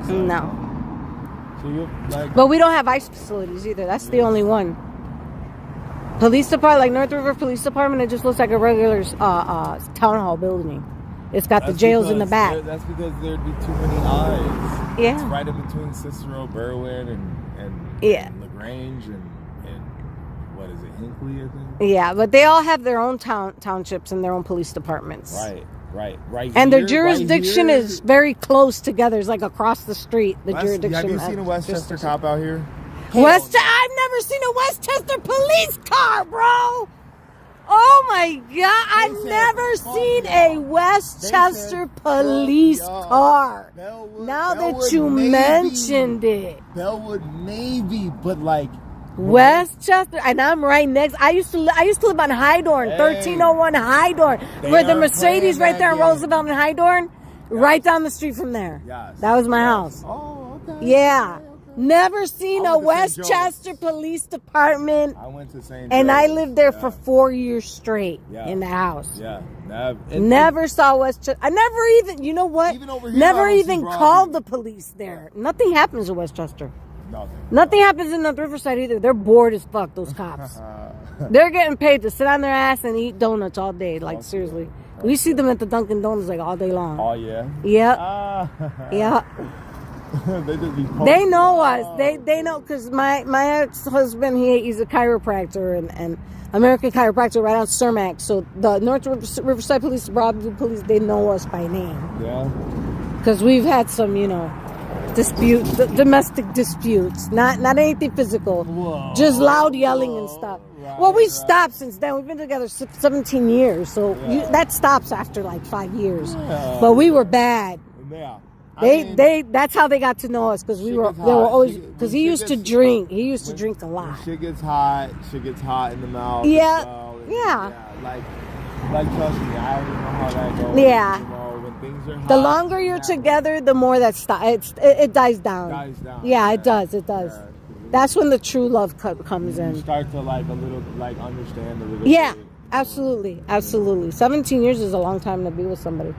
that. No. So you But we don't have ICE facilities either. That's the only one. Police department, like North River Police Department, it just looks like a regular town hall building. It's got the jails in the back. That's because there'd be too many eyes. Yeah. It's right in between Cicero, Berwyn, and LaGrange, and what is it, Hinckley, I think? Yeah, but they all have their own townships and their own police departments. Right. And their jurisdiction is very close together. It's like across the street. Jurisdiction. Have you seen a Westchester cop out here? I've never seen a Westchester police car, bro. Oh my God! I've never seen a Westchester police car. Now that you mentioned it, Bellwood maybe, but like Westchester, and I'm right next. I used to live on Hydorn, 1301 Hydorn, where the Mercedes right there on Roosevelt and Hydorn, right down the street from there. Yes. That was my house. Oh, okay. Yeah. Never seen I a went to St. Westchester Police Department. I went to St. And I Joe's. lived there for 4 years straight in the house. Yeah. Never saw Westchester. I never even, you know what? Even over here, never I don't even see called the police there. Nothing happens in Westchester. Nothing. Nothing happens in North Riverside either. They're bored as fuck, those cops. They're getting paid to sit on their ass and eat donuts all day. Like, seriously. We see them at the Dunkin' Donuts like all day long. Oh, yeah? Yep. Yeah. They just be They know us. They know, because my ex-husband, he's a chiropractor and American chiropractor right on Cermak. So the North Riverside Police, Broadview Police, they know us by name. Yeah. Because we've had some, domestic disputes. Not anything physical. Whoa. Just loud yelling and stuff. Right, well, we've stopped since then. We've been together 17 years. So that stops after like 5 years. Yeah. But we were bad. Yeah. That's how they got to know us, because they were always, because he used to drink. He used to drink a lot. Shit gets hot in the mouth. Yeah. Yeah. Like trust me, I already know how that goes. Yeah. When things are hot, the longer you're together, the more that it dies down. Yeah, it does. It does. Yeah. That's when the true love comes in. You start to understand a little bit. Absolutely. Absolutely. 17 years is a long time to be with somebody.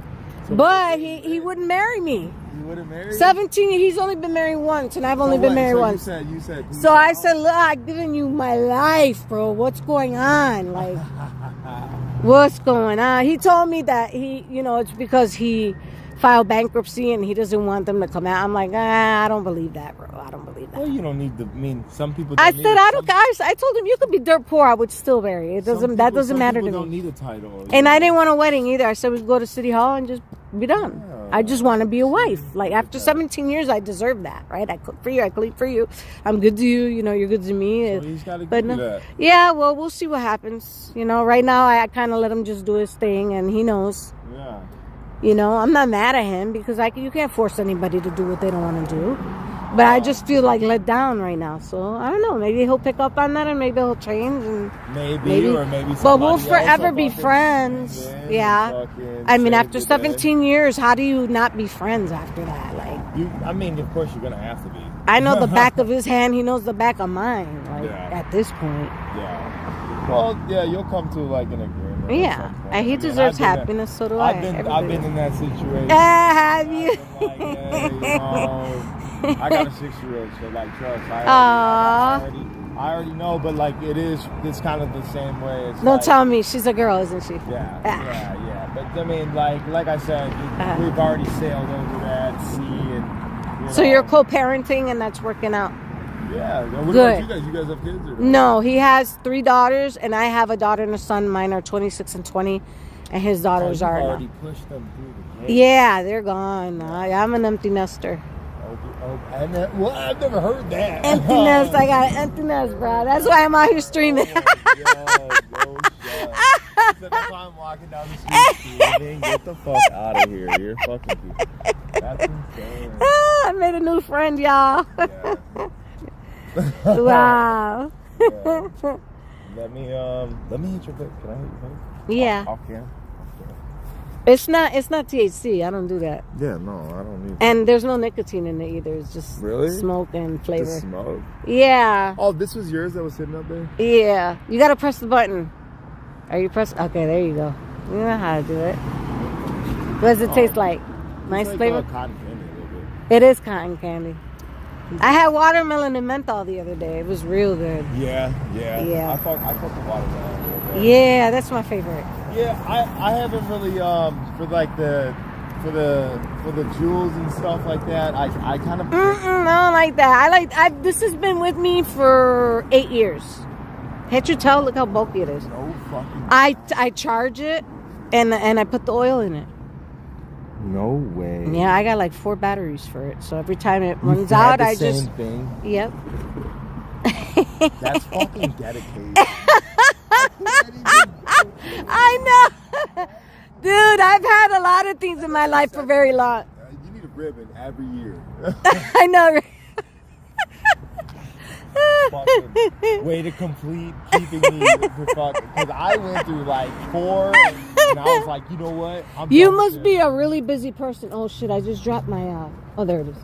But he wouldn't marry me. He wouldn't marry you? 17, he's only been married once, and I've only been married once. You said. So I said, look, I've given you my life, bro. What's going on? Like, what's going on? He told me that it's because he filed bankruptcy and he doesn't want them to come out. I'm like, I don't believe that, bro. I don't believe that. Well, you don't need some people. I said, I don't. I told him, you could be dirt poor, I would still marry. That doesn't matter to me. Don't need a title. And I didn't want a wedding either. I said we'd go to City Hall and just be done. Yeah. I just want to be a wife. Like, after 17 years, I deserve that, right? I cook for you. I clean for you. I'm good to you. You're good to me. So he's got to do that. Yeah. Well, we'll see what happens. Right now, I kind of let him just do his thing, and he knows. Yeah. I'm not mad at him, because you can't force anybody to do what they don't want to do. But I just feel like let down right now. So I don't know. Maybe he'll pick up on that, and maybe he'll change. And maybe. But we'll forever be friends. Yeah. I mean, after 17 years, how do you not be friends after that? Like, of course you're gonna have to be. I know the back of his hand. He knows the back of mine. Like, at this point. Yeah. Well, yeah, you'll come to like an agreement. Yeah, and he deserves happiness. So do I. I've been in that situation. Have you? I got a 6-year-old, so like trust. I already know, but like it's kind of the same way. Don't tell me, she's a girl, isn't she? Yeah. But I mean, like I said, we've already sailed over that sea, and so you're co-parenting, and that's working out. Yeah. What Good. about you guys? You guys have kids? Or no, he has 3 daughters, and I have a daughter and a son. Mine are 26 and 20, and his daughters are. Already pushed them through the gate. Yeah, they're gone. I'm an empty nester. I've never heard that. Empty nest. I got an empty nest, bro. That's why I'm out here streaming. That's why I'm walking down the street screaming, get the fuck out of here. You're fucking people. That's insane. I made a new friend, y'all. Yeah. Wow. Yeah. Let me hit your vape. Can I hit your vape? Yeah. Off camera. It's not THC. I don't do that. Yeah, no, I don't need. And there's no nicotine in it either. It's just smoke and flavor. Just smoke? Yeah. Oh, this was yours that was sitting up there? Yeah. You gotta press the button. Are you pressing? Okay, there you go. You know how to do it. What does it taste like? Nice like flavor? Cotton candy a little bit. It is cotton candy. I had watermelon and menthol the other day. It was real good. Yeah. I fuck the watermelon. Yeah, that's my favorite. Yeah, I haven't really for the jewels and stuff like that. I kind of I don't like that. This has been with me for 8 years. Can't you tell? Look how bulky it is. No fucking. I charge it and I put the oil in it. No way. Yeah, I got like 4 batteries for it. So every time it runs out, I just. Same thing. Yep. That's fucking dedication. I know. Dude, I've had a lot of things in my life for very long. You need a ribbon every year. I know. fucking way to complete keeping me for fucking. Because I went through like 4, and I was like, you know what? You must be a really busy person. Oh shit! I just dropped my. Oh, there it is.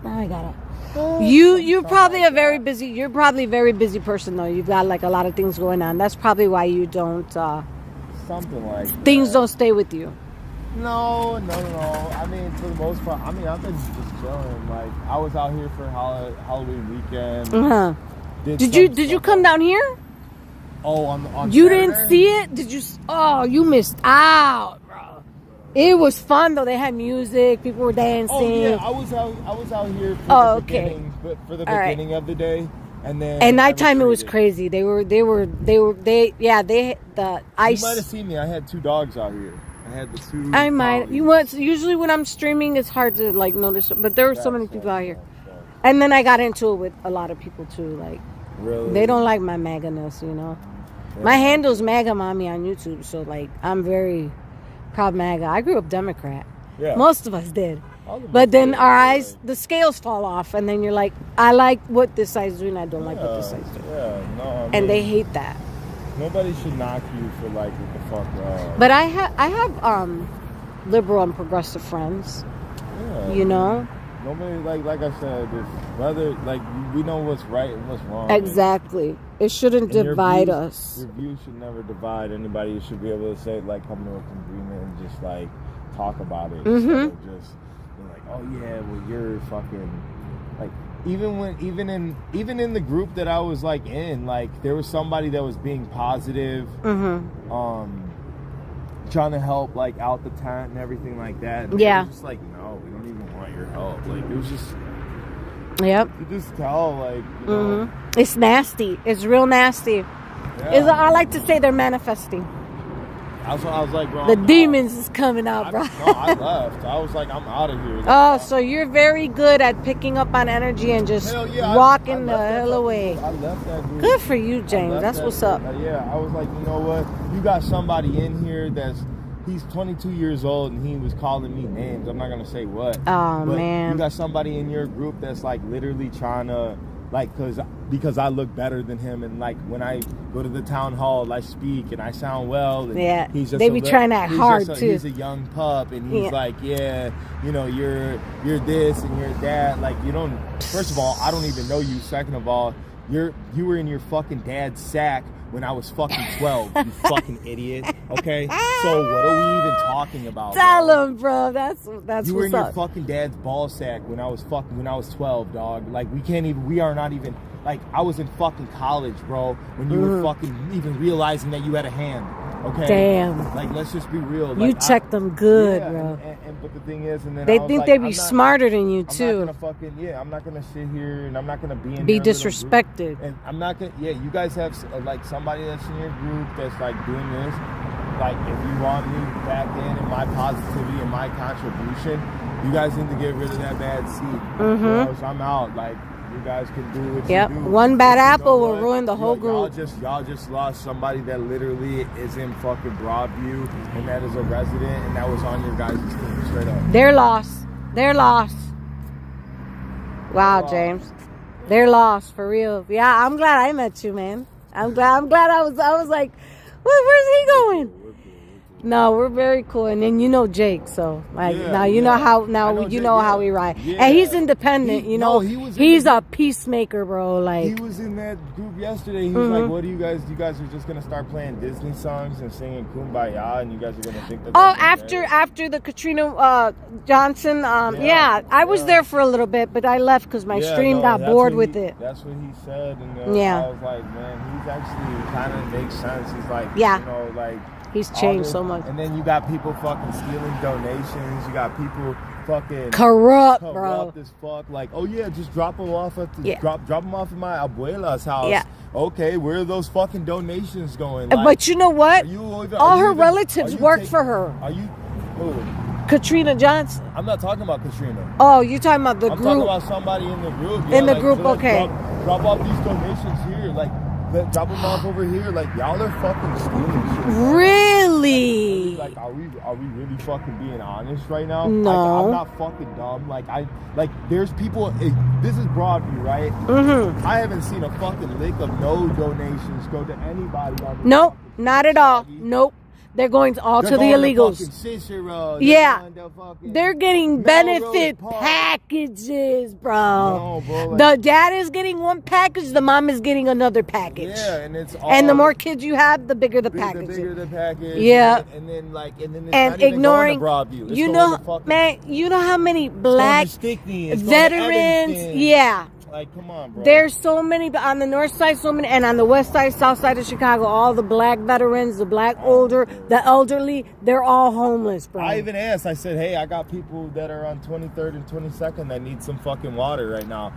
Now I got it. You're probably a very busy. You're probably a very busy person though. You've got like a lot of things going on. That's probably why you don't. Something like things that. don't stay with you. No. I mean, for the most part, I've been just chilling. Like, I was out here for Halloween weekend. Uh-huh. Did you come down here? Oh, on You Saturday? didn't see it? Did you? Oh, you missed out, bro. It was fun though. They had music. People were dancing. Oh yeah, I was out here for Oh, the okay. beginning, for the All right. beginning of the day, and then At nighttime it was retreated. crazy. They the ice. You might have seen me. I had 2 dogs out here. I had the 2. I might. collies. You want usually when I'm streaming, it's hard to like notice, but there were so many people out here, and then I got into it with a lot of people too. Like, Really? they don't like my MAGA-ness, you know. My handle's MAGA Mommy on YouTube, so like I'm very proud MAGA. I grew up Democrat. Yeah. Most of us did. All of us But then did, our yeah. eyes, the scales fall off, and then you're like, I like what this side's doing, I don't like what this side's doing. Yeah, no. I And they mean, hate that. Nobody should knock you for like what the fuck. But I have liberal and progressive friends. Yeah. You know? Nobody like I said, if whether like we know what's right and what's wrong. Exactly. It shouldn't And your divide views- us. Your views should never divide anybody. You should be able to say like come to an agreement and just like talk about it instead of just being like, oh yeah, well you're fucking like even in the group that I was like in, like there was somebody that was being positive, trying to help like out the tent and everything like that. And Yeah. it was just like, no, we don't even want your help. Like it was just Yep. you just tell like you know, It's nasty. It's real nasty. yeah. I like to say they're manifesting. I was like, bro, The I'm demons is coming out, bro. I left. I was like, I'm out of here. Oh, so you're very good at picking up on energy and just Hell yeah, walking I the left hell that away. group. I left that group. Good for you, I James. left That's that what's group. up. Yeah, I was like, you know what? You got somebody in here he's 22 years old and he was calling me names. I'm not gonna say what. Oh, but man. You got somebody in your group that's like literally trying to like because I look better than him and like when I go to the town hall I speak and I sound well and Yeah, he's just they be trying to act hard, too. He's a young pup and he's like, yeah, you know, you're this and you're that. Like you don't. First of all, I don't even know you. Second of all, you were in your fucking dad's sack when I was fucking 12. You fucking idiot. Okay, so what are we even talking about? Tell bro? him, bro. That's You were in what's your up. fucking dad's ball sack when I was 12, dog. Like we are not even like I was in fucking college, bro, when you were fucking even realizing that you had a hand. Okay. Damn. Like let's just be real. You Like, checked them good, yeah, bro. but the thing is, and then They I was think like, they be I'm not- smarter than you, I'm too. not gonna I'm not gonna sit here and I'm not gonna be in Be their little group. disrespected. And I'm not gonna. Yeah, you guys have like somebody that's in your group that's like doing this. Like if you want me back in my positivity and my contribution, you guys need to get rid of that bad seed. Or else I'm out. Like you guys can do what Yep. you do. One bad But you apple know will what? ruin the whole Y'all group. y'all just lost somebody that literally is in fucking Broadview and that is a resident and that was on your guys' team straight up. They're lost. They're lost. Wow, James. They're lost for real. Yeah, I'm glad I met you, man. I'm glad I was like, where's he going? No, we're very cool. And then you know Jake, so like Yeah, now you know yeah. how I now know you Jake, know how yeah. we ride. Yeah. And he's independent, you know. he was in He's the- a peacemaker, bro. Like He was in that group yesterday. He was like, "What do you guys? You guys are just gonna start playing Disney songs and singing Kumbaya, and you guys are gonna think that." oh, that's okay?" after the Katrina Johnson, yeah, I was there for a little bit, but I left because my Yeah, stream no, got that's bored what with he- it. That's what he said, and Yeah. I was like, man, he's actually kind of makes sense. He's like, Yeah. you know, like He's all changed this- so much. And then you got people fucking stealing donations. You got people fucking Corrupt, bro. as fuck. Like, oh yeah, just drop them off at the Yeah. drop them off at my abuela's house. Yeah. Okay, where are those fucking donations going? But you know what? are you even- All are you her even- relatives are you work taking- for her. Are you? Who? Katrina Johnson. I'm not talking about Katrina. Oh, you're talking about the I'm group. talking about somebody in the group. In the like, group, look, okay. Drop off these donations here. Like, drop them off over here. Like, y'all are fucking stealing shit. Bro. Really? Really? Like, are we really fucking being honest right now? No. I'm not fucking dumb. There's people. This is Broadview, right? Mm-hmm. I haven't seen a fucking lick of no donations go to anybody. Nope, not at all. Nope. They're going all to the illegals. Yeah. They're getting benefit packages, bro. No, bro, the dad is getting one package, the mom is getting another package. Yeah, and it's all, and the more kids you have, the bigger the package. The bigger the package. Yeah. And then it's and not even ignoring, going to Broadview. It's you going know, to fucking, man, you know how many black veterans, yeah. Like, come on, bro. There's so many on the north side, so many, and on the west side, south side of Chicago, all the black veterans, the black the elderly, they're all homeless, bro. I even asked, I said, hey, I got people that are on 23rd and 22nd that need some fucking water right now.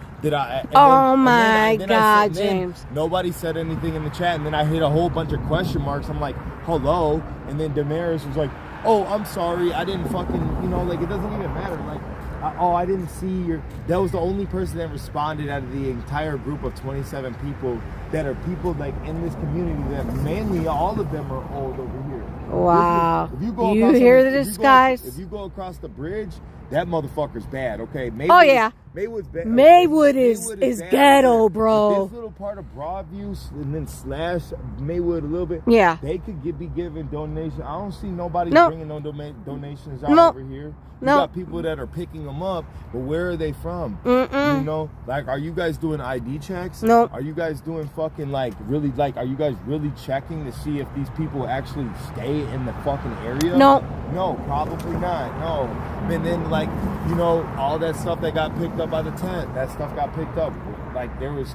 Oh my God, James. Nobody said anything in the chat, and then I hit a whole bunch of question marks. I'm like, hello? And then Damaris was like, oh, I'm sorry, I didn't fucking, you know, like, it doesn't even matter. Like, I didn't see your... That was the only person that responded out of the entire group of 27 people that are people, like, in this community that mainly all of them are old over here. Wow. If you go you hear this, guys? If you go across the bridge, that motherfucker's bad, okay? Oh, yeah. Maywood's bad. Maywood is ghetto, bro. This little part of Broadview and then slash Maywood a little bit. Yeah. They could be giving donations. I don't see nobody bringing no donations out over here. You got people that are picking them up, but where are they from? You know, like, are you guys doing ID checks? No. Are you guys doing fucking are you guys really checking to see if these people actually stay in the fucking area? No. No, probably not. No. And then, like, you know, all that stuff that got picked up by the tent, that stuff got picked up. Like, there was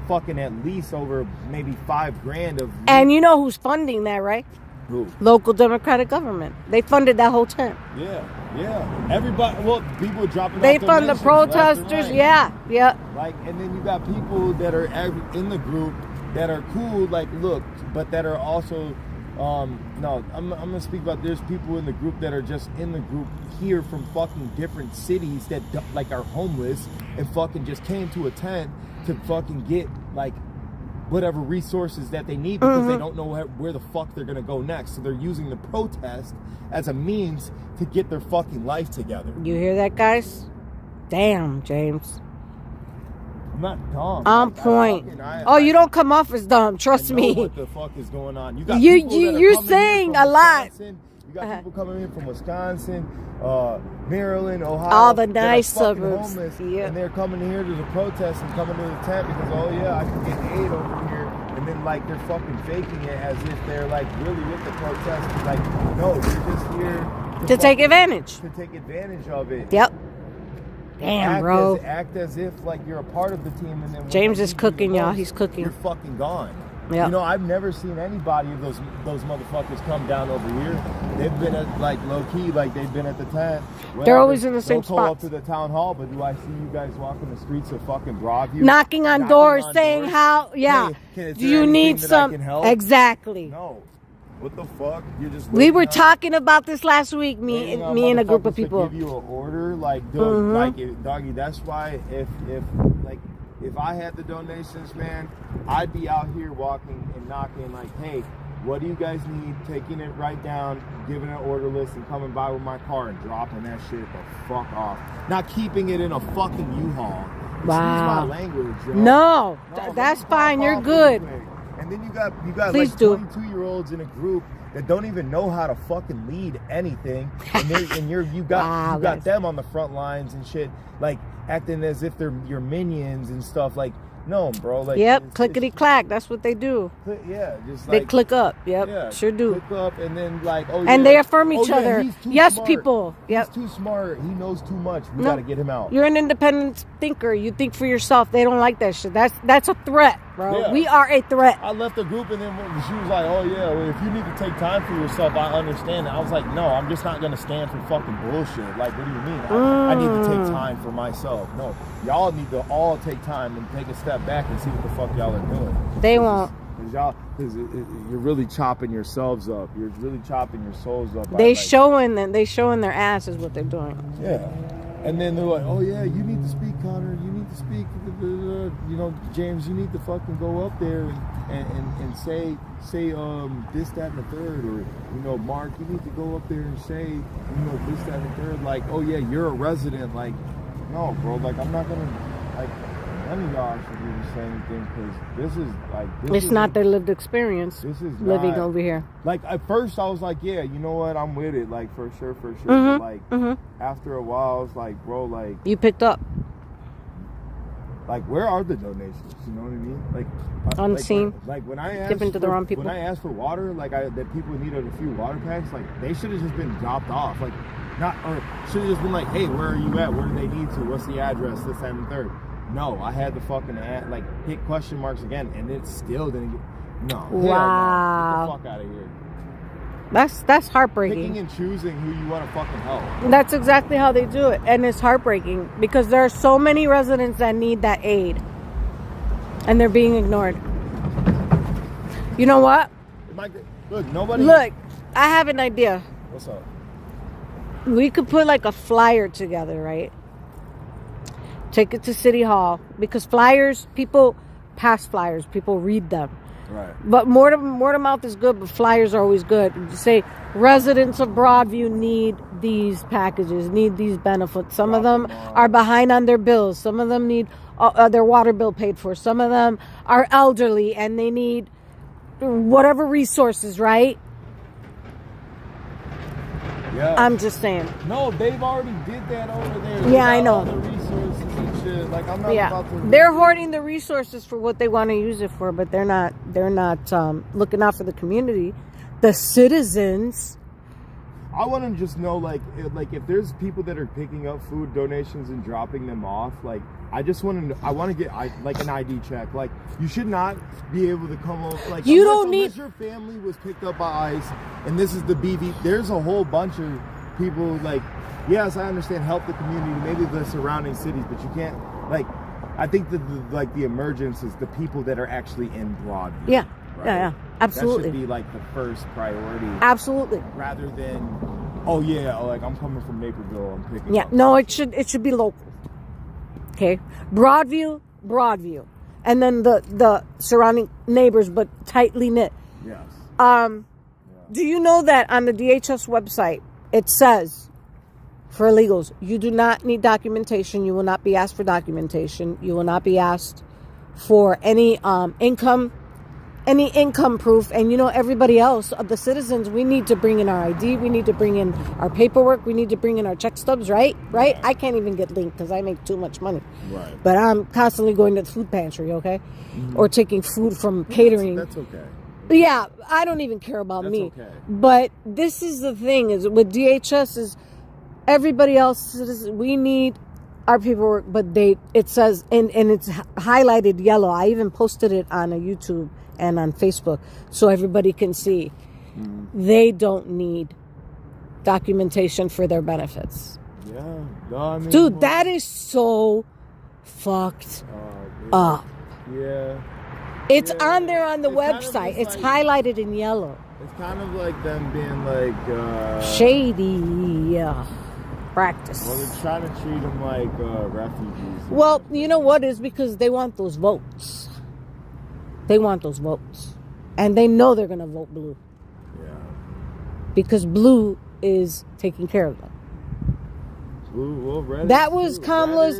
fucking at least over maybe $5,000 of. And you know who's funding that, right? Who? Local Democratic government. They funded that whole tent. Yeah. Everybody, well, people are dropping. They fund the protesters. Yeah. Like, and then you got people that are in the group that are cool. Like, look, but that are also. No, I'm gonna speak about. There's people in the group that are just in the group here from fucking different cities that like are homeless and fucking just came to a tent to fucking get like whatever resources that they need because they don't know where the fuck they're gonna go next. So they're using the protest as a means to get their fucking life together. You hear that, guys? Damn, James. I'm not dumb. On point. You don't come off as dumb. Trust me. What the fuck is going on? You got you're saying a lot. You got people coming in from Wisconsin, Maryland, Ohio. All the nice suburbs. Homeless, and they're coming here to the protest and coming to the tent because, oh yeah, I can get aid over here. And then, like, they're fucking faking it as if they're, like, really with the protest. It's like, no, you're just here to take advantage. To take advantage of it. Yep. Damn, bro. Act as if, like, you're a part of the team. And then James is cooking, y'all. He's cooking. You're fucking gone. Yep. You know, I've never seen anybody of those motherfuckers come down over here. They've been at, like, low-key, like, they've been at the tent. They're always in the same spot. Pull up to the town hall, but do I see you guys walking the streets of fucking Broadview? Knocking on doors, saying how, hey, do you need some? Exactly. No. What the fuck? You're just. We were talking about this last week, me and a group of people. Give you an order, like, doggy. That's why if I had the donations, man, I'd be out here walking and knocking, like, hey, what do you guys need? Taking it right down, giving an order list, and coming by with my car and dropping that shit the fuck off. Not keeping it in a fucking U-Haul. Excuse my language, yo. No, that's fine. You're good. And then you got Please like do. 22-year-olds in a group that don't even know how to fucking lead anything, and you got them on the front lines and shit, like acting as if they're your minions and stuff. Like, no, bro. Like, clickety clack. That's what they do. Just they like, click up. Yep, sure do. Click up, and then like, and they affirm each other. Yes, smart. people. Yep. He's too smart. He knows too much. We gotta get him out. You're an independent thinker. You think for yourself. They don't like that shit. That's a threat, bro. Yeah. We are a threat. I left the group, and then she was like, "Oh yeah, well, if you need to take time for yourself, I understand." I was like, "No, I'm just not gonna stand for fucking bullshit. Like, what do you mean? I need to take time for myself. No, y'all need to all take time and take a step back and see what the fuck y'all are doing. They won't. Because you're really chopping yourselves up. You're really chopping your souls up. They showing their ass is what they're doing. Yeah. And then they're like, oh yeah, you need to speak, Connor. You need to speak. You know, James, you need to fucking go up there and say this, that, and the third. Or, you know, Mark, you need to go up there and say, you know, this, that, and the third. Like, oh yeah, you're a resident. Like, no, bro. Like, I'm not gonna, like, none of y'all should even say anything because this is like. It's not their lived experience. This is living not, over here. Like at first, I was like, yeah, you know what, I'm with it, like for sure. Mm-hmm. But like after a while, I was like, bro, like you picked up. Like, where are the donations? You know what I mean? Like unseen. Like when I asked given to the wrong people. When I asked for water, like that people needed a few water packs, like they should have just been dropped off. Like not, or should have just been like, hey, where are you at? Where do they need to? What's the address? This, that, and the third. No, I had to fucking hit question marks again, and it still didn't get. No. Wow. Get the fuck out of here. That's heartbreaking. Picking and choosing who you want to fucking help. That's exactly how they do it, and it's heartbreaking because there are so many residents that need that aid, and they're being ignored. You know what? Look, I have an idea. What's up? We could put like a flyer together, right? Take it to City Hall because flyers, people pass flyers, people read them. Right. But word of mouth is good, but flyers are always good. You say residents of Broadview need these packages, need these benefits. Some of them are behind on their bills. Some of them need their water bill paid for. Some of them are elderly and they need whatever resources, right? Yeah. I'm just saying. No, they've already did that over there. Yeah, I know. All the resources and shit. Like, I'm not about to. They're hoarding the resources for what they want to use it for, but they're not looking out for the community, the citizens. I want to just know, like if there's people that are picking up food donations and dropping them off, like I just want to. I want to get like an ID check. Like you should not be able to come over. Like you don't need. Unless your family was picked up by ICE, and this is the BV. There's a whole bunch of people. Like, yes, I understand help the community, maybe the surrounding cities, but you can't. Like, I think that the emergence is the people that are actually in Broadview. Yeah. Right? Yeah, absolutely. That should be like the first priority. Absolutely. Rather than, oh yeah, like I'm coming from Naperville, I'm picking. Yeah, up. no, it should be local. Okay, Broadview, and then the surrounding neighbors, but tightly knit. Yes. Do you know that on the DHS website it says for illegals, you do not need documentation. You will not be asked for documentation. You will not be asked for any income proof. And you know, everybody else, the citizens, we need to bring in our ID, we need to bring in our paperwork, we need to bring in our check stubs, right? I can't even get linked because I make too much money. Right. But I'm constantly going to the food pantry, okay? Or taking food from catering. That's okay. Yeah, I don't even care about That's me. Okay. But this is the thing, is with DHS is everybody else, we need our paperwork, but it says, and it's highlighted yellow. I even posted it on a YouTube and on Facebook so everybody can see. They don't need documentation for their benefits. Yeah. No, I mean, dude, that is so fucked up. Yeah. It's on there on the website. It's highlighted in yellow. It's kind of like them being like shady practice. Well, they're trying to treat them like refugees. Well, you know what? Is because they want those votes. They want those votes. And they know they're going to vote blue. Yeah. Because blue is taking care of them. Blue, well, red that was Kamala's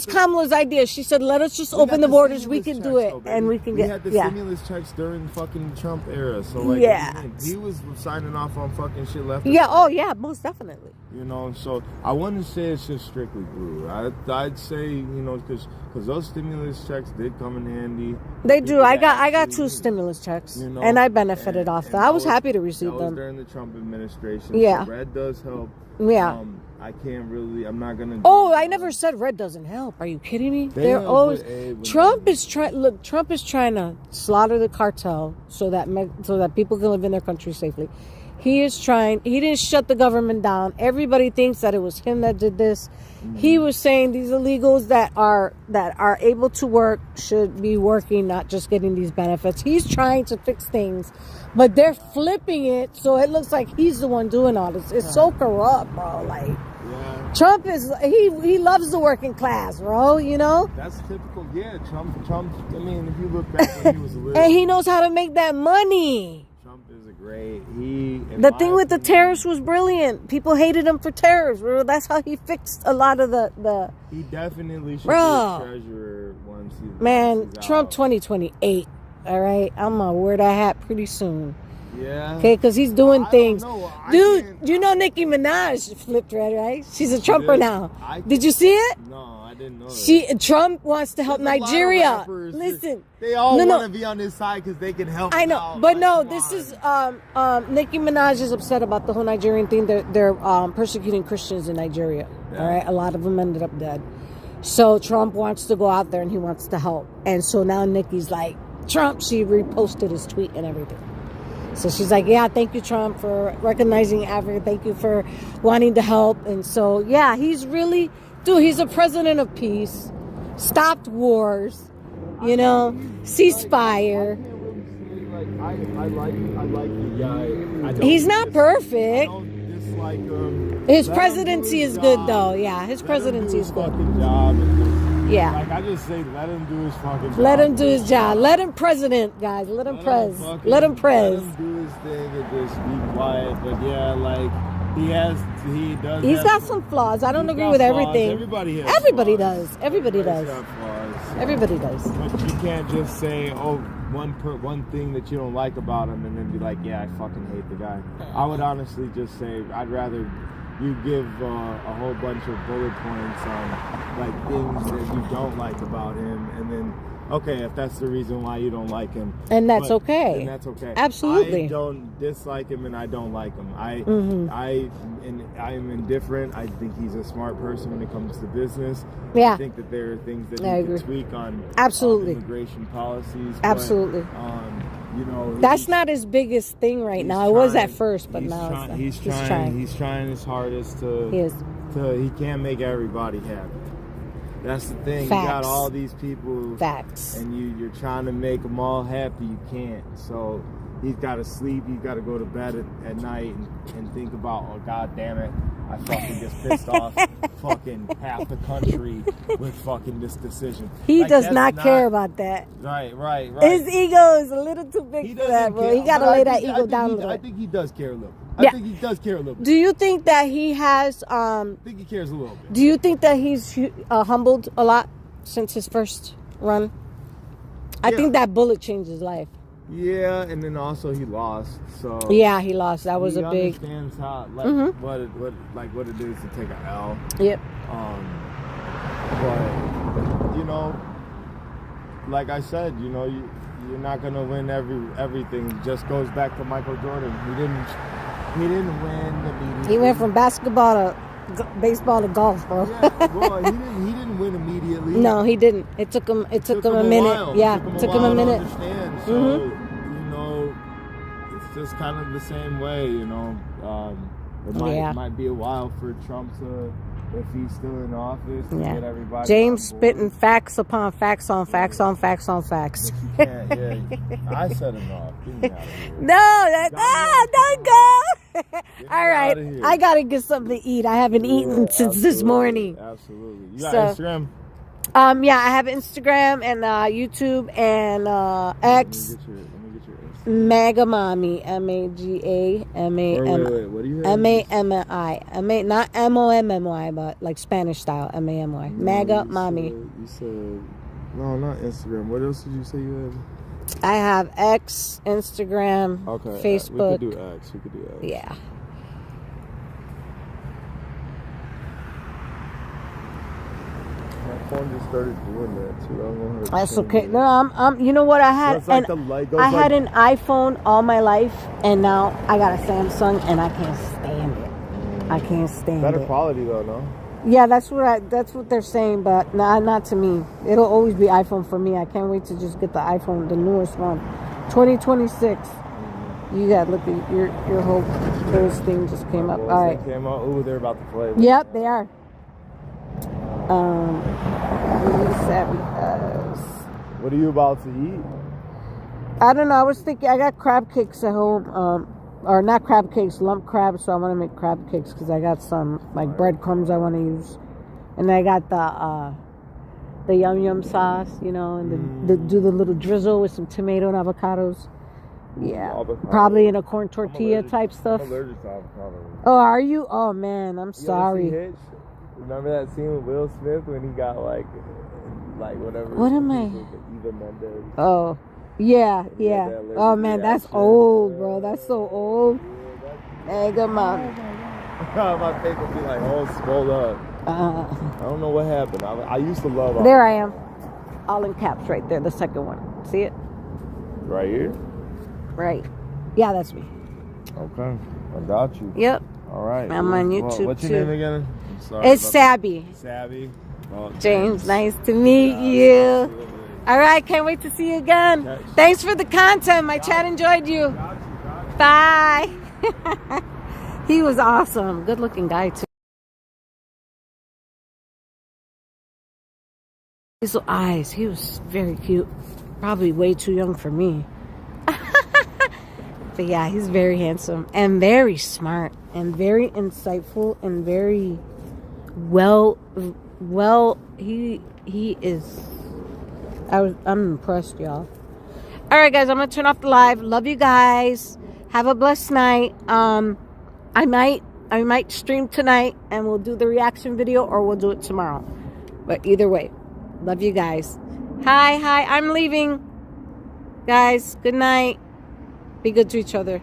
Kamala's idea. She said, let us just open the borders. We can do it. And we can we had the stimulus checks during the fucking Trump era. So, like, he was signing off on fucking shit left. Yeah, oh, yeah, most definitely. You know, so I wouldn't say it's just strictly blue. I'd say, you know, because those stimulus checks did come in handy. They do. I got 2 stimulus checks, you know, and I benefited off that. I was happy to receive them. That was during the Trump administration. Yeah. So red does help. Yeah. I can't really. I'm not gonna. Oh, I never said red doesn't help. Are you kidding me? They're always. Trump is trying to slaughter the cartel so that people can live in their country safely. He is trying. He didn't shut the government down. Everybody thinks that it was him that did this. He was saying these illegals that are able to work should be working, not just getting these benefits. He's trying to fix things, but they're flipping it so it looks like he's the one doing all this. It's so corrupt, bro. Like, Trump is he loves the working class, bro. You know. That's typical. Yeah, Trump. I mean, if you look back when he was a little, And he knows how to make that money. Trump is a great. The thing with the tariffs was brilliant. People hated him for tariffs. Bro. That's how he fixed a lot of the. He definitely should be Bro. treasurer once he's Man, he's Trump out. 2028. All right, I'm gonna wear that hat pretty soon. Yeah. Okay, because he's doing things. know. Dude, you know Nicki Minaj flipped red, right? She's a Trumper did? now. Did you see it? No, I didn't know that. Trump wants to help There's a lot of Nigeria. rappers that- Listen, They all No, want no. to be on his side because they can help. I him know, out. but Like, no, come this on. is Nicki Minaj is upset about the whole Nigerian thing. They're persecuting Christians in Nigeria. Yeah. All right, a lot of them ended up dead. So Trump wants to go out there and he wants to help. And so now Nicki's like, Trump. She reposted his tweet and everything. So she's like, yeah, thank you, Trump, for recognizing Africa. Thank you for wanting to help. And so, yeah, he's really, dude, he's a president of peace. Stopped wars, you know, ceasefire. I like the guy. He's not perfect. I don't dislike him. His Let him presidency do is his good, job. though. Yeah, his Let him presidency do is his good. fucking job. And just, Yeah. Like I just say, let him do his fucking job. Let him do his job. Let him president, guys. Let him prez. Let him prez. Let him do his thing and just be quiet. But yeah, like he does. He's have- got some flaws. I don't he's agree got with flaws. everything. Everybody has Everybody flaws. does. Everybody does. Everybody's got flaws. Everybody does. But you can't just say, oh, one thing that you don't like about him, and then be like, yeah, I fucking hate the guy. I would honestly just say, I'd rather you give a whole bunch of bullet points on like things that you don't like about him, and then okay, if that's the reason why you don't like him, And that's okay. And that's okay. Absolutely. I don't dislike him, and I don't like him. I am indifferent. I think he's a smart person when it comes to business. Yeah. I think that there are things that I he can agree. tweak on Absolutely. immigration policies. Absolutely. But, you know, That's not his biggest thing right now. It was at first, but now it's not. He's trying his hardest to. He is. He can't make everybody happy. That's the thing. Facts. You got all these people. Facts. And you're trying to make them all happy. You can't. So he's got to sleep. He's got to go to bed at night and think about, oh, God damn it. I fucking just pissed off fucking half the country with fucking this decision. He Like, does that's not care about that. Right. His ego is a little too big for that, bro. He got to lay that ego down a little. I think he does care a little. Yeah. I think he does care a little bit. Do you think that he has, I think he cares a little bit. do you think that he's humbled a lot since his first run? I think that bullet changed his life. Yeah, and then also he lost. So Yeah, he lost. That was he a big. understands how what it is to take an L. Yep. But you know, like I said, you know, you're not gonna win everything. It just goes back to Michael Jordan. He didn't win immediately. He went from basketball to baseball to golf, bro. Yeah, well, he didn't win immediately. No, he didn't. It took him. It took him a minute. while. Yeah, it took him a while to minute. understand. So you know, it's just kind of the same way. You know, it might be a while for Trump to, if he's still in office, to get everybody. James on board. spitting facts upon facts on facts on facts on facts. Yeah, I set him off. Get me out of here. Don't go. Get All me right, outta here. I gotta get something to eat. I haven't eaten since this morning. Absolutely. You got So- Instagram? Yeah, I have Instagram and YouTube and X. Let me get your Instagram. Maga Mommy, MAGAMAM. Wait, what do you have? MAMI. Not MOMMY, but like Spanish style, MAMY. Maga Mommy. You said, no, not Instagram. What else did you say you had? I have X, Instagram, Okay. Facebook. We could do X. Yeah. My phone just started doing that too. I don't know how to That's change okay. it. No, I'm. You know what I had? So it's like the light goes I had like- an iPhone all my life, and now I got a Samsung, and I can't stand it. I can't stand Better it. quality though, no? Yeah, that's what they're saying, but not to me. It'll always be iPhone for me. I can't wait to just get the iPhone, the newest one, 2026. You got look at your whole Bulls thing just came up. Bulls All right. that came out. Ooh, they're about to play. Yep, they are. Really savvy guys. What are you about to eat? I don't know. I was thinking I got crab cakes at home. or not crab cakes, lump crabs. So I want to make crab cakes because I got some like breadcrumbs I want to use, and I got the yum yum sauce, you know, and do the little drizzle with some tomato and avocados. Yeah, Avocado. probably in a corn tortilla type stuff. I'm allergic to avocado. Oh, are you? Oh man, I'm You ever see sorry. Hitch? Remember that scene with Will Smith when he got like whatever? What am I? Eva Mendes. Oh, yeah. that Oh man, that's reaction. old, bro. That's so old. Hey, good mom. My face would be like all swelled up. I don't know what happened. I used to love. There I am. All in caps right there, the second one. See it? Right here. Right. Yeah, that's me. Okay, I got you. Yep. All right. I'm on YouTube What's your too. name again? I'm sorry It's about Sabby. that. Sabby. Oh, James, nice to meet you. Absolutely. All right, can't wait to see you again. Thanks for the content. My chat enjoyed you. Bye. He was awesome. Good looking guy too. His little eyes. He was very cute. Probably way too young for me. But yeah, he's very handsome and very smart and very insightful and very well he is. I'm impressed, y'all. All right, guys, I'm gonna turn off the live. Love you guys. Have a blessed night. I might stream tonight and we'll do the reaction video, or we'll do it tomorrow. But either way, love you guys. Hi, I'm leaving. Guys, good night. Be good to each other.